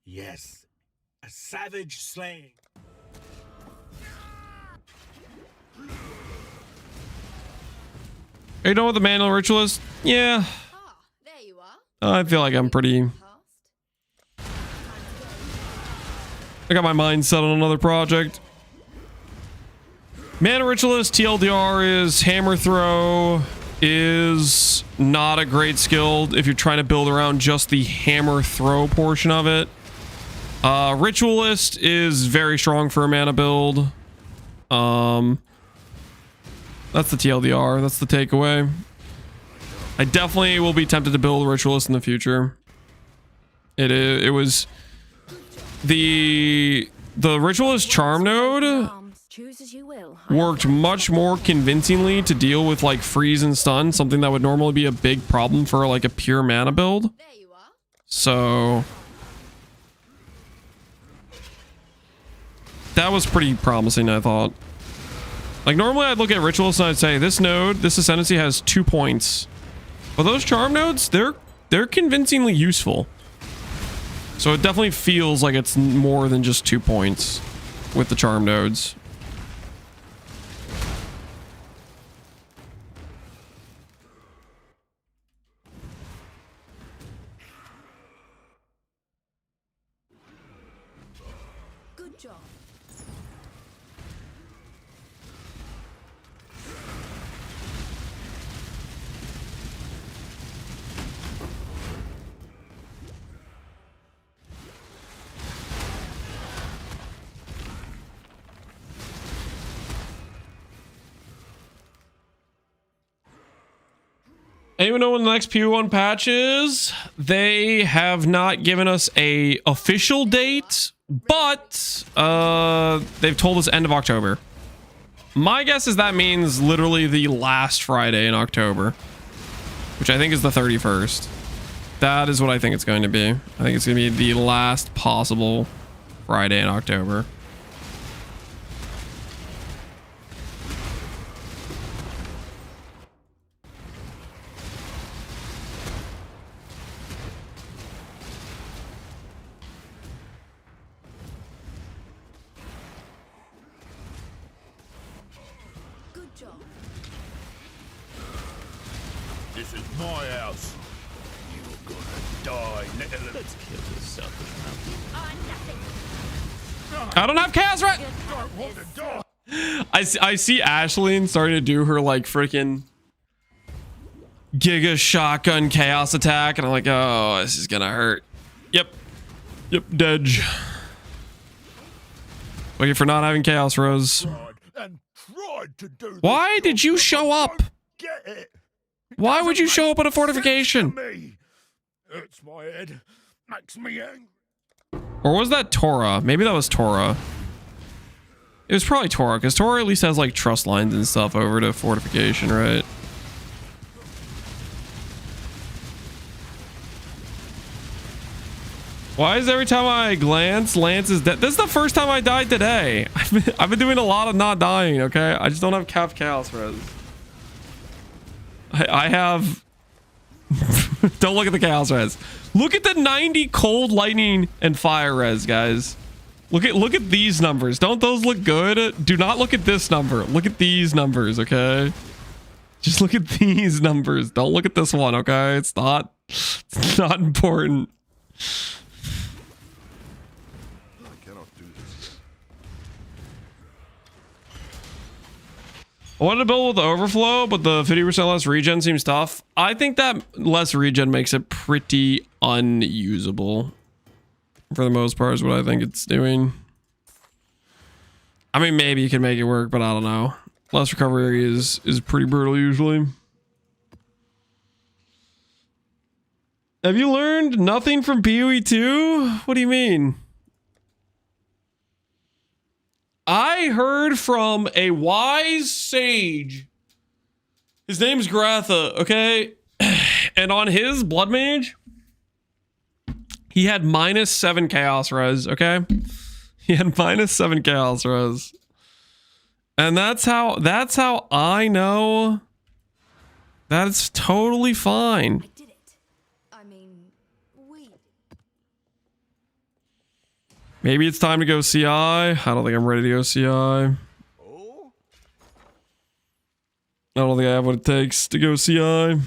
Yes, a savage slaying. Are you done with the manual ritualist? Yeah. There you are. I feel like I'm pretty... I got my mind set on another project. Mana Ritualist TLDR is Hammer Throw is not a great skill if you're trying to build around just the Hammer Throw portion of it. Ritualist is very strong for a mana build. That's the TLDR. That's the takeaway. I definitely will be tempted to build a Ritualist in the future. It was the Ritualist Charm node worked much more convincingly to deal with like freeze and stun, something that would normally be a big problem for like a pure mana build. So that was pretty promising, I thought. Like normally I'd look at Ritualist and I'd say this node, this Ascendancy has 2 points. But those charm nodes, they're convincingly useful. So it definitely feels like it's more than just 2 points with the charm nodes. Good job. Anyone know when the next PU1 patch is? They have not given us a official date, but they've told us end of October. My guess is that means literally the last Friday in October, which I think is the 31st. That is what I think it's going to be. I think it's going to be the last possible Friday in October. This is my house. You're gonna die, little. Let's kill this selfish I don't have Chaos Red. I see Ashleen starting to do her like freaking Giga Shotgun Chaos attack, and I'm like, oh, this is gonna hurt. Yep, Dedge. Wait for not having Chaos Rose. Why did you show up? Why would you show up at a fortification? Hurts my head. Makes me angry. Or was that Tora? Maybe that was Tora. It was probably Tora, because Tora at least has like trust lines and stuff over to fortification, right? Why is every time I glance, Lance is dead? This is the first time I died today. I've been doing a lot of not dying, okay? I just don't have Cap Chaos Res. I have... Don't look at the Chaos Res. Look at the 90 cold, lightning, and fire res, guys. Look at these numbers. Don't those look good? Do not look at this number. Look at these numbers, okay? Just look at these numbers. Don't look at this one, okay? It's not important. I wanted to build with the overflow, but the 50% less regen seems tough. I think that less regen makes it pretty unusable. For the most part is what I think it's doing. I mean, maybe you can make it work, but I don't know. Less recovery is pretty brutal usually. Have you learned nothing from PoE 2? What do you mean? I heard from a wise sage. His name's Gratha, okay? And on his bloodmage, he had -7 chaos res, okay? He had -7 chaos res. And that's how I know that it's totally fine. I did it. I mean, we. Maybe it's time to go CI. I don't think I'm ready to go CI. I don't think I have what it takes to go CI.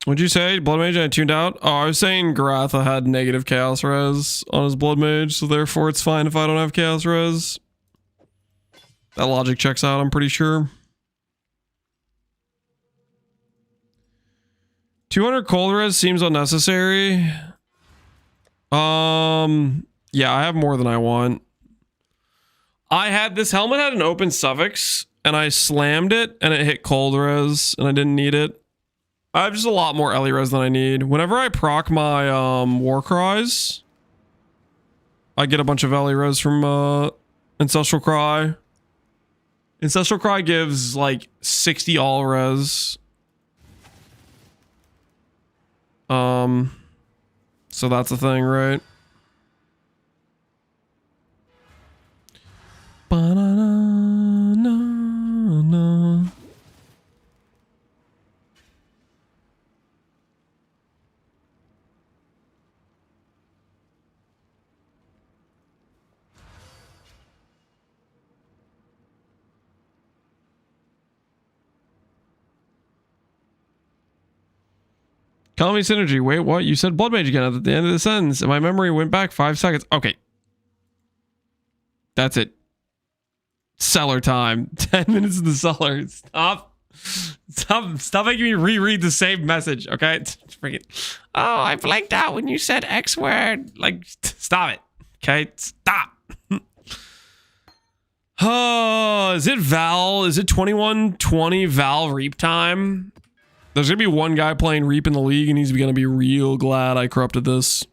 What'd you say? Blood Mage I tuned out? Oh, I was saying Gratha had negative Chaos Res on his Blood Mage, so therefore it's fine if I don't have Chaos Res. That logic checks out, I'm pretty sure. 200 cold res seems unnecessary. Yeah, I have more than I want. I had this helmet had an open suffix and I slammed it and it hit cold res and I didn't need it. I have just a lot more Ellie res than I need. Whenever I proc my war cries, I get a bunch of Ellie res from Ancestral Cry. Ancestral Cry gives like 60 all res. So that's the thing, right? Ba-na-na-na-na. Call me Synergy. Wait, what? You said Blood Mage again at the end of the sentence, and my memory went back 5 seconds. Okay. That's it. Cellar time. 10 minutes in the cellar. Stop making me reread the same message, okay? Freaking. Oh, I blanked out when you said X word. Like, stop it. Okay? Stop. Is it Val? Is it 2120 Val Reap time? There's going to be one guy playing Reap in the league, and he's going to be real glad I corrupted this.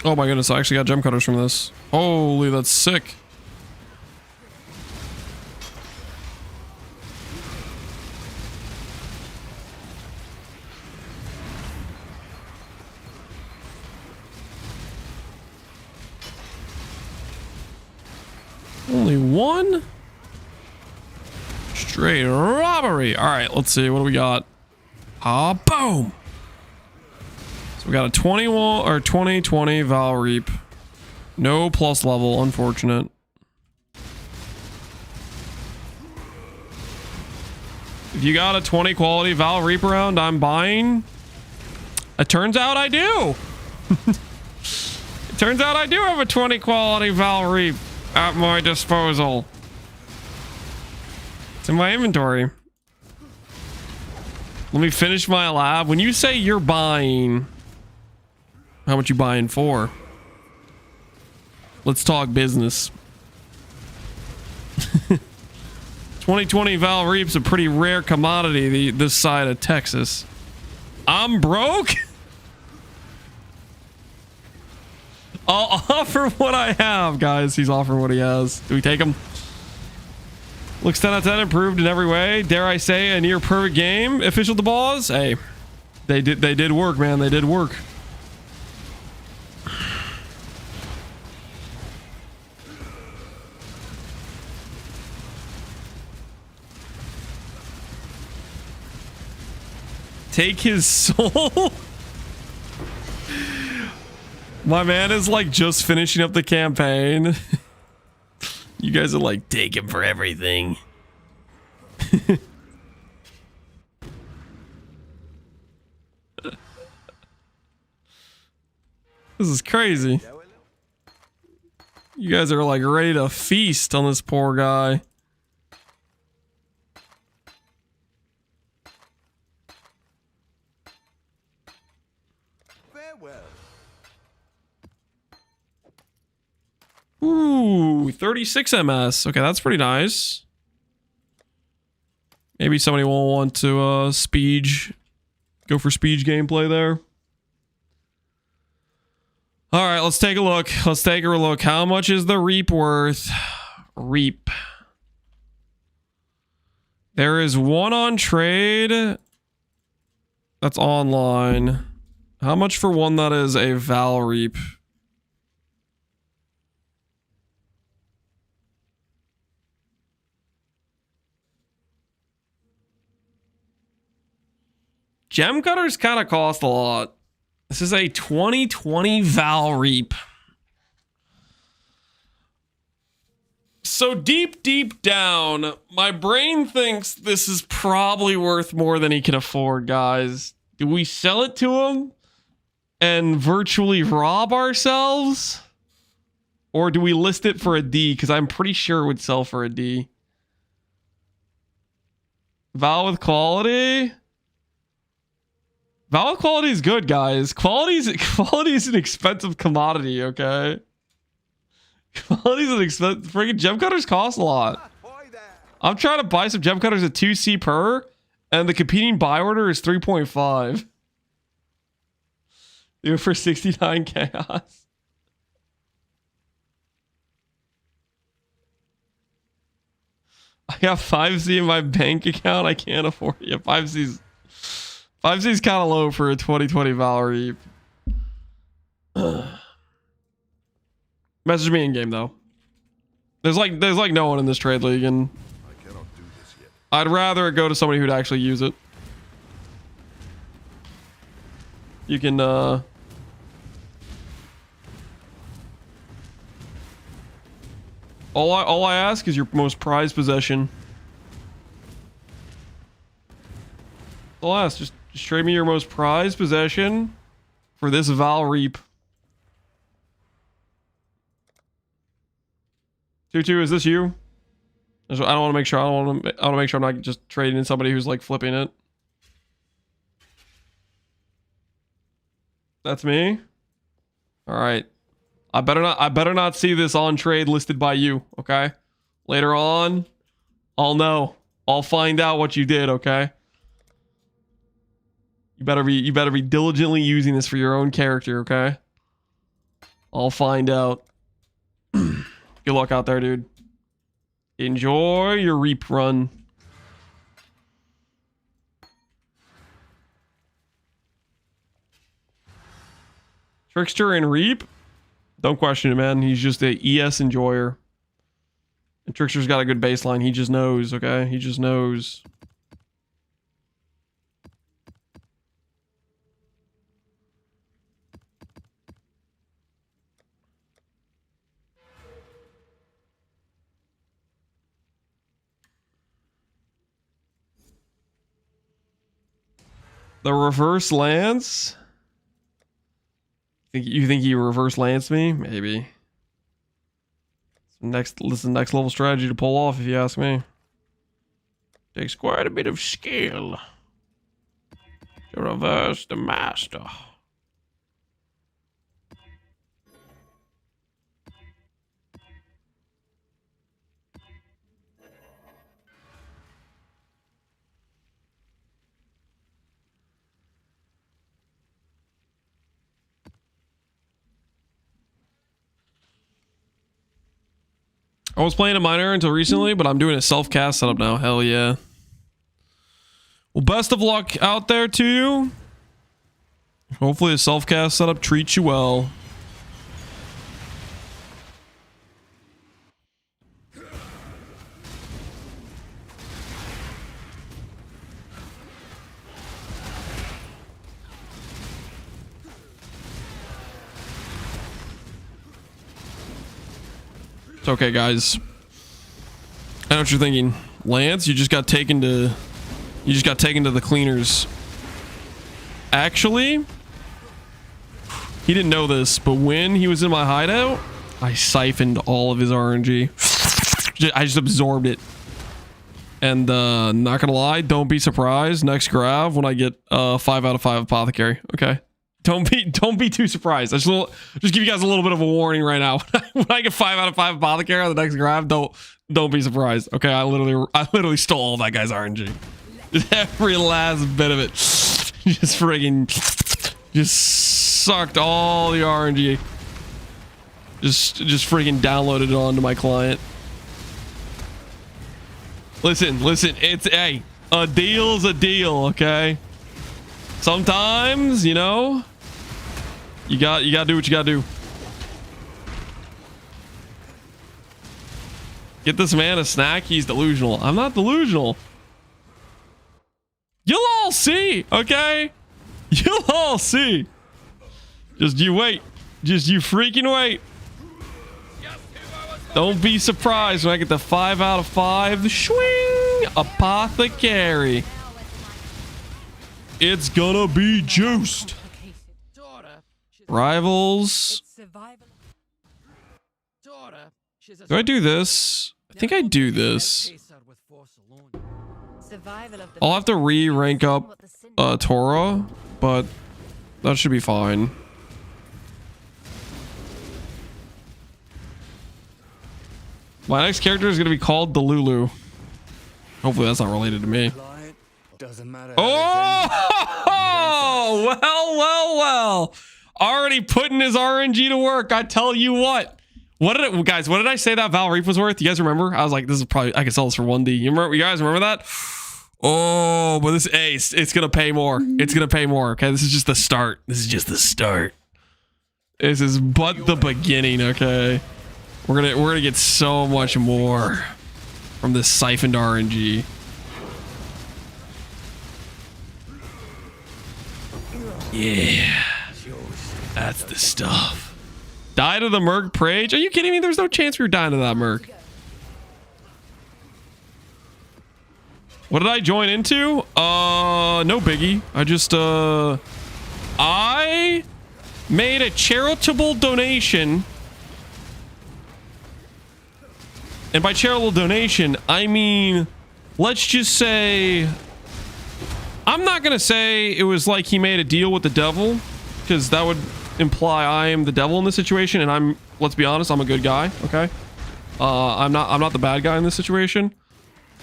Oh my goodness, I actually got gem cutters from this. Holy, that's sick. Only one? Straight robbery. All right, let's see. What do we got? Ah, boom. So we got a 21 or 2020 Val Reap. No plus level, unfortunate. If you got a 20 quality Val Reap around, I'm buying. It turns out I do. It turns out I do have a 20 quality Val Reap at my disposal. It's in my inventory. Let me finish my lab. When you say you're buying, how much you buying for? Let's talk business. 2020 Val Reap's a pretty rare commodity this side of Texas. I'm broke? I'll offer what I have, guys. He's offering what he has. Do we take him? Looks 10 out of 10, improved in every way. Dare I say a near perfect game. Official the balls. Hey, they did work, man. They did work. Take his soul. My man is like just finishing up the campaign. You guys are like, take him for everything. This is crazy. You guys are like ready to feast on this poor guy. Ooh, 36 MS. Okay, that's pretty nice. Maybe somebody will want to go for speed gameplay there. All right, let's take a look. Let's take a look. How much is the Reap worth? Reap. There is one on trade. That's online. How much for one that is a Val Reap? Gem cutters kind of cost a lot. This is a 2020 Val Reap. So deep down, my brain thinks this is probably worth more than he can afford, guys. Do we sell it to him and virtually rob ourselves? Or do we list it for a D? Because I'm pretty sure it would sell for a D. Val with quality? Val quality is good, guys. Quality is an expensive commodity, okay? Quality is an expensive. Freaking gem cutters cost a lot. I'm trying to buy some gem cutters at 2C per, and the competing buy order is 3.5. Do it for 69 chaos. I got 5C in my bank account. I can't afford it. Yeah, 5C's kind of low for a 2020 Val Reap. Message me in game though. There's like no one in this trade league, and I cannot do this yet. I'd rather it go to somebody who'd actually use it. You can all I ask is your most prized possession. All I ask, just trade me your most prized possession for this Val Reap. 2-2, is this you? I don't want to make sure. I want to make sure I'm not just trading in somebody who's like flipping it. That's me. All right. I better not see this on trade listed by you. Okay. Later on, I'll know. I'll find out what you did. Okay. You better be diligently using this for your own character. Okay. I'll find out. Good luck out there, dude. Enjoy your reap run. Trickster and Reap? Don't question it, man. He's just a ES enjoyer. And Trickster's got a good baseline. He just knows, okay? He just knows. The reverse lance? You think he reverse lance me? Maybe. This is the next level strategy to pull off, if you ask me. Takes quite a bit of skill to reverse the master. I was playing a minor until recently, but I'm doing a self-cast setup now. Hell yeah. Well, best of luck out there to you. Hopefully a self-cast setup treats you well. It's okay, guys. I know what you're thinking. Lance, you just got taken to the cleaners. Actually, he didn't know this, but when he was in my hideout, I siphoned all of his RNG. I just absorbed it. And not gonna lie, don't be surprised next grab when I get 5 out of 5 apothecary. Okay. Don't be too surprised. Just give you guys a little bit of a warning right now. When I get 5 out of 5 apothecary on the next grab, don't be surprised. Okay, I literally stole all that guy's RNG. Just every last bit of it. Just sucked all the RNG. Just freaking downloaded it onto my client. Listen, it's a deal's a deal, okay? Sometimes, you know, you gotta do what you gotta do. Get this man a snack. He's delusional. I'm not delusional. You'll all see, okay? You'll all see. Just you wait. Just you freaking wait. Don't be surprised when I get the 5 out of 5. The swing apothecary. It's gonna be juiced. Rivals. Do I do this? I think I do this. I'll have to re-rank up Tora, but that should be fine. My next character is going to be called Delulu. Hopefully that's not related to me. Oh, well. Already putting his RNG to work. I tell you what. What did I say that Val Reap was worth? You guys remember? I was like, this is probably, I could sell this for 1D. You guys remember that? Oh, but this ace, it's going to pay more. It's going to pay more. Okay, this is just the start. This is but the beginning, okay? We're gonna get so much more from this siphoned RNG. Yeah. That's the stuff. Die to the Merc Prage? Are you kidding me? There's no chance we were dying to that Merc. What did I join into? No biggie. I just, I made a charitable donation. And by charitable donation, I mean, let's just say, I'm not going to say it was like he made a deal with the devil, because that would imply I am the devil in this situation, and let's be honest, I'm a good guy, okay? I'm not the bad guy in this situation.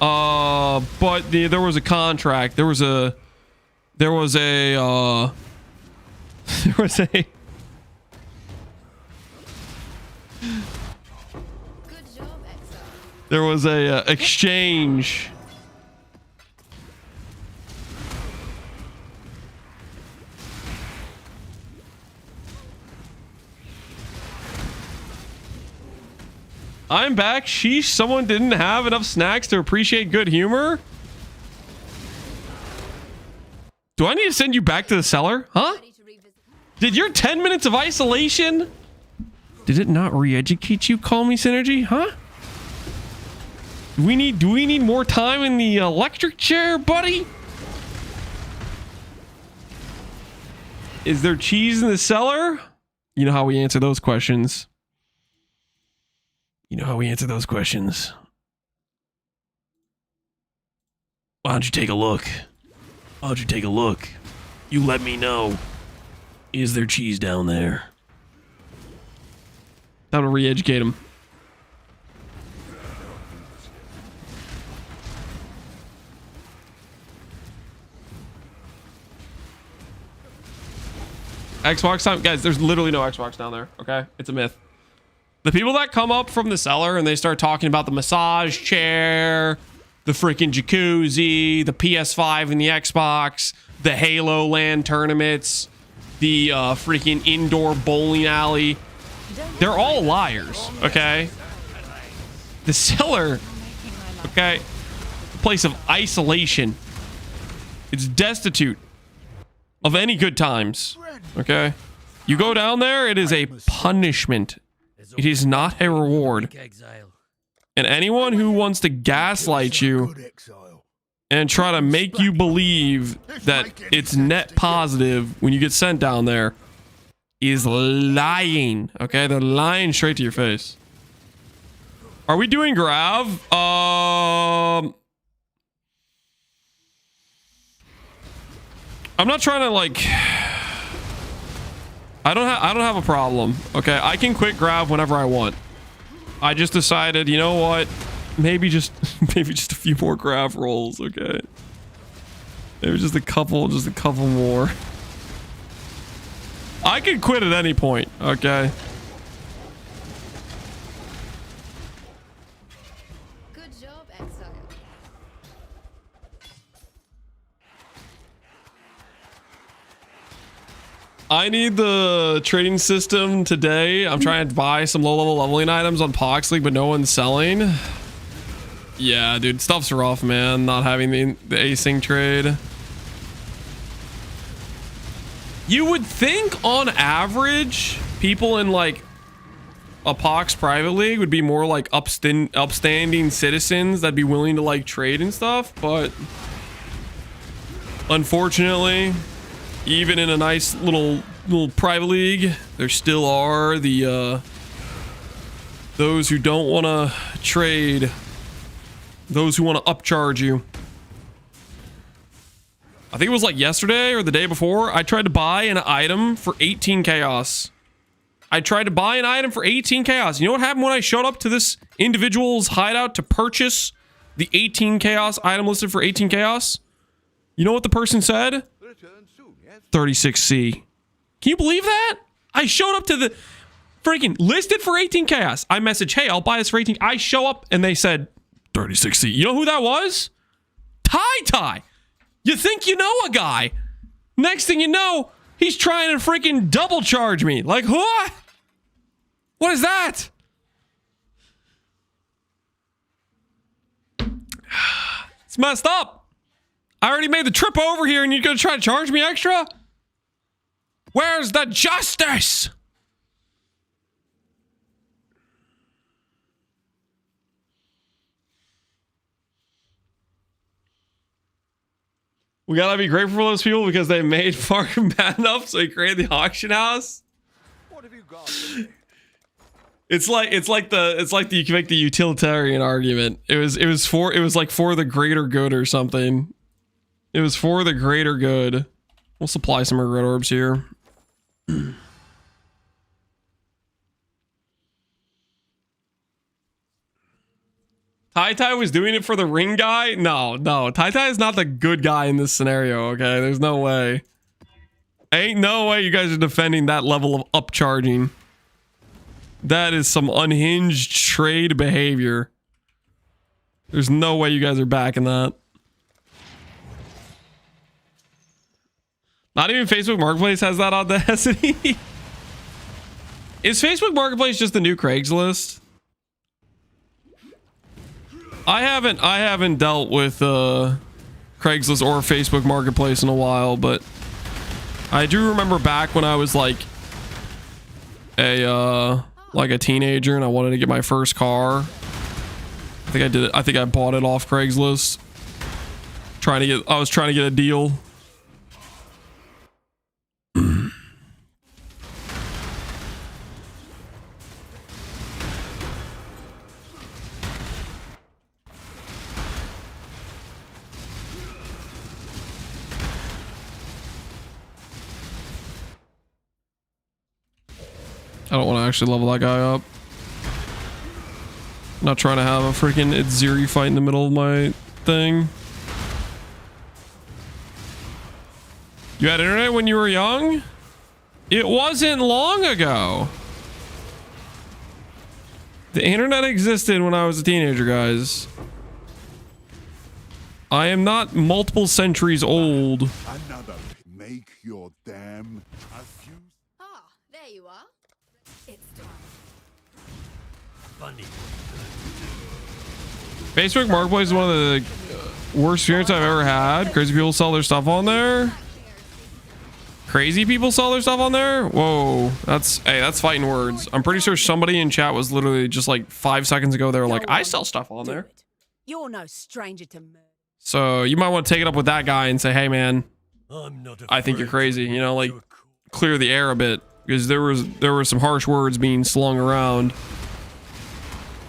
But there was a contract. There was a There was a exchange. I'm back. Sheesh, someone didn't have enough snacks to appreciate good humor? Do I need to send you back to the cellar? Huh? Did your 10 minutes of isolation? Did it not re-educate you, Call Me Synergy? Huh? Do we need more time in the electric chair, buddy? Is there cheese in the cellar? You know how we answer those questions. You know how we answer those questions. Why don't you take a look? Why don't you take a look? You let me know. Is there cheese down there? That'll re-educate him. Xbox time? Guys, there's literally no Xbox down there, okay? It's a myth. The people that come up from the cellar and they start talking about the massage chair, the freaking jacuzzi, the PS5 and the Xbox, the Halo LAN tournaments, the freaking indoor bowling alley, they're all liars, okay? The cellar, okay, a place of isolation. It's destitute of any good times, okay? You go down there, it is a punishment. It is not a reward. And anyone who wants to gaslight you and try to make you believe that it's net positive when you get sent down there is lying. Okay, they're lying straight to your face. Are we doing Grav? I'm not trying to like. I don't have a problem. Okay, I can quit Grav whenever I want. I just decided, you know what? Maybe just a few more Grav rolls. Okay, maybe just a couple more. I can quit at any point. Okay. Good job, Exile. I need the trading system today. I'm trying to buy some low-level leveling items on Pox League, but no one's selling. Yeah, dude, stuff's rough, man. Not having the async trade. You would think, on average, people in like a Pox private league would be more like upstanding citizens that'd be willing to like trade and stuff, but unfortunately, even in a nice little private league, there still are the those who don't want to trade, those who want to upcharge you. I think it was like yesterday or the day before, I tried to buy an item for 18 chaos. I tried to buy an item for 18 chaos. You know what happened when I showed up to this individual's hideout to purchase the 18 chaos item listed for 18 chaos? You know what the person said? 36C. Can you believe that? I showed up to the freaking listed for 18 chaos. I message, hey, I'll buy this for 18. I show up and they said 36C. You know who that was? Tai. You think you know a guy. Next thing you know, He's trying to freaking double charge me. Like, what? What is that? It's messed up. I already made the trip over here and you're gonna try to charge me extra? Where's the justice? We gotta be grateful for those people because they made Farm bad enough so he created the auction house. What have you got for me? It's like you can make the utilitarian argument. It was like for the greater good or something. It was for the greater good. We'll supply some regret orbs here. Tai was doing it for the ring guy? No. Tai is not the good guy in this scenario, okay? There's no way. Ain't no way you guys are defending that level of upcharging. That is some unhinged trade behavior. There's no way you guys are backing that. Not even Facebook Marketplace has that audacity. Is Facebook Marketplace just the new Craigslist? I haven't dealt with Craigslist or Facebook Marketplace in a while, but I do remember back when I was like a teenager and I wanted to get my first car. I think I did it. I think I bought it off Craigslist. I was trying to get a deal. I don't want to actually level that guy up. I'm not trying to have a freaking Itziri fight in the middle of my thing. You had internet when you were young? It wasn't long ago. The internet existed when I was a teenager, guys. I am not multiple centuries old. Another. Make your damn. Ah, there you are. It's time. Funny. Facebook Marketplace is one of the worst experiences I've ever had. Crazy people sell their stuff on there. Crazy people sell their stuff on there? Whoa, that's fighting words. I'm pretty sure somebody in chat was literally just like 5 seconds ago. They were like, I sell stuff on there. You're no stranger to murder. So you might want to take it up with that guy and say, hey man, I think you're crazy. You know, like clear the air a bit, because there were some harsh words being slung around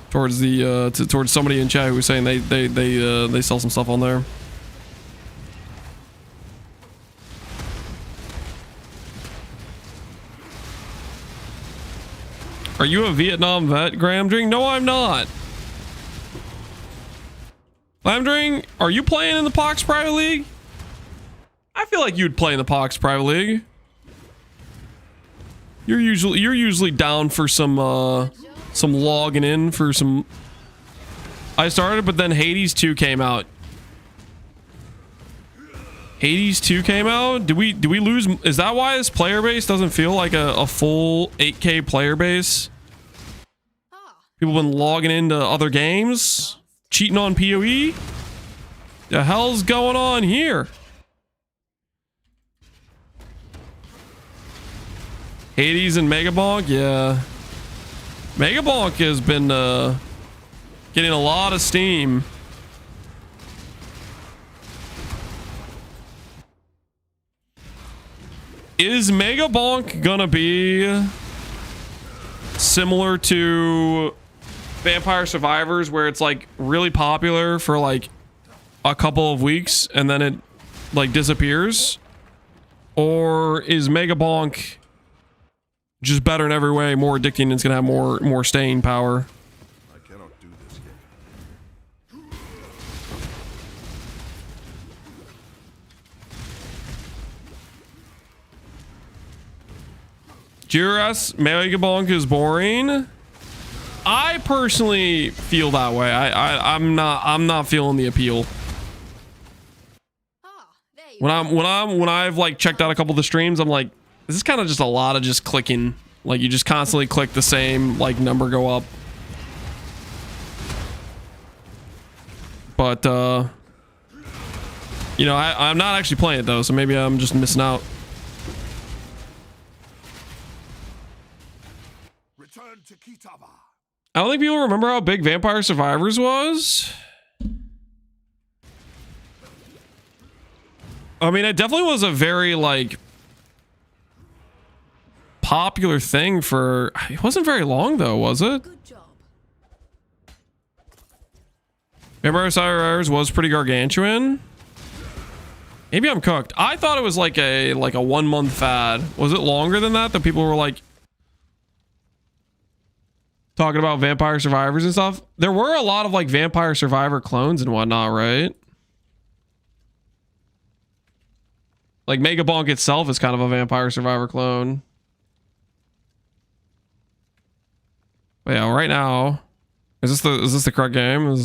towards the towards somebody in chat who was saying they sell some stuff on there. Are you a Vietnam vet, Gramdring? No, I'm not. Gramdring, are you playing in the Pox Private League? I feel like you'd play in the Pox Private League. You're usually down for some logging in for some. I started, but then Hades 2 came out. Hades 2 came out? Did we lose? Is that why this player base doesn't feel like a full 8K player base? People been logging into other games? Cheating on PoE? The hell's going on here? Hades and Megabonk? Yeah. Megabonk has been getting a lot of steam. Is Megabonk gonna be similar to Vampire Survivors, where it's like really popular for like a couple of weeks and then it like disappears? Or is Megabonk just better in every way, more addicting, and it's gonna have more staying power? I cannot do this yet. Jiras, Megabonk is boring. I personally feel that way. I'm not feeling the appeal. When I've like checked out a couple of the streams, I'm like, This is kind of just a lot of just clicking. Like, you just constantly click the same, like, number go up. But, you know, I'm not actually playing it, though, so maybe I'm just missing out. Return to Kitava. I don't think people remember how big Vampire Survivors was. I mean, it definitely was a very, like, popular thing for... It wasn't very long, though, was it? Good job. Vampire Survivors was pretty gargantuan. Maybe I'm cooked. I thought it was like a 1 month fad. Was it longer than that? That people were like talking about Vampire Survivors and stuff. There were a lot of like Vampire Survivor clones and whatnot, right? Like Megabonk itself is kind of a Vampire Survivor clone. But yeah, right now, is this the correct game?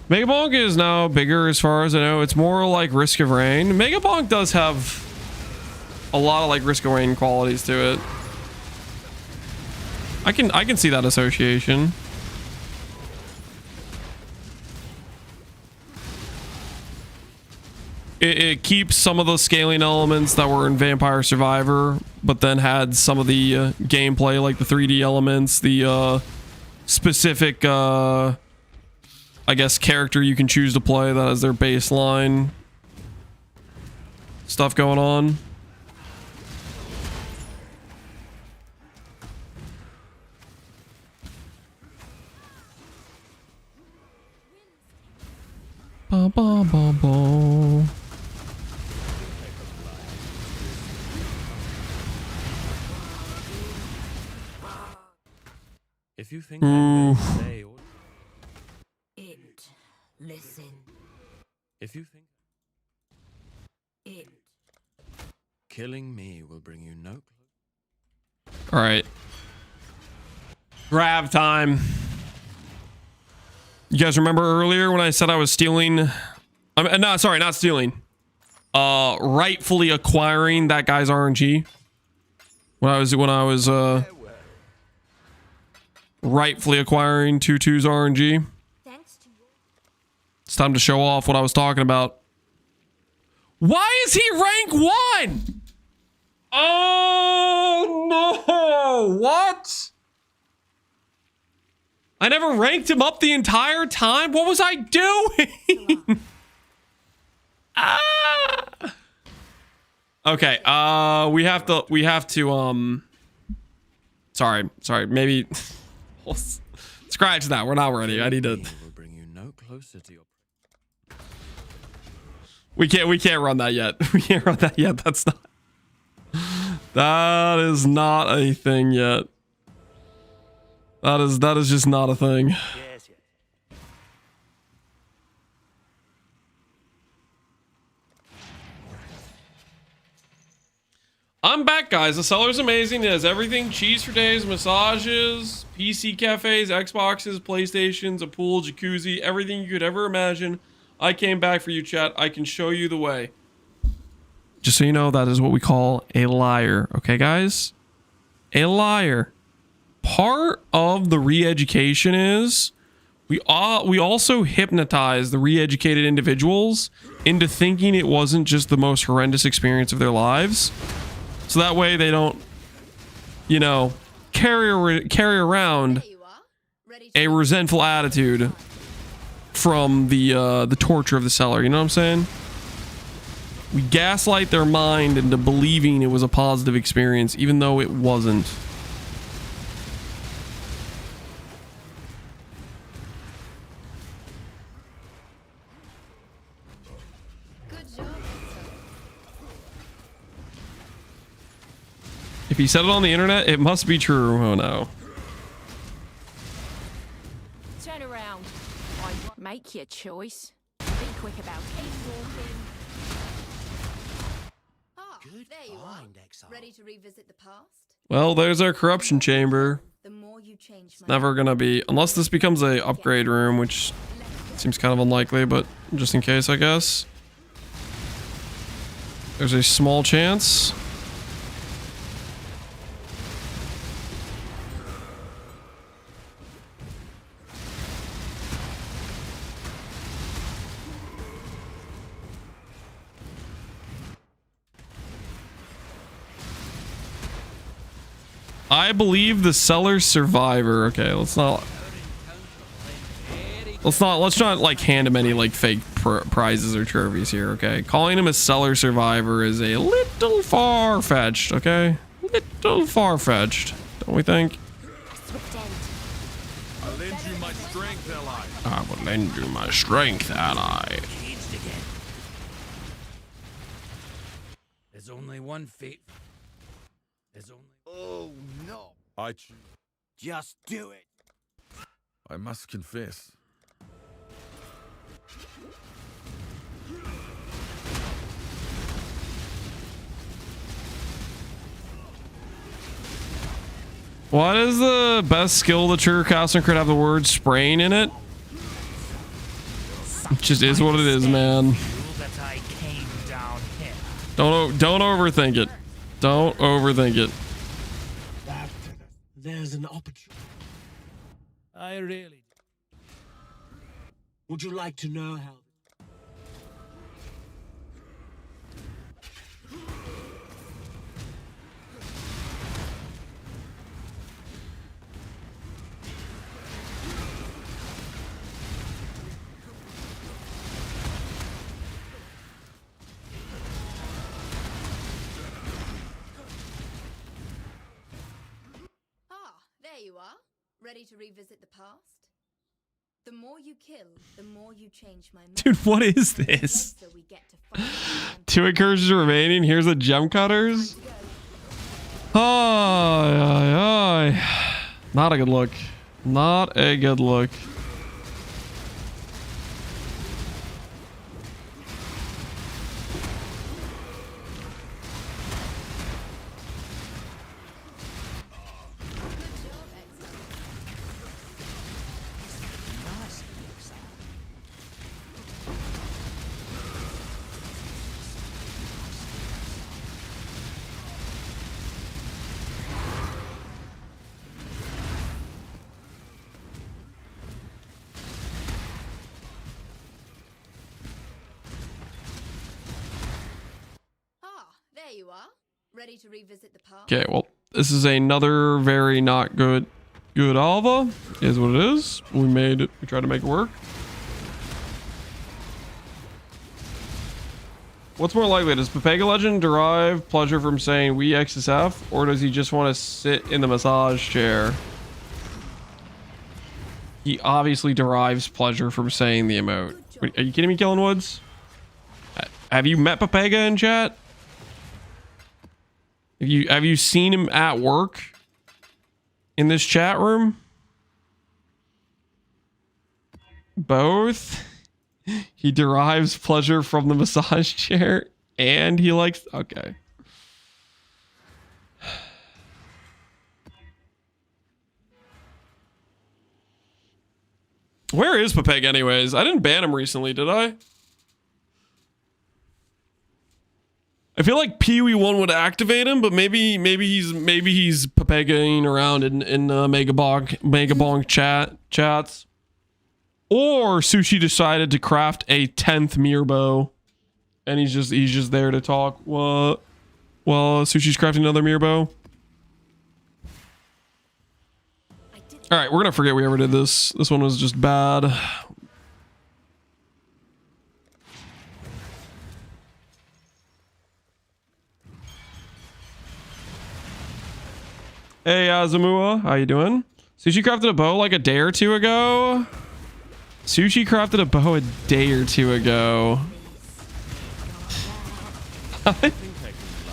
Megabonk is now bigger as far as I know. It's more like Risk of Rain. Megabonk does have a lot of like Risk of Rain qualities to it. I can see that association. It keeps some of the scaling elements that were in Vampire Survivor, but then had some of the gameplay, like the 3D elements, the specific I guess character you can choose to play that has their baseline stuff going on. Ba, ba, ba, ba. If you think I'm going to say or Listen. if you think It. killing me will bring you no All right. Grab time. You guys remember earlier when I said I was stealing? No, sorry, not stealing. Rightfully acquiring that guy's RNG. When I was rightfully acquiring 2-2's RNG. It's time to show off what I was talking about. Why is he rank 1? Oh no! What? I never ranked him up the entire time. What was I doing? Ah! Okay. We have to. Sorry. Maybe. We'll scratch that. We're not ready. I need to. will bring you no closer to your We can't run that yet. We can't run that yet. That is not a thing yet. That is just not a thing. Yes, yes. I'm back, guys. The cellar's amazing. It has everything: cheese for days, massages, PC cafes, Xboxes, PlayStations, a pool, jacuzzi, everything you could ever imagine. I came back for you, chat. I can show you the way. Just so you know, that is what we call a liar. Okay, guys? A liar. Part of the re-education is we also hypnotize the re-educated individuals into thinking it wasn't just the most horrendous experience of their lives. So that way they don't, you know, carry around a resentful attitude from the torture of the cellar. You know what I'm saying? We gaslight their mind into believing it was a positive experience, even though it wasn't. Good job. If he said it on the internet, it must be true. Oh no. Turn around. Make your choice. Be quick about it. Ah, there you are. Ready to revisit the past? Well, there's our corruption chamber. The more you change my Never gonna be, unless this becomes a upgrade room, which seems kind of unlikely, but just in case, I guess. There's a small chance. I believe the Cellar Survivor. Okay, let's not like hand him any like fake prizes or trophies here. Okay, calling him a Cellar Survivor is a little far-fetched. Okay, little far-fetched, don't we think? I'll lend you my strength, ally. I will lend you my strength, ally. There's only one fate. There's only. Oh no! I choose. Just do it. I must confess. What is the best skill the trigger caster could have the word spraying in it? It just is what it is, man. Don't overthink it. Don't overthink it. There's an opportunity. I really. Would you like to know how? There you are. Ready to revisit the past? The more you kill, the more you change my mind. Dude, what is this? 2 incursions remaining. Here's the gem cutters. Oh, not a good look. Not a good look. There you are. Ready to revisit the past? Okay, well, this is another very not good alva. Is what it is. We made it. We tried to make it work. What's more likely? Does Pepega Legend derive pleasure from saying we XSF, or does he just want to sit in the massage chair? He obviously derives pleasure from saying the emote. Wait, are you kidding me, Killing Woods? Have you met Pepega in chat? Have you seen him at work in this chat room? Both. He derives pleasure from the massage chair and he likes, okay. Where is Pepeg anyways? I didn't ban him recently, did I? I feel like Pee-wee 1 would activate him, but maybe he's Pepegaing around in Megabonk chats. Or Sushi decided to craft a 10th Mirbo, and he's just there to talk. What? Well, Sushi's crafting another Mirbo. All right, we're gonna forget we ever did this. This one was just bad. Hey, Azumua, how you doing? Sushi crafted a bow like a day or two ago. Sushi crafted a bow a day or two ago.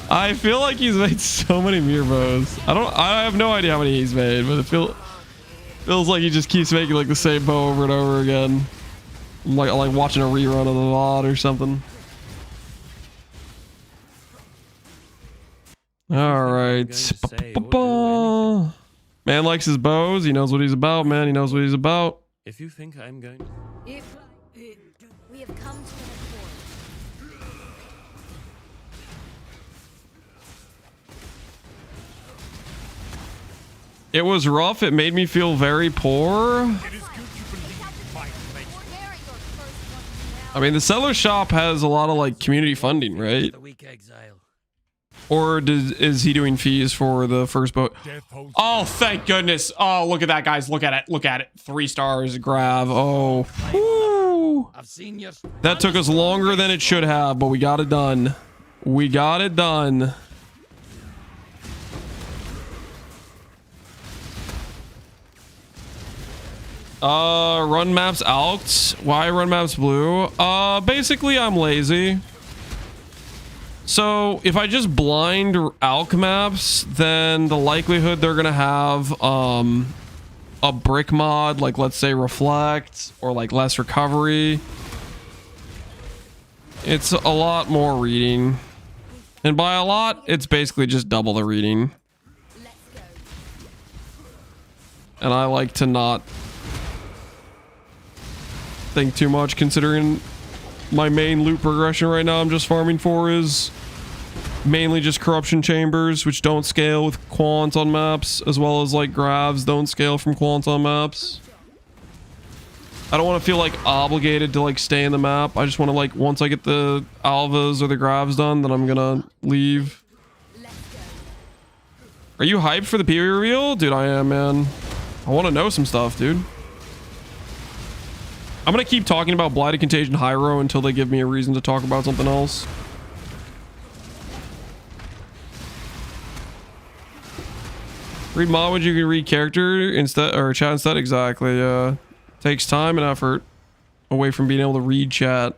I feel like he's made so many Mirbows. I have no idea how many he's made, but it feels like he just keeps making like the same bow over and over again. Like watching a rerun of the VOD or something. All right. Man likes his bows. He knows what he's about, man. He knows what he's about. If you think I'm going to... We have come to an accord. It was rough. It made me feel very poor. I mean, the seller shop has a lot of like community funding, right? Or is he doing fees for the first boat? Oh, thank goodness. Oh, look at that, guys. Look at it. Look at it. 3 stars, grab. Oh, whew. That took us longer than it should have, but we got it done. We got it done. Run maps out. Why run maps blue? Basically I'm lazy. So if I just blind alch maps, then the likelihood they're gonna have a brick mod, like let's say reflect or like less recovery. It's a lot more reading. And by a lot, it's basically just double the reading. And I like to not think too much, considering my main loot progression right now I'm just farming for is mainly just corruption chambers, which don't scale with quant on maps, as well as like gravs don't scale from quant on maps. I don't want to feel like obligated to like stay in the map. I just want to like, once I get the alvas or the gravs done, then I'm gonna leave. Are you hyped for the PoE reveal? Dude, I am, man. I want to know some stuff, dude. I'm gonna keep talking about Blighted Contagion Hyro until they give me a reason to talk about something else. Read mod when you can read character instead, or chat instead. Exactly. Takes time and effort away from being able to read chat.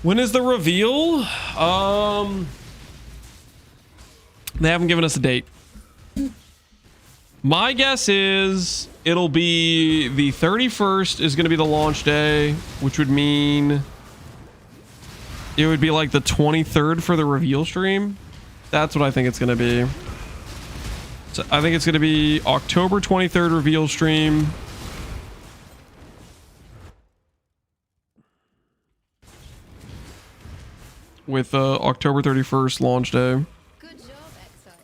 When is the reveal? They haven't given us a date. My guess is it'll be the 31st is going to be the launch day, which would mean it would be like the 23rd for the reveal stream. That's what I think it's going to be. So I think it's going to be October 23rd reveal stream. With October 31st launch day. Good job, Exile.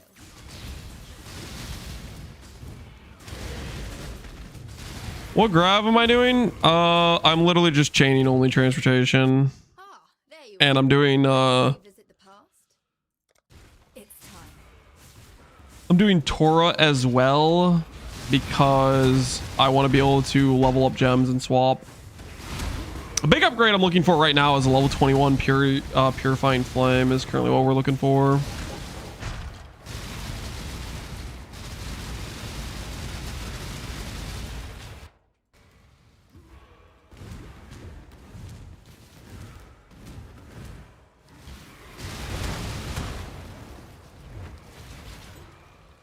What grav am I doing? I'm literally just chaining only transportation. And I'm doing I'm doing Torah as well because I want to be able to level up gems and swap. A big upgrade I'm looking for right now is a level 21 Purifying Flame is currently what we're looking for.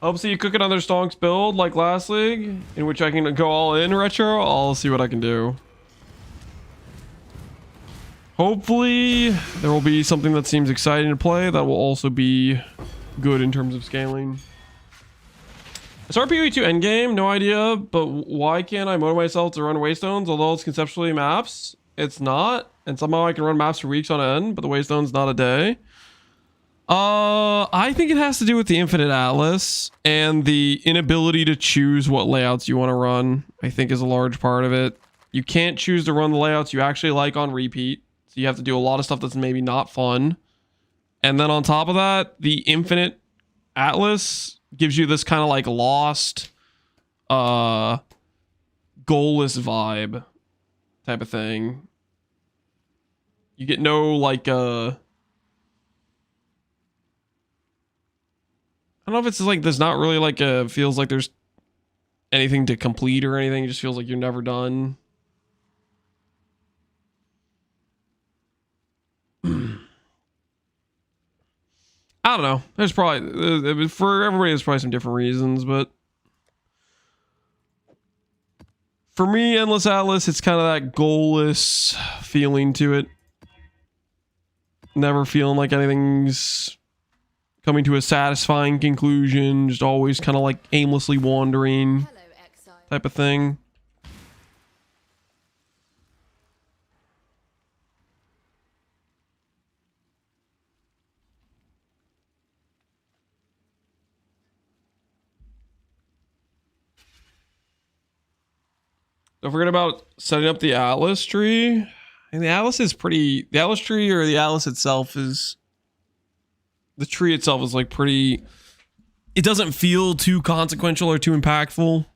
Hope so you cook another Stonks build like last league, in which I can go all in retro. I'll see what I can do. Hopefully there will be something that seems exciting to play that will also be good in terms of scaling. SRPV2 endgame, no idea, but why can't I motivate myself to run Waystones? Although it's conceptually maps, it's not. And somehow I can run maps for weeks on end, but the Waystone's not a day. I think it has to do with the Infinite Atlas and the inability to choose what layouts you want to run, I think is a large part of it. You can't choose to run the layouts you actually like on repeat. So you have to do a lot of stuff that's maybe not fun. And then on top of that, the Infinite Atlas gives you this kind of like lost, goalless vibe type of thing. You get no like, I don't know if it's like there's not really like a feels like there's anything to complete or anything. It just feels like you're never done. I don't know. There's probably for everybody. There's probably some different reasons, but for me, Endless Atlas, it's kind of that goalless feeling to it. Never feeling like anything's coming to a satisfying conclusion. Just always kind of like aimlessly wandering. Hello, Exile. Type of thing. Don't forget about setting up the Atlas tree. And the Atlas is pretty... The Atlas tree or the Atlas itself is... The tree itself is like pretty... It doesn't feel too consequential or too impactful.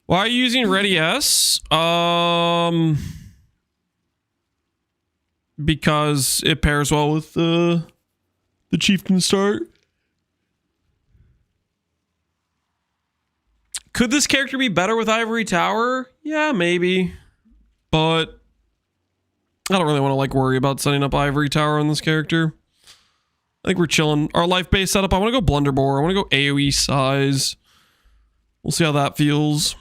Why are you using Ready S? Because it pairs well with the Chieftain start. Could this character be better with Ivory Tower? Yeah, maybe. But I don't really want to like worry about setting up Ivory Tower on this character. I think we're chilling. Our life-based setup, I want to go Blunderbore. I want to go AoE size. We'll see how that feels.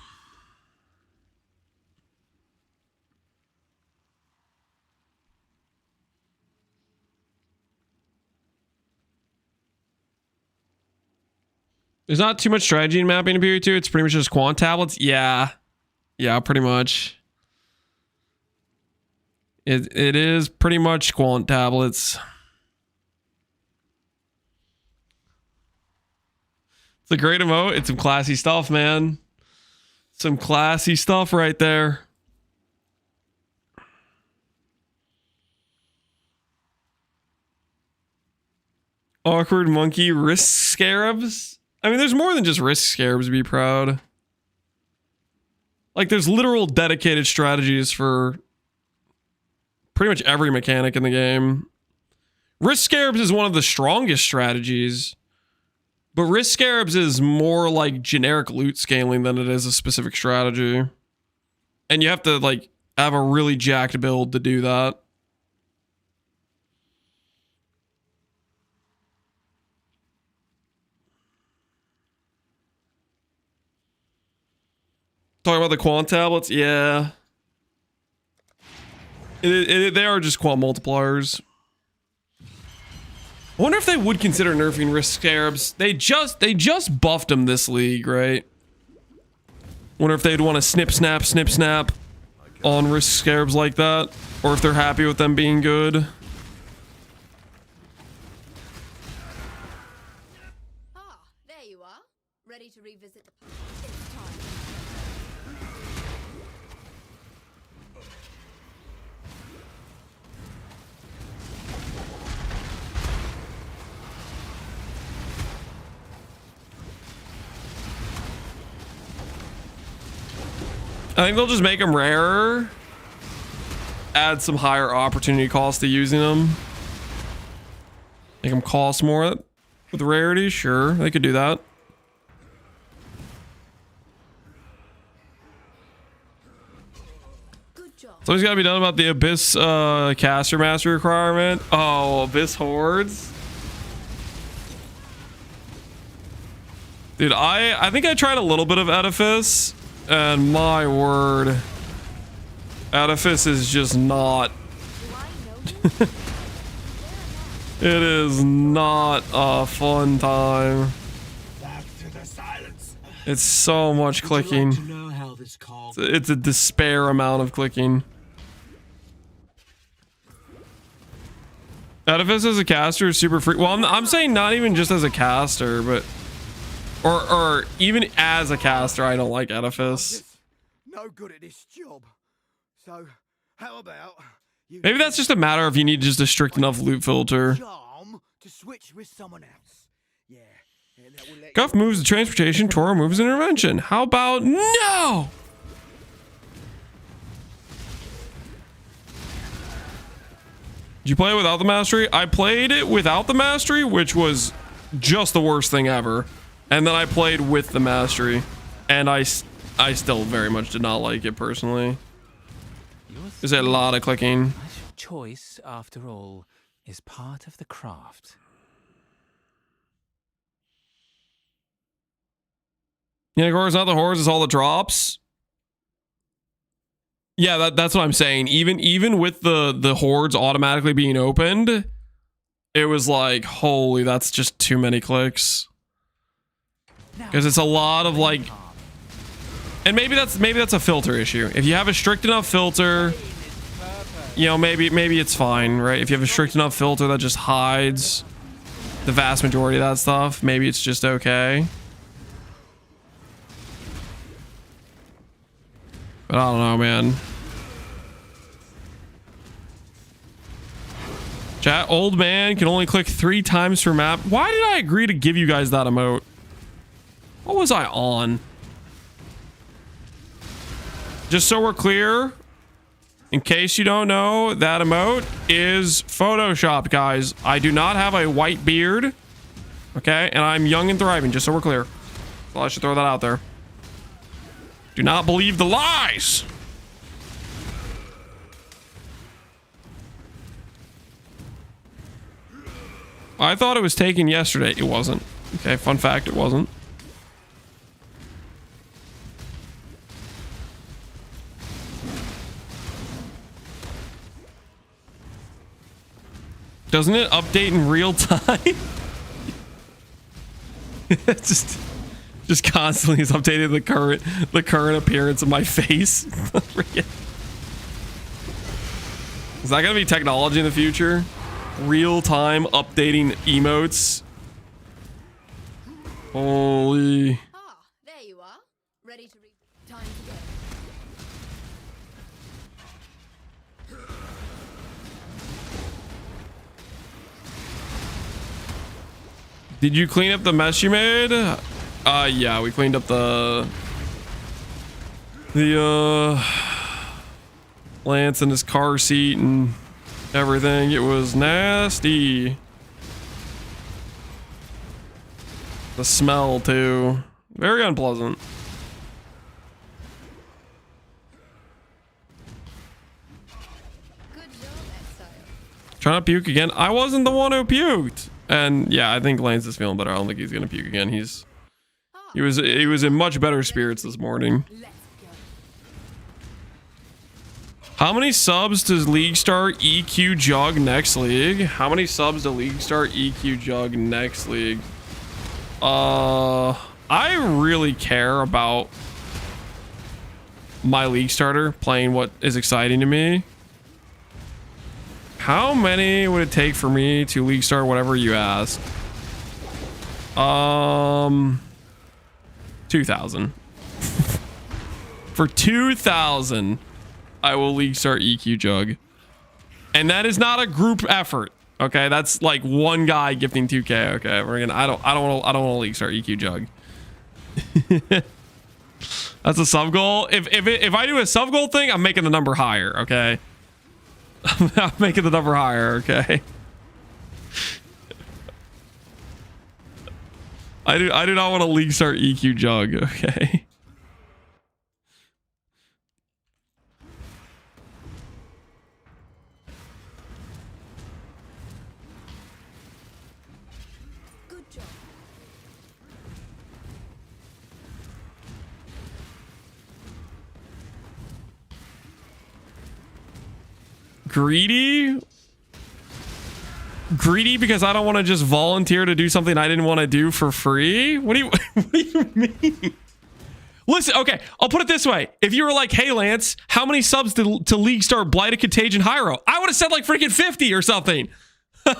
There's not too much strategy in mapping in Period 2. It's pretty much just quant tablets. Yeah. Yeah, pretty much. It is pretty much quant tablets. It's a great emote. It's some classy stuff, man. Some classy stuff right there. Awkward monkey wrist scarabs. I mean, there's more than just wrist scarabs to be proud. Like, there's literal dedicated strategies for pretty much every mechanic in the game. Wrist scarabs is one of the strongest strategies. But wrist scarabs is more like generic loot scaling than it is a specific strategy. And you have to, like, have a really jacked build to do that. Talking about the quant tablets, yeah. They are just quant multipliers. I wonder if they would consider nerfing wrist scarabs. They just buffed them this league, right? Wonder if they'd want to snip snap on wrist scarabs like that, or if they're happy with them being good. Ah, there you are. Ready to revisit the past. I think they'll just make them rarer. Add some higher opportunity cost to using them. Make them cost more with rarity. Sure, they could do that. Something's got to be done about the Abyss caster mastery requirement. Oh, Abyss hordes. Dude, I think I tried a little bit of Edifice. And my word, Edifice is just not. It is not a fun time. It's so much clicking. It's a despair amount of clicking. Edifice as a caster is super free. Well, I'm saying not even just as a caster, but or even as a caster, I don't like Edifice. No good at this job. So, how about you? Maybe that's just a matter of you need just a strict enough loot filter. Charm to switch with someone else. Yeah. Guff moves the transportation, Toro moves intervention. How about no? Did you play it without the mastery? I played it without the mastery, which was just the worst thing ever. And then I played with the mastery, and I still very much did not like it personally. There's a lot of clicking. Choice, after all, is part of the craft. Yeah, of course, not the hordes, it's all the drops. Yeah, that's what I'm saying. Even with the hordes automatically being opened, it was like, holy, that's just too many clicks. Because it's a lot of like, and maybe that's a filter issue. If you have a strict enough filter, you know, maybe it's fine, right? If you have a strict enough filter that just hides the vast majority of that stuff, maybe it's just okay. But I don't know, man. Chat, old man can only click 3 times per map. Why did I agree to give you guys that emote? What was I on? Just so we're clear, in case you don't know, that emote is photoshopped, guys. I do not have a white beard. Okay, and I'm young and thriving, just so we're clear. So I should throw that out there. Do not believe the lies. I thought it was taken yesterday. It wasn't. Okay, fun fact, it wasn't. Doesn't it update in real time? It's just constantly is updating the current appearance of my face. Is that gonna be technology in the future? Real time updating emotes. Holy. Ah, there you are. Ready to read. Time to go. Did you clean up the mess you made? Yeah, we cleaned up the Lance in his car seat and everything. It was nasty. The smell too. Very unpleasant. Good job, Exile. Trying to puke again. I wasn't the one who puked. And yeah, I think Lance is feeling better. I don't think he's gonna puke again. He was in much better spirits this morning. How many subs does League Star EQ Jug next league? How many subs does League Star EQ Jug next league? I really care about my League Starter playing what is exciting to me. How many would it take for me to League Star whatever you ask? 2,000. For 2,000, I will League Star EQ Jug. And that is not a group effort. Okay, that's like one guy gifting 2K. Okay, we're gonna. I don't want to League Star EQ Jug. That's a sub goal. If I do a sub goal thing, I'm making the number higher. Okay, I'm making the number higher. Okay. I do not want to League Star EQ Jug. Okay. Greedy because I don't want to just volunteer to do something I didn't want to do for free. What do you mean? Listen, okay, I'll put it this way. If you were like, hey Lance, how many subs to League Star Blighted Contagion Hyro? I would have said like freaking 50 or something.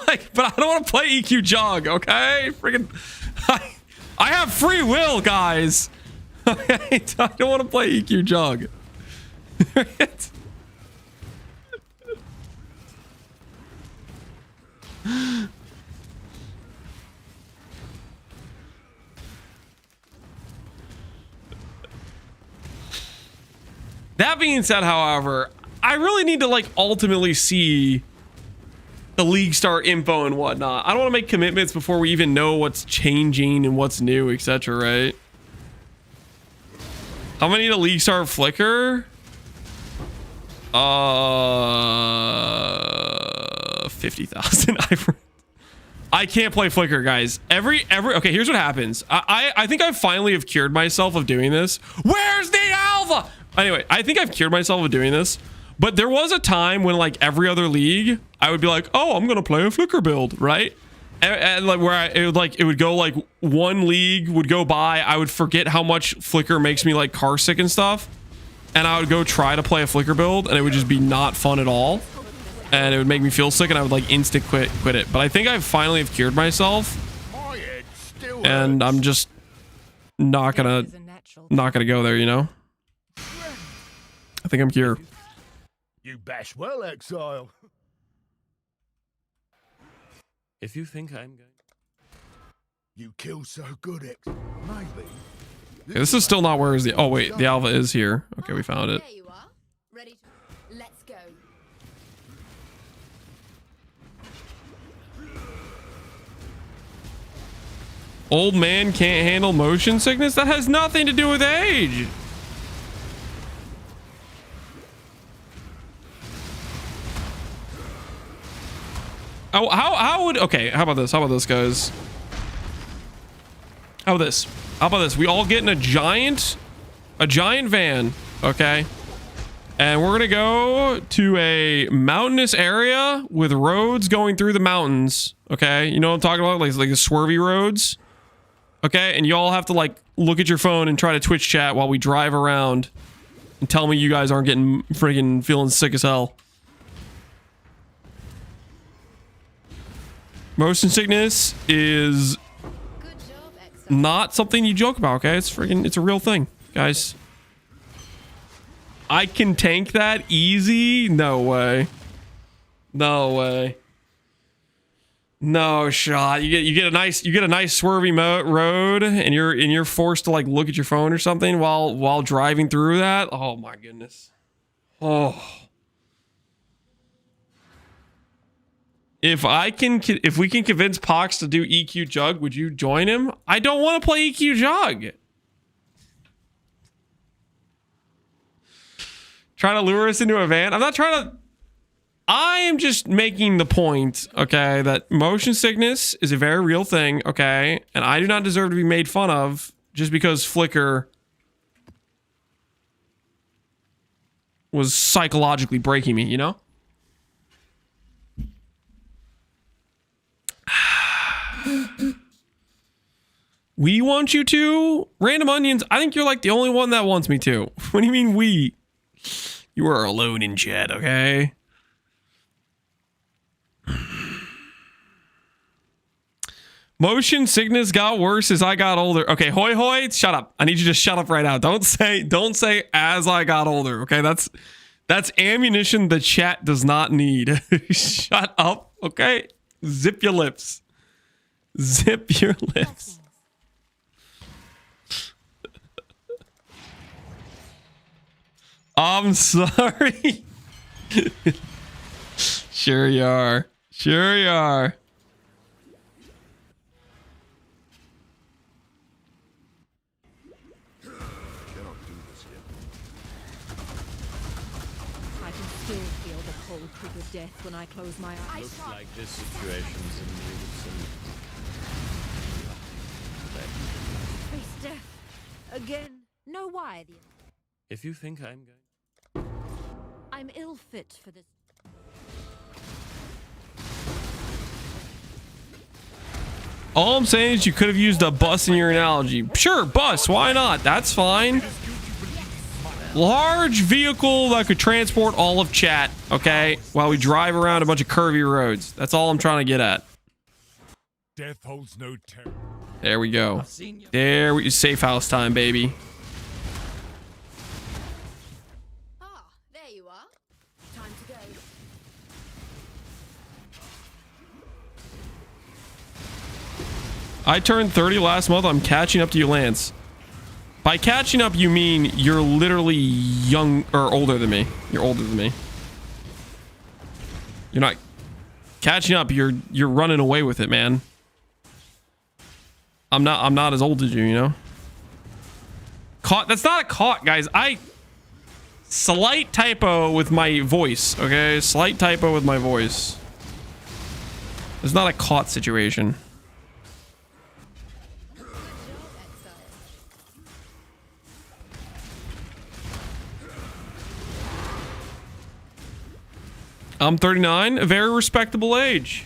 Like, but I don't want to play EQ Jug, okay? Freaking I have free will, guys. I don't want to play EQ Jug. That being said, however, I really need to like ultimately see the League Star info and whatnot. I don't want to make commitments before we even know what's changing and what's new, etc. Right? How many to League Star Flicker? 50,000. I can't play Flicker, guys. Okay, here's what happens. I think I finally have cured myself of doing this. Where's the alpha? Anyway, I think I've cured myself of doing this. But there was a time when, like, every other league, I would be like, oh, I'm gonna play a Flicker build, right? And like where it would go like one league would go by, I would forget how much Flicker makes me like car sick and stuff, and I would go try to play a Flicker build, and it would just be not fun at all, and it would make me feel sick, and I would like instant quit it. But I think I finally have cured myself, and I'm just not gonna go there, you know. I think I'm cured. You bash well, Exile. If you think I'm going... You kill so good, maybe. Okay, this is still not where is the... Oh, wait. The alpha is here. Okay, we found it. There you are. Ready to... Let's go. Old man can't handle motion sickness? That has nothing to do with age. Oh, how would... Okay, how about this? How about this, guys? How about this? How about this? We all get in a giant van, okay? And we're gonna go to a mountainous area with roads going through the mountains, okay? You know what I'm talking about? Like the swervy roads, okay? And you all have to, like, look at your phone and try to Twitch chat while we drive around and tell me you guys aren't getting friggin' feeling sick as hell. Motion sickness is not something you joke about, okay? It's a real thing, guys. I can tank that easy? No way. No way. No shot. You get a nice swervy road, and you're forced to like look at your phone or something while driving through that. Oh my goodness. Oh. If we can convince Pox to do EQ Jug, would you join him? I don't want to play EQ Jug. Trying to lure us into a van? I'm not trying to... I am just making the point, okay, that motion sickness is a very real thing, okay? And I do not deserve to be made fun of just because Flicker was psychologically breaking me, you know? We want you to? Random Onions, I think you're like the only one that wants me to. What do you mean we? You are alone in chat, okay? Motion sickness got worse as I got older. Okay, Hoy Hoy, shut up. I need you to shut up right now. Don't say as I got older, okay? That's ammunition the chat does not need. Shut up, okay? Zip your lips. Zip your lips. I'm sorry. Sure you are. Sure you are. I can still feel the cold prick of death when I close my eyes. Looks like this situation's in need of some... Face death again. Know why? If you think I'm going... I'm ill fit for this. All I'm saying is you could have used a bus in your analogy. Sure, bus, why not? That's fine. Large vehicle that could transport all of chat, okay? While we drive around a bunch of curvy roads. That's all I'm trying to get at. Death holds no terror. There we go. Safe house time, baby. There you are. Time to go. I turned 30 last month. I'm catching up to you, Lance. By catching up, you mean you're literally young or older than me. You're older than me. You're not catching up. You're running away with it, man. I'm not as old as you, you know. Caught. That's not a caught, guys. Slight typo with my voice, okay? Slight typo with my voice. It's not a caught situation. I'm 39, a very respectable age.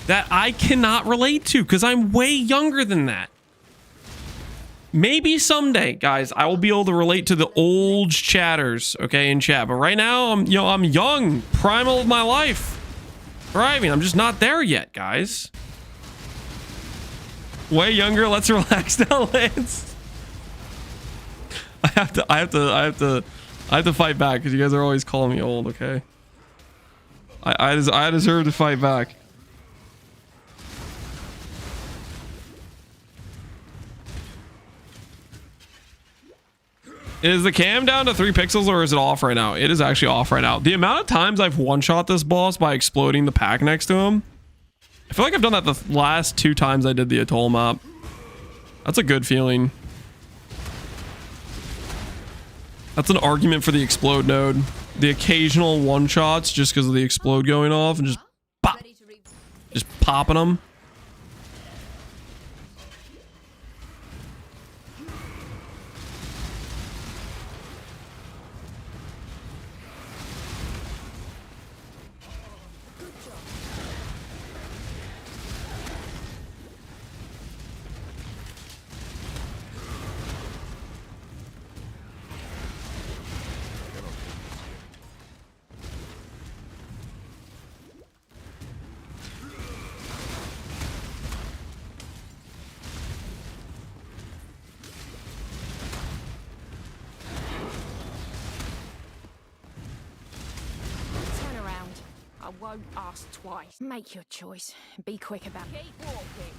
That I cannot relate to because I'm way younger than that. Maybe someday, guys, I will be able to relate to the old chatters, okay, in chat. But right now, I'm young, primal of my life. Thriving. I'm just not there yet, guys. Way younger. Let's relax now, Lance. I have to fight back because you guys are always calling me old, okay? I deserve to fight back. Is the cam down to 3 pixels or is it off right now? It is actually off right now. The amount of times I've one-shot this boss by exploding the pack next to him, I feel like I've done that the last 2 times I did the atoll map. That's a good feeling. That's an argument for the explode node. The occasional one-shots just because of the explode going off and just pop. Just popping them. Ask twice. Make your choice. Be quick about it. Keep walking.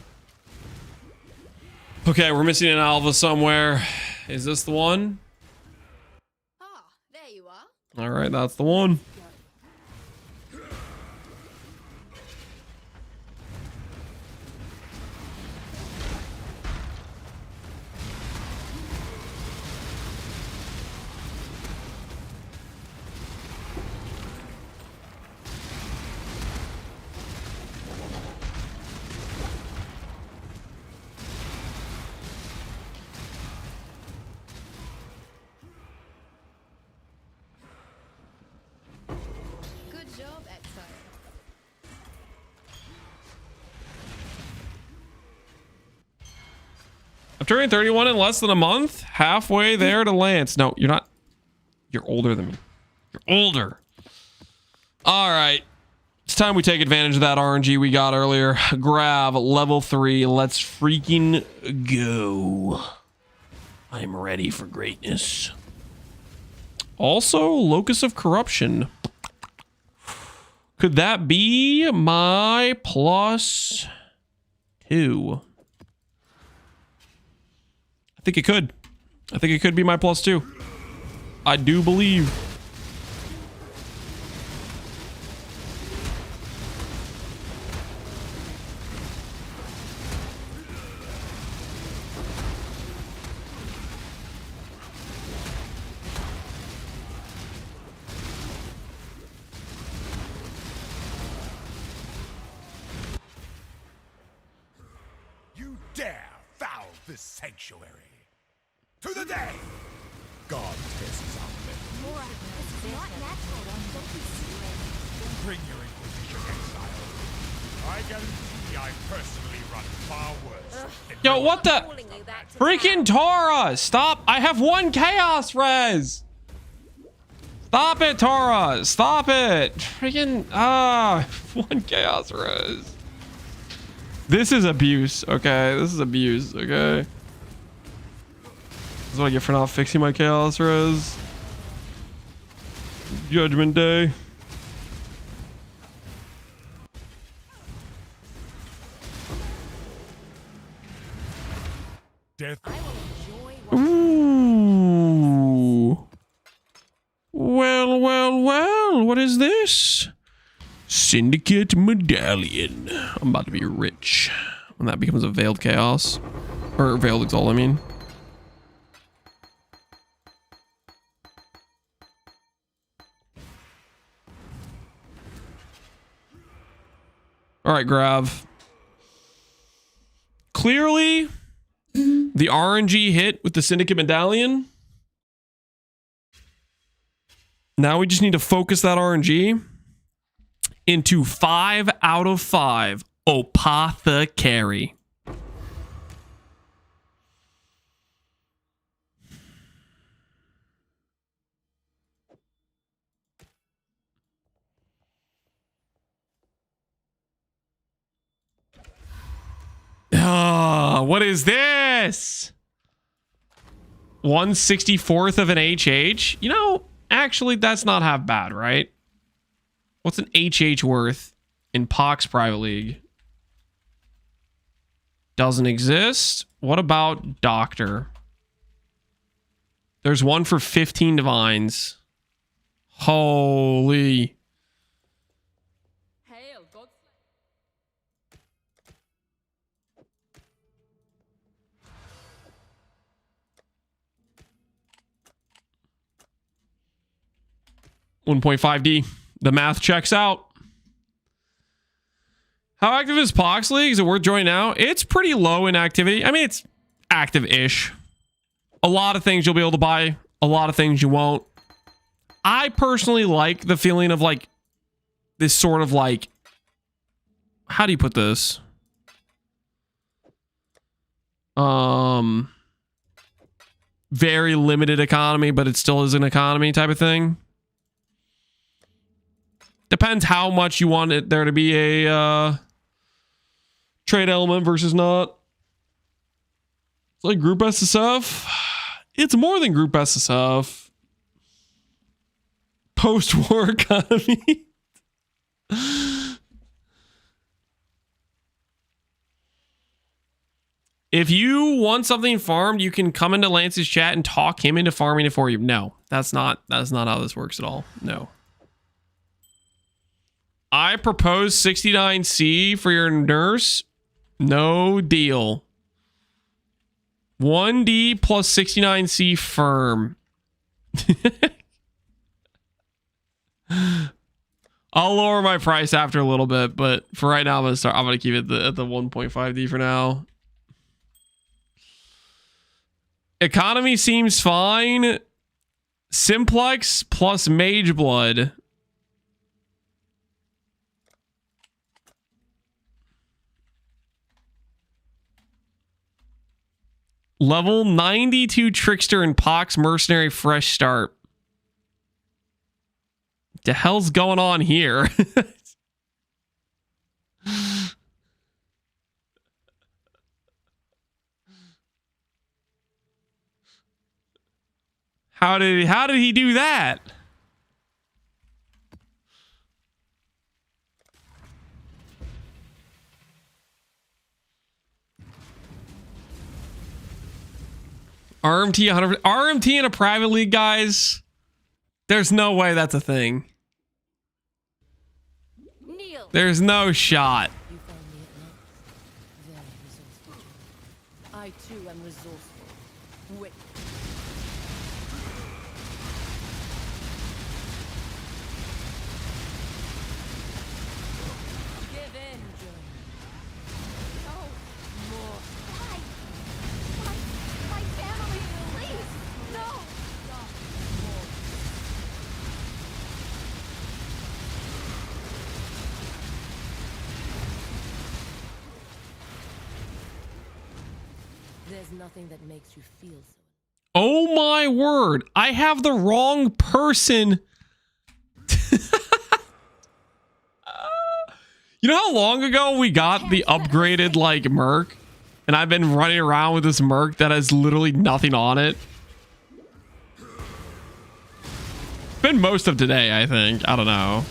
Okay, we're missing an alpha somewhere. Is this the one? Ah, there you are. All right, that's the one. Good job, Exile. I'm turning 31 in less than a month. Halfway there to Lance. No, you're not. You're older than me. You're older. All right. It's time we take advantage of that RNG we got earlier. Grab level 3. Let's freaking go. I'm ready for greatness. Also, Locus of Corruption. Could that be my +2? I think it could. I think it could be my +2. I do believe. You dare foul this sanctuary. To the day! God tests our men. Don't bring your Inquisition, Exile. I guarantee I personally run far worse. Yo, what the? Freaking Tora! Stop! I have 1 chaos res! Stop it, Tora! Stop it! Freaking 1 chaos res. This is abuse, okay? This is abuse, okay? This is what I get for not fixing my chaos res. Judgment Day. Death. Ooh. Well, well, well. What is this? Syndicate medallion. I'm about to be rich when that becomes a veiled chaos. Or veiled exalt, I mean. All right, Grav. Clearly, the RNG hit with the Syndicate medallion. Now we just need to focus that RNG into 5 out of 5 Apothecary. What is this? 1/64th of an HH? You know, actually, that's not half bad, right? What's an HH worth in Pox Private League? Doesn't exist. What about Doctor? There's one for 15 divines. Holy. 1.5D. The math checks out. How active is Pox League? Is it worth joining now? It's pretty low in activity. I mean, it's active-ish. A lot of things you'll be able to buy. A lot of things you won't. I personally like the feeling of like this sort of like, how do you put this? Very limited economy, but it still is an economy type of thing. Depends how much you want it there to be a trade element versus not. It's like group SSF. It's more than group SSF. Post-war economy. If you want something farmed, you can come into Lance's chat and talk him into farming it for you. No, that's not how this works at all. No. I propose 69C for your nurse. No deal. 1D plus 69C firm. I'll lower my price after a little bit, but for right now, I'm gonna keep it at the 1.5D for now. Economy seems fine. Simplex plus Mage Blood. Level 92 Trickster and Pox Mercenary fresh start. The hell's going on here? How did he do that? RMT 100 RMT in a private league, guys. There's no way that's a thing. There's no shot. You found me at last. Very resourceful. I too am resourceful. Wait. Give in, Johnny. No more. Why? My family, please. No. Stop. More. There's nothing that makes you feel so. Oh my word. I have the wrong person. You know how long ago we got the upgraded like Merc? And I've been running around with this Merc that has literally nothing on it. It's been most of today, I think. I don't know.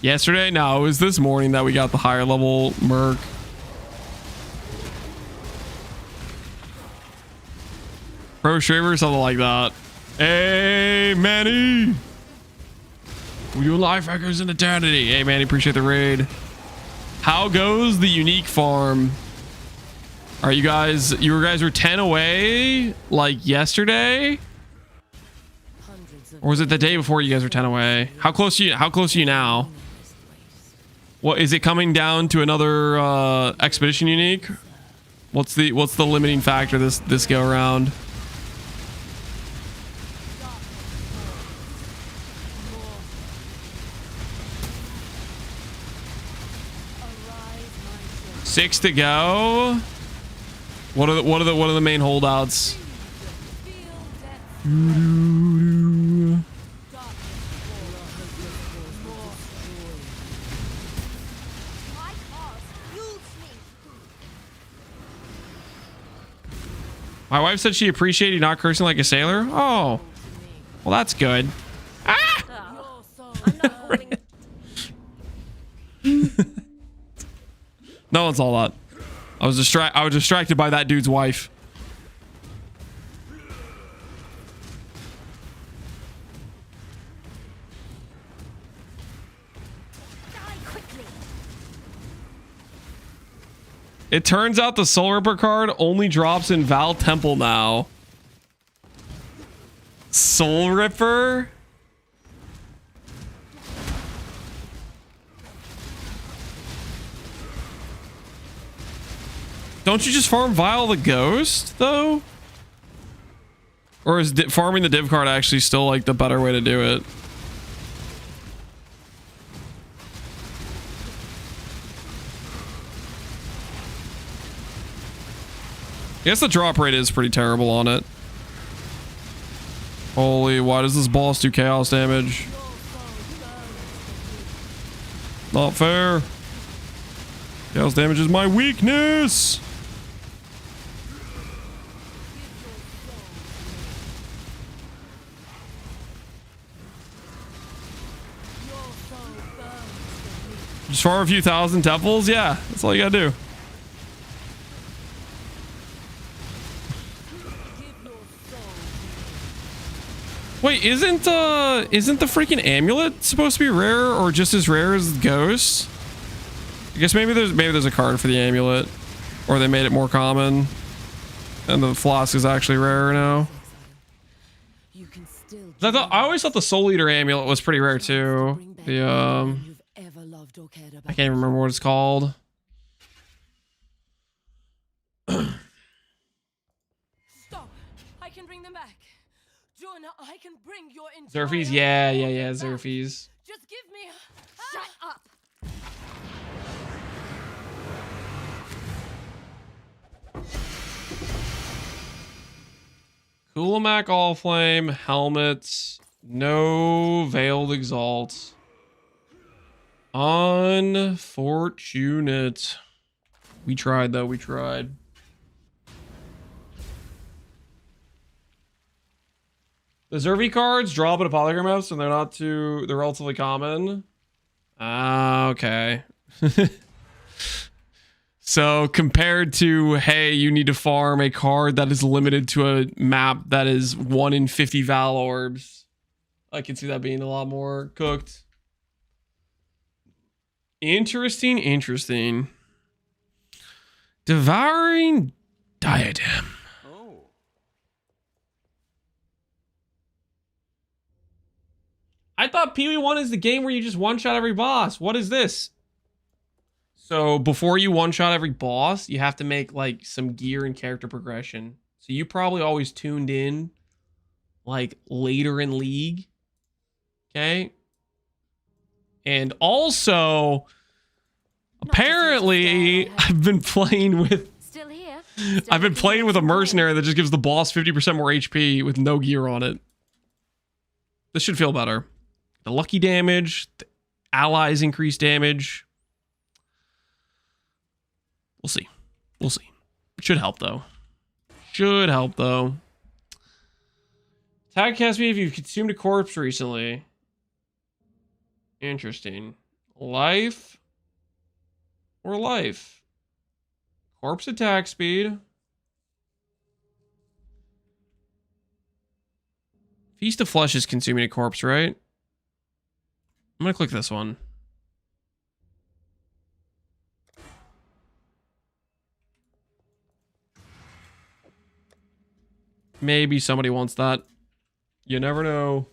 Yesterday? No, it was this morning that we got the higher level Merc. Pro Shaver, something like that. Hey, Manny! We do life hackers in eternity. Hey, Manny, appreciate the raid. How goes the unique farm? Are you guys... You guys were 10 away, like, yesterday? Or was it the day before you guys were 10 away? How close are you now? What is it coming down to another expedition unique? What's the limiting factor this go around? Six to go. What are the main holdouts? My wife said she appreciated you not cursing like a sailor. Oh, well, that's good. Ah! No, it's all that. I was distracted by that dude's wife. It turns out the Soul Ripper card only drops in Val Temple now. Soul Ripper? Don't you just farm Vial the Ghost, though? Or is farming the div card actually still like the better way to do it? I guess the drop rate is pretty terrible on it. Holy, why does this boss do chaos damage? Not fair. Chaos damage is my weakness. Just farm a few thousand temples? Yeah, that's all you gotta do. Wait, isn't the freaking amulet supposed to be rare or just as rare as Ghost? I guess maybe there's a card for the amulet, or they made it more common, and the flask is actually rarer now. I always thought the Soul Eater amulet was pretty rare too. The I can't remember what it's called. Stop! I can bring them back. Jonah, I can bring your entire Zerfies, yeah, Zerfies. Just give me Shut up! Coolamac All Flame, helmets, no Veiled Exalt. Unfortunate. We tried though, we tried. The Zervi cards drop at a polygram house and they're relatively common. Ah, okay. So compared to, hey, you need to farm a card that is limited to a map that is 1 in 50 Val orbs, I can see that being a lot more cooked. Interesting. Devouring Diadem. I thought Pee-wee 1 is the game where you just one-shot every boss. What is this? So before you one-shot every boss, you have to make like some gear and character progression. So you probably always tuned in like later in League. Okay. And also, apparently, I've been playing with a mercenary that just gives the boss 50% more HP with no gear on it. This should feel better. The lucky damage, the allies increase damage. We'll see. It should help though. Tag cast me if you've consumed a corpse recently. Interesting. Life or life? Corpse attack speed. Feast of Flesh is consuming a corpse, right? I'm gonna click this one. Maybe somebody wants that. You never know.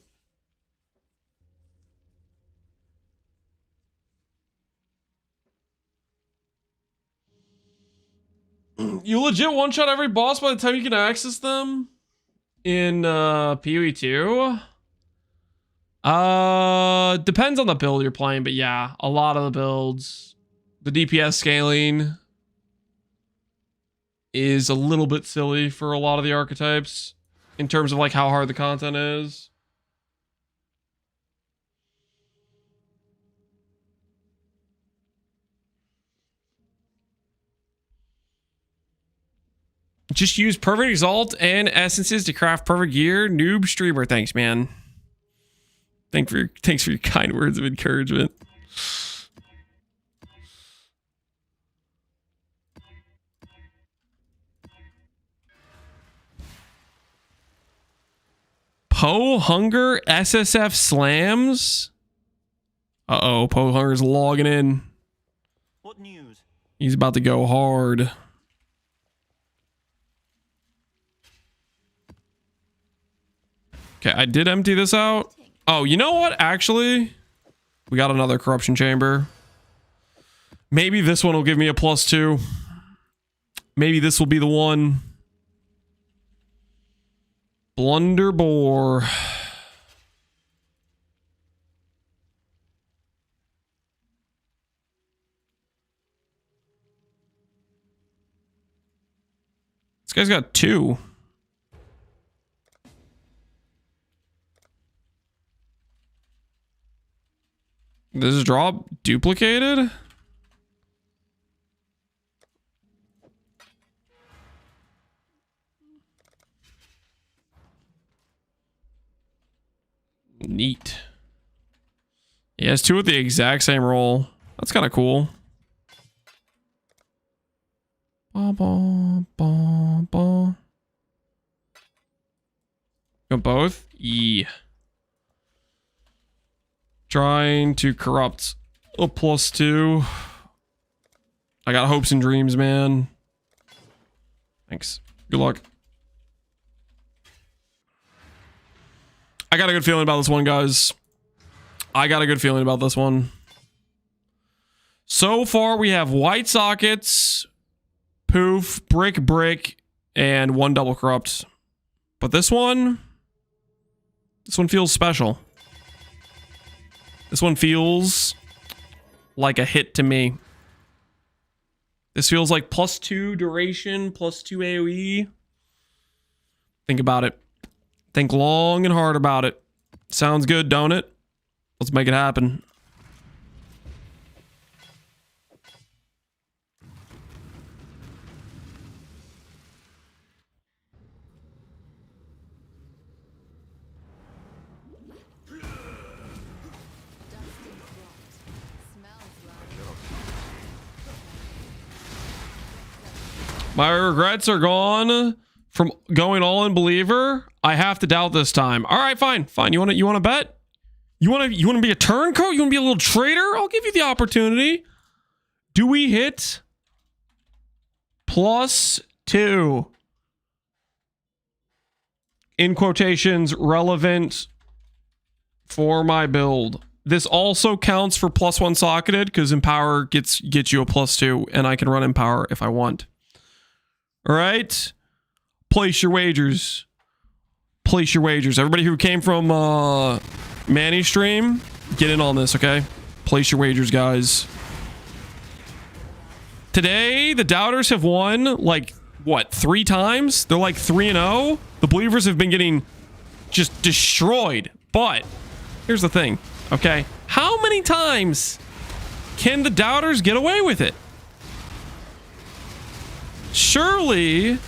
You legit one-shot every boss by the time you can access them in PoE 2? Depends on the build you're playing, but yeah, a lot of the builds, the DPS scaling is a little bit silly for a lot of the archetypes in terms of like how hard the content is. Just use perfect exalt and essences to craft perfect gear. Noob streamer, thanks, man. Thanks for your kind words of encouragement. Poe Hunger SSF slams. Uh-oh, Poe Hunger's logging in. What news? He's about to go hard. Okay, I did empty this out. Oh, you know what? Actually, we got another corruption chamber. Maybe this one will give me a +2. Maybe this will be the one. Blunderbore. This guy's got 2. Does this drop duplicated? Neat. He has 2 with the exact same roll. That's kind of cool. Ba, ba, ba, ba. Go both? Yeah. Trying to corrupt a +2. I got hopes and dreams, man. Thanks. Good luck. I got a good feeling about this one, guys. I got a good feeling about this one. So far, we have white sockets, poof, brick, and 1 double corrupt. But this one feels special. This one feels like a hit to me. This feels like +2 duration, +2 AoE. Think about it. Think long and hard about it. Sounds good, don't it? Let's make it happen. My regrets are gone from going all in believer. I have to doubt this time. All right, fine. You want to bet? You want to be a turncoat? You want to be a little traitor? I'll give you the opportunity. Do we hit +2 in quotations relevant for my build? This also counts for +1 socketed because Empower gets you a +2 and I can run Empower if I want. All right, place your wagers. Place your wagers. Everybody who came from Manny stream, get in on this, okay? Place your wagers, guys. Today, the doubters have won, like, what, 3 times? They're like 3-0. The believers have been getting just destroyed. But here's the thing, okay? How many times can the doubters get away with it? Surely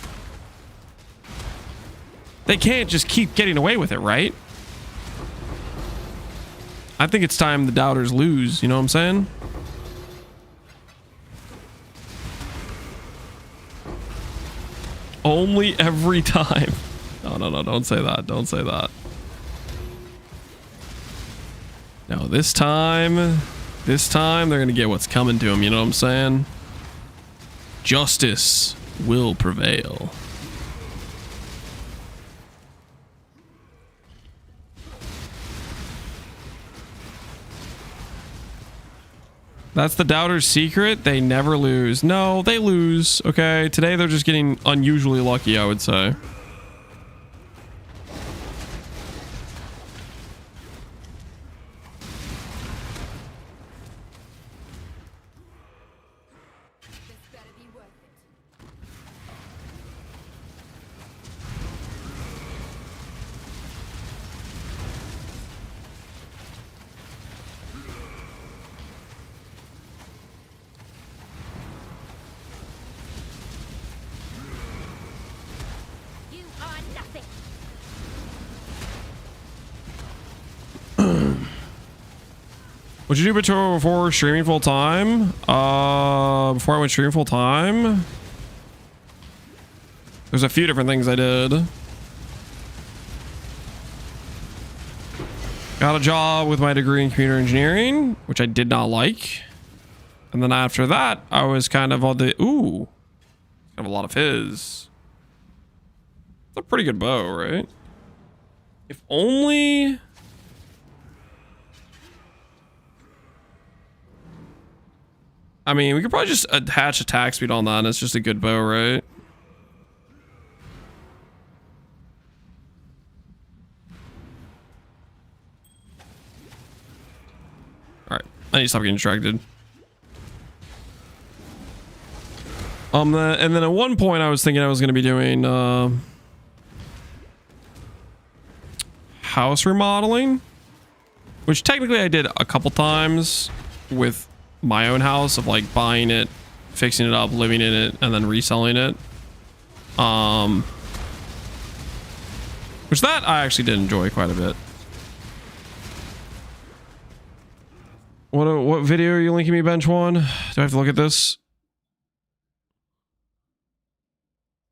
they can't just keep getting away with it, right? I think it's time the doubters lose, you know what I'm saying? Only every time. No, don't say that. Don't say that. No, this time they're gonna get what's coming to them, you know what I'm saying? Justice will prevail. That's the doubter's secret. They never lose. No, they lose. Okay, today they're just getting unusually lucky, I would say. Would you do Betrayal before streaming full time? Before I went streaming full time? There's a few different things I did. Got a job with my degree in computer engineering, which I did not like. And then after that, I was kind of on the... Ooh. Have a lot of his. It's a pretty good bow, right? If only... I mean, we could probably just attach attack speed on that, and it's just a good bow, right? Alright, I need to stop getting distracted. And then at one point I was thinking I was going to be doing house remodeling, which technically I did a couple times with my own house, of like buying it, fixing it up, living in it, and then reselling it. Which that I actually did enjoy quite a bit. What video are you linking me, Bench One? Do I have to look at this?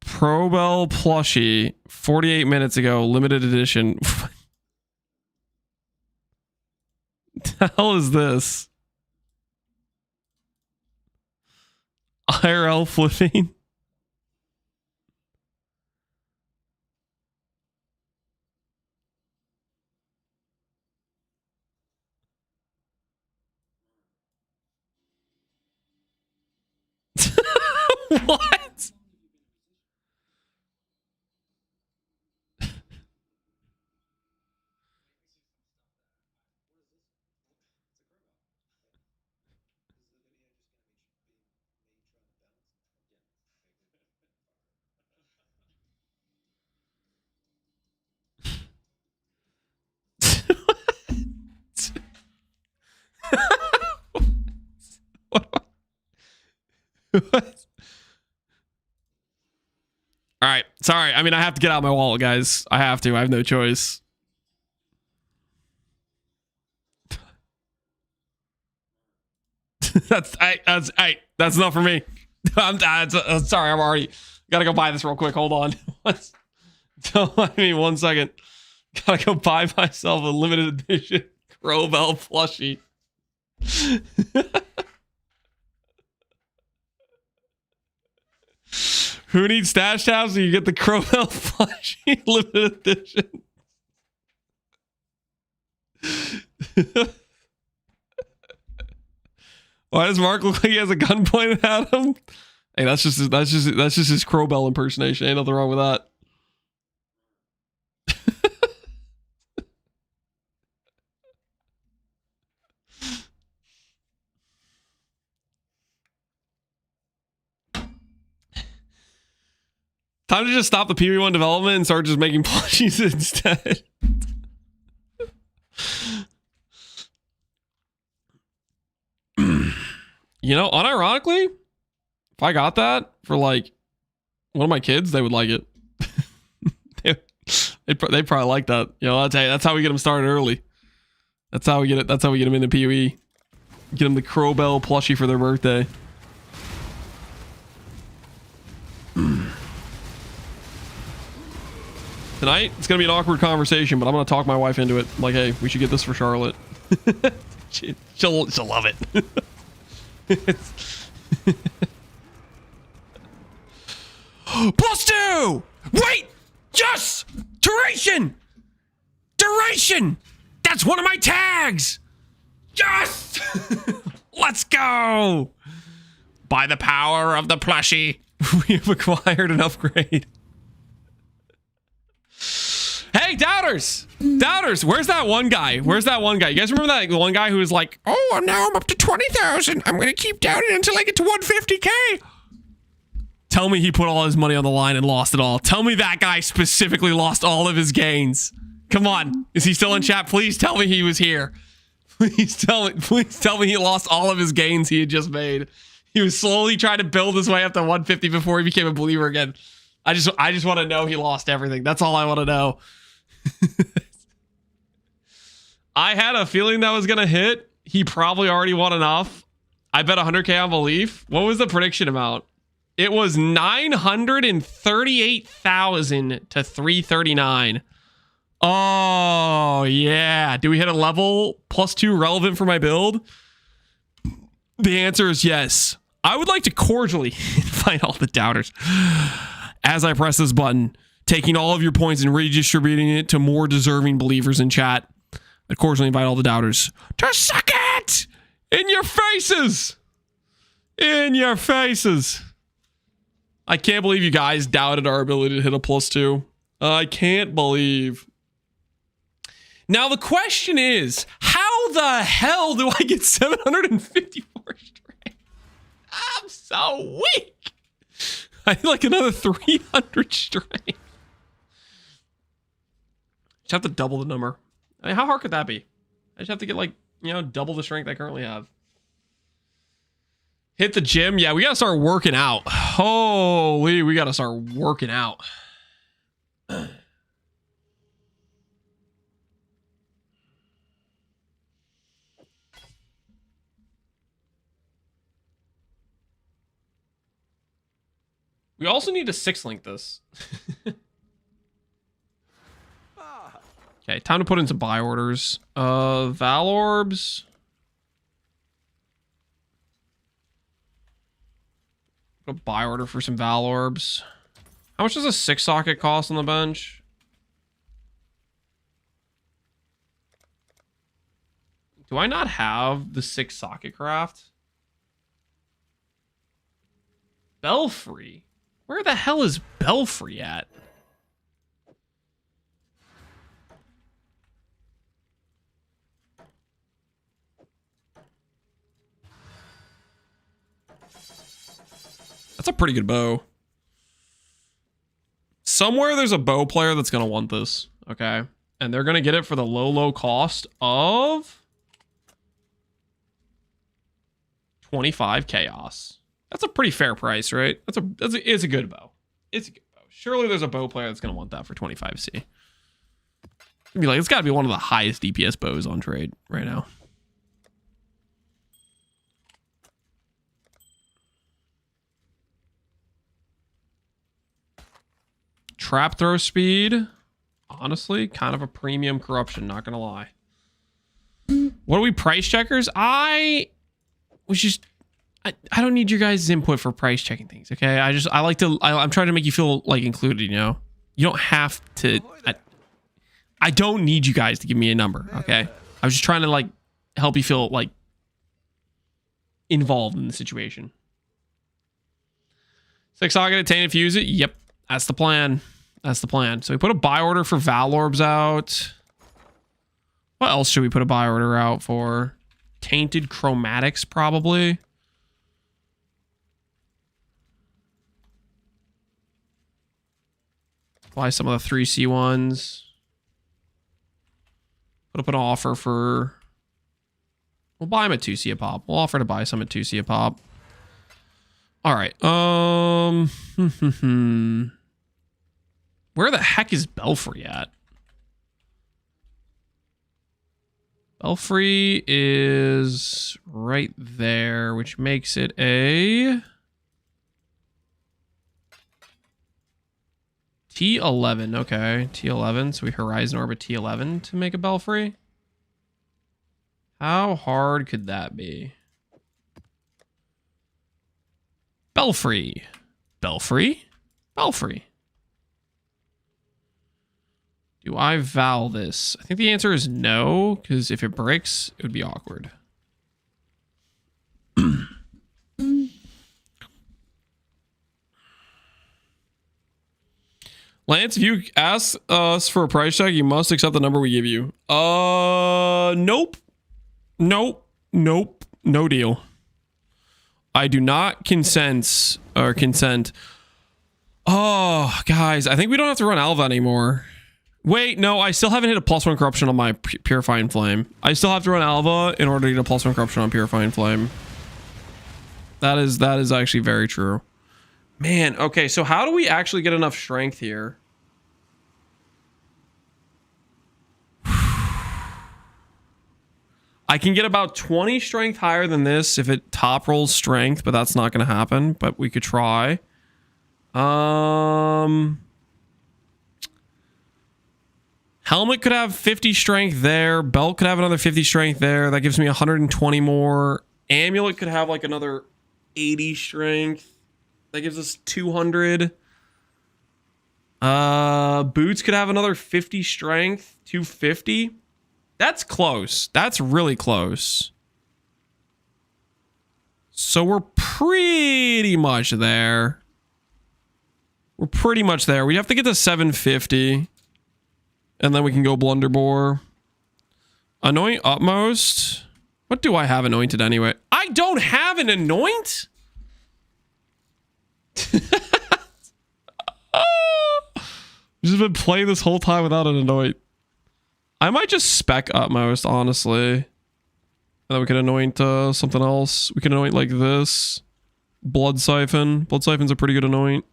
Probell plushie, 48 minutes ago, limited edition. The hell is this? IRL flipping. What? What? All right, sorry. I mean, I have to get out my wallet, guys. I have to. I have no choice. That's enough for me. I'm sorry. I'm already gotta go buy this real quick. Hold on. Don't let me 1 second. Gotta go buy myself a limited edition Crowbell plushie. Who needs stash tabs? So you get the Crowbell plushie limited edition. Why does Mark look like he has a gun pointed at him? Hey, that's just his Crowbell impersonation. Ain't nothing wrong with that. Time to just stop the PV1 development and start just making plushies instead. You know, unironically, if I got that for like one of my kids, they would like it. They probably like that. You know, that's how we get them started early. That's how we get it. That's how we get them into PoE. Get them the Crowbell plushie for their birthday. Tonight, it's going to be an awkward conversation, but I'm going to talk my wife into it. Like, hey, we should get this for Charlotte. she'll love it. +2! Wait! Yes! Duration! Duration! That's one of my tags! Yes! Let's go! By the power of the plushie, we have acquired an upgrade. Hey, doubters! Doubters, where's that one guy? Where's that one guy? You guys remember that one guy who was like, oh, now I'm up to 20,000. I'm going to keep doubting until I get to 150K. Tell me he put all his money on the line and lost it all. Tell me that guy specifically lost all of his gains. Come on. Is he still in chat? Please tell me he was here. Please tell me he lost all of his gains he had just made. He was slowly trying to build his way up to 150 before he became a believer again. I just want to know he lost everything. That's all I want to know. I had a feeling that was going to hit. He probably already won enough. I bet 100K on belief. What was the prediction amount? It was 938,000 to 339. Oh, yeah. Do we hit a level +2 relevant for my build? The answer is yes. I would like to cordially invite all the doubters as I press this button, taking all of your points and redistributing it to more deserving believers in chat. I cordially invite all the doubters to suck it in your faces. In your faces. I can't believe you guys doubted our ability to hit a +2. I can't believe. Now the question is, how the hell do I get 754 strength? I'm so weak. I need like another 300 strength. Just have to double the number. I mean, how hard could that be? I just have to get like, double the strength I currently have. Hit the gym. Yeah, we got to start working out. Holy, we got to start working out. We also need to 6-link this. Okay, time to put in some buy orders. Val orbs. A buy order for some Val orbs. How much does a 6-socket cost on the bench? Do I not have the 6-socket craft? Belfry? Where the hell is Belfry at? That's a pretty good bow. Somewhere there's a bow player that's going to want this. Okay. And they're going to get it for the low cost of 25 chaos. That's a pretty fair price, right? It's a good bow. It's a good bow. Surely there's a bow player that's going to want that for 25C. Be like, it's got to be one of the highest DPS bows on trade right now. Trap throw speed. Honestly, kind of a premium corruption, not going to lie. What are we, price checkers? I don't need your guys' input for price checking things, okay? I'm trying to make you feel like included, You don't have to. I don't need you guys to give me a number, okay? I was just trying to like help you feel like involved in the situation. 6-socket, attain and fuse it. Yep, that's the plan. That's the plan. So we put a buy order for Val orbs out. What else should we put a buy order out for? Tainted chromatics, probably. Buy some of the 3C ones. Put up an offer for... We'll buy them at 2C a pop. We'll offer to buy some at 2C a pop. All right. Where the heck is Belfry at? Belfry is right there, which makes it a T11. Okay, T11. So we Horizon Orbit T11 to make a Belfry. How hard could that be? Belfry. Belfry? Belfry. Do I Val this? I think the answer is no, because if it breaks, it would be awkward. Lance, if you ask us for a price tag, you must accept the number we give you. Nope. Nope. Nope. No deal. I do not consent. Oh, guys, I think we don't have to run Alva anymore. Wait, no, I still haven't hit a +1 corruption on my Purifying Flame. I still have to run Alva in order to get a +1 corruption on Purifying Flame. That is actually very true. Man, okay, so how do we actually get enough strength here? I can get about 20 strength higher than this if it top rolls strength, but that's not going to happen, but we could try. Helmet could have 50 strength there. Belt could have another 50 strength there. That gives me 120 more. Amulet could have like another 80 strength. That gives us 200. Boots could have another 50 strength. 250. That's close. That's really close. So we're pretty much there. We're pretty much there. We have to get to 750. And then we can go Blunderbore. Anoint Utmost. What do I have anointed anyway? I don't have an anoint? Just been playing this whole time without an anoint. I might just spec Utmost, honestly. And then we can anoint something else. We can anoint like this. Blood Siphon. Blood Siphon's a pretty good anoint.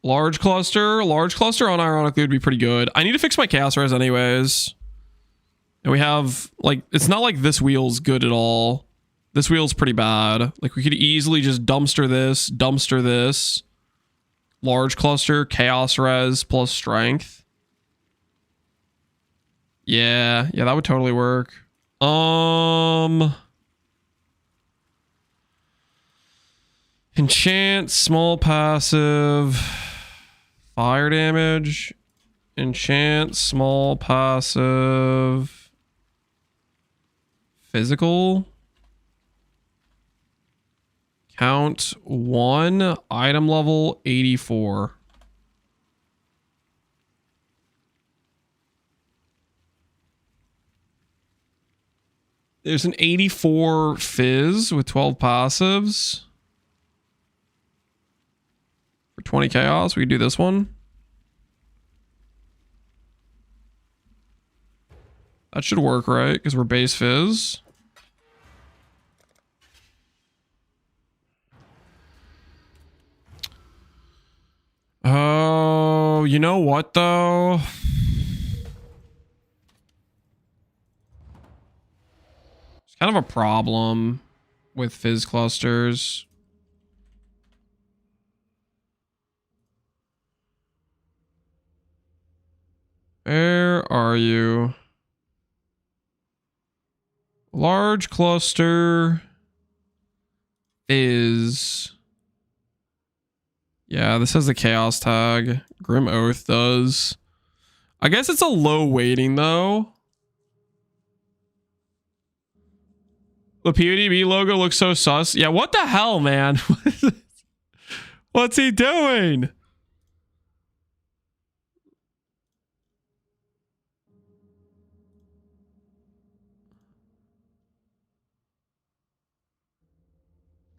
Large cluster. Large cluster unironically would be pretty good. I need to fix my Chaos Res anyways. And we have, like, it's not like this wheel's good at all. This wheel's pretty bad. Like, we could easily just dumpster this. Large cluster, Chaos Res plus strength. Yeah, that would totally work. Enchant, small passive, fire damage. Enchant, small passive, physical. Count 1, item level 84. There's an 84 fizz with 12 passives. For 20 chaos, we could do this one. That should work, right? Because we're base fizz. Oh, you know what though? It's kind of a problem with fizz clusters. Where are you? Large cluster is... Yeah, this has the chaos tag. Grim Oath does. I guess it's a low weighting though. The PODB logo looks so sus. Yeah, what the hell, man? What's he doing?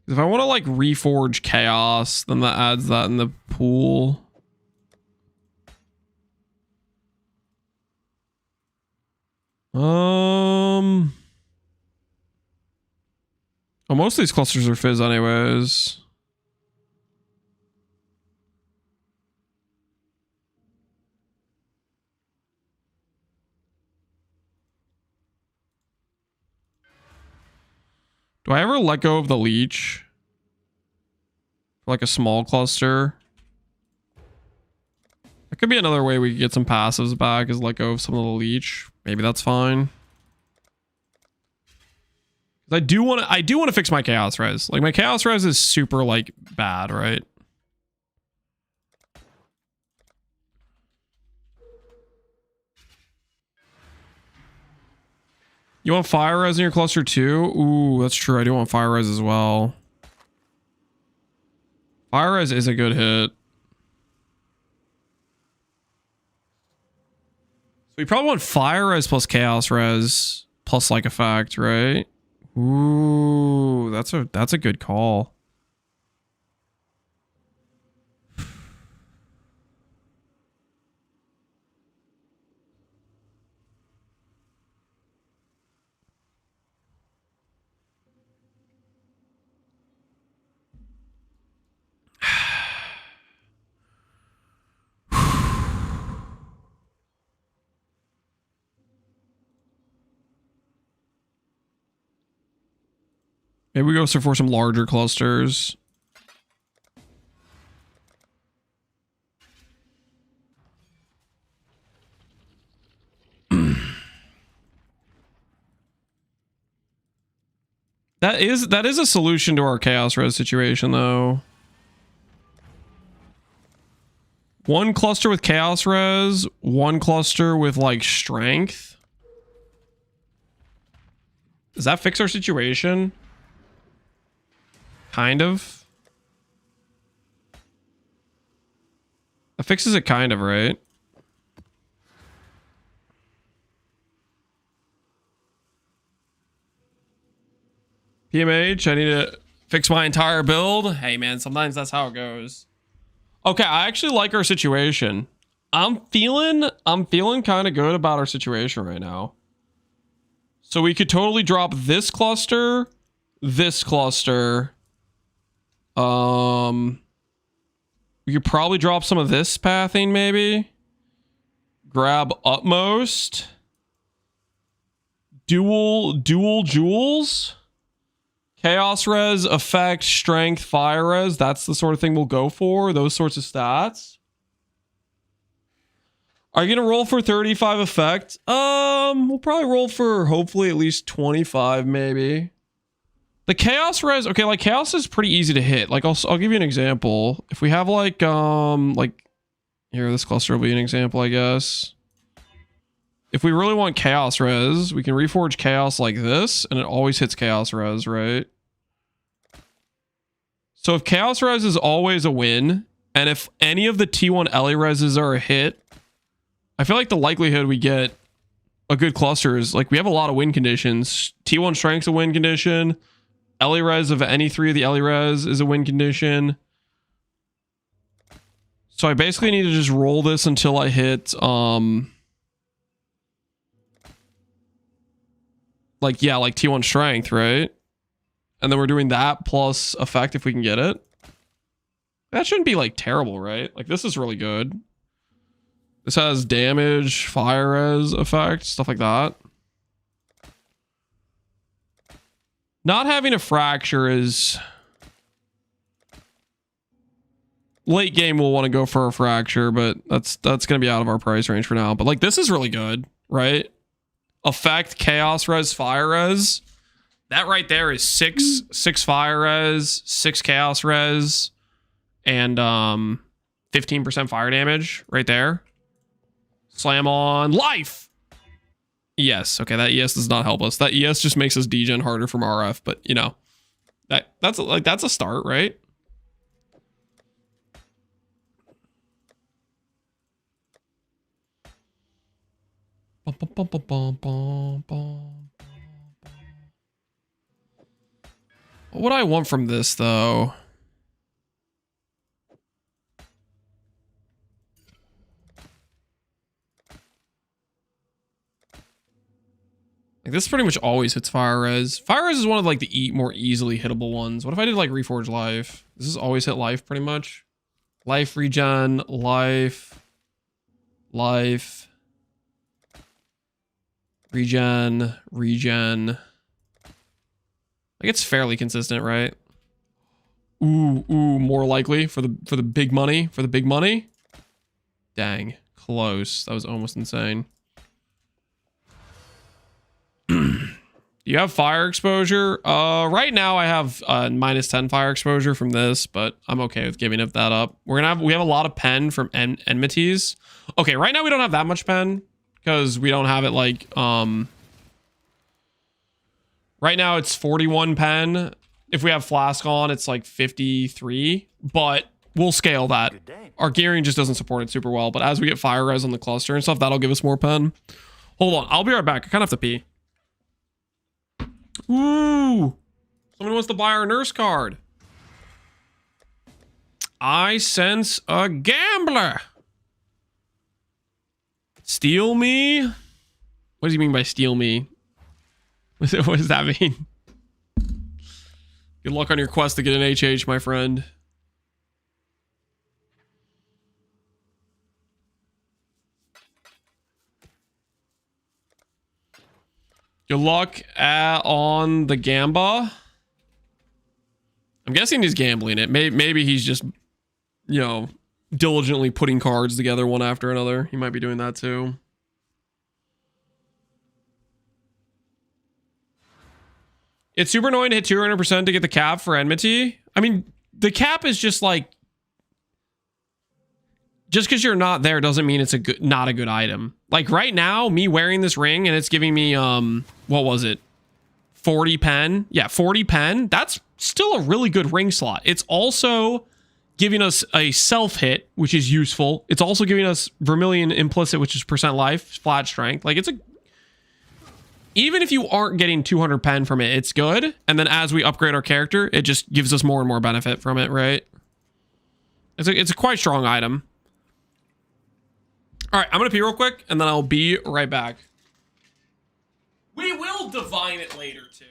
If I want to like reforge chaos, then that adds that in the pool. Oh, most of these clusters are fizz anyways. Do I ever let go of the leech? For like a small cluster? That could be another way we could get some passives back, is let go of some of the leech. Maybe that's fine. I do want to fix my chaos res. Like my chaos res is super like bad, right? You want fire res in your cluster too? Ooh, that's true. I do want fire res as well. Fire res is a good hit. So we probably want fire res plus chaos res plus like effect, right? Ooh, that's a good call. Maybe we go for some larger clusters. That is a solution to our chaos res situation though. One cluster with chaos res, one cluster with like strength. Does that fix our situation? Kind of. That fixes it kind of, right? PMH, I need to fix my entire build. Hey man, sometimes that's how it goes. Okay, I actually like our situation. I'm feeling kind of good about our situation right now. So we could totally drop this cluster, this cluster. We could probably drop some of this pathing maybe. Grab utmost. Dual jewels. Chaos res, effect, strength, fire res. That's the sort of thing we'll go for. Those sorts of stats. Are you gonna roll for 35 effect? We'll probably roll for hopefully at least 25 maybe. The chaos res, okay, like chaos is pretty easy to hit. Like I'll give you an example. If we have like here, this cluster will be an example, I guess. If we really want chaos res, we can reforge chaos like this, and it always hits chaos res, right? So if chaos res is always a win, and if any of the T1 Ellie reses are a hit, I feel like the likelihood we get a good cluster is like we have a lot of win conditions. T1 strength's a win condition. Ellie res of any three of the Ellie res is a win condition. So I basically need to just roll this until I hit like T1 strength, right? And then we're doing that plus effect if we can get it. That shouldn't be like terrible, right? Like this is really good. This has damage, fire res effect, stuff like that. Not having a fracture is... Late game we'll want to go for a fracture, but that's going to be out of our price range for now. But like this is really good, right? Effect, chaos res, fire res. That right there is 6 fire res, 6 chaos res, and 15% fire damage right there. Slam on life. Yes, okay, that ES does not help us. That ES just makes us degen harder from RF, but you know, that's a start, right? What do I want from this though? Like this pretty much always hits fire res. Fire res is one of like the more easily hittable ones. What if I did like reforge life? This is always hit life pretty much. Life regen, life, regen. Like it's fairly consistent, right? Ooh, more likely for the big money, Dang, close. That was almost insane. You have fire exposure? Right now I have -10 fire exposure from this, but I'm okay with giving that up. We have a lot of pen from enmities. Okay, right now we don't have that much pen because we don't have it like Right now it's 41 pen. If we have Flask on, it's like 53, but we'll scale that. Our gearing just doesn't support it super well, but as we get fire res on the cluster and stuff, that'll give us more pen. Hold on, I'll be right back. I kind of have to pee. Ooh, someone wants to buy our nurse card. I sense a gambler. Steal me? What does he mean by steal me? What does that mean? Good luck on your quest to get an HH, my friend. Good luck on the Gamba. I'm guessing he's gambling it. Maybe he's just, you know, diligently putting cards together one after another. He might be doing that too. It's super annoying to hit 200% to get the cap for enmity. I mean, the cap is just like, just because you're not there doesn't mean it's not a good item. Like right now, me wearing this ring and it's giving me, what was it? 40 pen? Yeah, 40 pen. That's still a really good ring slot. It's also giving us a self hit, which is useful. It's also giving us Vermilion implicit, which is percent life, flat strength. Like it's a, even if you aren't getting 200 pen from it, it's good. And then as we upgrade our character, it just gives us more and more benefit from it, right? It's a quite strong item. All right, I'm going to pee real quick, and then I'll be right back. We will divine it later, too.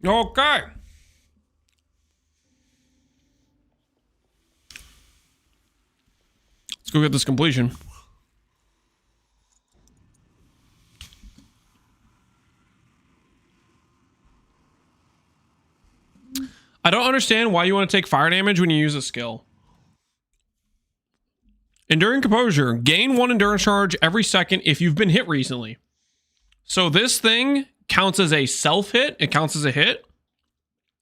Okay. Let's go get this completion. I don't understand why you want to take fire damage when you use a skill. Enduring Composure. Gain 1 endurance charge every second if you've been hit recently. So this thing counts as a self-hit. It counts as a hit,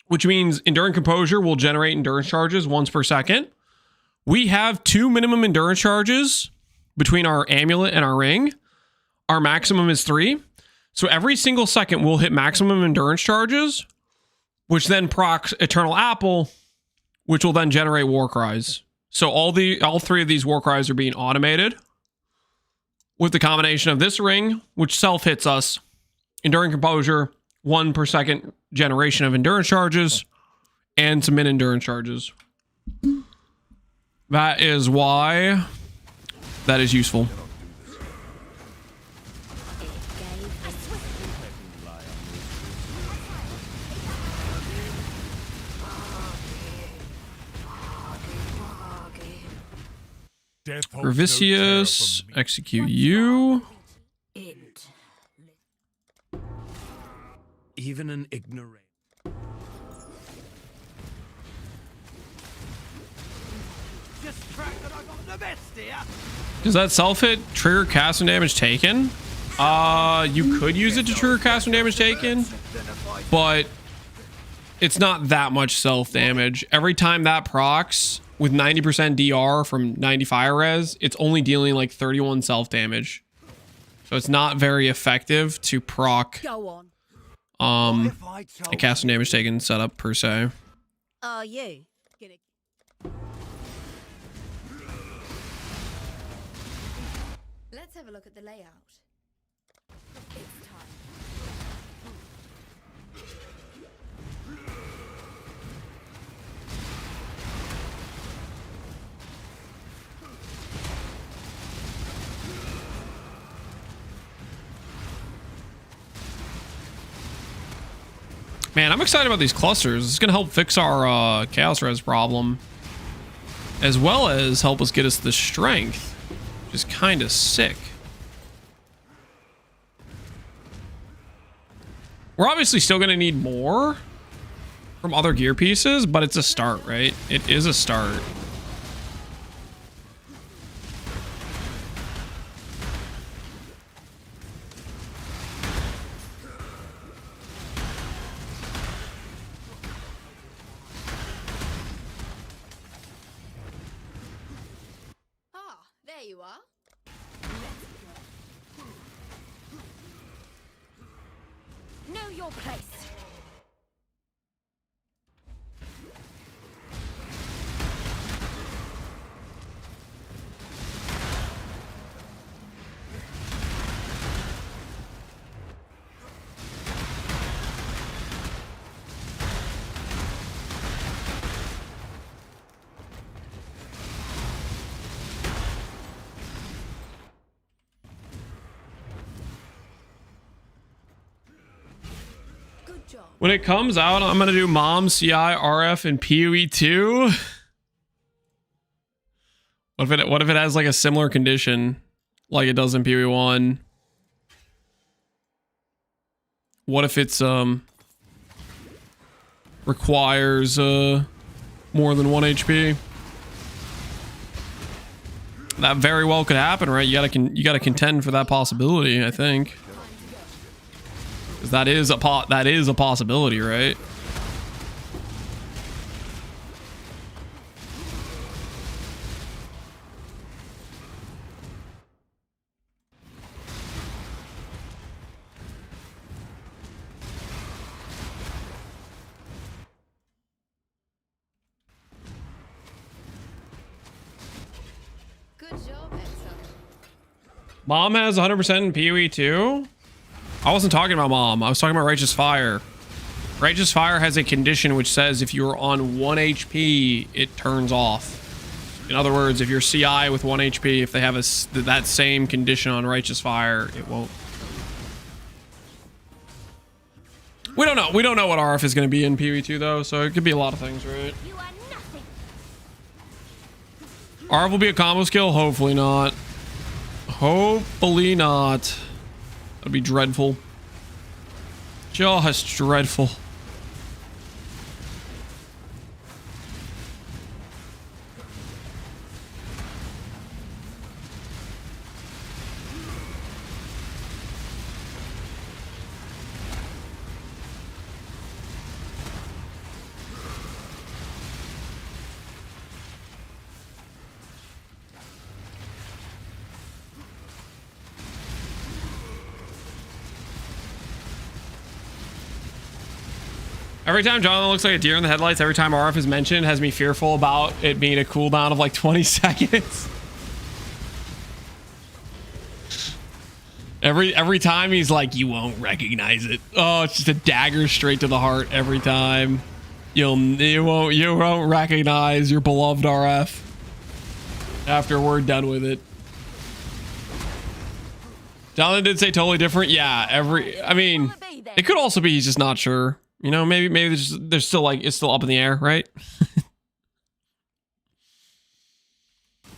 which means Enduring Composure will generate endurance charges once per second. We have 2 minimum endurance charges between our amulet and our ring. Our maximum is 3. So every single second we'll hit maximum endurance charges, which then procs Eternal Apple, which will then generate war cries. So all 3 of these war cries are being automated with the combination of this ring, which self-hits us, Enduring Composure, 1 per second generation of endurance charges, and some min endurance charges. That is why that is useful. Gravicius, execute you. Even an ignorant. Just track that I got the best here. Does that self-hit trigger casting damage taken? You could use it to trigger casting damage taken, but it's not that much self-damage. Every time that procs with 90% DR from 90 fire res, it's only dealing like 31 self-damage. So it's not very effective to proc a casting damage taken setup per se. You. Let's have a look at the layout. It's time. Man, I'm excited about these clusters. It's going to help fix our chaos res problem, as well as help us get us the strength, which is kind of sick. We're obviously still going to need more from other gear pieces, but it's a start, right? It is a start. There you are. Know your place. When it comes out, I'm going to do Mom, CI, RF, and PoE 2. What if it has like a similar condition like it does in PoE 1? What if it's requires more than 1 HP? That very well could happen, right? You gotta contend for that possibility, I think. Because that is a possibility, right? Good job, Exile. Mom has 100% in PoE 2? I wasn't talking about Mom. I was talking about Righteous Fire. Righteous Fire has a condition which says if you're on 1 HP, it turns off. In other words, if you're CI with 1 HP, if they have that same condition on Righteous Fire, it won't. We don't know. We don't know what RF is going to be in PvE2 though, so it could be a lot of things, right? RF will be a combo skill? Hopefully not. Hopefully not. That'd be dreadful. Just dreadful. Every time Jonathan looks like a deer in the headlights, every time RF is mentioned, has me fearful about it being a cooldown of like 20 seconds. Every time he's like, you won't recognize it. Oh, it's just a dagger straight to the heart every time. You won't recognize your beloved RF after we're done with it. Jonathan did say totally different. Yeah, I mean, it could also be he's just not sure. You know, maybe there's still like, it's still up in the air, right?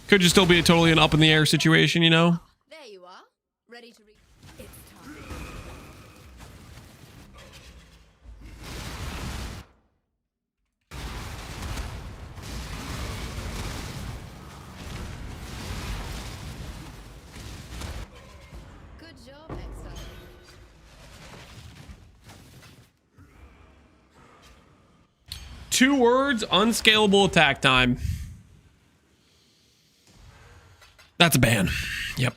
Could just still be totally an up in the air situation, you know? There you are, ready to read. It's time. Good job, Exile. Two words, unscalable attack time. That's a ban. Yep.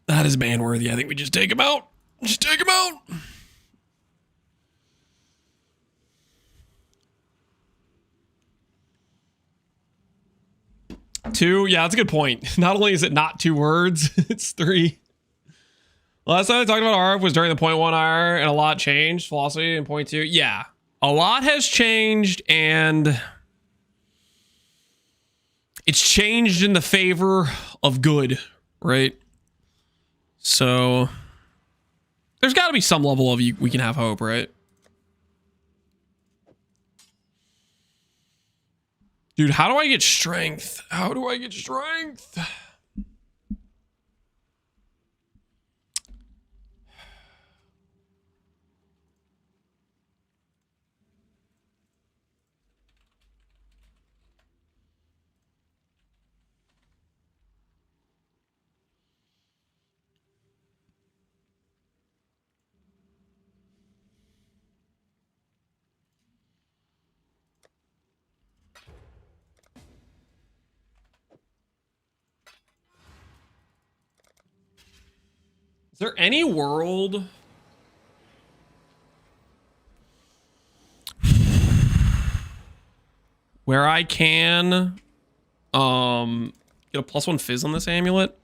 That is ban worthy. I think we just take him out. Just take him out. Two. Yeah, that's a good point. Not only is it not two words, it's three. Last time I talked about RF was during the 0.1 IR and a lot changed. Philosophy in 0.2. Yeah. A lot has changed, and it's changed in the favor of good, right? So there's got to be some level of we can have hope, right? Dude, how do I get strength? How do I get strength? Is there any world where I can get a +1 fizz on this amulet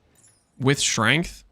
with strength?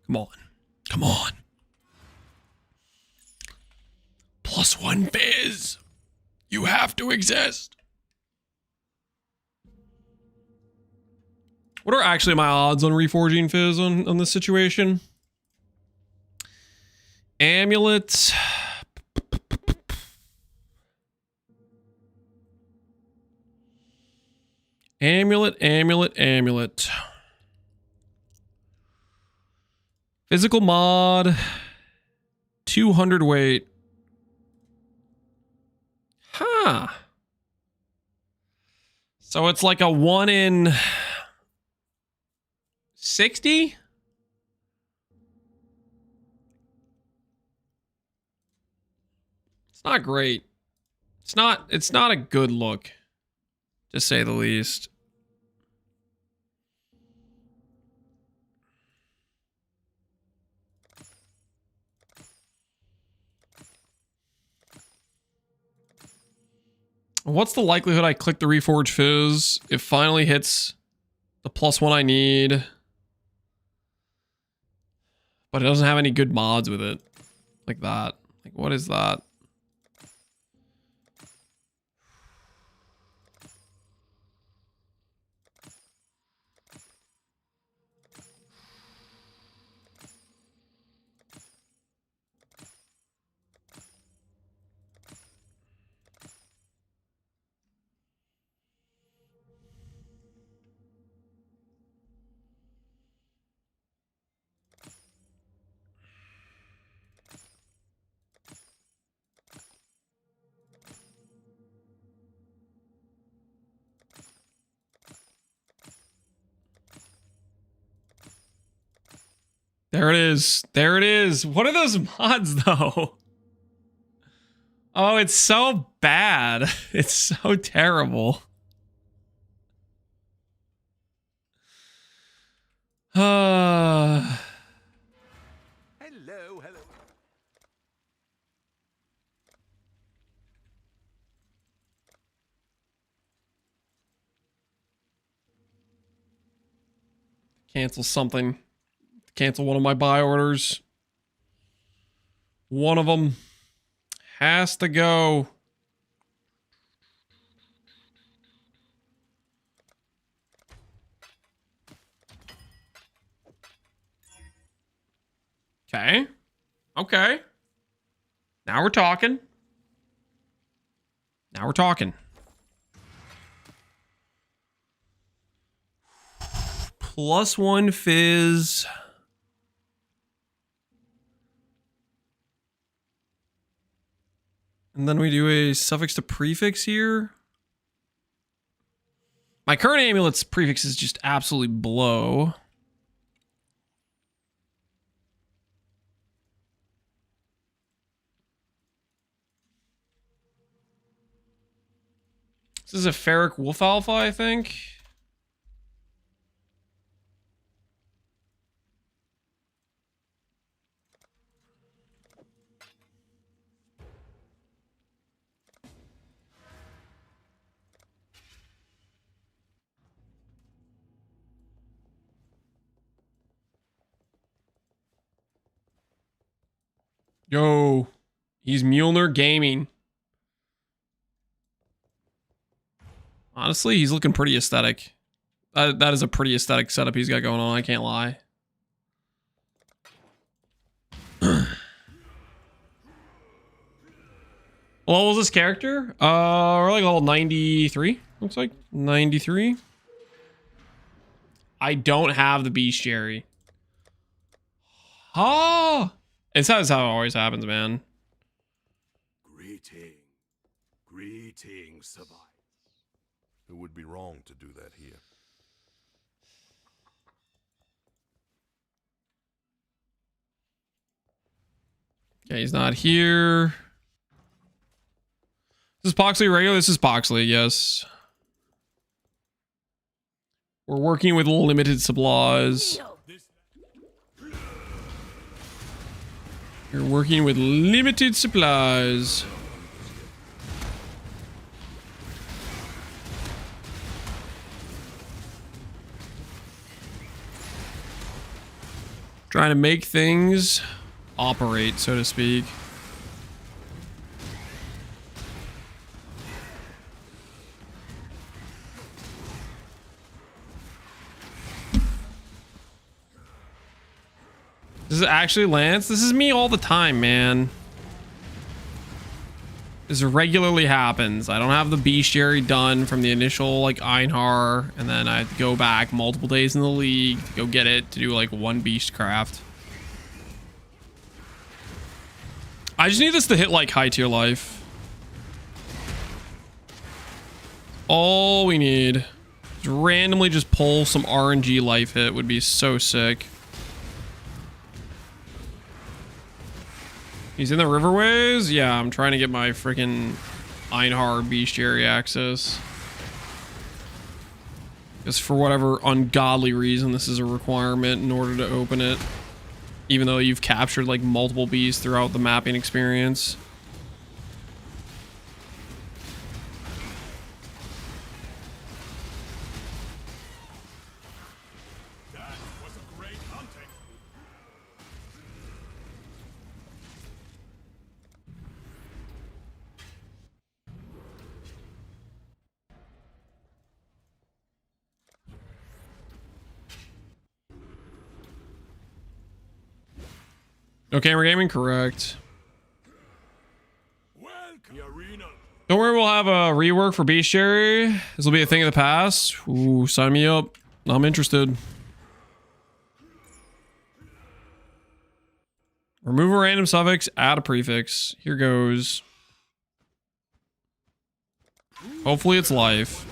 Come on. Come on. +1 fizz. You have to exist. What are actually my odds on reforging fizz on this situation? Amulet. Amulet. Physical mod. 200 weight. Huh. So it's like a 1 in 60? It's not great. It's not a good look, to say the least. What's the likelihood I click the Reforge Fizz? It finally hits the +1 I need. But it doesn't have any good mods with it. Like that. Like, what is that? There it is. There it is. What are those mods, though? Oh, it's so bad. It's so terrible. Hello, hello. Cancel something. Cancel one of my buy orders. One of them has to go. Okay. Okay. Now we're talking. Now we're talking. +1 Fizz. And then we do a suffix to prefix here. My current amulet's prefix is just absolutely blow. This is a Ferric Wolf Alpha, I think. Yo, he's Mjolnir Gaming. Honestly, he's looking pretty aesthetic. That is a pretty aesthetic setup he's got going on, I can't lie. What was this character? We're like level 93, looks like. 93. I don't have the bestiary. Oh! It's how it always happens, man. Greetings, survivors. It would be wrong to do that here. Okay, he's not here. This is Poxley regular? This is Poxley, yes. We're working with limited supplies. You're working with limited supplies. Trying to make things operate, so to speak. This is actually Lance. This is me all the time, man. This regularly happens. I don't have the bestiary done from the initial like Einhar, and then I have to go back multiple days in the league to go get it to do like one beast craft. I just need this to hit like high tier life. All we need is randomly just pull some RNG life hit would be so sick. He's in the riverways? Yeah, I'm trying to get my freaking Einhar bestiary access. Because for whatever ungodly reason, this is a requirement in order to open it. Even though you've captured like multiple beasts throughout the mapping experience. No camera gaming, correct. Don't worry, we'll have a rework for bestiary. This will be a thing of the past. Ooh, sign me up. I'm interested. Remove a random suffix, add a prefix. Here goes. Hopefully it's life.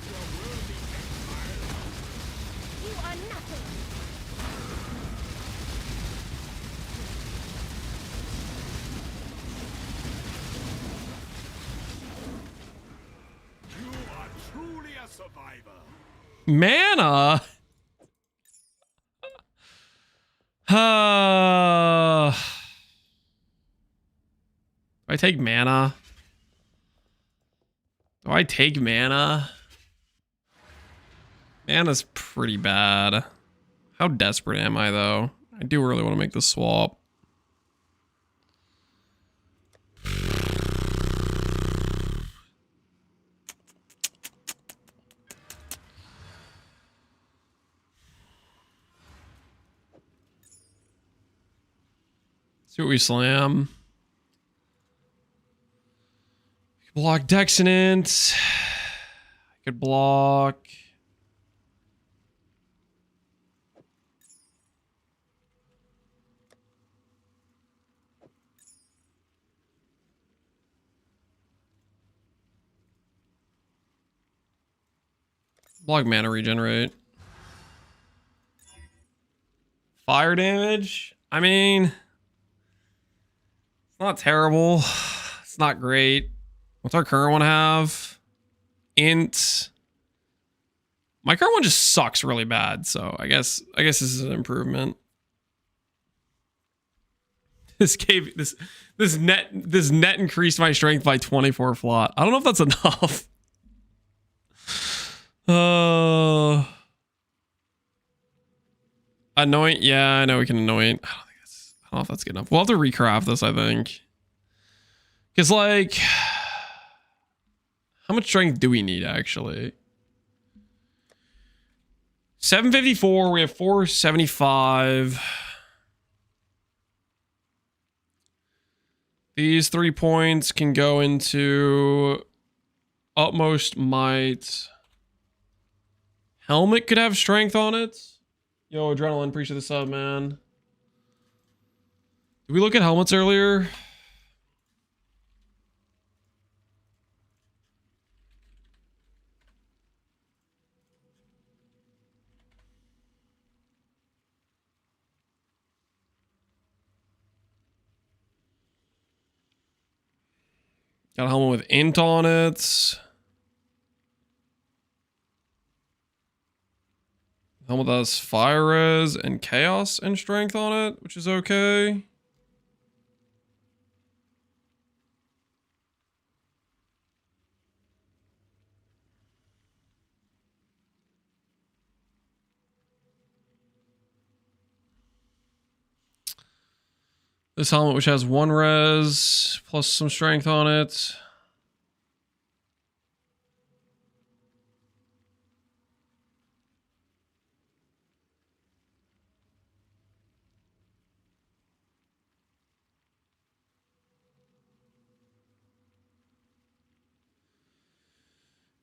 Mana. Do I take mana? Do I take mana? Mana's pretty bad. How desperate am I though? I do really want to make this swap. See what we slam. Block Dexonant. I could block. Block mana regenerate. Fire damage? I mean, it's not terrible. It's not great. What's our current one have? Int. My current one just sucks really bad, so I guess this is an improvement. This net increased my strength by 24 flot. I don't know if that's enough. Anoint, yeah, I know we can anoint. I don't know if that's good enough. We'll have to recraft this, I think. Because, like, how much strength do we need, actually? 754, we have 475. These 3 points can go into utmost might. Helmet could have strength on it. Yo, Adrenaline, appreciate the sub, man. Did we look at helmets earlier? Got a helmet with int on it. Helmet that has fire res and chaos and strength on it, which is okay. This helmet, which has 1 res plus some strength on it.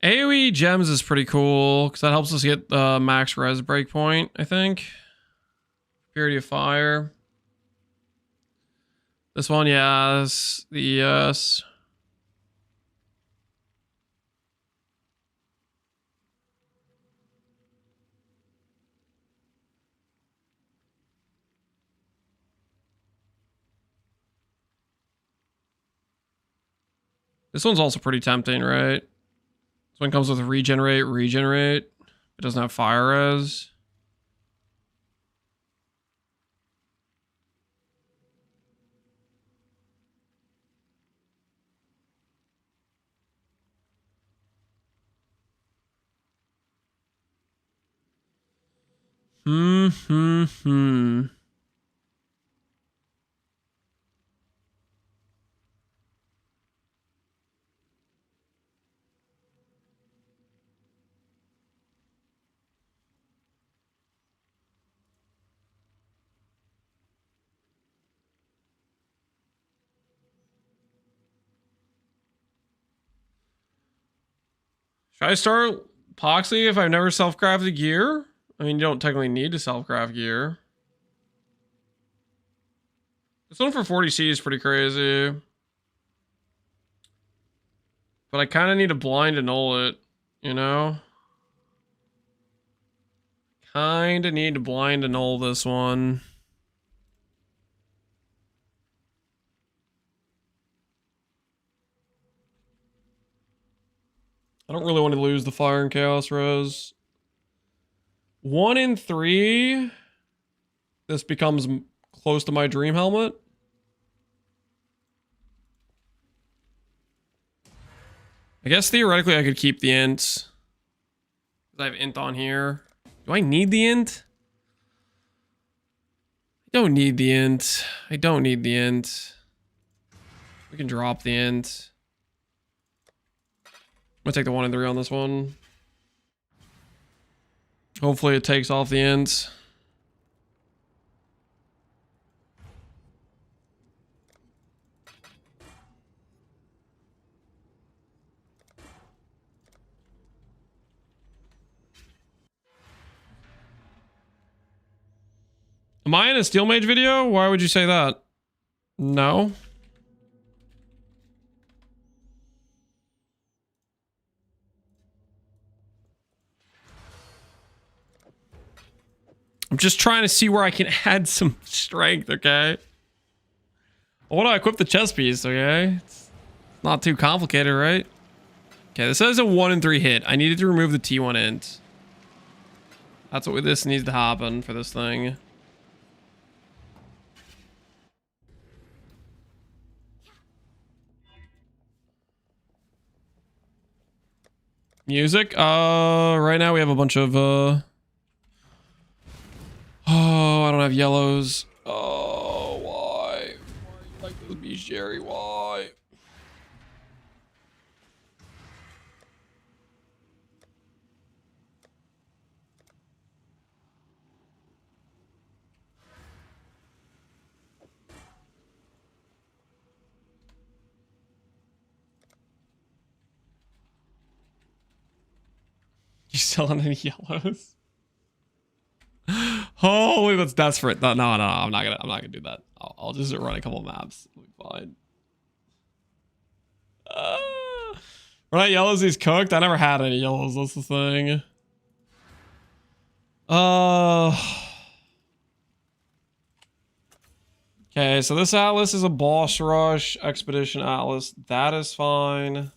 AoE gems is pretty cool because that helps us get max res breakpoint, I think. Purity of Fire. This one, yes. The ES. This one's also pretty tempting, right? This one comes with regenerate. It doesn't have fire res. Should I start Poxy if I've never self-crafted gear? I mean, you don't technically need to self-craft gear. This one for 40C is pretty crazy. But I kind of need to blind annul it, you know? Kind of need to blind annul this one. I don't really want to lose the Fire and Chaos Rose. 1 in 3. This becomes close to my dream helmet. I guess theoretically I could keep the int. I have int on here. Do I need the int? I don't need the int. I don't need the int. We can drop the int. I'm gonna take the 1 and 3 on this one. Hopefully it takes off the int. Am I in a Steel Mage video? Why would you say that? No. I'm just trying to see where I can add some strength, okay? I want to equip the chest piece, okay? It's not too complicated, right? Okay, this says a 1 in 3 hit. I needed to remove the T1 int. That's what this needs to happen for this thing. Music? Right now we have a bunch of, oh, I don't have yellows. Oh, why? Why you like this beach, Jerry? Why? You selling any yellows? Holy, that's desperate. No, I'm not gonna do that. I'll just run a couple maps. It'll be fine. Run out yellows, he's cooked. I never had any yellows. That's the thing. Okay, so this atlas is a boss rush expedition atlas. That is fine.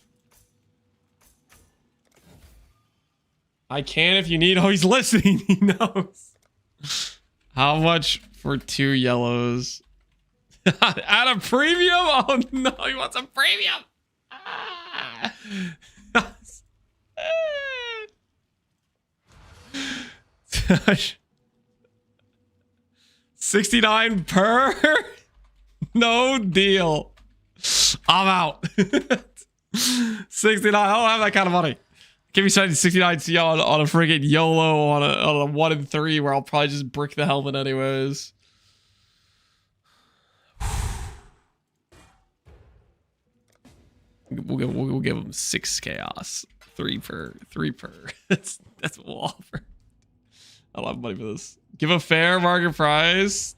I can if you need. Oh, he's listening. He knows. How much for 2 yellows? At a premium? Oh no, he wants a premium. Ah. 69 per? No deal. I'm out. 69. I don't have that kind of money. Give me 69 C on a friggin' YOLO on a 1 in 3 where I'll probably just brick the helmet anyways. We'll give him 6 chaos. 3 per. That's what we'll offer. I don't have money for this. Give a fair market price.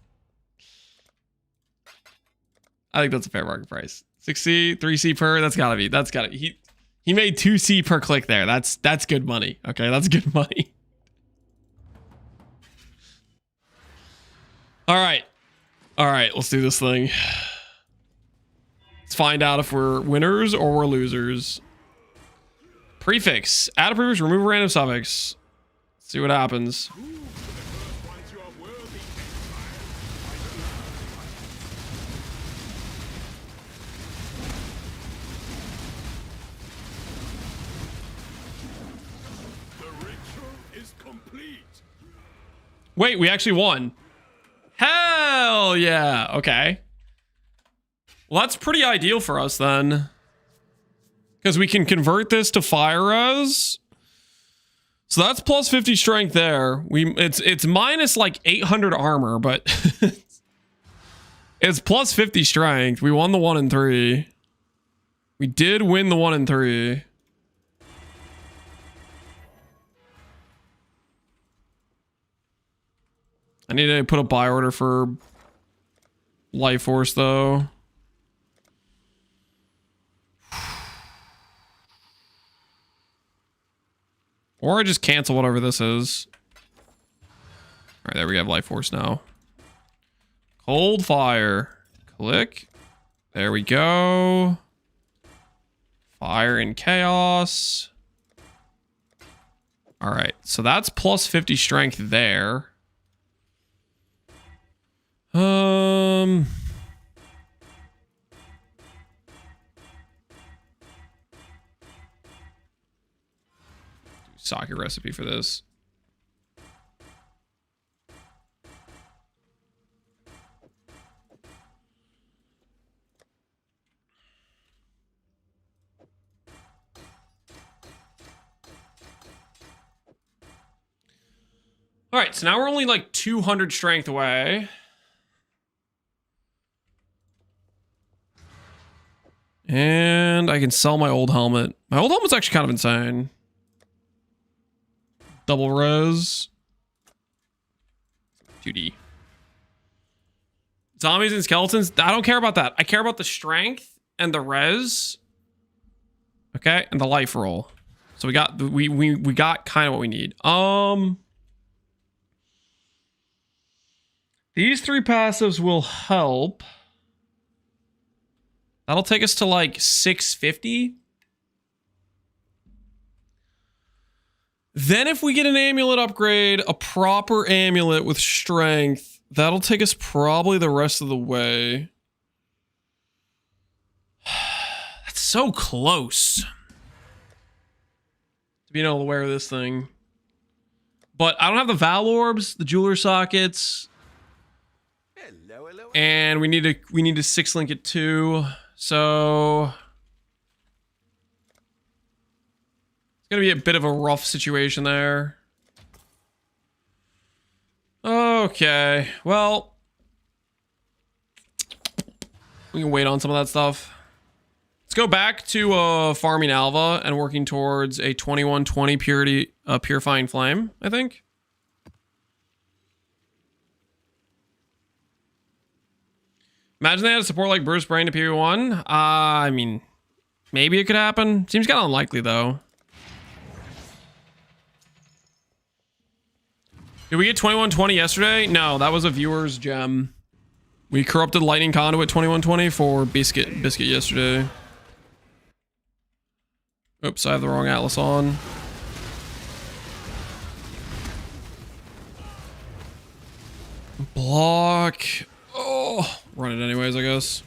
I think that's a fair market price. 6C, 3C per. That's gotta be. He made 2C per click there. That's good money. Okay, that's good money. All right, let's do this thing. Let's find out if we're winners or we're losers. Prefix. Add a prefix, remove a random suffix. Let's see what happens. Wait, we actually won. Hell yeah. Okay. Well, that's pretty ideal for us then. Because we can convert this to fire res. So that's plus 50 strength there. It's minus like 800 armor, but it's plus 50 strength. We won the 1 in 3. We did win the 1 in 3. I need to put a buy order for Life Force though. Or I just cancel whatever this is. Alright, there we have Life Force now. Cold Fire. Click. There we go. Fire and Chaos. Alright, so that's plus 50 strength there. Sake recipe for this. All right, so now we're only like 200 strength away. And I can sell my old helmet. My old helmet's actually kind of insane. Double res. 2D. Zombies and skeletons. I don't care about that. I care about the strength and the res. Okay, and the life roll. So we got we got kind of what we need. These 3 passives will help. That'll take us to like 650. Then if we get an amulet upgrade, a proper amulet with strength, that'll take us probably the rest of the way. That's so close to being able to wear this thing. But I don't have the Val Orbs, the jeweler sockets. And we need to 6-link it too. So it's gonna be a bit of a rough situation there. Okay, well, we can wait on some of that stuff. Let's go back to farming Alva and working towards a 2120 purifying flame, I think. Imagine they had a support like Bruce Brain to PV1. I mean, maybe it could happen. Seems kind of unlikely, though. Did we get 2120 yesterday? No, that was a viewer's gem. We corrupted Lightning Conduit 2120 for Biscuit yesterday. Oops, I have the wrong Atlas on. Block. Oh, run it anyways, I guess.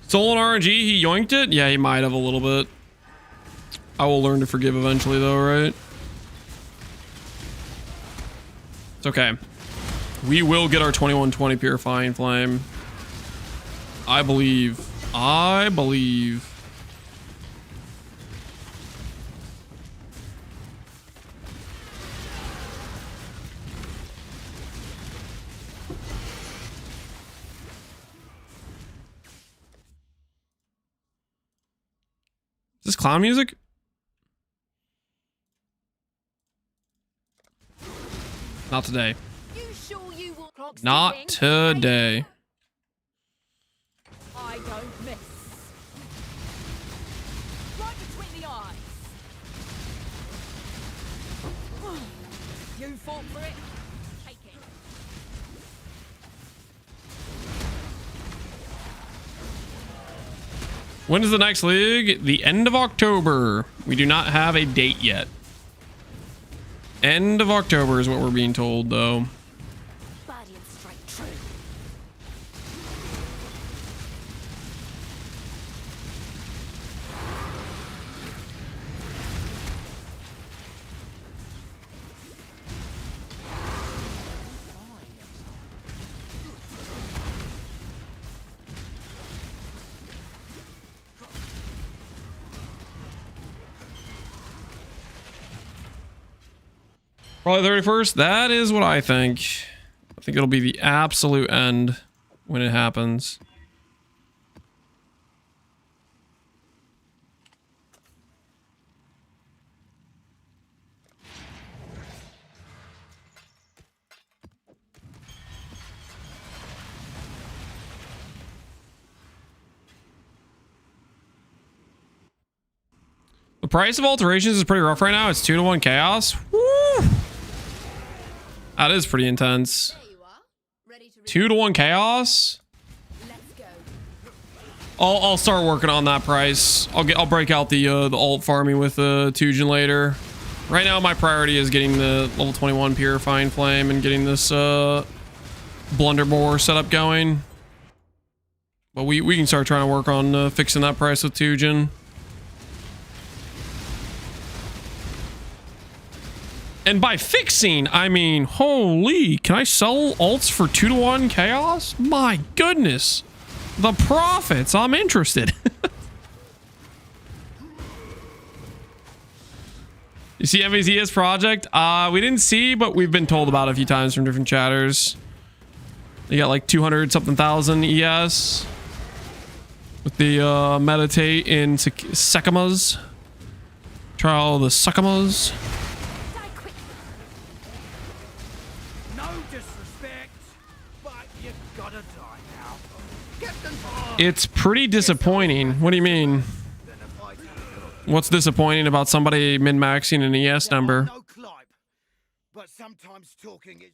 Stolen RNG, he yoinked it? Yeah, he might have a little bit. I will learn to forgive eventually though, right? It's okay. We will get our 2120 Purifying Flame. I believe. I believe. Is this clown music? Not today. Not today. I don't miss. Right between the eyes. You fought for it. Take it. When is the next league? The end of October. We do not have a date yet. End of October is what we're being told, though. Body and strike true. Probably 31st. That is what I think. I think it'll be the absolute end when it happens. The price of alterations is pretty rough right now. It's 2-to-1 chaos. Woo! That is pretty intense. 2-to-1 chaos. I'll start working on that price. I'll break out the alt farming with Tujin later. Right now, my priority is getting the level 21 Purifying Flame and getting this Blunderbore setup going. But we can start trying to work on fixing that price with Tujin. And by fixing, I mean, holy, can I sell alts for 2-to-1 chaos? My goodness. The profits, I'm interested. You see MVZ's project? We didn't see, but we've been told about it a few times from different chatters. They got like 200 something thousand ES. With the meditate in Sekimas. Trial of the Sekimas. It's pretty disappointing. What do you mean? What's disappointing about somebody min-maxing an ES number? But sometimes talking is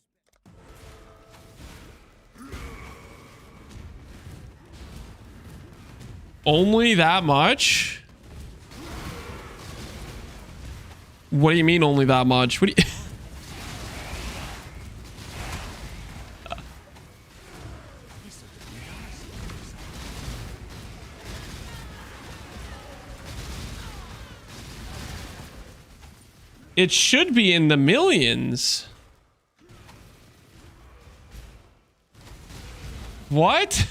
Only that much? What do you mean only that much? What do you... It should be in the millions. What?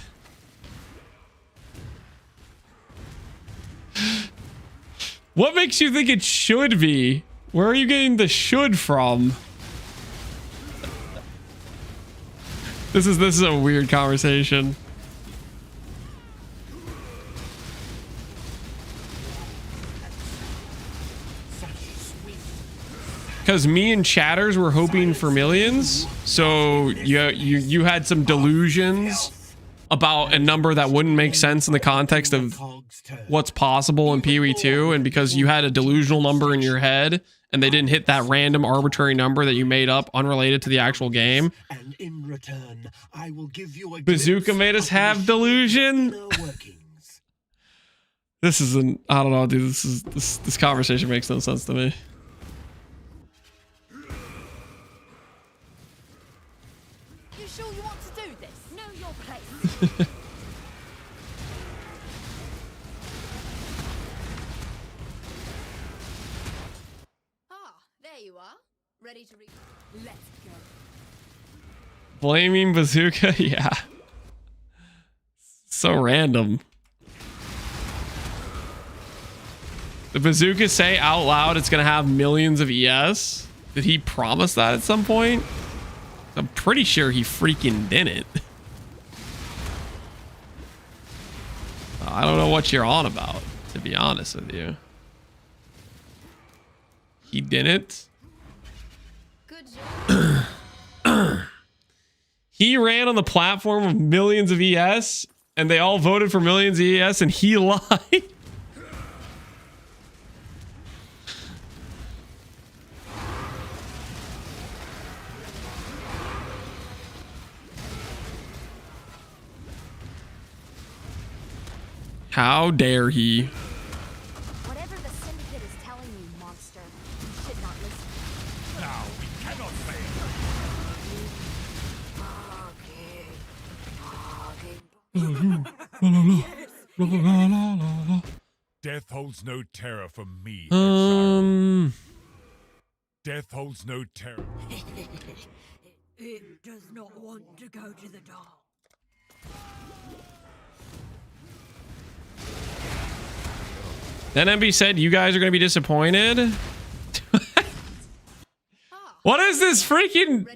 What makes you think it should be? Where are you getting the should from? This is a weird conversation. Because me and chatters were hoping for millions, so you had some delusions about a number that wouldn't make sense in the context of what's possible in PoE 2, and because you had a delusional number in your head and they didn't hit that random arbitrary number that you made up unrelated to the actual game. And in return, I will give you a Bazooka made us have delusion. This isn't, I don't know, dude. This conversation makes no sense to me. You sure you want to do this? Know your place. There you are. Ready to let's go. Blaming Bazooka? Yeah. So random. Did Bazooka say out loud it's gonna have millions of ES? Did he promise that at some point? I'm pretty sure he freaking didn't. I don't know what you're on about, to be honest with you. He didn't. Good job. He ran on the platform of millions of ES, and they all voted for millions of ES, and he lied. How dare he? Whatever the Syndicate is telling you, monster, you should not listen. Now we cannot fail. Death holds no terror for me. Death holds no terror. It does not want to go to the dark. Then MB said you guys are going to be disappointed. What is this freaking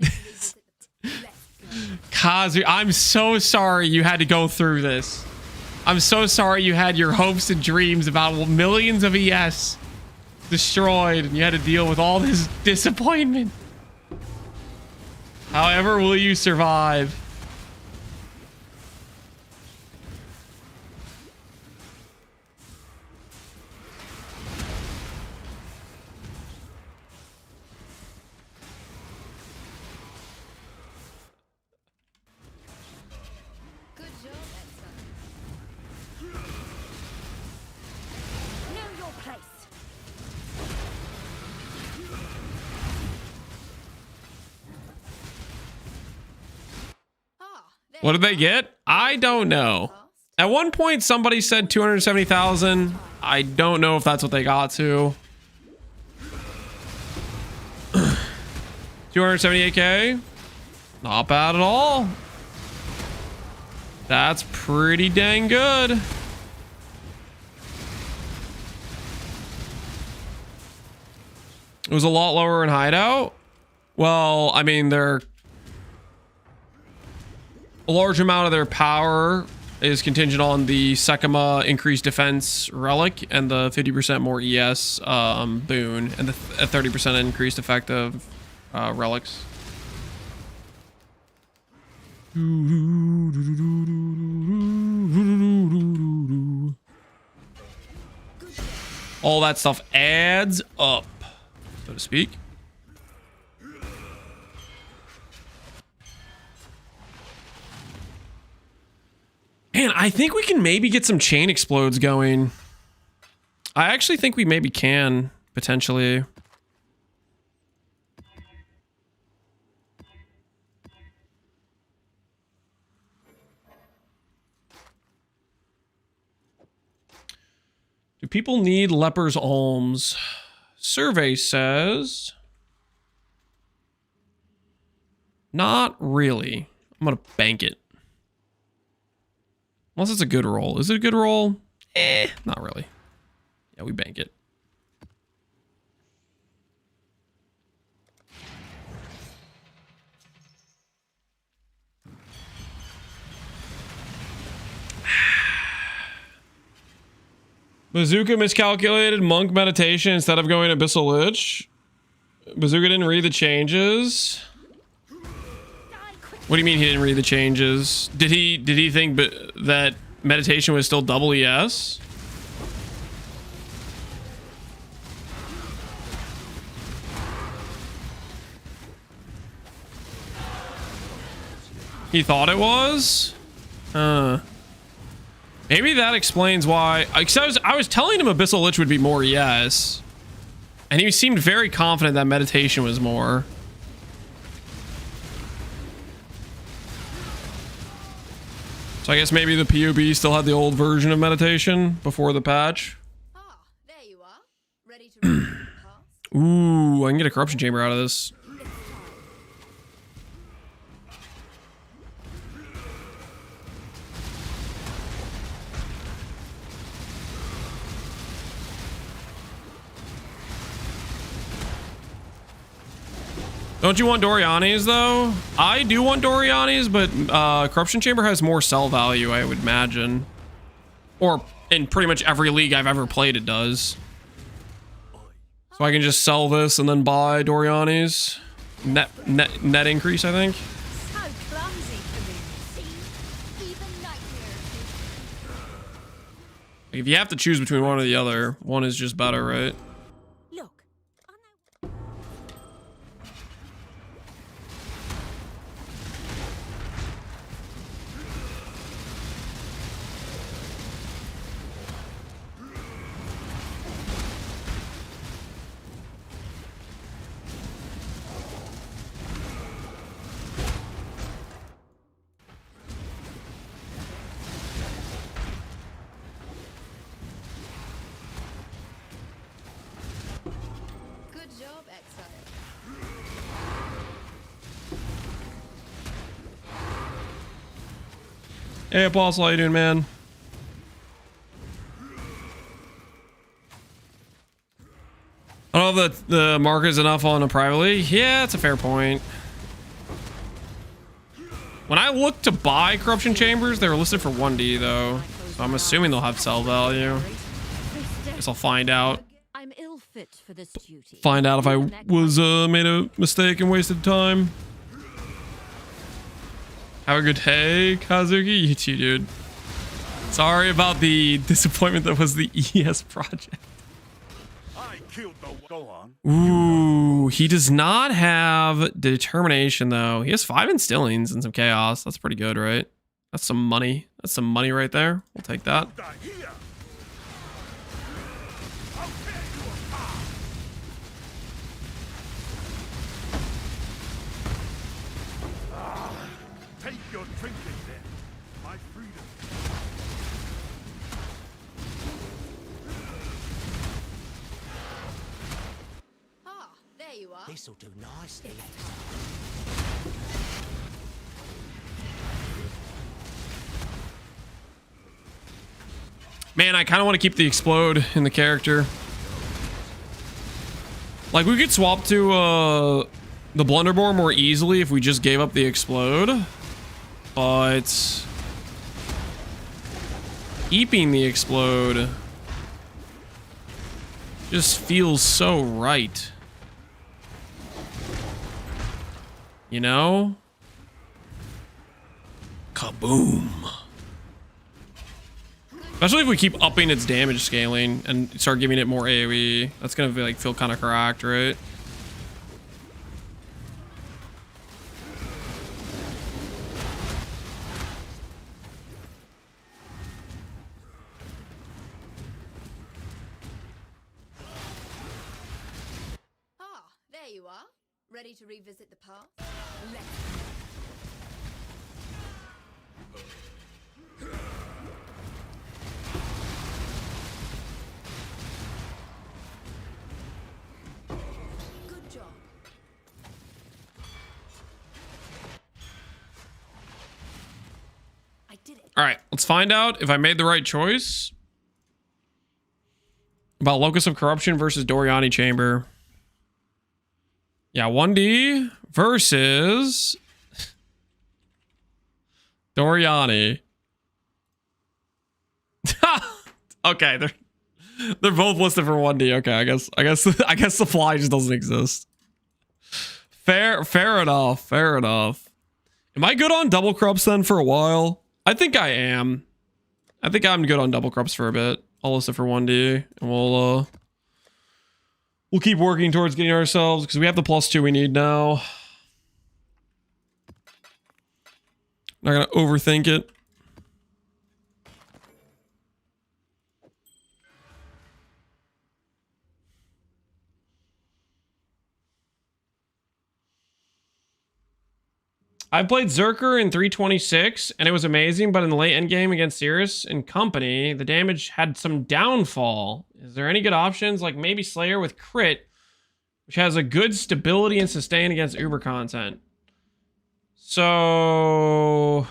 Kazu? I'm so sorry you had to go through this. I'm so sorry you had your hopes and dreams about millions of ES destroyed and you had to deal with all this disappointment. However, will you survive? What did they get? I don't know. At one point, somebody said 270,000. I don't know if that's what they got to. 278K. Not bad at all. That's pretty dang good. It was a lot lower in hideout. Well, I mean, they're a large amount of their power is contingent on the Sekima increased defense relic and the 50% more ES boon and the 30% increased effective relics. All that stuff adds up, so to speak. Man, I think we can maybe get some chain explodes going. I actually think we maybe can, potentially. Do people need leper's alms? Survey says not really. I'm gonna bank it. Unless it's a good roll. Is it a good roll? Not really. Yeah, we bank it. Bazooka miscalculated monk meditation instead of going Abyssal Lich. Bazooka didn't read the changes. What do you mean he didn't read the changes? Did he think that meditation was still double ES? He thought it was? Maybe that explains why. Because I was telling him Abyssal Lich would be more ES. And he seemed very confident that meditation was more. So I guess maybe the POB still had the old version of meditation before the patch. Ah, there you are. Ready to revisit the past? Ooh, I can get a corruption chamber out of this. Don't you want Doriani's though? I do want Doriani's, but Corruption Chamber has more sell value, I would imagine. Or in pretty much every league I've ever played, it does. So I can just sell this and then buy Doriani's. Net increase, I think. So clumsy for me. Even nightmares. If you have to choose between one or the other, one is just better, right? Good job, Exile. Hey, Apostle, how you doing, man? I don't know if the mark is enough on a privately. Yeah, that's a fair point. When I looked to buy corruption chambers, they were listed for 1D though. So I'm assuming they'll have sell value. Guess I'll find out. I'm ill fit for this duty. Find out if I was made a mistake and wasted time. Have a good day, Kazuki. You too, dude. Sorry about the disappointment that was the ES project. I killed the. Go on. Ooh, he does not have determination though. He has 5 instillings and some chaos. That's pretty good, right? That's some money. That's some money right there. We'll take that. Take your trinket then. My freedom. Ah, there you are. This'll do nicely. Man, I kind of want to keep the explode in the character. Like, we could swap to the blunderbore more easily if we just gave up the explode. But keeping the explode just feels so right. You know? Kaboom. Especially if we keep upping its damage scaling and start giving it more AoE. That's gonna be, like, feel kind of cracked, right? Ah, there you are. Ready to revisit the past? Good job. I did it. All right, let's find out if I made the right choice about Locus of Corruption versus Doriani Chamber. Yeah, 1D versus Doriani. Okay, they're both listed for 1D. Okay, I guess the fly just doesn't exist. Fair enough. Fair enough. Am I good on double corrupts then for a while? I think I am. I think I'm good on double corrupts for a bit. I'll list it for 1D, and we'll keep working towards getting ourselves, because we have the +2 we need now. Not gonna overthink it. I played Zerker in 326 and it was amazing, but in the late end game against Cirrus and company, the damage had some downfall. Is there any good options, like maybe Slayer with crit, which has a good stability and sustain against Uber content? So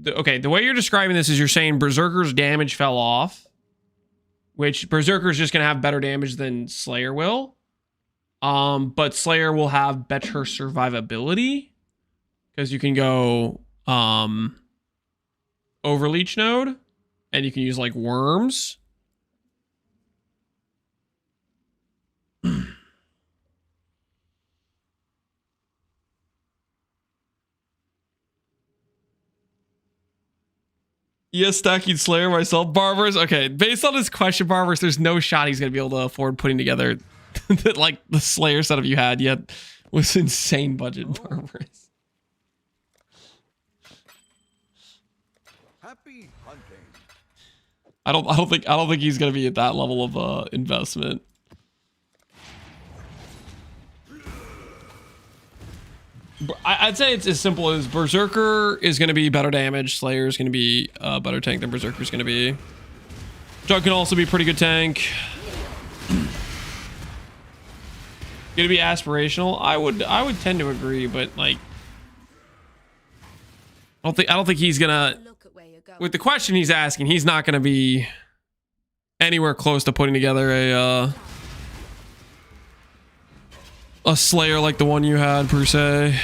okay, the way you're describing this is you're saying Berserker's damage fell off, which Berserker's just gonna have better damage than Slayer will. But Slayer will have better survivability because you can go overleech node and you can use like worms. Yes, stacking Slayer myself. Barbers. Okay, based on this question, Barbers, there's no shot he's gonna be able to afford putting together like the Slayer setup you had yet was insane budget. Barbers. Happy hunting. I don't think he's gonna be at that level of investment. I'd say it's as simple as Berserker is going to be better damage, Slayer is going to be a better tank than Berserker is going to be. Jug can also be a pretty good tank. Going to be aspirational. I would tend to agree, but like, I don't think he's gonna. With the question he's asking, he's not gonna be anywhere close to putting together a Slayer like the one you had, per se.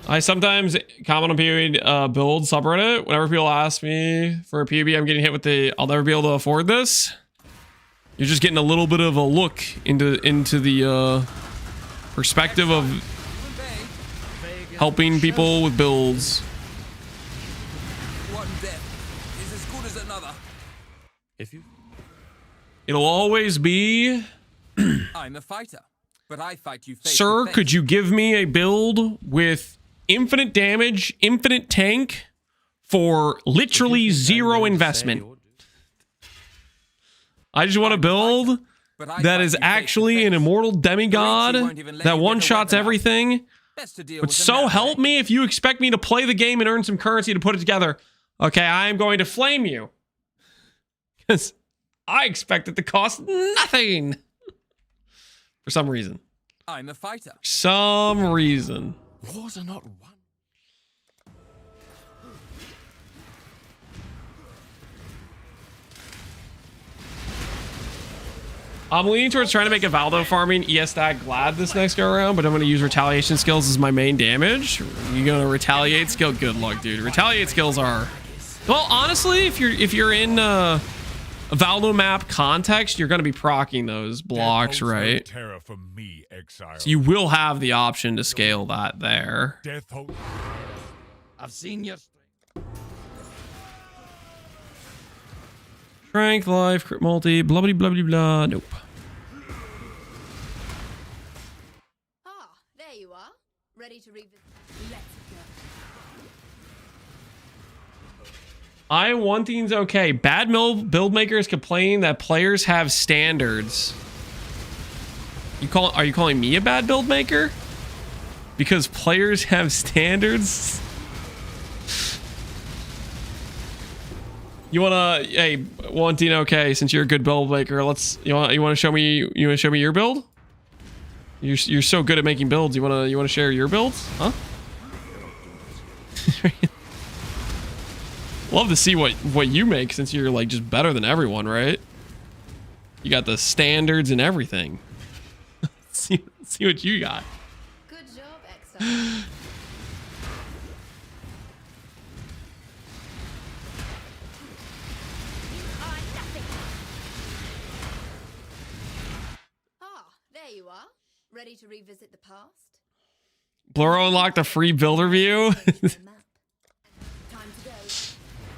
I sometimes comment on PvP build subreddit. Whenever people ask me for a PvP, I'm getting hit with the "I'll never be able to afford this." You're just getting a little bit of a look into the perspective of helping people with builds. One death is as good as another. If you... It'll always be... I'm a fighter, but I fight you face Sir, to face. could you give me a build with infinite damage, infinite tank, for literally zero investment? I just want a build that is actually an immortal demigod that one-shots everything. But so help me if you expect me to play the game and earn some currency to put it together. Okay, I am going to flame you. Because I expect it to cost nothing. For some reason. I'm a fighter. Some reason. Wars are not one. I'm leaning towards trying to make a Valdo farming ES-Stat Glad this next go around, but I'm going to use retaliation skills as my main damage. You going to retaliate skill? Good luck, dude. Retaliate skills are... Well, honestly, if you're in a Valdo map context, you're going to be proccing those blocks, right? Terror from me, Exile. So you will have the option to scale that there. I've seen your Strength, life, crit multi, blah blah blah blah blah. Nope. Ah, there you are. Ready to revisit. Let's go. I one thing's okay. Bad build makers complain that players have standards. Are you calling me a bad build maker? Because players have standards? You wanna, hey, one thing okay, since you're a good build maker, you wanna show me your build? You're so good at making builds. You wanna share your builds? Huh? Love to see what you make, since you're like just better than everyone, right? You got the standards and everything. see what you got. Good job, Exile. There you are. Ready to revisit the past? Bluro unlocked a free builder view.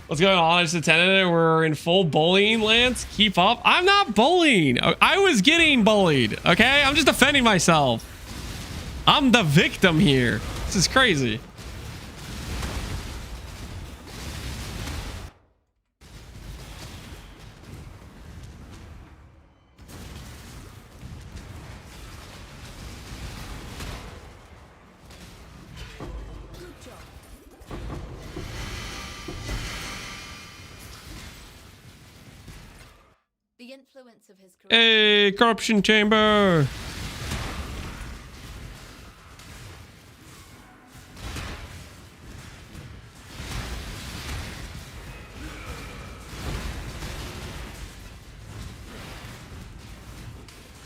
What's going on? I just attended it. We're in full bullying, Lance. Keep up. I'm not bullying. I was getting bullied. Okay? I'm just defending myself. I'm the victim here. This is crazy. The influence of his Hey, corruption chamber.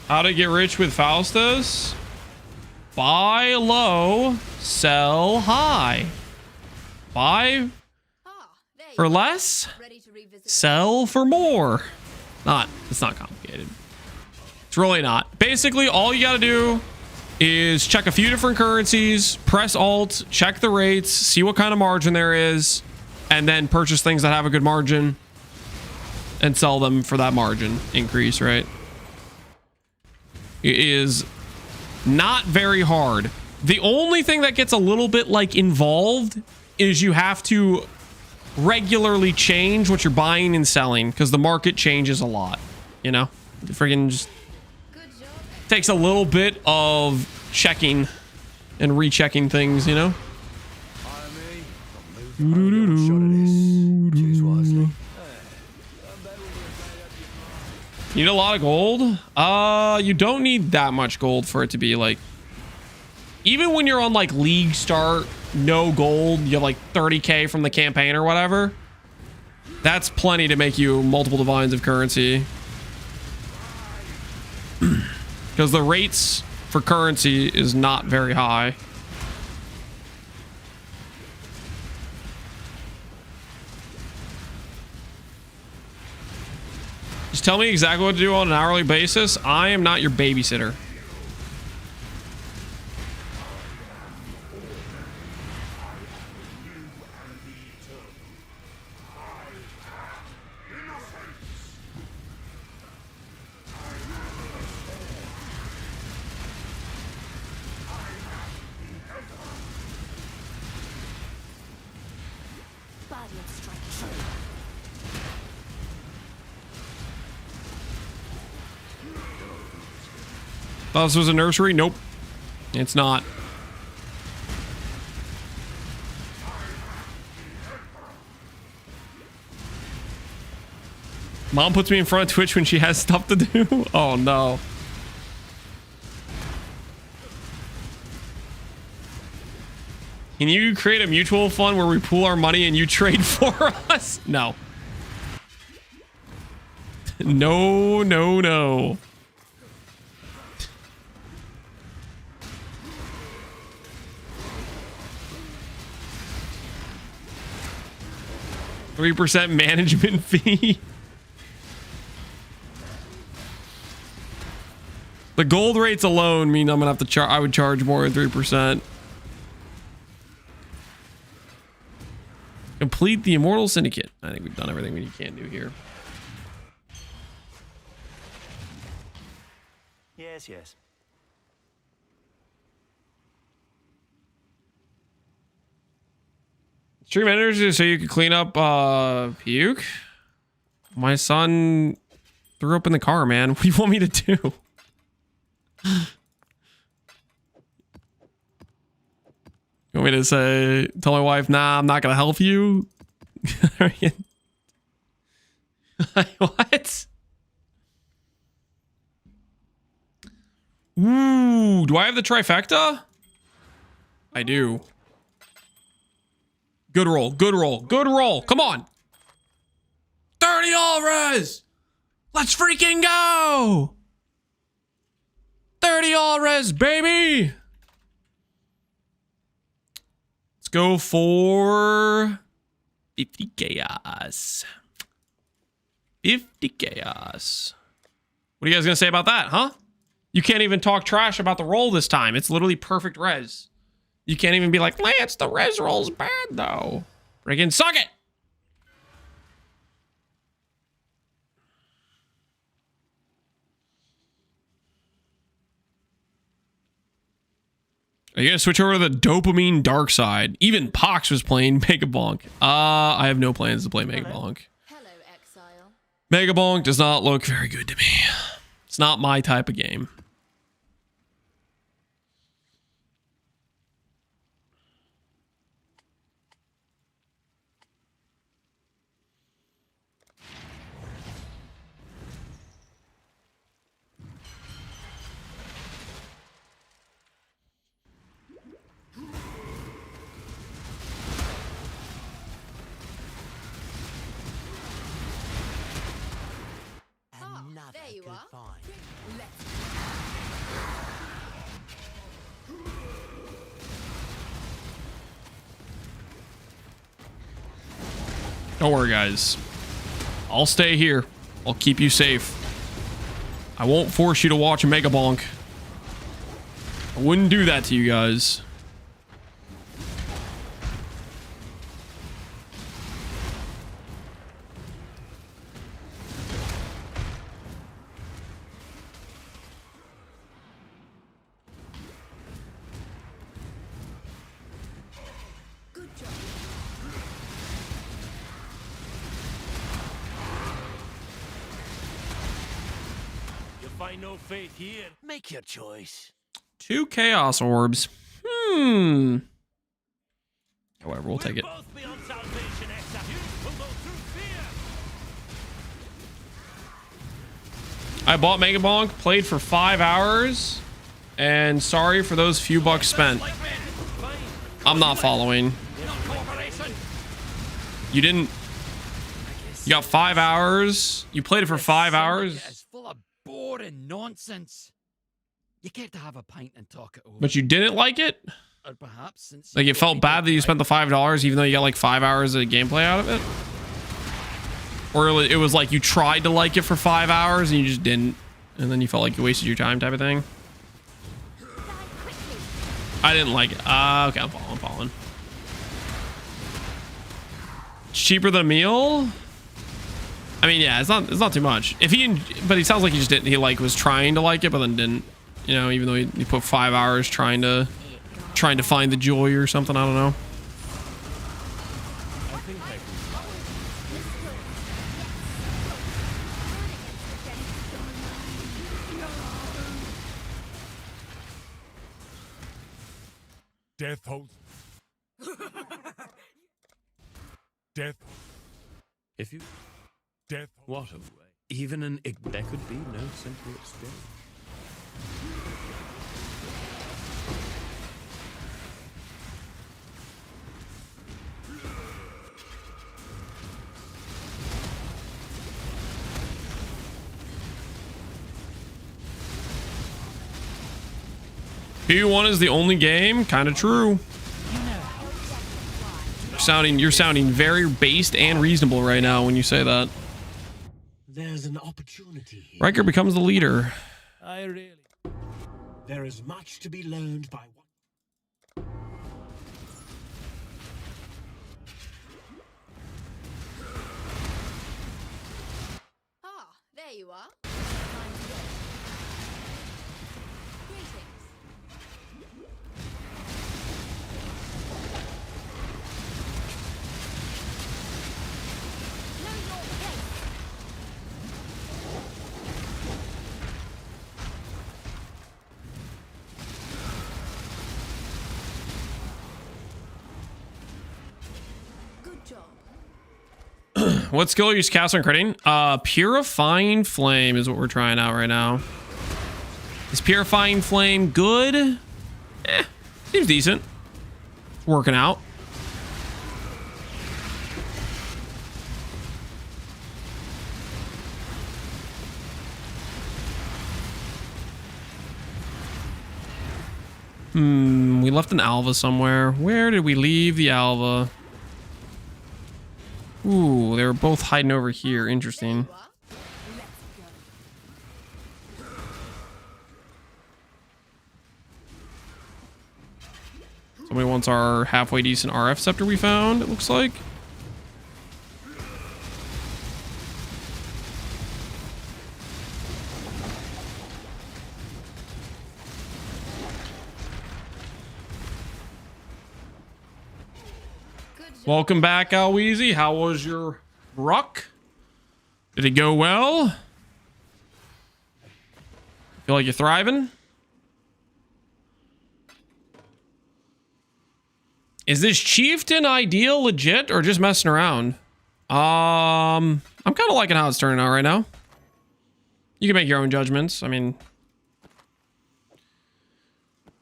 How to get rich with Faustus? Buy low, sell high. Buy for less, sell for more. It's not complicated. It's really not. Basically, all you gotta do is check a few different currencies, press Alt, check the rates, see what kind of margin there is, and then purchase things that have a good margin and sell them for that margin increase, right? It is not very hard. The only thing that gets a little bit like involved is you have to regularly change what you're buying and selling, because the market changes a lot, you know? It friggin' just takes a little bit of checking and rechecking things, you know? Need a lot of gold? You don't need that much gold for it to be like, even when you're on like league start, no gold, you have like 30k from the campaign or whatever. That's plenty to make you multiple divines of currency. Because the rates for currency is not very high. Just tell me exactly what to do on an hourly basis. I am not your babysitter. Thought this was a nursery? Nope. It's not. Mom puts me in front of Twitch when she has stuff to do? Oh no. Can you create a mutual fund where we pool our money and you trade for us? No. No, no, no. 3% management fee. The gold rates alone mean I'm gonna have to charge. I would charge more than 3%. Complete the Immortal Syndicate. I think we've done everything we can do here. Yes, yes. Stream energy so you can clean up puke. My son threw up in the car, man. What do you want me to do? You want me to say, tell my wife, nah, I'm not gonna help you? What? Ooh, do I have the trifecta? I do. Good roll, good roll, good roll. Come on. 30 all res. Let's freaking go. 30 all res, baby. Let's go for 50 chaos. 50 chaos. What are you guys gonna say about that, huh? You can't even talk trash about the roll this time. It's literally perfect res. You can't even be like, Lance, the res roll's bad though. Friggin' suck it. Are you gonna switch over to the dopamine dark side? Even Pox was playing Mega Bonk. I have no plans to play Mega Bonk. Hello, Exile. Mega Bonk does not look very good to me. It's not my type of game. There you are. Don't worry, guys. I'll stay here. I'll keep you safe. I won't force you to watch a Mega Bonk. I wouldn't do that to you guys. You find no faith here. Make your choice. 2 Chaos Orbs. However, we'll take it. I bought Mega Bonk, played for 5 hours, and sorry for those few bucks spent. I'm not following. You didn't. You got 5 hours. You played it for 5 hours. It's full of boring nonsense. You get to have a pint and talk it over. But you didn't like it? Or perhaps since Like, it felt bad that you spent the $5 even though you got like 5 hours of gameplay out of it? Or it was like you tried to like it for 5 hours and you just didn't, and then you felt like you wasted your time type of thing? I didn't like it. Okay, I'm following. It's cheaper than a meal? I mean, yeah, it's not too much. But he sounds like he just didn't. He like was trying to like it, but then didn't. You know, even though he put 5 hours trying to find the joy or something. I don't know. Death holds. Death. If you. Death. What a way. Even there could be no simple exchange. P1 is the only game. Kind of true. You're sounding very based and reasonable right now when you say that. There's an opportunity here. Riker becomes the leader. There is much to be learned by one. Ah, there you are. What skill are you casting and critting? Purifying Flame is what we're trying out right now. Is Purifying Flame good? Seems decent. It's working out. We left an Alva somewhere. Where did we leave the Alva? Ooh, they were both hiding over here. Interesting. Somebody wants our halfway decent RF scepter we found, it looks like. Welcome back, Alweezy. How was your ruck? Did it go well? Feel like you're thriving? Is this Chieftain ideal legit or just messing around? I'm kind of liking how it's turning out right now. You can make your own judgments. I mean,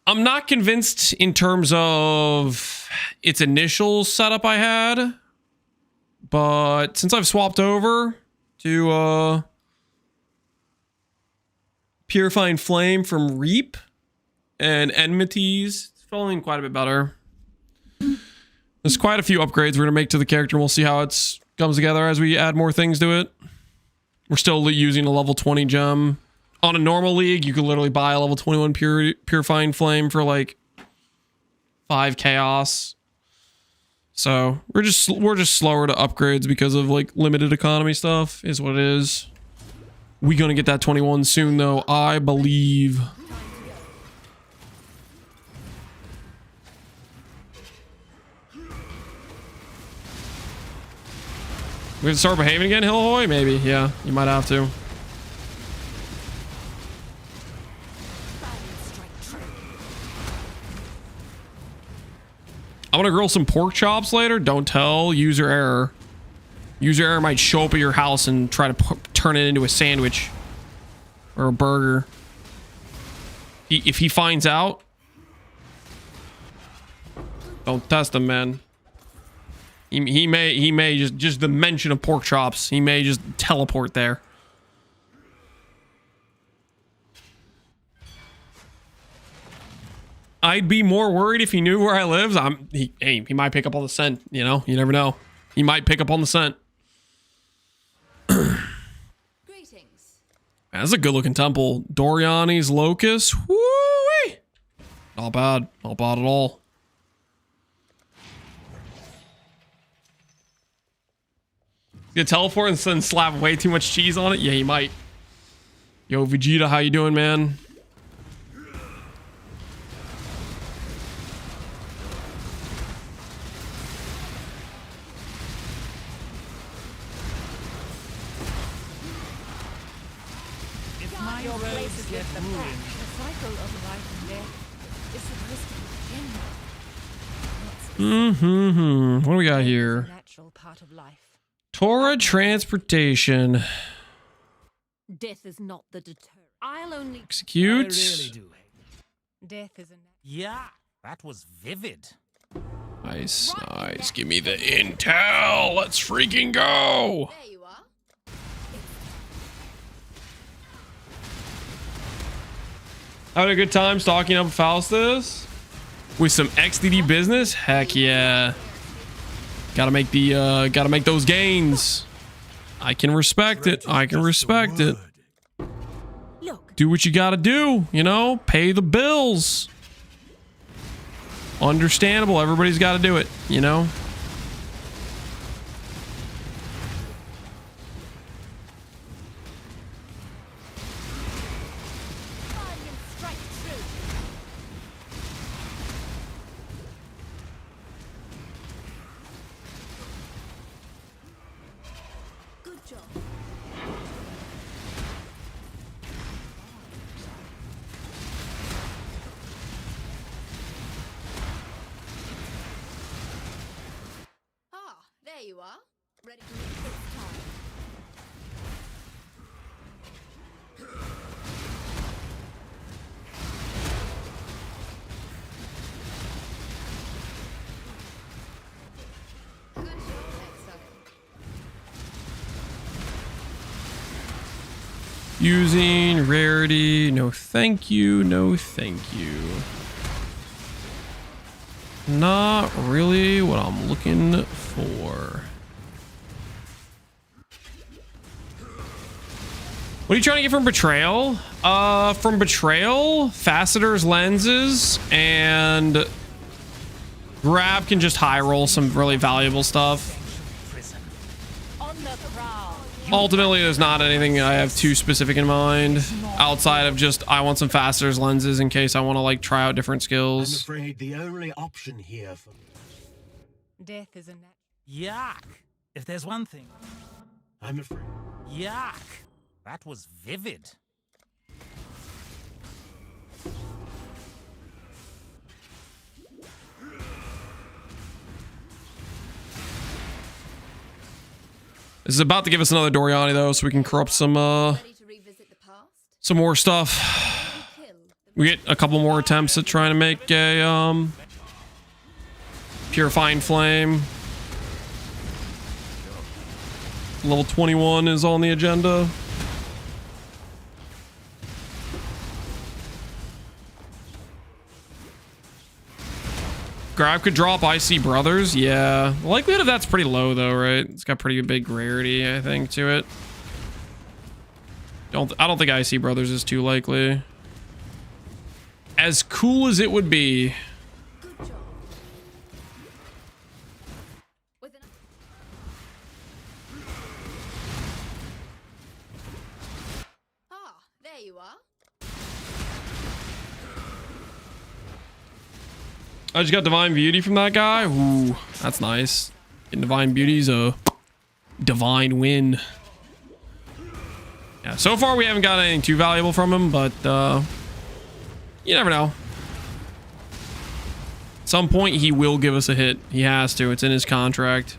I'm not convinced in terms of its initial setup I had, but since I've swapped over to Purifying Flame from Reap and Enmities, it's feeling quite a bit better. There's quite a few upgrades we're gonna make to the character, and we'll see how it comes together as we add more things to it. We're still using a level 20 gem. On a normal league, you could literally buy a level 21 Purifying Flame for like 5 chaos. So we're just slower to upgrades because of like limited economy stuff is what it is. We gonna get that 21 soon though, I believe. We have to start behaving again, Hillhoy? Maybe, yeah, you might have to. I'm gonna grill some pork chops later. Don't tell. User error. User error might show up at your house and try to turn it into a sandwich or a burger. If he finds out, don't test him, man. He may just the mention of pork chops, he may just teleport there. I'd be more worried if he knew where I live. He might pick up on the scent, you know? You never know. He might pick up on the scent. Greetings. Man, that's a good looking temple. Doriani's Locust. Woo-wee! Not bad. Not bad at all. Gonna teleport and then slap way too much cheese on it? Yeah, he might. Yo, Vegeta, how you doing, man? Your place is with the pack. The cycle of life and death is supposed to be general. What do we got here? Natural part of life. Torah transportation. Death is not the deterrent. I'll only Execute. Death is a Yeah, that was vivid. Nice, nice. Give me the intel. Let's freaking go. There you are. Having a good time stalking up Faustus with some XDD business. Heck yeah. Gotta make those gains. I can respect it. I can respect it. Do what you gotta do, you know? Pay the bills. Understandable. Everybody's gotta do it, you know? There you are. Ready to meet this time. Good job, Exile. Using rarity. No thank you. No thank you. Not really what I'm looking for. What are you trying to get from Betrayal? From Betrayal, Facetor's lenses, and Grab can just high roll some really valuable stuff. Ultimately, there's not anything I have too specific in mind outside of just I want some Facetor's lenses in case I want to like try out different skills. I'm afraid the only option here for death is a Yuck. If there's one thing. I'm afraid. Yuck. That was vivid. This is about to give us another Doriani though, so we can corrupt some more stuff. We get a couple more attempts at trying to make a Purifying Flame. Level 21 is on the agenda. Grab could drop IC Brothers. Yeah. The likelihood of that's pretty low though, right? It's got pretty big rarity, I think, to it. I don't think IC Brothers is too likely. As cool as it would be. There you are. I just got Divine Beauty from that guy. Ooh, that's nice. And Divine Beauty's a divine win. Yeah, so far we haven't got anything too valuable from him, but you never know. some point he will give us a hit. He has to. It's in his contract.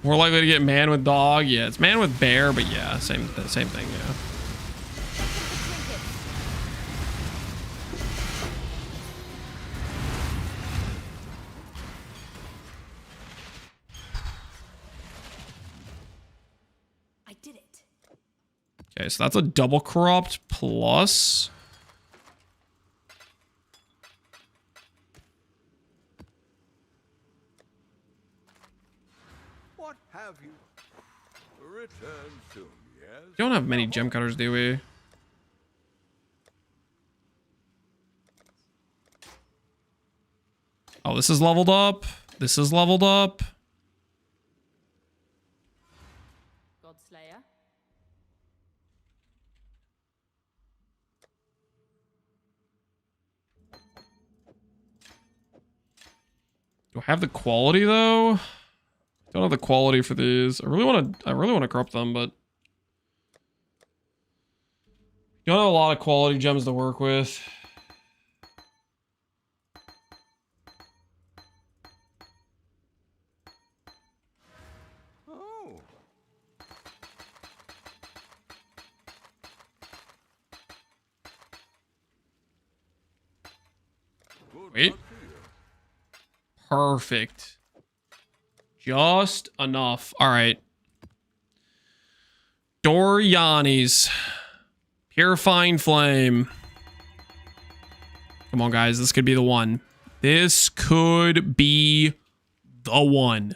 More likely to get man with dog. Yeah, it's man with bear, but yeah, same thing. Yeah. I did it. Okay, so that's a double corrupt plus. What have you? Return soon, yes? We don't have many gem cutters, do we? Oh, this is leveled up. This is leveled up. Godslayer. Do I have the quality though? Don't have the quality for these. I really want to corrupt them, but you don't have a lot of quality gems to work with. Oh. Wait. Perfect. Just enough. All right. Doriani's Purifying Flame. Come on, guys. This could be the one. This could be the one.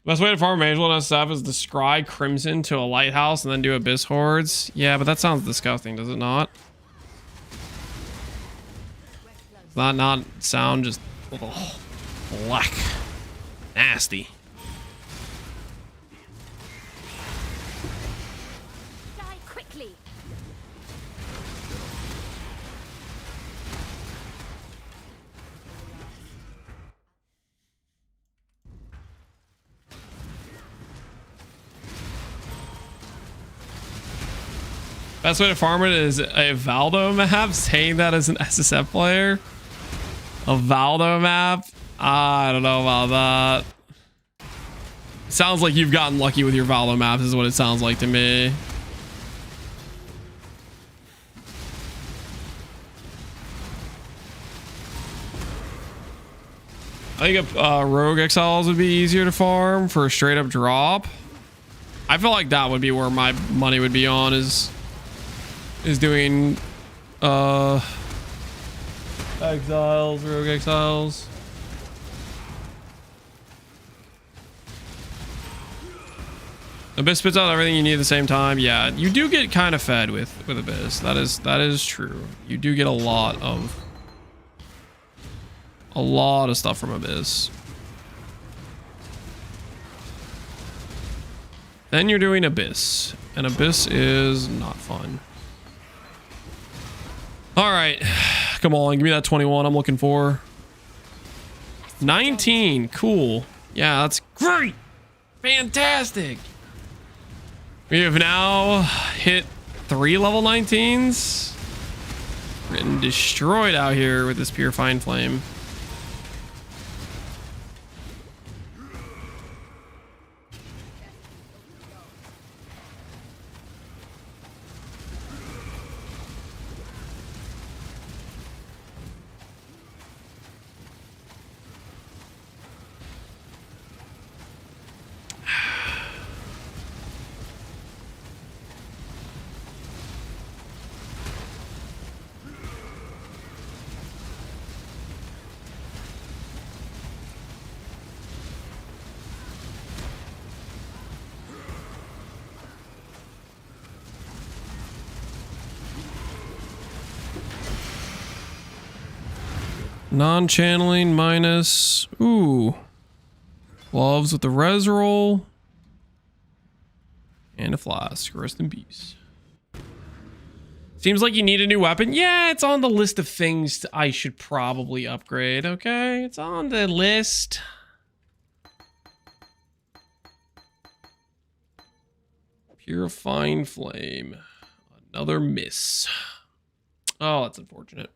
Best way to farm Angel and SF is to scry Crimson to a lighthouse and then do Abyss Hordes. Yeah, but that sounds disgusting, does it not? Does that not sound just black? Nasty. Die quickly. Best way to farm it is a Valdo map. Saying that as an SSF player. A Valdo map? I don't know about that. Sounds like you've gotten lucky with your Valdo maps is what it sounds like to me. I think Rogue Exiles would be easier to farm for a straight up drop. I feel like that would be where my money would be on is doing Exiles, Rogue Exiles. Abyss spits out everything you need at the same time. Yeah, you do get kind of fed with Abyss. That is true. You do get a lot of stuff from Abyss. Then you're doing Abyss, and Abyss is not fun. All right, come on, give me that 21 I'm looking for. 19, cool. Yeah, that's great. Fantastic. We have now hit 3 level 19s. We're getting destroyed out here with this Purifying Flame. Non-channeling minus. Ooh. Gloves with the res roll. And a flask. Rest in peace. Seems like you need a new weapon. Yeah, it's on the list of things I should probably upgrade, okay? It's on the list. Purifying Flame. Another miss. Oh, that's unfortunate.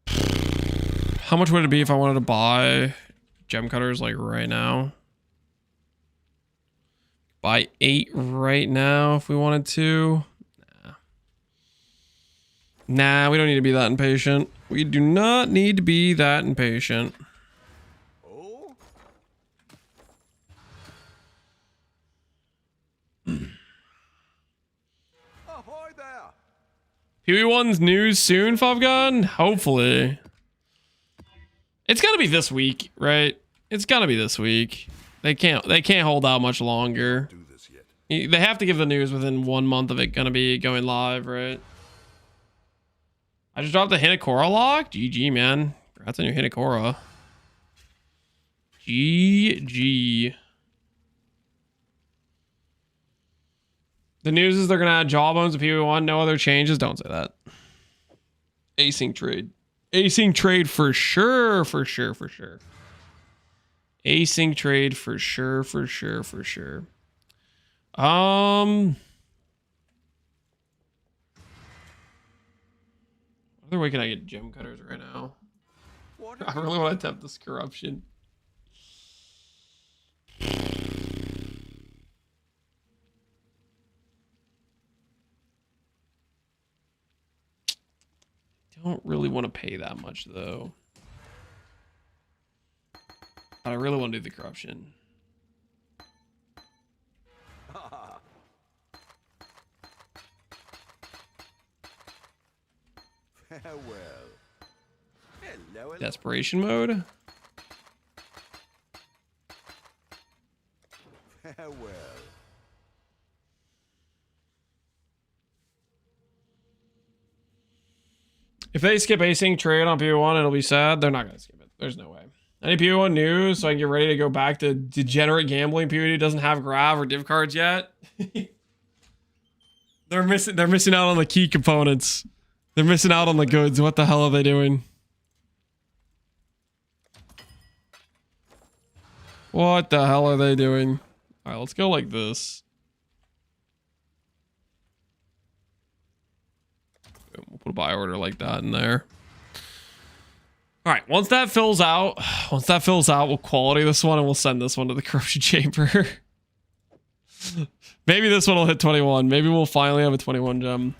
How much would it be if I wanted to buy gem cutters like right now? Buy 8 right now if we wanted to. Nah, we don't need to be that impatient. We do not need to be that impatient. Oh? Ahoy there! PV1's news soon, Favgun? Hopefully. It's gotta be this week, right? It's gotta be this week. They can't hold out much longer. They have to give the news within 1 month of it gonna be going live, right? I just dropped the Hinekora lock. GG, man. Congrats on your Hinekora. GG. The news is they're going to add Jawbones to PV1. No other changes. Don't say that. Async trade. Async trade for sure. For sure. For sure. Async trade for sure. For sure. For sure. Other way can I get gem cutters right now? I really want to attempt this corruption. Don't really want to pay that much though. But I really want to do the corruption. Farewell. Hello. Desperation mode. Farewell. If they skip async trade on PV1, it'll be sad. They're not going to skip it. There's no way. Any PV1 news so I can get ready to go back to degenerate gambling? PV2 doesn't have grav or div cards yet. They're missing out on the key components. They're missing out on the goods. What the hell are they doing? What the hell are they doing? All right, let's go like this. We'll put a buy order like that in there. All right, once that fills out, we'll quality this one and we'll send this one to the corruption chamber. Maybe this one will hit 21. Maybe we'll finally have a 21 gem.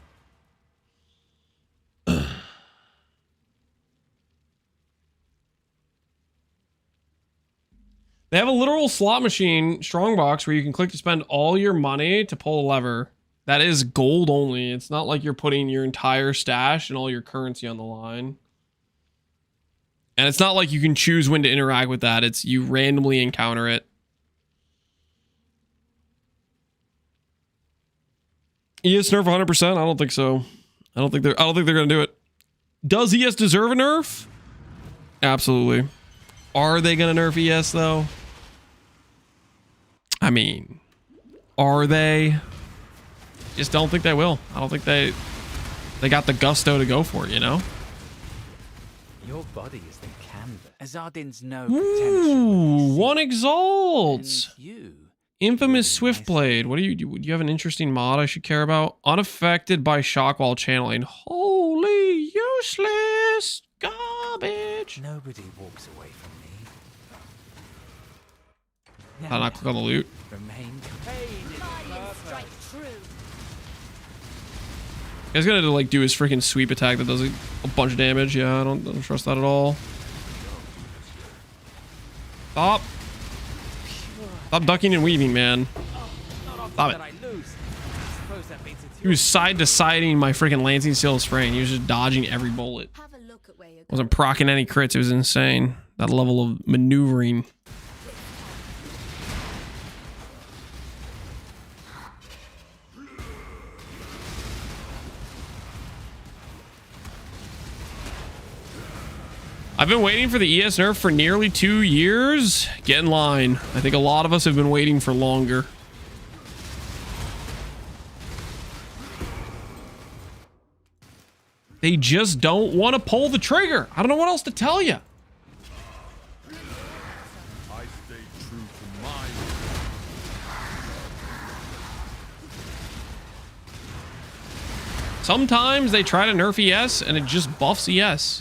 They have a literal slot machine strongbox where you can click to spend all your money to pull a lever. That is gold only. It's not like you're putting your entire stash and all your currency on the line. And it's not like you can choose when to interact with that. It's you randomly encounter it. ES nerf 100%? I don't think so. I don't think they're gonna do it. Does ES deserve a nerf? Absolutely. Are they gonna nerf ES though? I mean, are they? Just don't think they will. I don't think they got the gusto to go for it, you know? Your body is the canvas. Azardin's no Ooh, one exalt. You. Infamous Swiftblade. What do you do? Do you have an interesting mod I should care about? Unaffected by shock while channeling. Holy useless garbage. Nobody walks away from me. I'll not click on the loot. Remain Strike true. He's gonna like do his freaking sweep attack that does a bunch of damage. Yeah, I don't trust that at all. Stop ducking and weaving, man. Stop it. He was side to siding my freaking Lancing Steel spraying. He was just dodging every bullet. Wasn't proccing any crits. It was insane. That level of maneuvering. I've been waiting for the ES nerf for nearly 2 years. Get in line. I think a lot of us have been waiting for longer. They just don't want to pull the trigger. I don't know what else to tell you. I stay true to my Sometimes they try to nerf ES and it just buffs ES.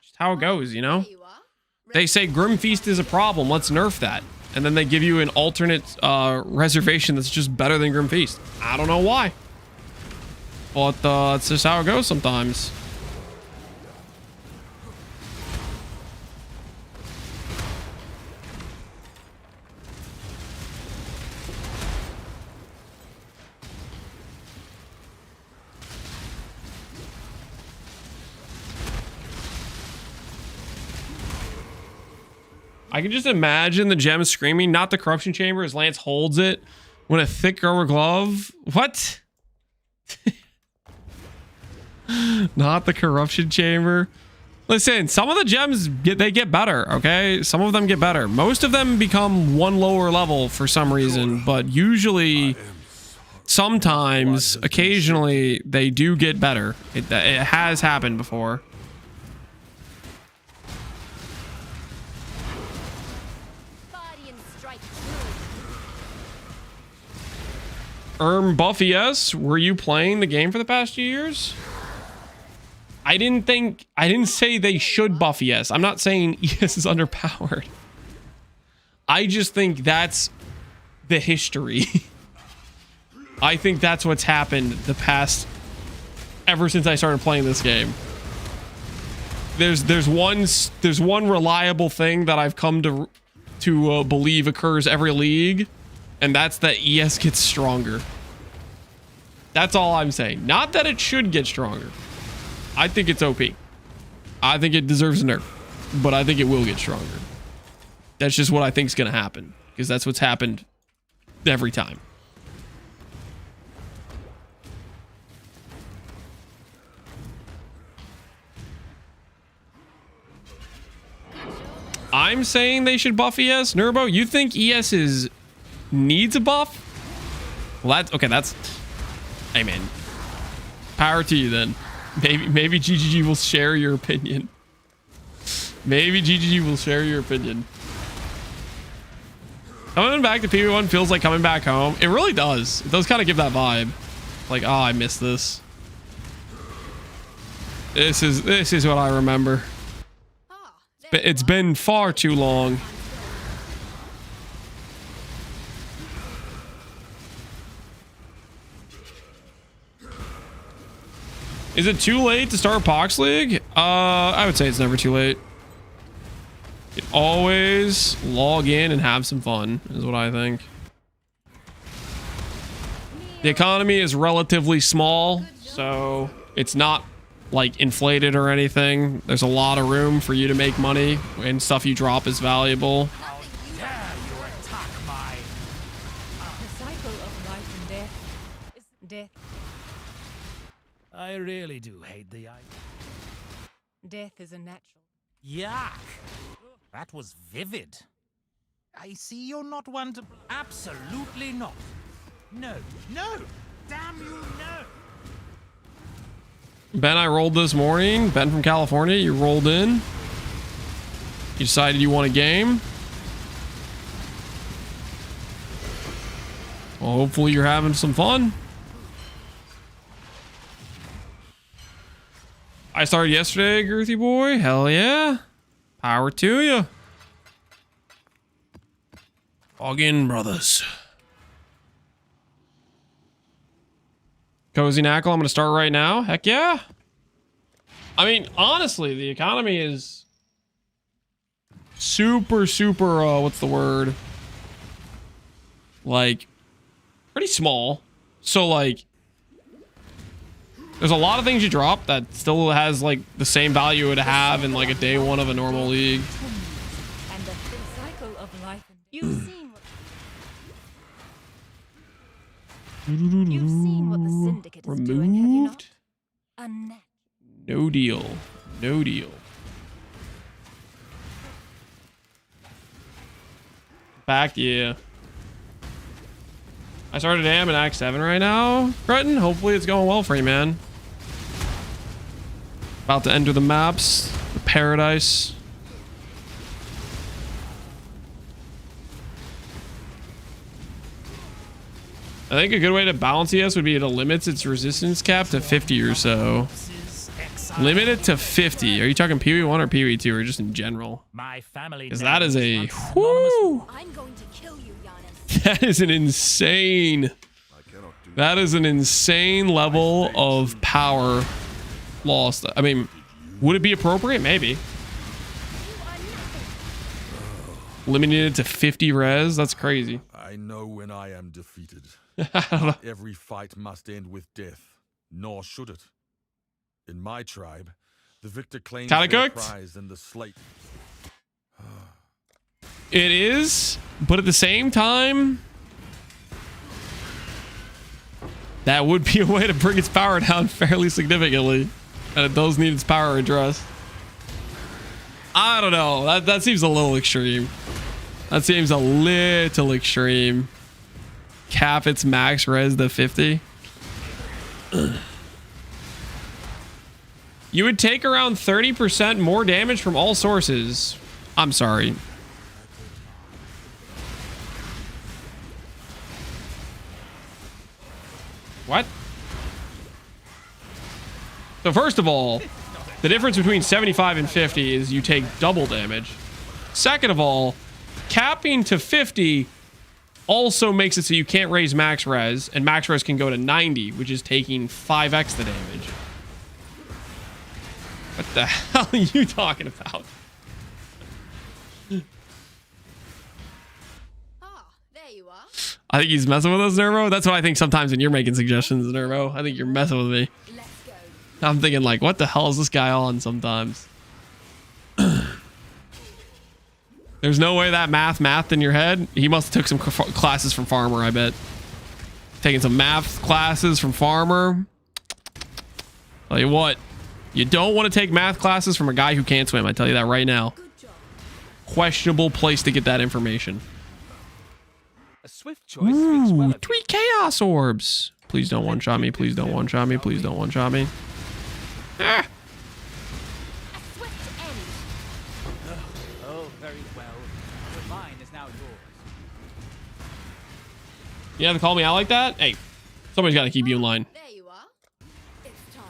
Just how it goes, you know? They say Grim Feast is a problem. Let's nerf that. And then they give you an alternate reservation that's just better than Grim Feast. I don't know why. But that's just how it goes sometimes. I can just imagine the gem screaming, not the corruption chamber, as Lance holds it when a thick rubber glove. What? Not the corruption chamber. Listen, some of the gems get better, okay? Some of them get better. Most of them become one lower level for some reason, but usually, sometimes, occasionally, they do get better. It has happened before. Buff ES, were you playing the game for the past few years? I didn't say they should buff ES. I'm not saying ES is underpowered. I just think that's the history. I think that's what's happened the past, ever since I started playing this game. There's one reliable thing that I've come to believe occurs every league, and that's that ES gets stronger. That's all I'm saying. Not that it should get stronger. I think it's OP. I think it deserves a nerf, but I think it will get stronger. That's just what I think is going to happen, because that's what's happened every time. I'm saying they should buff ES. Nurbo, you think ES needs a buff? Well, that's okay. That's, hey man, power to you then. Maybe GGG will share your opinion. Maybe GGG will share your opinion. Coming back to PV1 feels like coming back home. It really does. It does kind of give that vibe. Like, oh, I miss this. This is what I remember. It's been far too long. Is it too late to start Pox League? I would say it's never too late. You can always log in and have some fun, is what I think. The economy is relatively small, so it's not like inflated or anything. There's a lot of room for you to make money, and stuff you drop is valuable. The cycle of life and death is death. I really do hate the idea. Death is a natural. Yuck! That was vivid. I see you're not one to... Absolutely not. No, no! Damn you, no! Ben, I rolled this morning. Ben from California, you rolled in. You decided you want a game. Well, hopefully you're having some fun. I started yesterday, Girthy boy. Hell yeah. Power to you. Log in, brothers. Cozy Knackle, I'm going to start right now. Heck yeah. I mean, honestly, the economy is super, what's the word? Like, pretty small. So, like, there's a lot of things you drop that still has, like, the same value it would have in, like, a day one of a normal league. And the cycle of life. You've seen what the Syndicate is doing, have you not? No deal. No deal. Back, yeah. I started AM in Act 7 right now, Breton. Hopefully it's going well for you, man. About to enter the maps. The paradise. I think a good way to balance ES would be it limits its resistance cap to 50 or so. Limit it to 50. Are you talking PoE1 or PoE2 or just in general? My family. Because that is a whoo. I'm going to kill you, Giannis. That is an insane. That is an insane level of power lost. I mean, would it be appropriate? Maybe. Limiting it to 50 res? That's crazy. I know when I am defeated. I don't know. Not every fight must end with death, nor should it. In my tribe, the victor claims Kinda their cooked. prize and the slate. It is, but at the same time, that would be a way to bring its power down fairly significantly. And it does need its power addressed. I don't know. That seems a little extreme. That seems a little extreme. Cap its max res to 50. You would take around 30% more damage from all sources. I'm sorry. What? So first of all, the difference between 75 and 50 is you take double damage. Second of all, capping to 50 also makes it so you can't raise max res, and max res can go to 90, which is taking 5x the damage. What the hell are you talking about? There you are. I think he's messing with us, Nervo. That's what I think sometimes when you're making suggestions, Nervo. I think you're messing with me. I'm thinking like, what the hell is this guy on sometimes? There's no way that mathed in your head. He must have took some classes from Farmer, I bet. Taking some math classes from Farmer. Tell you what, you don't want to take math classes from a guy who can't swim. I tell you that right now. Questionable place to get that information. A swift choice speaks well Ooh, of 3 chaos orbs. Please don't one-shot me. Please don't one-shot me. Please don't one-shot me. Ah. Oh, very well. The mine is now yours. You have to call me out like that? Hey, somebody's got to keep you in line. There you are. It's time.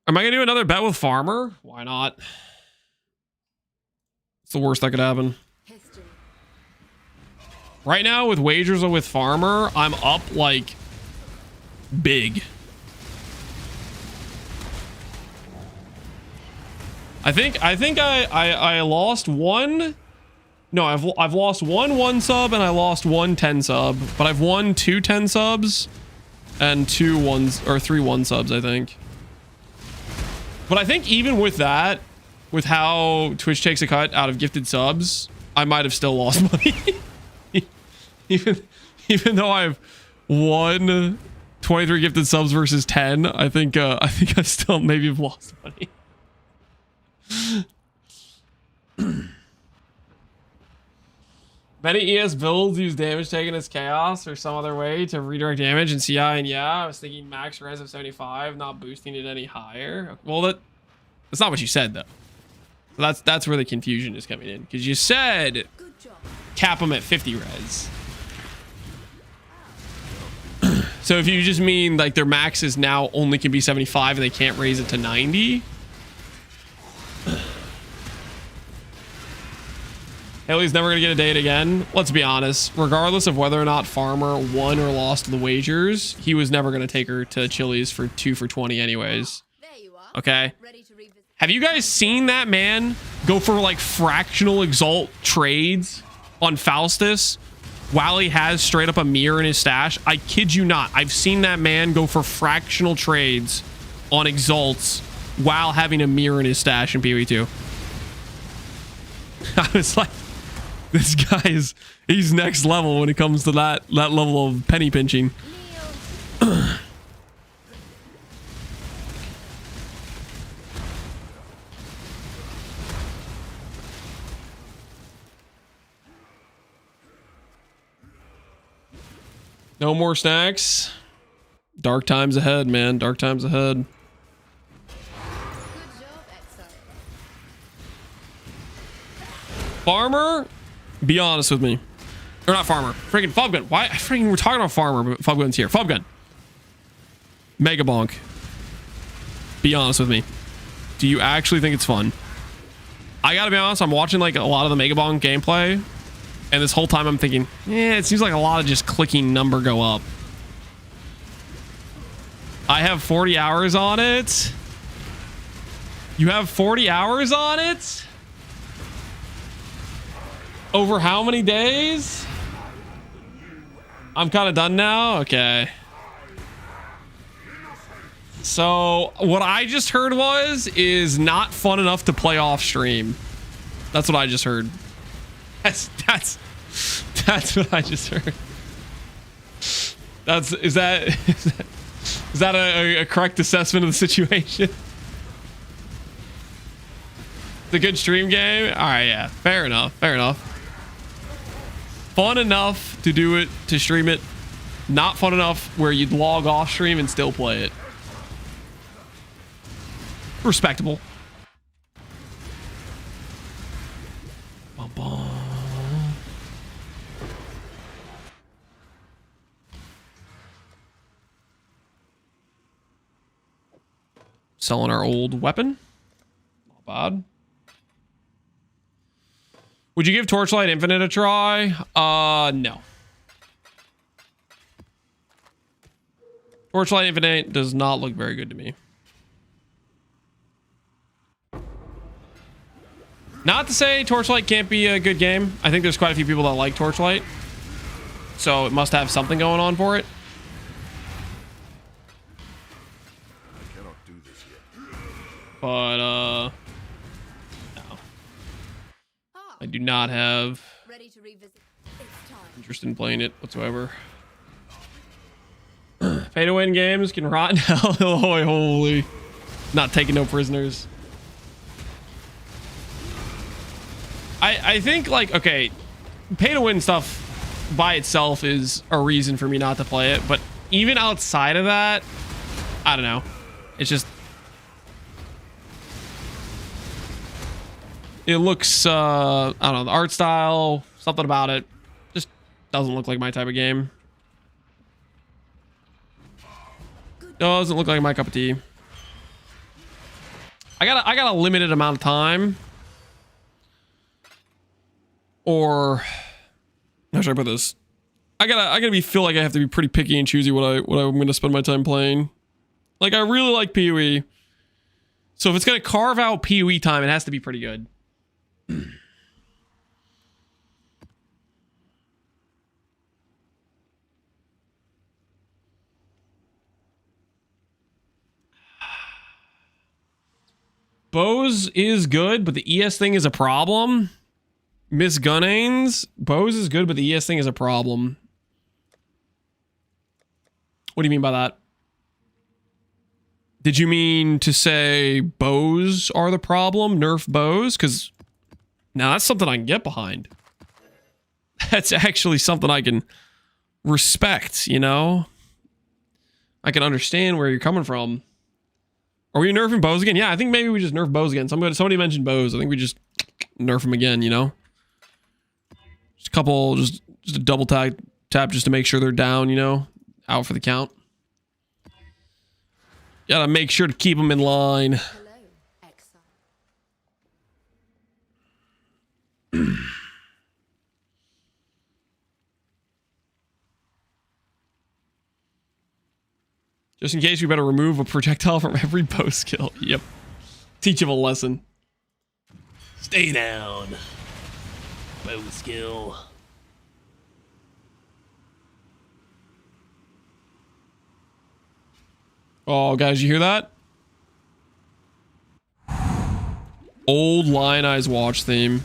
Am I going to do another bet with Farmer? Why not? It's the worst that could happen. History. Right now with wagers or with Farmer, I'm up like big. I think I lost one. No, I've lost one sub and I lost one 10 sub, but I've won 2 10 subs and 3 1 subs, I think. But I think even with that, with how Twitch takes a cut out of gifted subs, I might have still lost money. even though I've won 23 gifted subs versus 10, I think I still maybe have lost money. Many ES builds use damage taken as chaos or some other way to redirect damage in CI, and yeah, I was thinking max res of 75, not boosting it any higher. Well, that's not what you said though. So that's where the confusion is coming in, because you said cap them at 50 res. So if you just mean like their max is now only can be 75 and they can't raise it to 90. Haley's never gonna get a date again. Let's be honest, regardless of whether or not Farmer won or lost the wagers, he was never gonna take her to Chili's for 2 for 20 anyways. Okay. Have you guys seen that man go for like fractional exalt trades on Faustus while he has straight up a mirror in his stash? I kid you not. I've seen that man go for fractional trades on exalts while having a mirror in his stash in PoE2. I was like, this guy he's next level when it comes to that level of penny pinching. No more snacks. Dark times ahead, man. Dark times ahead. Farmer, be honest with me. Or not Farmer. Freaking Fubgun. Why? Freaking we're talking about Farmer, but Fubgun's here. Fubgun. Mega Bonk. Be honest with me. Do you actually think it's fun? I gotta be honest, I'm watching like a lot of the Mega Bonk gameplay, and this whole time I'm thinking, it seems like a lot of just clicking number go up. I have 40 hours on it. You have 40 hours on it? Over how many days? I'm kind of done now? Okay. So what I just heard is not fun enough to play off stream. That's what I just heard. That's what I just heard. Is that a correct assessment of the situation? It's a good stream game? All right, yeah. Fair enough. Fair enough. Fun enough to do it, to stream it. Not fun enough where you'd log off stream and still play it. Respectable. Bum, bum. Selling our old weapon. Not bad. Would you give Torchlight Infinite a try? No. Torchlight Infinite does not look very good to me. Not to say Torchlight can't be a good game. I think there's quite a few people that like Torchlight. So it must have something going on for it. I cannot do this yet. But, no. I do not have interest in playing it whatsoever. Pay to win games can rot in hell. Holy. Not taking no prisoners. I think, like, okay, pay to win stuff by itself is a reason for me not to play it, but even outside of that, I don't know. It's just, it looks, I don't know, the art style, something about it just doesn't look like my type of game. Doesn't look like my cup of tea. I got a limited amount of time. Or how should I put this? I gotta feel like I have to be pretty picky and choosy what I'm gonna spend my time playing. Like, I really like PoE. So if it's gonna carve out PoE time, it has to be pretty good. Bose is good, but the ES thing is a problem. Miss Gunnanes, Bose is good, but the ES thing is a problem. What do you mean by that? Did you mean to say Bose are the problem? Nerf Bose? Because now that's something I can get behind. That's actually something I can respect, you know? I can understand where you're coming from. Are we nerfing Bose again? Yeah, I think maybe we just nerf Bose again. Somebody mentioned Bose. I think we just nerf him again, you know? Just a couple, just a double tap just to make sure they're down, you know, out for the count. Gotta make sure to keep them in line. Hello, Exile. Just in case, we better remove a projectile from every bow skill. Yep. Teach him a lesson. Stay down. Bow skill. Oh, guys, you hear that? Old Lion Eyes Watch theme.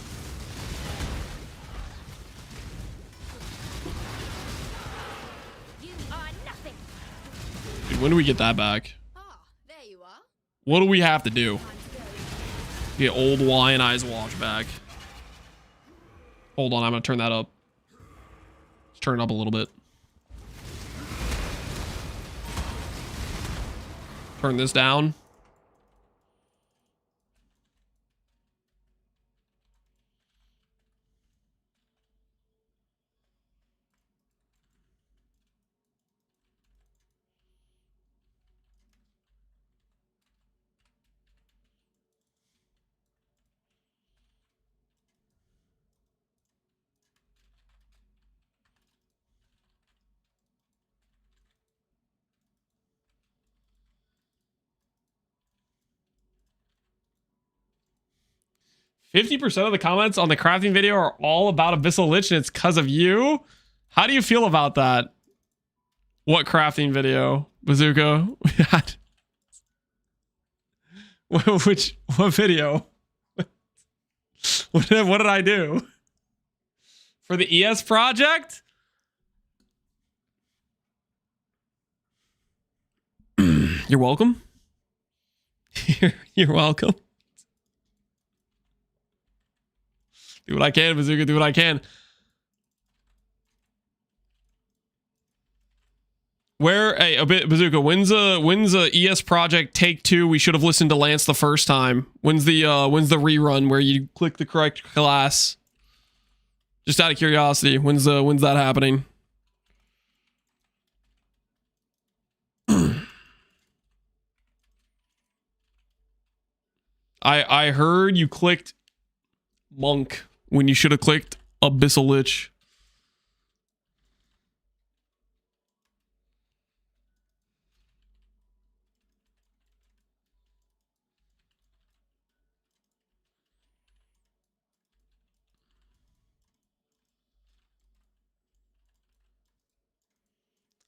Dude, when do we get that back? There you are. What do we have to do? Get Old Lion Eyes Watch back. Hold on, I'm gonna turn that up. Let's turn it up a little bit. Turn this down. 50% of the comments on the crafting video are all about Abyssal Lich and it's because of you. How do you feel about that? What crafting video, Bazooka? What video? What did I do? For the ES project? You're welcome. You're welcome. Do what I can, Bazooka. Do what I can. Where, hey, a bit, Bazooka, when's a ES project take 2? We should have listened to Lance the first time. When's the rerun where you click the correct class? Just out of curiosity, when's that happening? I heard you clicked Monk when you should have clicked Abyssal Lich.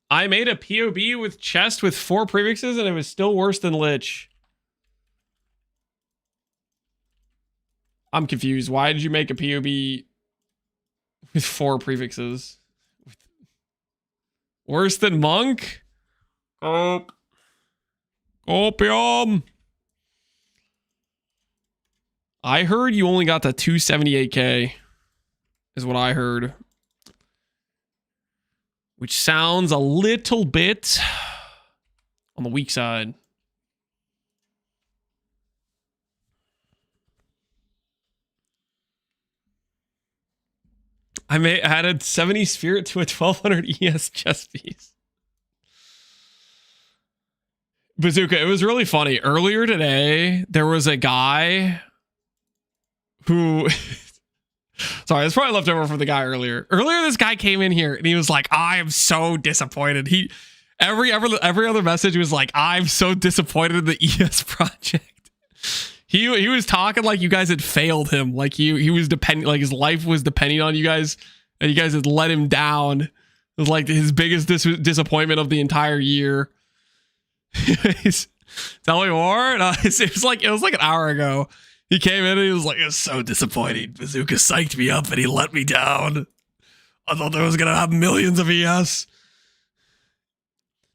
I made a POB with chest with 4 prefixes and it was still worse than Lich. I'm confused. Why did you make a POB with 4 prefixes? Worse than Monk? Opium. I heard you only got the 278k is what I heard. Which sounds a little bit on the weak side. I added 70 spirit to a 1200 ES chest piece. Bazooka, it was really funny. Earlier today, there was a guy who... Sorry, that's probably left over from the guy earlier. Earlier, this guy came in here and he was like, I am so disappointed. Every other message was like, I'm so disappointed in the ES project. He was talking like you guys had failed him. Like he was depending, like his life was depending on you guys and you guys had let him down. It was like his biggest disappointment of the entire year. Tell me more. And it was like an hour ago. He came in and he was like, it was so disappointing. Bazooka psyched me up and he let me down. I thought I was going to have millions of ES.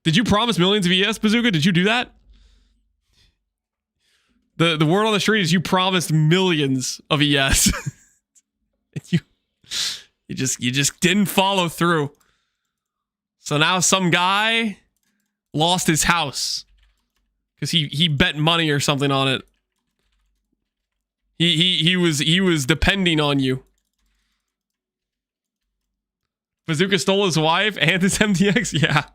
Did you promise millions of ES, Bazooka? Did you do that? The word on the street is you promised millions of ES. you just didn't follow through. So now some guy lost his house because he bet money or something on it. He was depending on you. Bazooka stole his wife and his MTX? Yeah.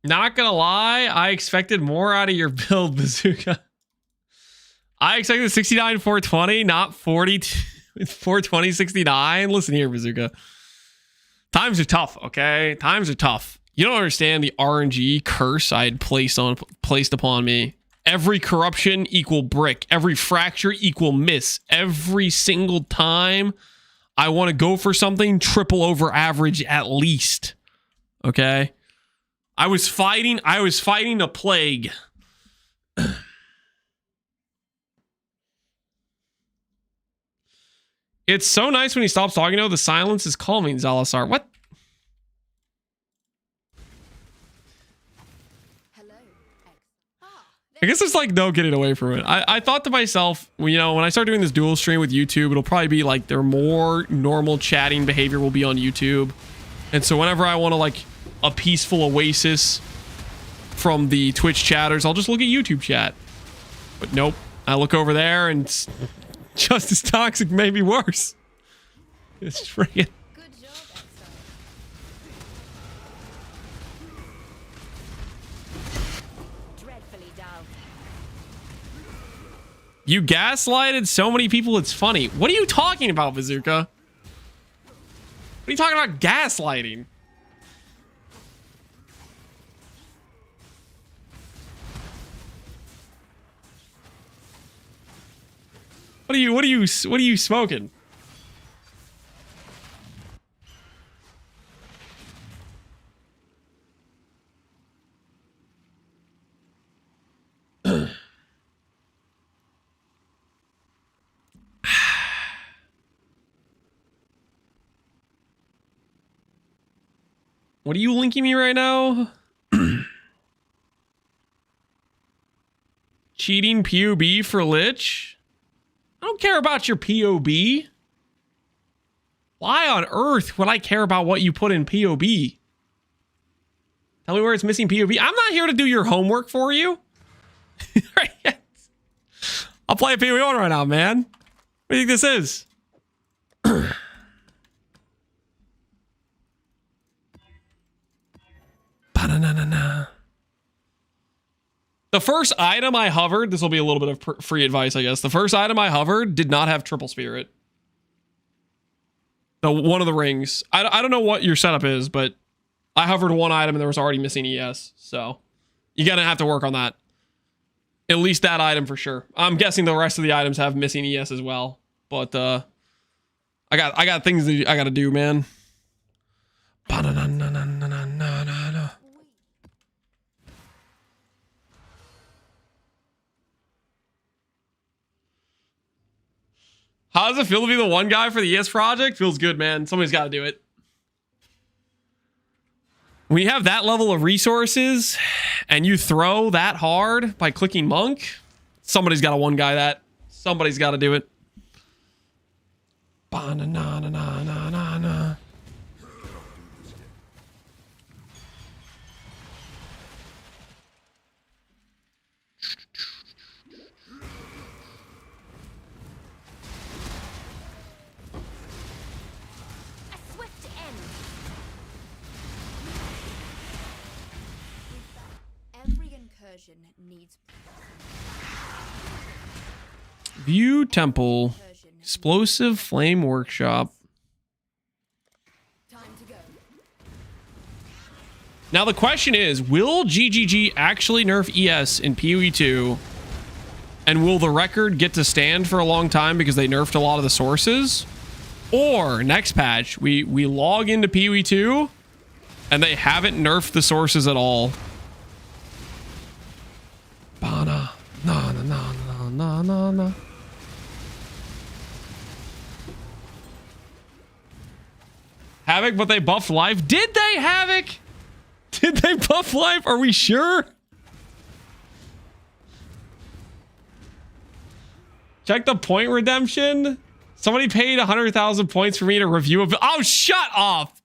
Not gonna lie, I expected more out of your build, Bazooka. I expected 69 420, not 40 420 69. Listen here, Bazooka. Times are tough, okay? Times are tough. You don't understand the RNG curse I had placed upon me. Every corruption equal brick. Every fracture equal miss. Every single time I want to go for something, triple over average at least. Okay? I was fighting a plague. It's so nice when he stops talking. The silence is calming, Zalazar. What? I guess there's like no getting away from it. I thought to myself, well, you know, when I start doing this dual stream with YouTube, it'll probably be like their more normal chatting behavior will be on YouTube. And so whenever I want to like a peaceful oasis from the Twitch chatters, I'll just look at YouTube chat. But nope, I look over there and it's just as toxic, maybe worse. It's freaking. You gaslighted so many people, it's funny. What are you talking about, Bazooka? What are you talking about gaslighting? What are you smoking? What are you linking me right now? Cheating POB for Lich? I don't care about your POB. Why on earth would I care about what you put in POB? Tell me where it's missing POB. I'm not here to do your homework for you. I'll play a POB1 right now, man. What do you think this is? The first item I hovered, this will be a little bit of free advice, I guess. The first item I hovered did not have triple spirit. One of the rings. I don't know what your setup is, but I hovered one item and there was already missing ES. So you're going to have to work on that. At least that item for sure. I'm guessing the rest of the items have missing ES as well. But I got things that I got to do, man. How does it feel to be the one guy for the ES project? Feels good, man. Somebody's got to do it. When you have that level of resources and you throw that hard by clicking Monk, somebody's got to one guy that. Somebody's got to do it. Ba-na-na-na-na-na-na. Needs View Temple. Explosive Flame Workshop. time to go. Now the question is, will GGG actually nerf ES in PoE 2? And will the record get to stand for a long time because they nerfed a lot of the sources? Or next patch, we log into PoE 2 and they haven't nerfed the sources at all. Bana. Na na na na na na na. Havoc, but they buffed life. Did they, Havoc? Did they buff life? Are we sure? Check the point redemption. Somebody paid 100,000 points for me to review a... Oh, shut up.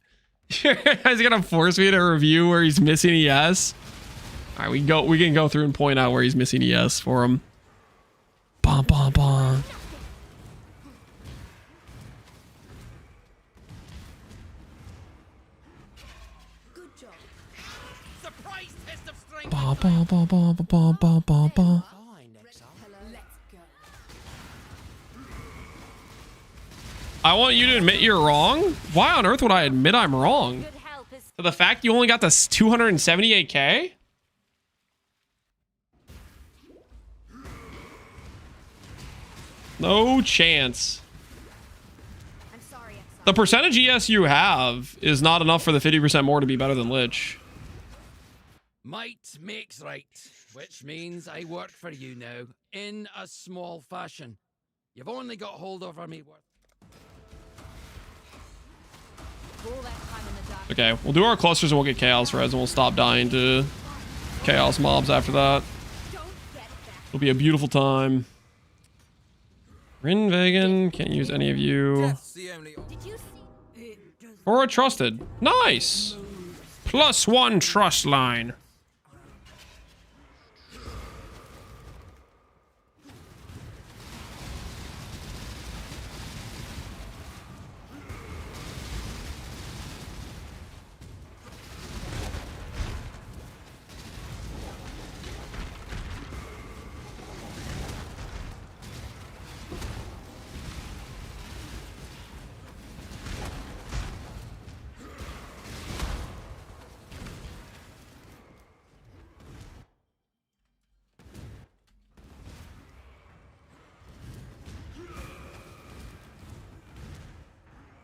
You guys are gonna force me to review where he's missing ES? All right, we can go through and point out where he's missing ES for him. Bom, bom, bom. Good job. Surprise test of strength. Bom, bom, bom, bom, bom, bom, bom, bom. Let's go. I want you to admit you're wrong? Why on earth would I admit I'm wrong? For the fact you only got this 278k? No chance. I'm sorry, Exile. The percentage ES you have is not enough for the 50% more to be better than Lich. Might makes right, which means I work for you now, in a small fashion. You've only got hold over me worth. Okay, we'll do our clusters and we'll get Chaos Res and we'll stop dying to Chaos mobs after that. Don't get It'll be a beautiful time. Rin Vegan, can't use any of you. Or a trusted. Nice! +1 trust line.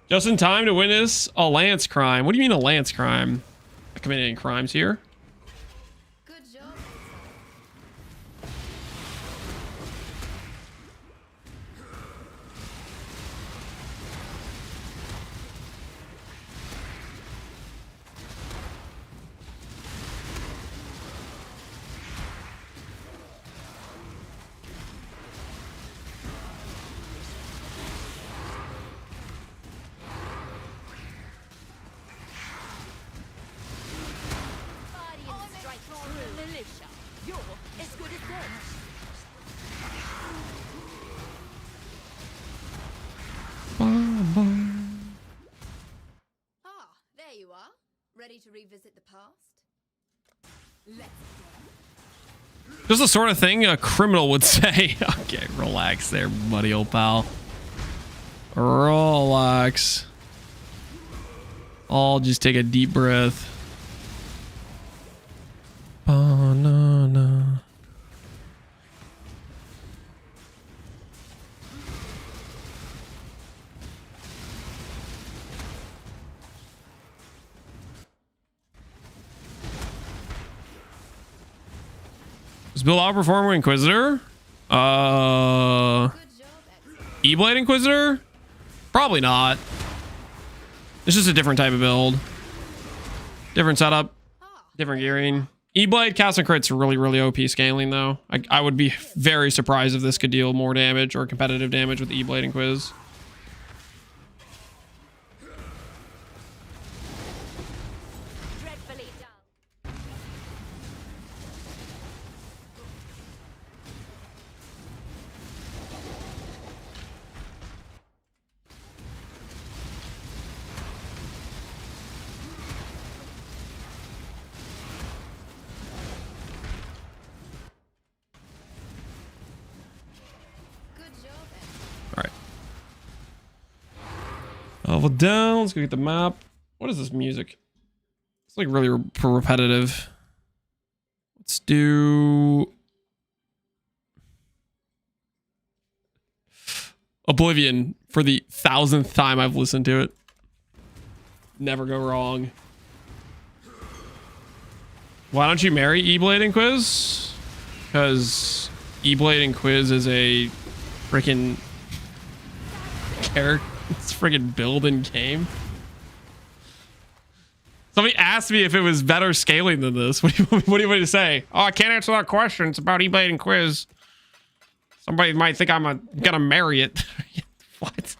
Just in time to witness a lance crime. What do you mean a lance crime? I committed any crimes here? Good job. There you are. Ready to revisit the past? Let's Just the sort of thing a criminal would say. Okay, relax there, buddy old pal. Relax. I'll just take a deep breath. Banana. Is Bill outperforming Inquisitor? E-Blade Inquisitor? Probably not. It's just a different type of build. Different setup. Different gearing. E-Blade cast and crit's really, really OP scaling though. I would be very surprised if this could deal more damage or competitive damage with E-Blade Inquis. Level down. Let's go get the map. What is this music? It's like really repetitive. Let's do Oblivion for the 1000th time I've listened to it. Never go wrong. Why don't you marry E-Blade and Quiz? Because E-Blade and Quiz is a freaking character. It's friggin' build in game. Somebody asked me if it was better scaling than this. What do you want me to say? Oh, I can't answer that question. It's about E-Blade and Quiz. Somebody might think I'm gonna marry it. What?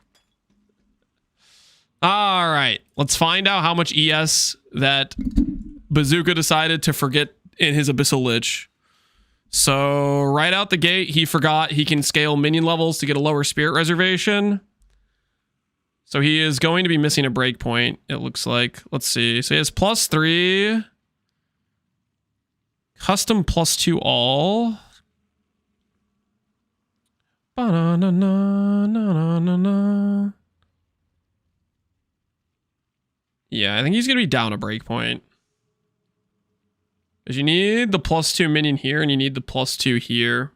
All right, let's find out how much ES that Bazooka decided to forget in his Abyssal Lich. So right out the gate, he forgot he can scale minion levels to get a lower spirit reservation. So he is going to be missing a breakpoint, it looks like. Let's see. So he has +3. Custom +2 all. Ba-na-na-na-na-na-na. Yeah, I think he's going to be down a breakpoint. Because you need the +2 minion here, and you need the +2 here.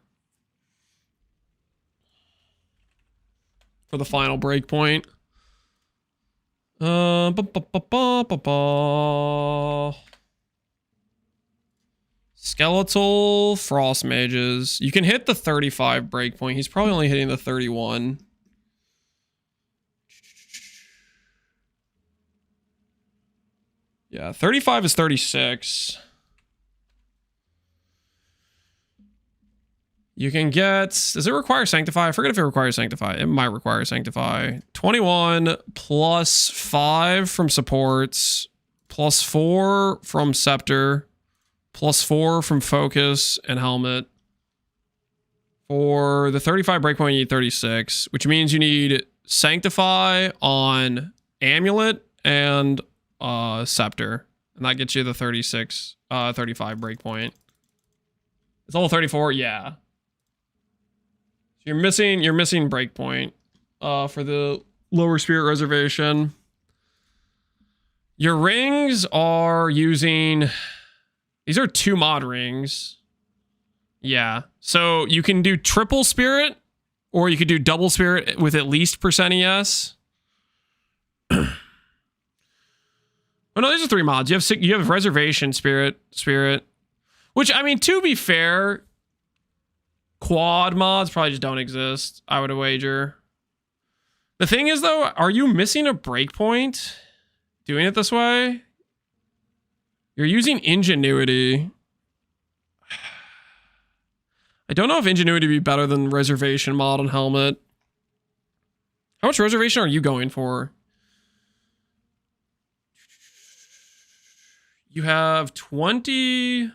For the final breakpoint. Skeletal frost mages. You can hit the 35 breakpoint. He's probably only hitting the 31. Yeah, 35 is 36. You can get, does it require Sanctify? I forget if it requires Sanctify. It might require Sanctify. 21 plus 5 from supports, plus 4 from Scepter, plus 4 from Focus and Helmet. For the 35 breakpoint, you need 36, which means you need Sanctify on Amulet and Scepter. And that gets you the 35 breakpoint. It's level 34, yeah. You're missing breakpoint for the lower spirit reservation. Your rings are using, these are 2 mod rings. Yeah. So you can do triple spirit or you could do double spirit with at least percent ES. Oh no, these are 3 mods. You have reservation spirit, which I mean, to be fair, quad mods probably just don't exist, I would wager. The thing is, though, are you missing a breakpoint doing it this way? You're using Ingenuity. I don't know if Ingenuity would be better than Reservation mod on Helmet. How much Reservation are you going for? You have 20...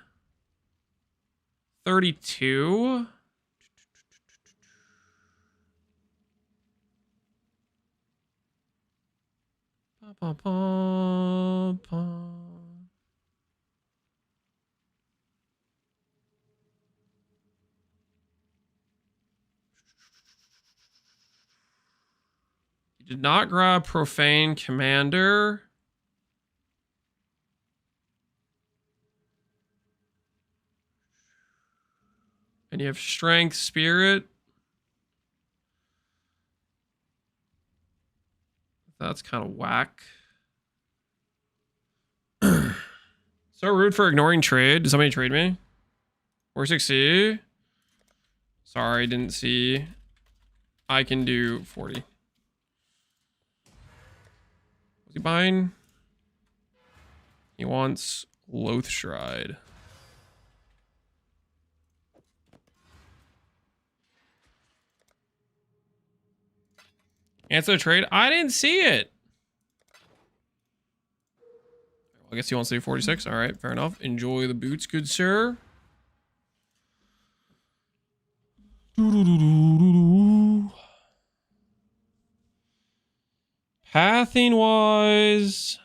32... You did not grab Profane Commander. And you have Strength Spirit. That's kind of whack. So rude for ignoring trade. Did somebody trade me? 460. Sorry, didn't see. I can do 40. What's he buying? He wants Loathstride. Answer the trade? I didn't see it. I guess he wants to do 46. All right, fair enough. Enjoy the boots, good sir. Pathing wise.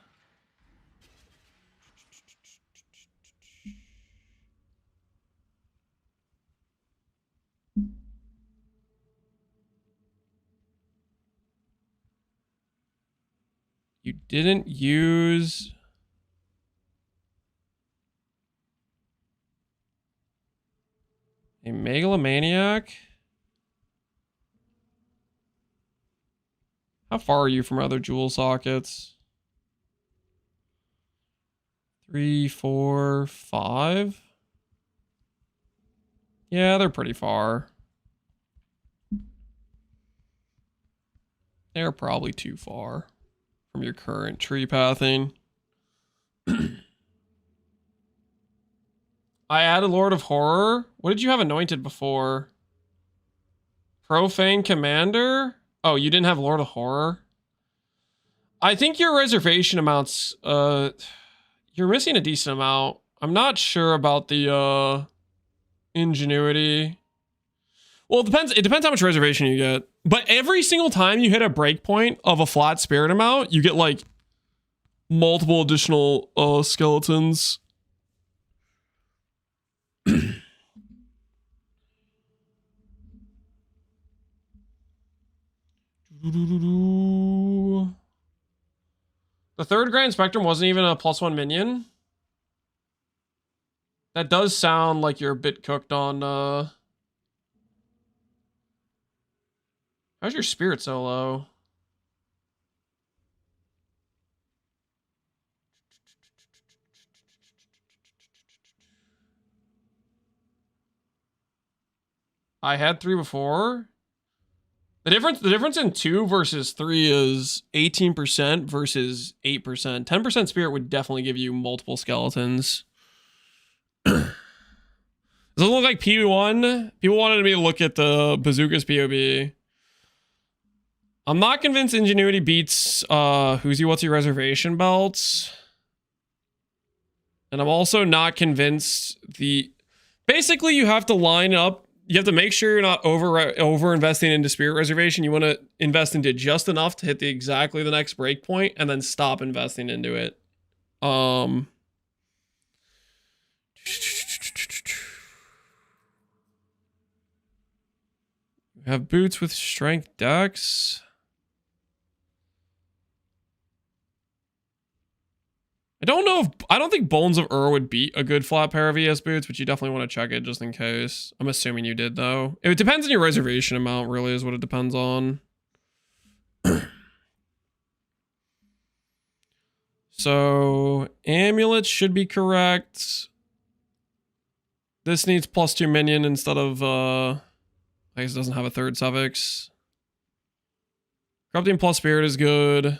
You didn't use a megalomaniac? How far are you from other jewel sockets? 3, 4, 5? Yeah, they're pretty far. They're probably too far from your current tree pathing. I added Lord of Horror. What did you have anointed before? Profane Commander? Oh, you didn't have Lord of Horror? I think your reservation amounts, you're missing a decent amount. I'm not sure about the, Ingenuity. Well, it depends how much reservation you get. But every single time you hit a breakpoint of a flat spirit amount, you get, like, multiple additional, skeletons. The third Grand Spectrum wasn't even a +1 minion. That does sound like you're a bit cooked on, How's your spirit so low? I had 3 before. The difference in 2 versus 3 is 18% versus 8%. 10% spirit would definitely give you multiple skeletons. Does it look like P1? People wanted me to look at the Bazooka's POV. I'm not convinced Ingenuity beats Who's You What's Your Reservation belts. And I'm also not convinced the... Basically, you have to line up. You have to make sure you're not over investing into Spirit Reservation. You want to invest into just enough to hit exactly the next breakpoint and then stop investing into it. We have boots with strength dex. I don't think Bones of Ur would beat a good flat pair of ES boots, but you definitely want to check it just in case. I'm assuming you did though. It depends on your reservation amount, really, is what it depends on. So amulets should be correct. This needs +2 minion instead of I guess it doesn't have a third suffix. Corrupting plus spirit is good.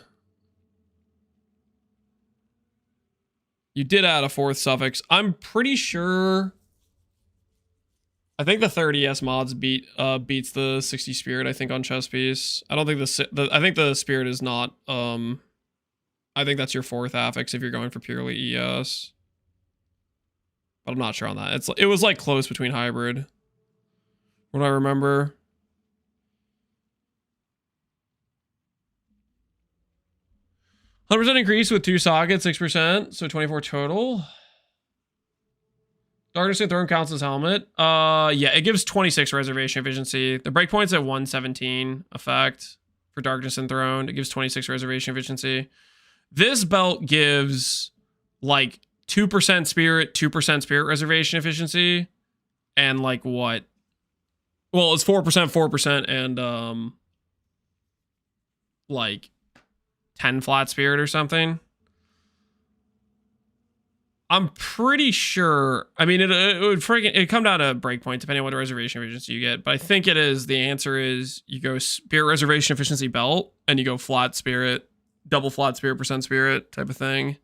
You did add a fourth suffix. I'm pretty sure. I think the 30 ES mods beats the 60 spirit. I think on chess piece. I don't think I think the spirit is not. I think that's your fourth affix if you're going for purely ES. But I'm not sure on that. It was like close between hybrid. What do I remember? %, increase with 2 sockets, 6%, so 24 total. Darkness and Throne counts as helmet. Yeah, it gives 26 reservation efficiency. The breakpoint's at 117 effect for Darkness and Throne. It gives 26 reservation efficiency. This belt gives like 2% spirit, 2% spirit reservation efficiency, and like what? Well, it's 4%, 4%, and like 10 flat spirit or something. I'm pretty sure. I mean, it'd come down to breakpoint depending on what reservation efficiency you get. But I think it is. The answer is you go spirit reservation efficiency belt and you go flat spirit, double flat spirit, % spirit type of thing.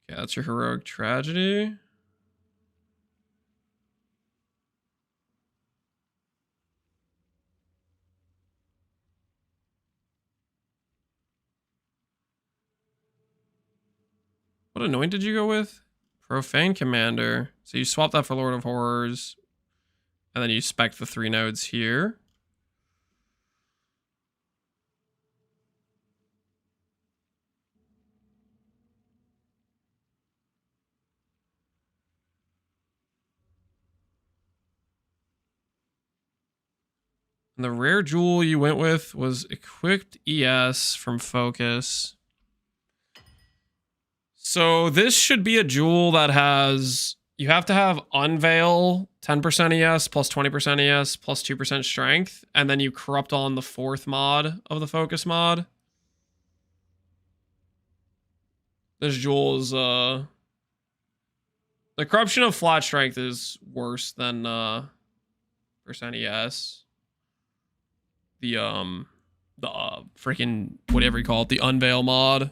Yeah, that's your heroic tragedy. What anoint did you go with? Profane Commander. So you swap that for Lord of Horrors. And then you spec the 3 nodes here. And the rare jewel you went with was Equipped ES from Focus. So this should be a jewel that has... You have to have Unveil, 10% ES, plus 20% ES, plus 2% Strength. And then you corrupt on the 4th mod of the Focus mod. This jewel is... The corruption of flat Strength is worse than percent ES. The freaking whatever you call it, the Unveil mod.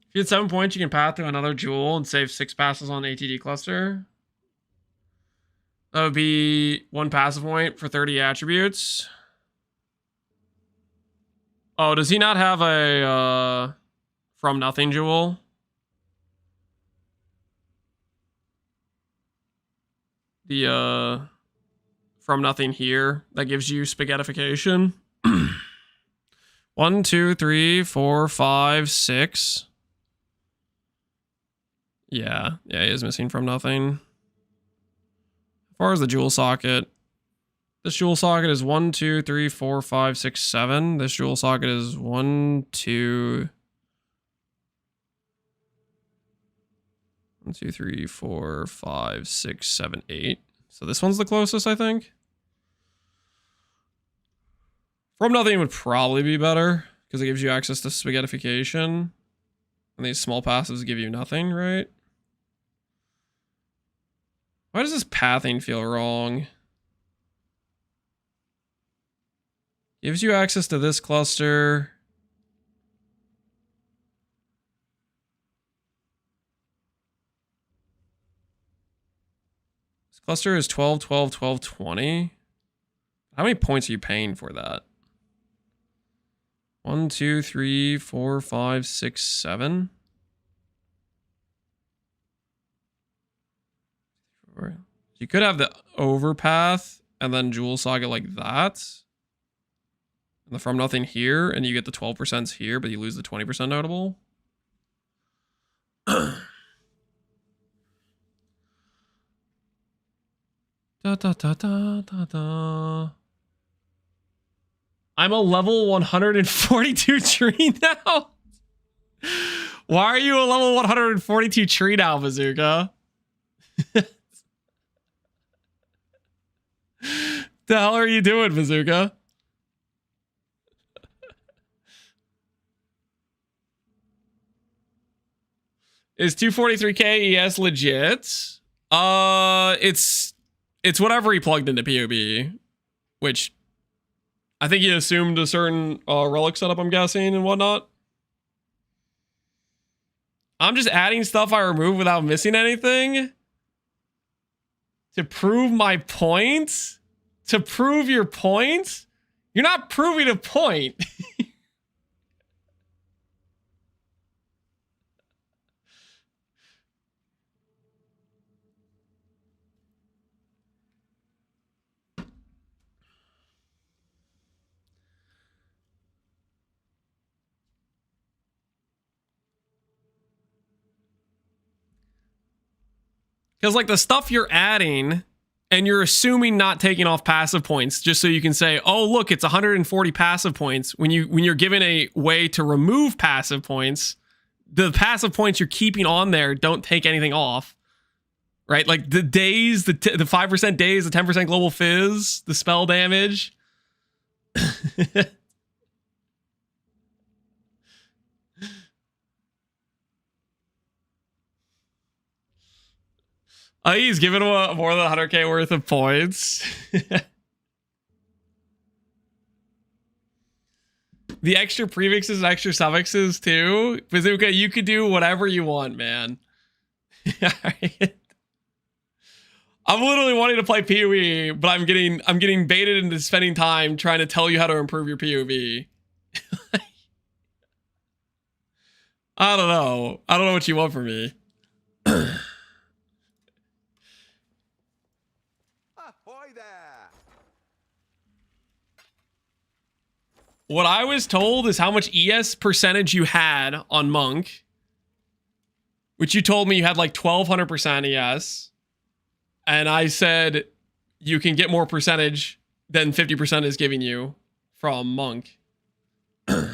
If you had 7 points, you can path to another jewel and save 6 passes on ATD cluster. That would be 1 passive point for 30 attributes. Oh, does he not have a From Nothing jewel? The From Nothing here that gives you spaghettification. 1, 2, 3, 4, 5, 6. Yeah, he is missing From Nothing. As far as the jewel socket, this jewel socket is 1, 2, 3, 4, 5, 6, 7. This jewel socket is 1, 2, 1, 2, 3, 4, 5, 6, 7, 8. So this one's the closest, I think. From Nothing would probably be better because it gives you access to spaghettification. And these small passives give you nothing, right? Why does this pathing feel wrong? Gives you access to this cluster. This cluster is 12, 12, 12, 20. How many points are you paying for that? 1, 2, 3, 4, 5, 6, 7. You could have the overpath and then jewel socket like that. And the From Nothing here, and you get the 12% here, but you lose the 20% notable. Da, da, da, da, da, da. I'm a level 142 tree now? Why are you a level 142 tree now, Bazooka? The hell are you doing, Bazooka? Is 243k ES legit? It's whatever he plugged into POB, which I think he assumed a certain relic setup, I'm guessing, and whatnot. I'm just adding stuff I remove without missing anything to prove my point. To prove your point? You're not proving a point. Because, like, the stuff you're adding, and you're assuming not taking off passive points, just so you can say, oh, look, it's 140 passive points. When you're given a way to remove passive points, the passive points you're keeping on there don't take anything off. Right? Like, the days, the 5% days, the 10% global fizz, the spell damage. Oh, he's giving him more than 100k worth of points. The extra prefixes and extra suffixes too. Bazooka, you could do whatever you want, man. I'm literally wanting to play PoE, but I'm getting baited into spending time trying to tell you how to improve your PoE. I don't know. I don't know what you want from me. What I was told is how much ES percentage you had on Monk, which you told me you had like 1200% ES. And I said you can get more percentage than 50% is giving you from Monk. Like,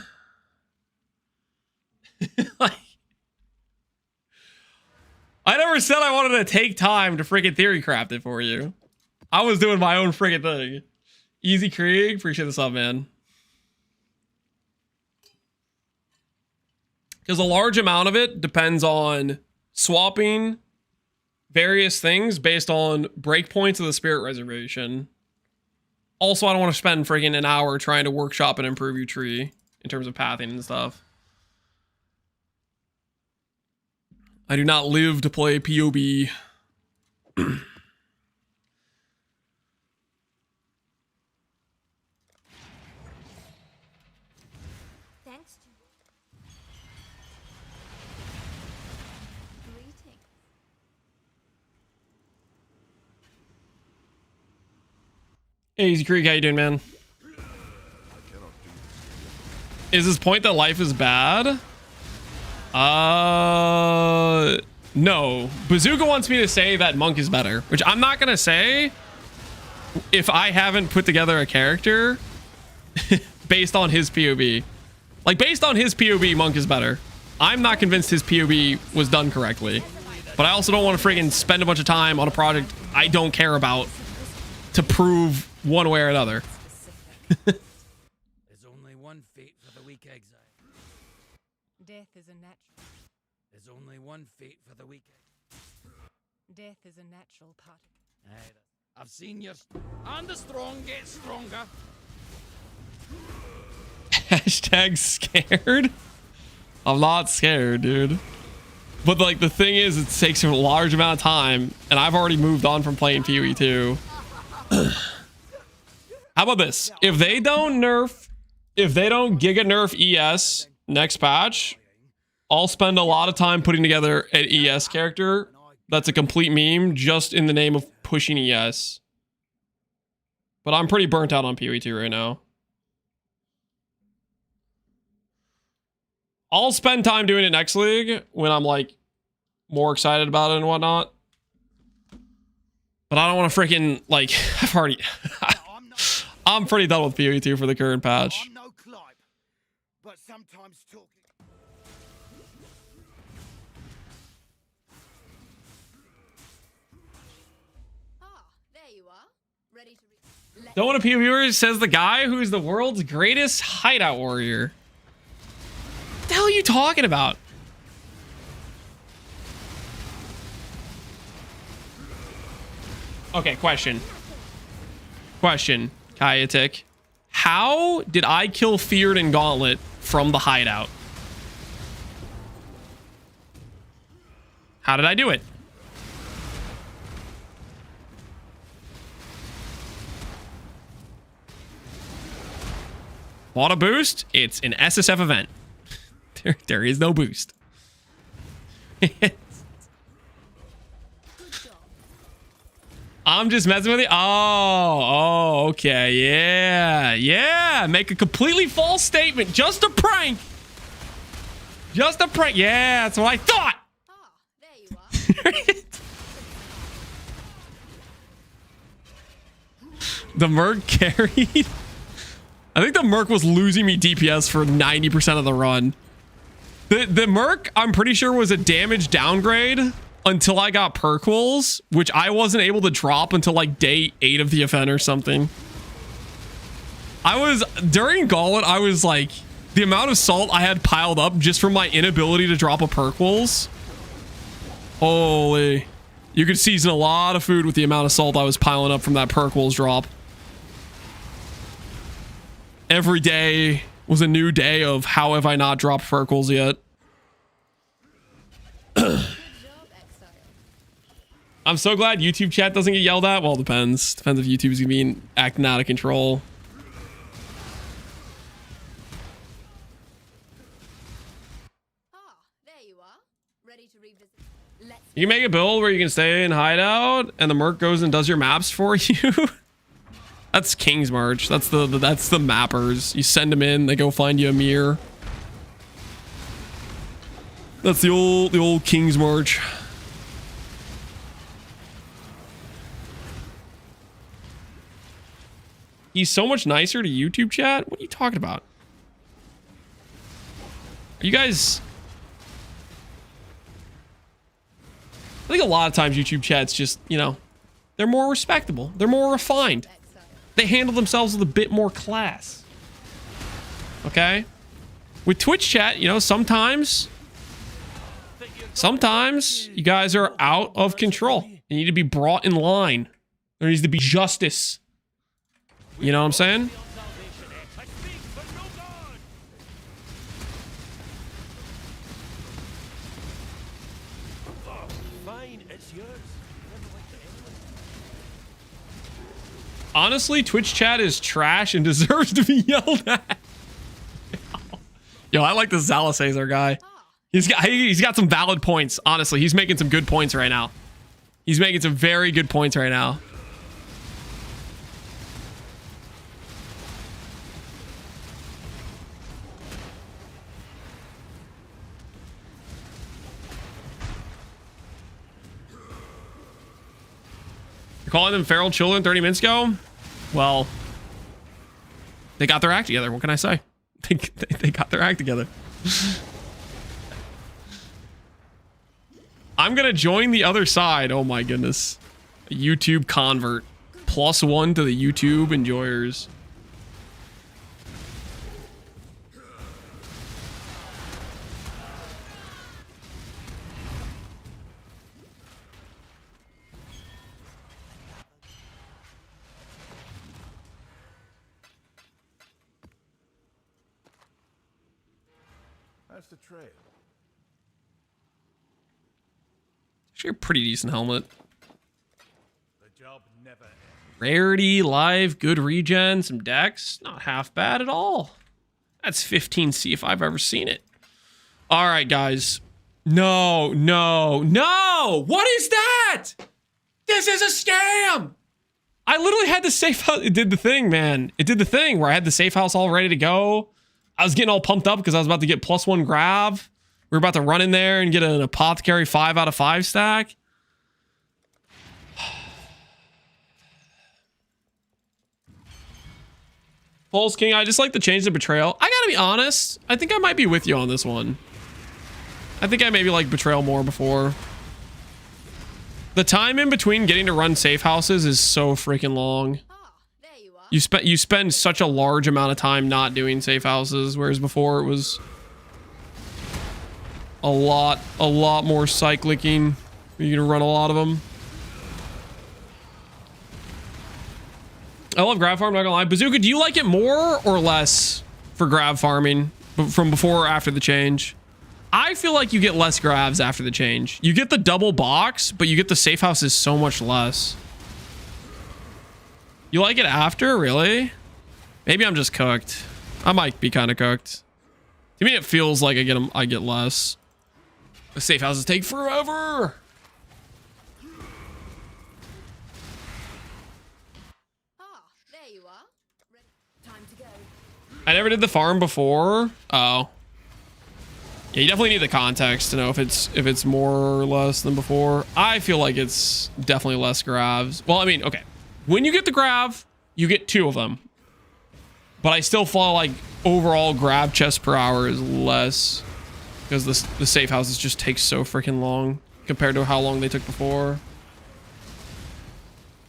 I never said I wanted to take time to freaking theory craft it for you. I was doing my own freaking thing. Easy Krieg, appreciate the sub, man. Because a large amount of it depends on swapping various things based on breakpoints of the Spirit Reservation. Also, I don't want to spend freaking an hour trying to workshop and improve your tree in terms of pathing and stuff. I do not live to play PoB. Hey, Easy Creek, how you doing, man? Is his point that life is bad? No. Bazooka wants me to say that Monk is better, which I'm not going to say if I haven't put together a character based on his POV. Like, based on his POV, Monk is better. I'm not convinced his POV was done correctly. But I also don't want to friggin' spend a bunch of time on a project I don't care about to prove one way or another. There's only one fate for the weak, Exile. Death is a natural. There's only one fate for the weak. Death is a natural part. Aye, I've seen your... And the strong get stronger. Hashtag scared? I'm not scared, dude. But like the thing is, it takes a large amount of time, and I've already moved on from playing PoE 2. How about this? If they don't Giga nerf ES next patch, I'll spend a lot of time putting together an ES character that's a complete meme just in the name of pushing ES. But I'm pretty burnt out on PoE 2 right now. I'll spend time doing it next league when I'm like more excited about it and whatnot. But I don't want to freaking like I'm pretty done with PoE 2 for the current patch. I'm no Clive, but sometimes talking. There you are. Ready to Don't want a PoE viewer, says the guy who's the world's greatest hideout warrior. What the hell are you talking about? Okay, question, Kayatik. How did I kill Feared and Gauntlet from the hideout? How did I do it? Want a boost? It's an SSF event. There is no boost. I'm just messing with you. Oh, okay. Yeah. Make a completely false statement. Just a prank. Yeah, that's what I thought. there you are. The Merc carried. I think the Merc was losing me DPS for 90% of the run. The Merc, I'm pretty sure, was a damage downgrade until I got Perquels, which I wasn't able to drop until like day 8 of the event or something. During Gauntlet, I was like, the amount of salt I had piled up just from my inability to drop a Perquels. Holy. You could season a lot of food with the amount of salt I was piling up from that Perquels drop. Every day was a new day of how have I not dropped Perquels yet. I'm so glad YouTube chat doesn't get yelled at. Well, it depends. Depends if YouTube's gonna be acting out of control. There you are. Ready to revisit. You can make a build where you can stay in hideout and the Merc goes and does your maps for you. That's King's March. That's the mappers. You send them in, they go find you a mirror. That's the old King's March. He's so much nicer to YouTube chat. What are you talking about? Are you guys? I think a lot of times YouTube chat's just, you know, they're more respectable. They're more refined. They handle themselves with a bit more class. Okay? With Twitch chat, you know, sometimes you guys are out of control. You need to be brought in line. There needs to be justice. You know what I'm saying? Honestly, Twitch chat is trash and deserves to be yelled at. Yo, I like the Zalasazer guy. He's got some valid points. Honestly, he's making some good points right now. He's making some very good points right now. You're calling them feral children 30 minutes ago? Well, they got their act together. What can I say? They got their act together. I'm gonna join the other side. Oh my goodness. A YouTube convert. +1 to the YouTube enjoyers. That's the trail. Actually, a pretty decent helmet. The job never ends. Rarity, live, good regen, some dex. Not half bad at all. That's 15C if I've ever seen it. All right, guys. No, no, no! What is that? This is a scam! I literally had the safe house. It did the thing, man. It did the thing where I had the safe house all ready to go. I was getting all pumped up because I was about to get +1 grav. We were about to run in there and get an apothecary 5 out of 5 stack. Pulse King, I just like the change to Betrayal. I gotta be honest. I think I might be with you on this one. I think I maybe liked Betrayal more before. The time in between getting to run safe houses is so freaking long. You spend such a large amount of time not doing safe houses, whereas before it was a lot more cyclicking. You're gonna run a lot of them. I love grab farm, not gonna lie. Bazooka, do you like it more or less for grab farming from before or after the change? I feel like you get less grabs after the change. You get the double box, but you get the safe houses so much less. You like it after, really? Maybe I'm just cooked. I might be kind of cooked. To me, it feels like I get less. The safe houses take forever. There you are. Time to go. I never did the farm before. Oh. Yeah, you definitely need the context to know if it's more or less than before. I feel like it's definitely less grabs. Well, I mean, okay. When you get the grab, you get 2 of them. But I still feel like overall grab chest per hour is less. Because the safe houses just take so freaking long compared to how long they took before.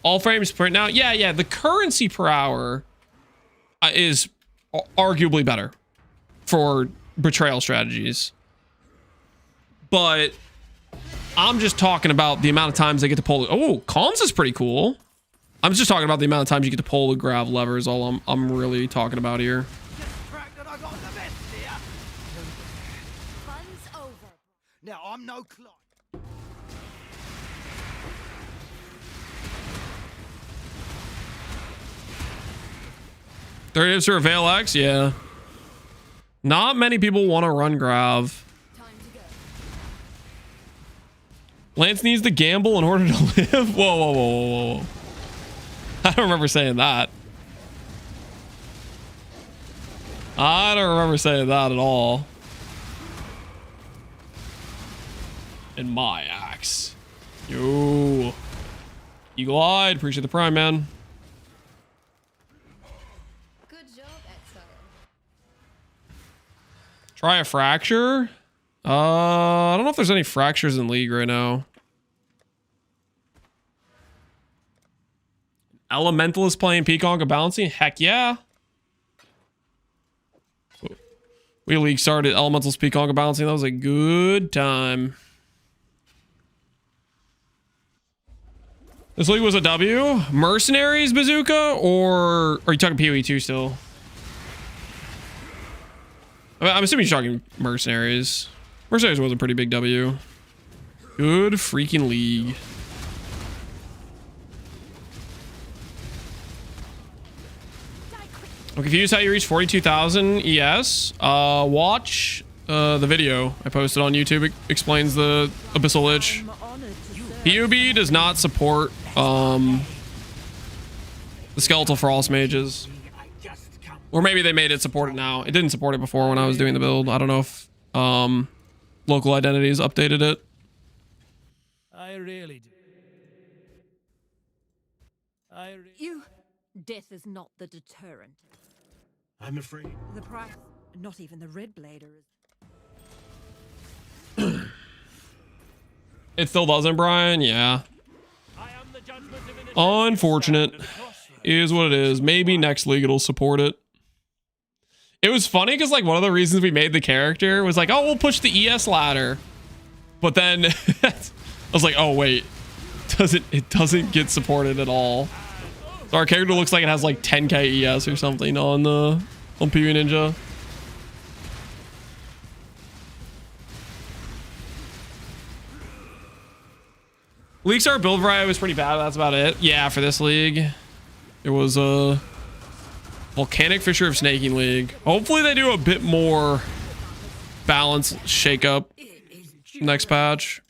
All frames print now? Yeah. The currency per hour is arguably better for Betrayal strategies. But I'm just talking about the amount of times they get to pull. Oh, Cons is pretty cool. I'm just talking about the amount of times you get to pull the grab lever is all I'm really talking about here. Now I'm no clock. Third is for Veil X, yeah. Not many people want to run Grav. Lance needs to gamble in order to live. Whoa. I don't remember saying that. I don't remember saying that at all. And my axe. Yo. Eagle Eyed. Appreciate the prime, man. Good job, Exile. Try a fracture. I don't know if there's any fractures in League right now. Elementalist playing Peacock and balancing? Heck yeah. We League started Elementalist Peacock and balancing. That was a good time. This league was a W. Mercenaries Bazooka, or are you talking PoE 2 still? I'm assuming you're talking Mercenaries. Mercenaries was a pretty big W. Good freaking league. I'm confused how you reach 42,000 ES. Watch the video I posted on YouTube. It explains the Abyssal Lich. PUB does not support the Skeletal Frost Mages. Or maybe they made it support it now. It didn't support it before when I was doing the build. I don't know if Local Identities updated it. I really do. Death is not the deterrent. I'm afraid. The price. Not even the red blader is. It still doesn't, Brian. Yeah. Unfortunate. Is what it is. Maybe next league it'll support it. It was funny because like one of the reasons we made the character was like, oh, we'll push the ES ladder. But then I was like, oh wait, it doesn't get supported at all. So our character looks like it has like 10k ES or something on PV Ninja. League Star build variety was pretty bad. That's about it. Yeah, for this league. It was a Volcanic Fisher of Snaking League. Hopefully they do a bit more balance shake up next patch.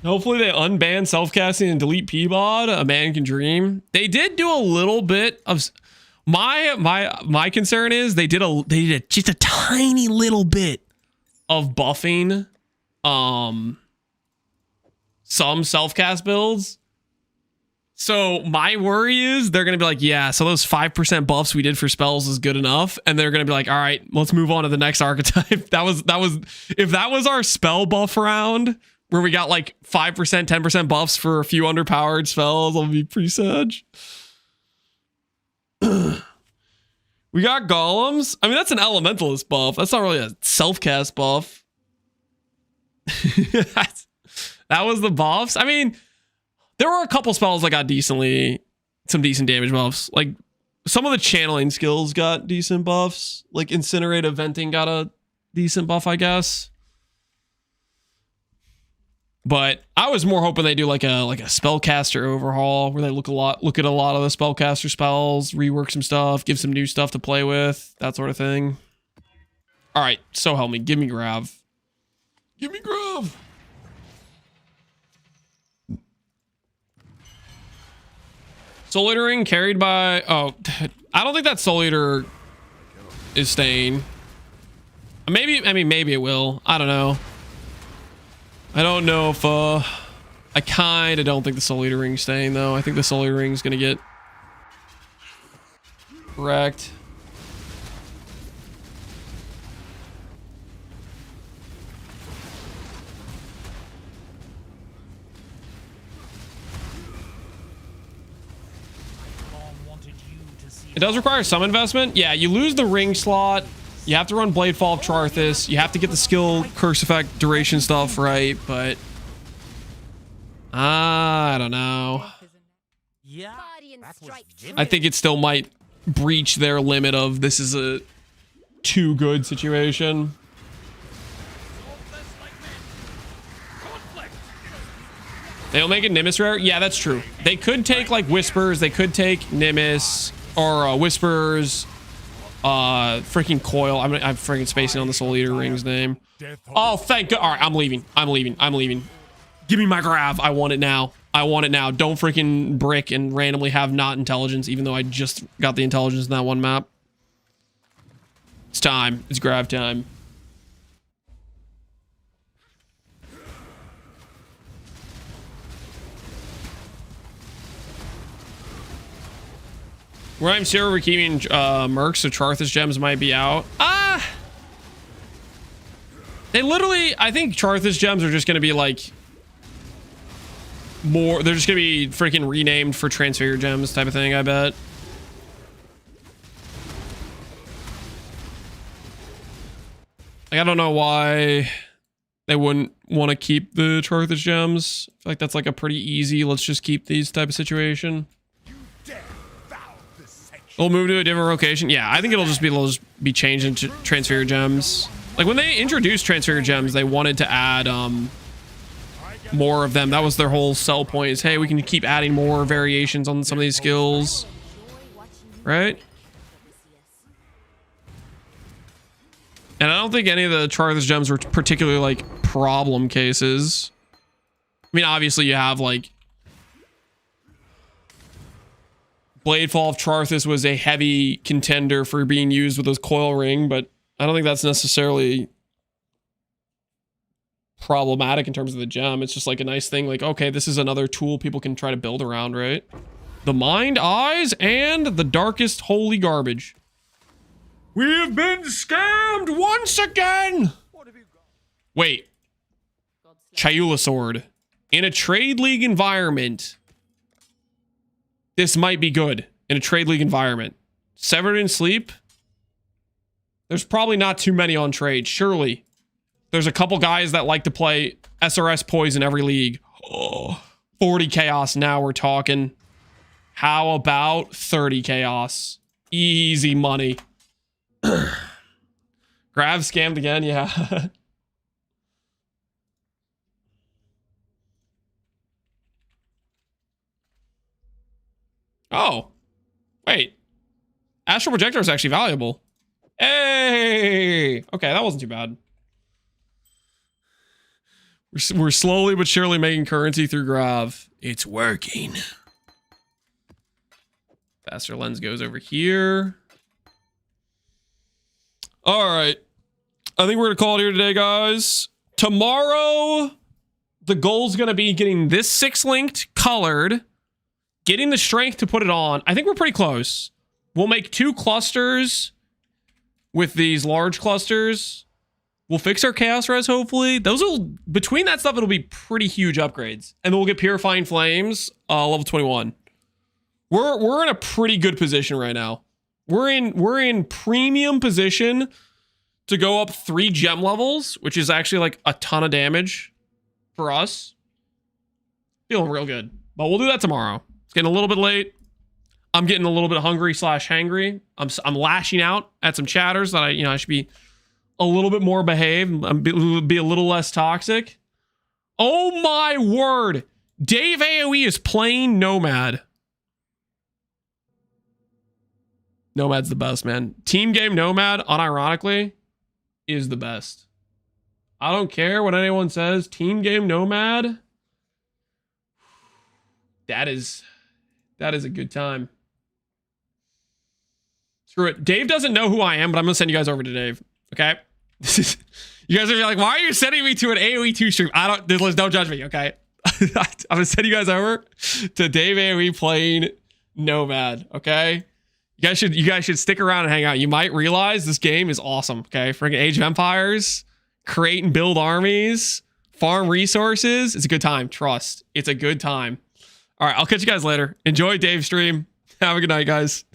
Hopefully they unban self-casting and delete P-Bod. A man can dream. They did do a little bit of my concern is they did just a tiny little bit of buffing some self-cast builds. So my worry is they're going to be like, yeah, so those 5% buffs we did for spells is good enough. And they're going to be like, all right, let's move on to the next archetype. If that was our spell buff round, where we got like 5%, 10% buffs for a few underpowered spells, I'll be pretty sad. We got golems. I mean, that's an elementalist buff. That's not really a self-cast buff. That was the buffs. I mean, there were a couple spells that got some decent damage buffs. Like some of the channeling skills got decent buffs. Like Incinerate Venting got a decent buff, I guess. But I was more hoping they do like a spellcaster overhaul where they look at a lot of the spellcaster spells, rework some stuff, give some new stuff to play with, that sort of thing. All right, so help me, give me Grav. Give me Grav. Soul Eater ring carried by I don't think that Soul Eater is staying. Maybe it will. I don't know. I don't know if I kind of don't think the Soul Eater ring's staying though. I think the Soul Eater ring's gonna get wrecked. It does require some investment. Yeah, you lose the ring slot. You have to run Bladefall of Charthus. You have to get the skill curse effect duration stuff right, but I don't know. Yeah, I think it still might breach their limit of this is a too good situation. They'll make a Nimbus rare? Yeah, that's true. They could take like Whispers. They could take Nimbus or Whispers. Freaking Coil. I'm freaking spacing on the Soul Eater ring's name. Oh, thank God. All right, I'm leaving. Give me my Grav. I want it now. Don't freaking brick and randomly have not intelligence, even though I just got the intelligence in that one map. It's time. It's Grav time. Where I'm sure we're keeping Mercs, so Charthus gems might be out. They literally, I think Charthus gems are just going to be like more, they're just going to be freaking renamed for Transfigure gems type of thing, I bet. Like, I don't know why they wouldn't want to keep the Charthus gems. I feel like that's like a pretty easy, let's just keep these type of situation. We'll move to a different location. Yeah, I think it'll just be changed into Transfigure gems. Like when they introduced Transfigure gems, they wanted to add more of them. That was their whole sell point is, hey, we can keep adding more variations on some of these skills. Right? And I don't think any of the Charthus gems were particularly like problem cases. I mean, obviously you have like Bladefall of Charthus was a heavy contender for being used with those coil ring, but I don't think that's necessarily problematic in terms of the gem. It's just like a nice thing, like, okay, this is another tool people can try to build around, right? The Mind, Eyes, and the Darkest Holy Garbage. We have been scammed once again! Wait. Chayula Sword. In a trade league environment, this might be good. In a trade league environment. Severed in Sleep. There's probably not too many on trade, surely. There's a couple guys that like to play SRS Poison every league. Oh, 40 chaos now we're talking. How about 30 chaos? Easy money. Grav scammed again, yeah. Oh. Wait. Astral Projector is actually valuable. Hey! Okay, that wasn't too bad. We're slowly but surely making currency through Grav. It's working. Faster lens goes over here. All right. I think we're going to call it here today, guys. Tomorrow, the goal's going to be getting this 6-linked colored, getting the strength to put it on. I think we're pretty close. We'll make 2 clusters with these large clusters. We'll fix our Chaos Res, hopefully. Those will, between that stuff, it'll be pretty huge upgrades. And then we'll get Purifying Flames, level 21. We're in a pretty good position right now. We're in premium position to go up 3 gem levels, which is actually like a ton of damage for us. Feeling real good. But we'll do that tomorrow. It's getting a little bit late. I'm getting a little bit hungry/hangry. I'm lashing out at some chatters that I should be a little bit more behaved, be a little less toxic. Oh my word. Dave AoE is playing Nomad. Nomad's the best, man. Team game Nomad, unironically, is the best. I don't care what anyone says. Team game Nomad, that is a good time. Screw it. Dave doesn't know who I am, but I'm going to send you guys over to Dave. Okay? You guys are like, why are you sending me to an AoE 2 stream? Don't judge me, okay? I'm going to send you guys over to Dave AoE playing Nomad, okay? You guys should stick around and hang out. You might realize this game is awesome, okay? Freaking Age of Empires, create and build armies, farm resources. It's a good time. Trust. It's a good time. All right, I'll catch you guys later. Enjoy Dave's stream. Have a good night, guys.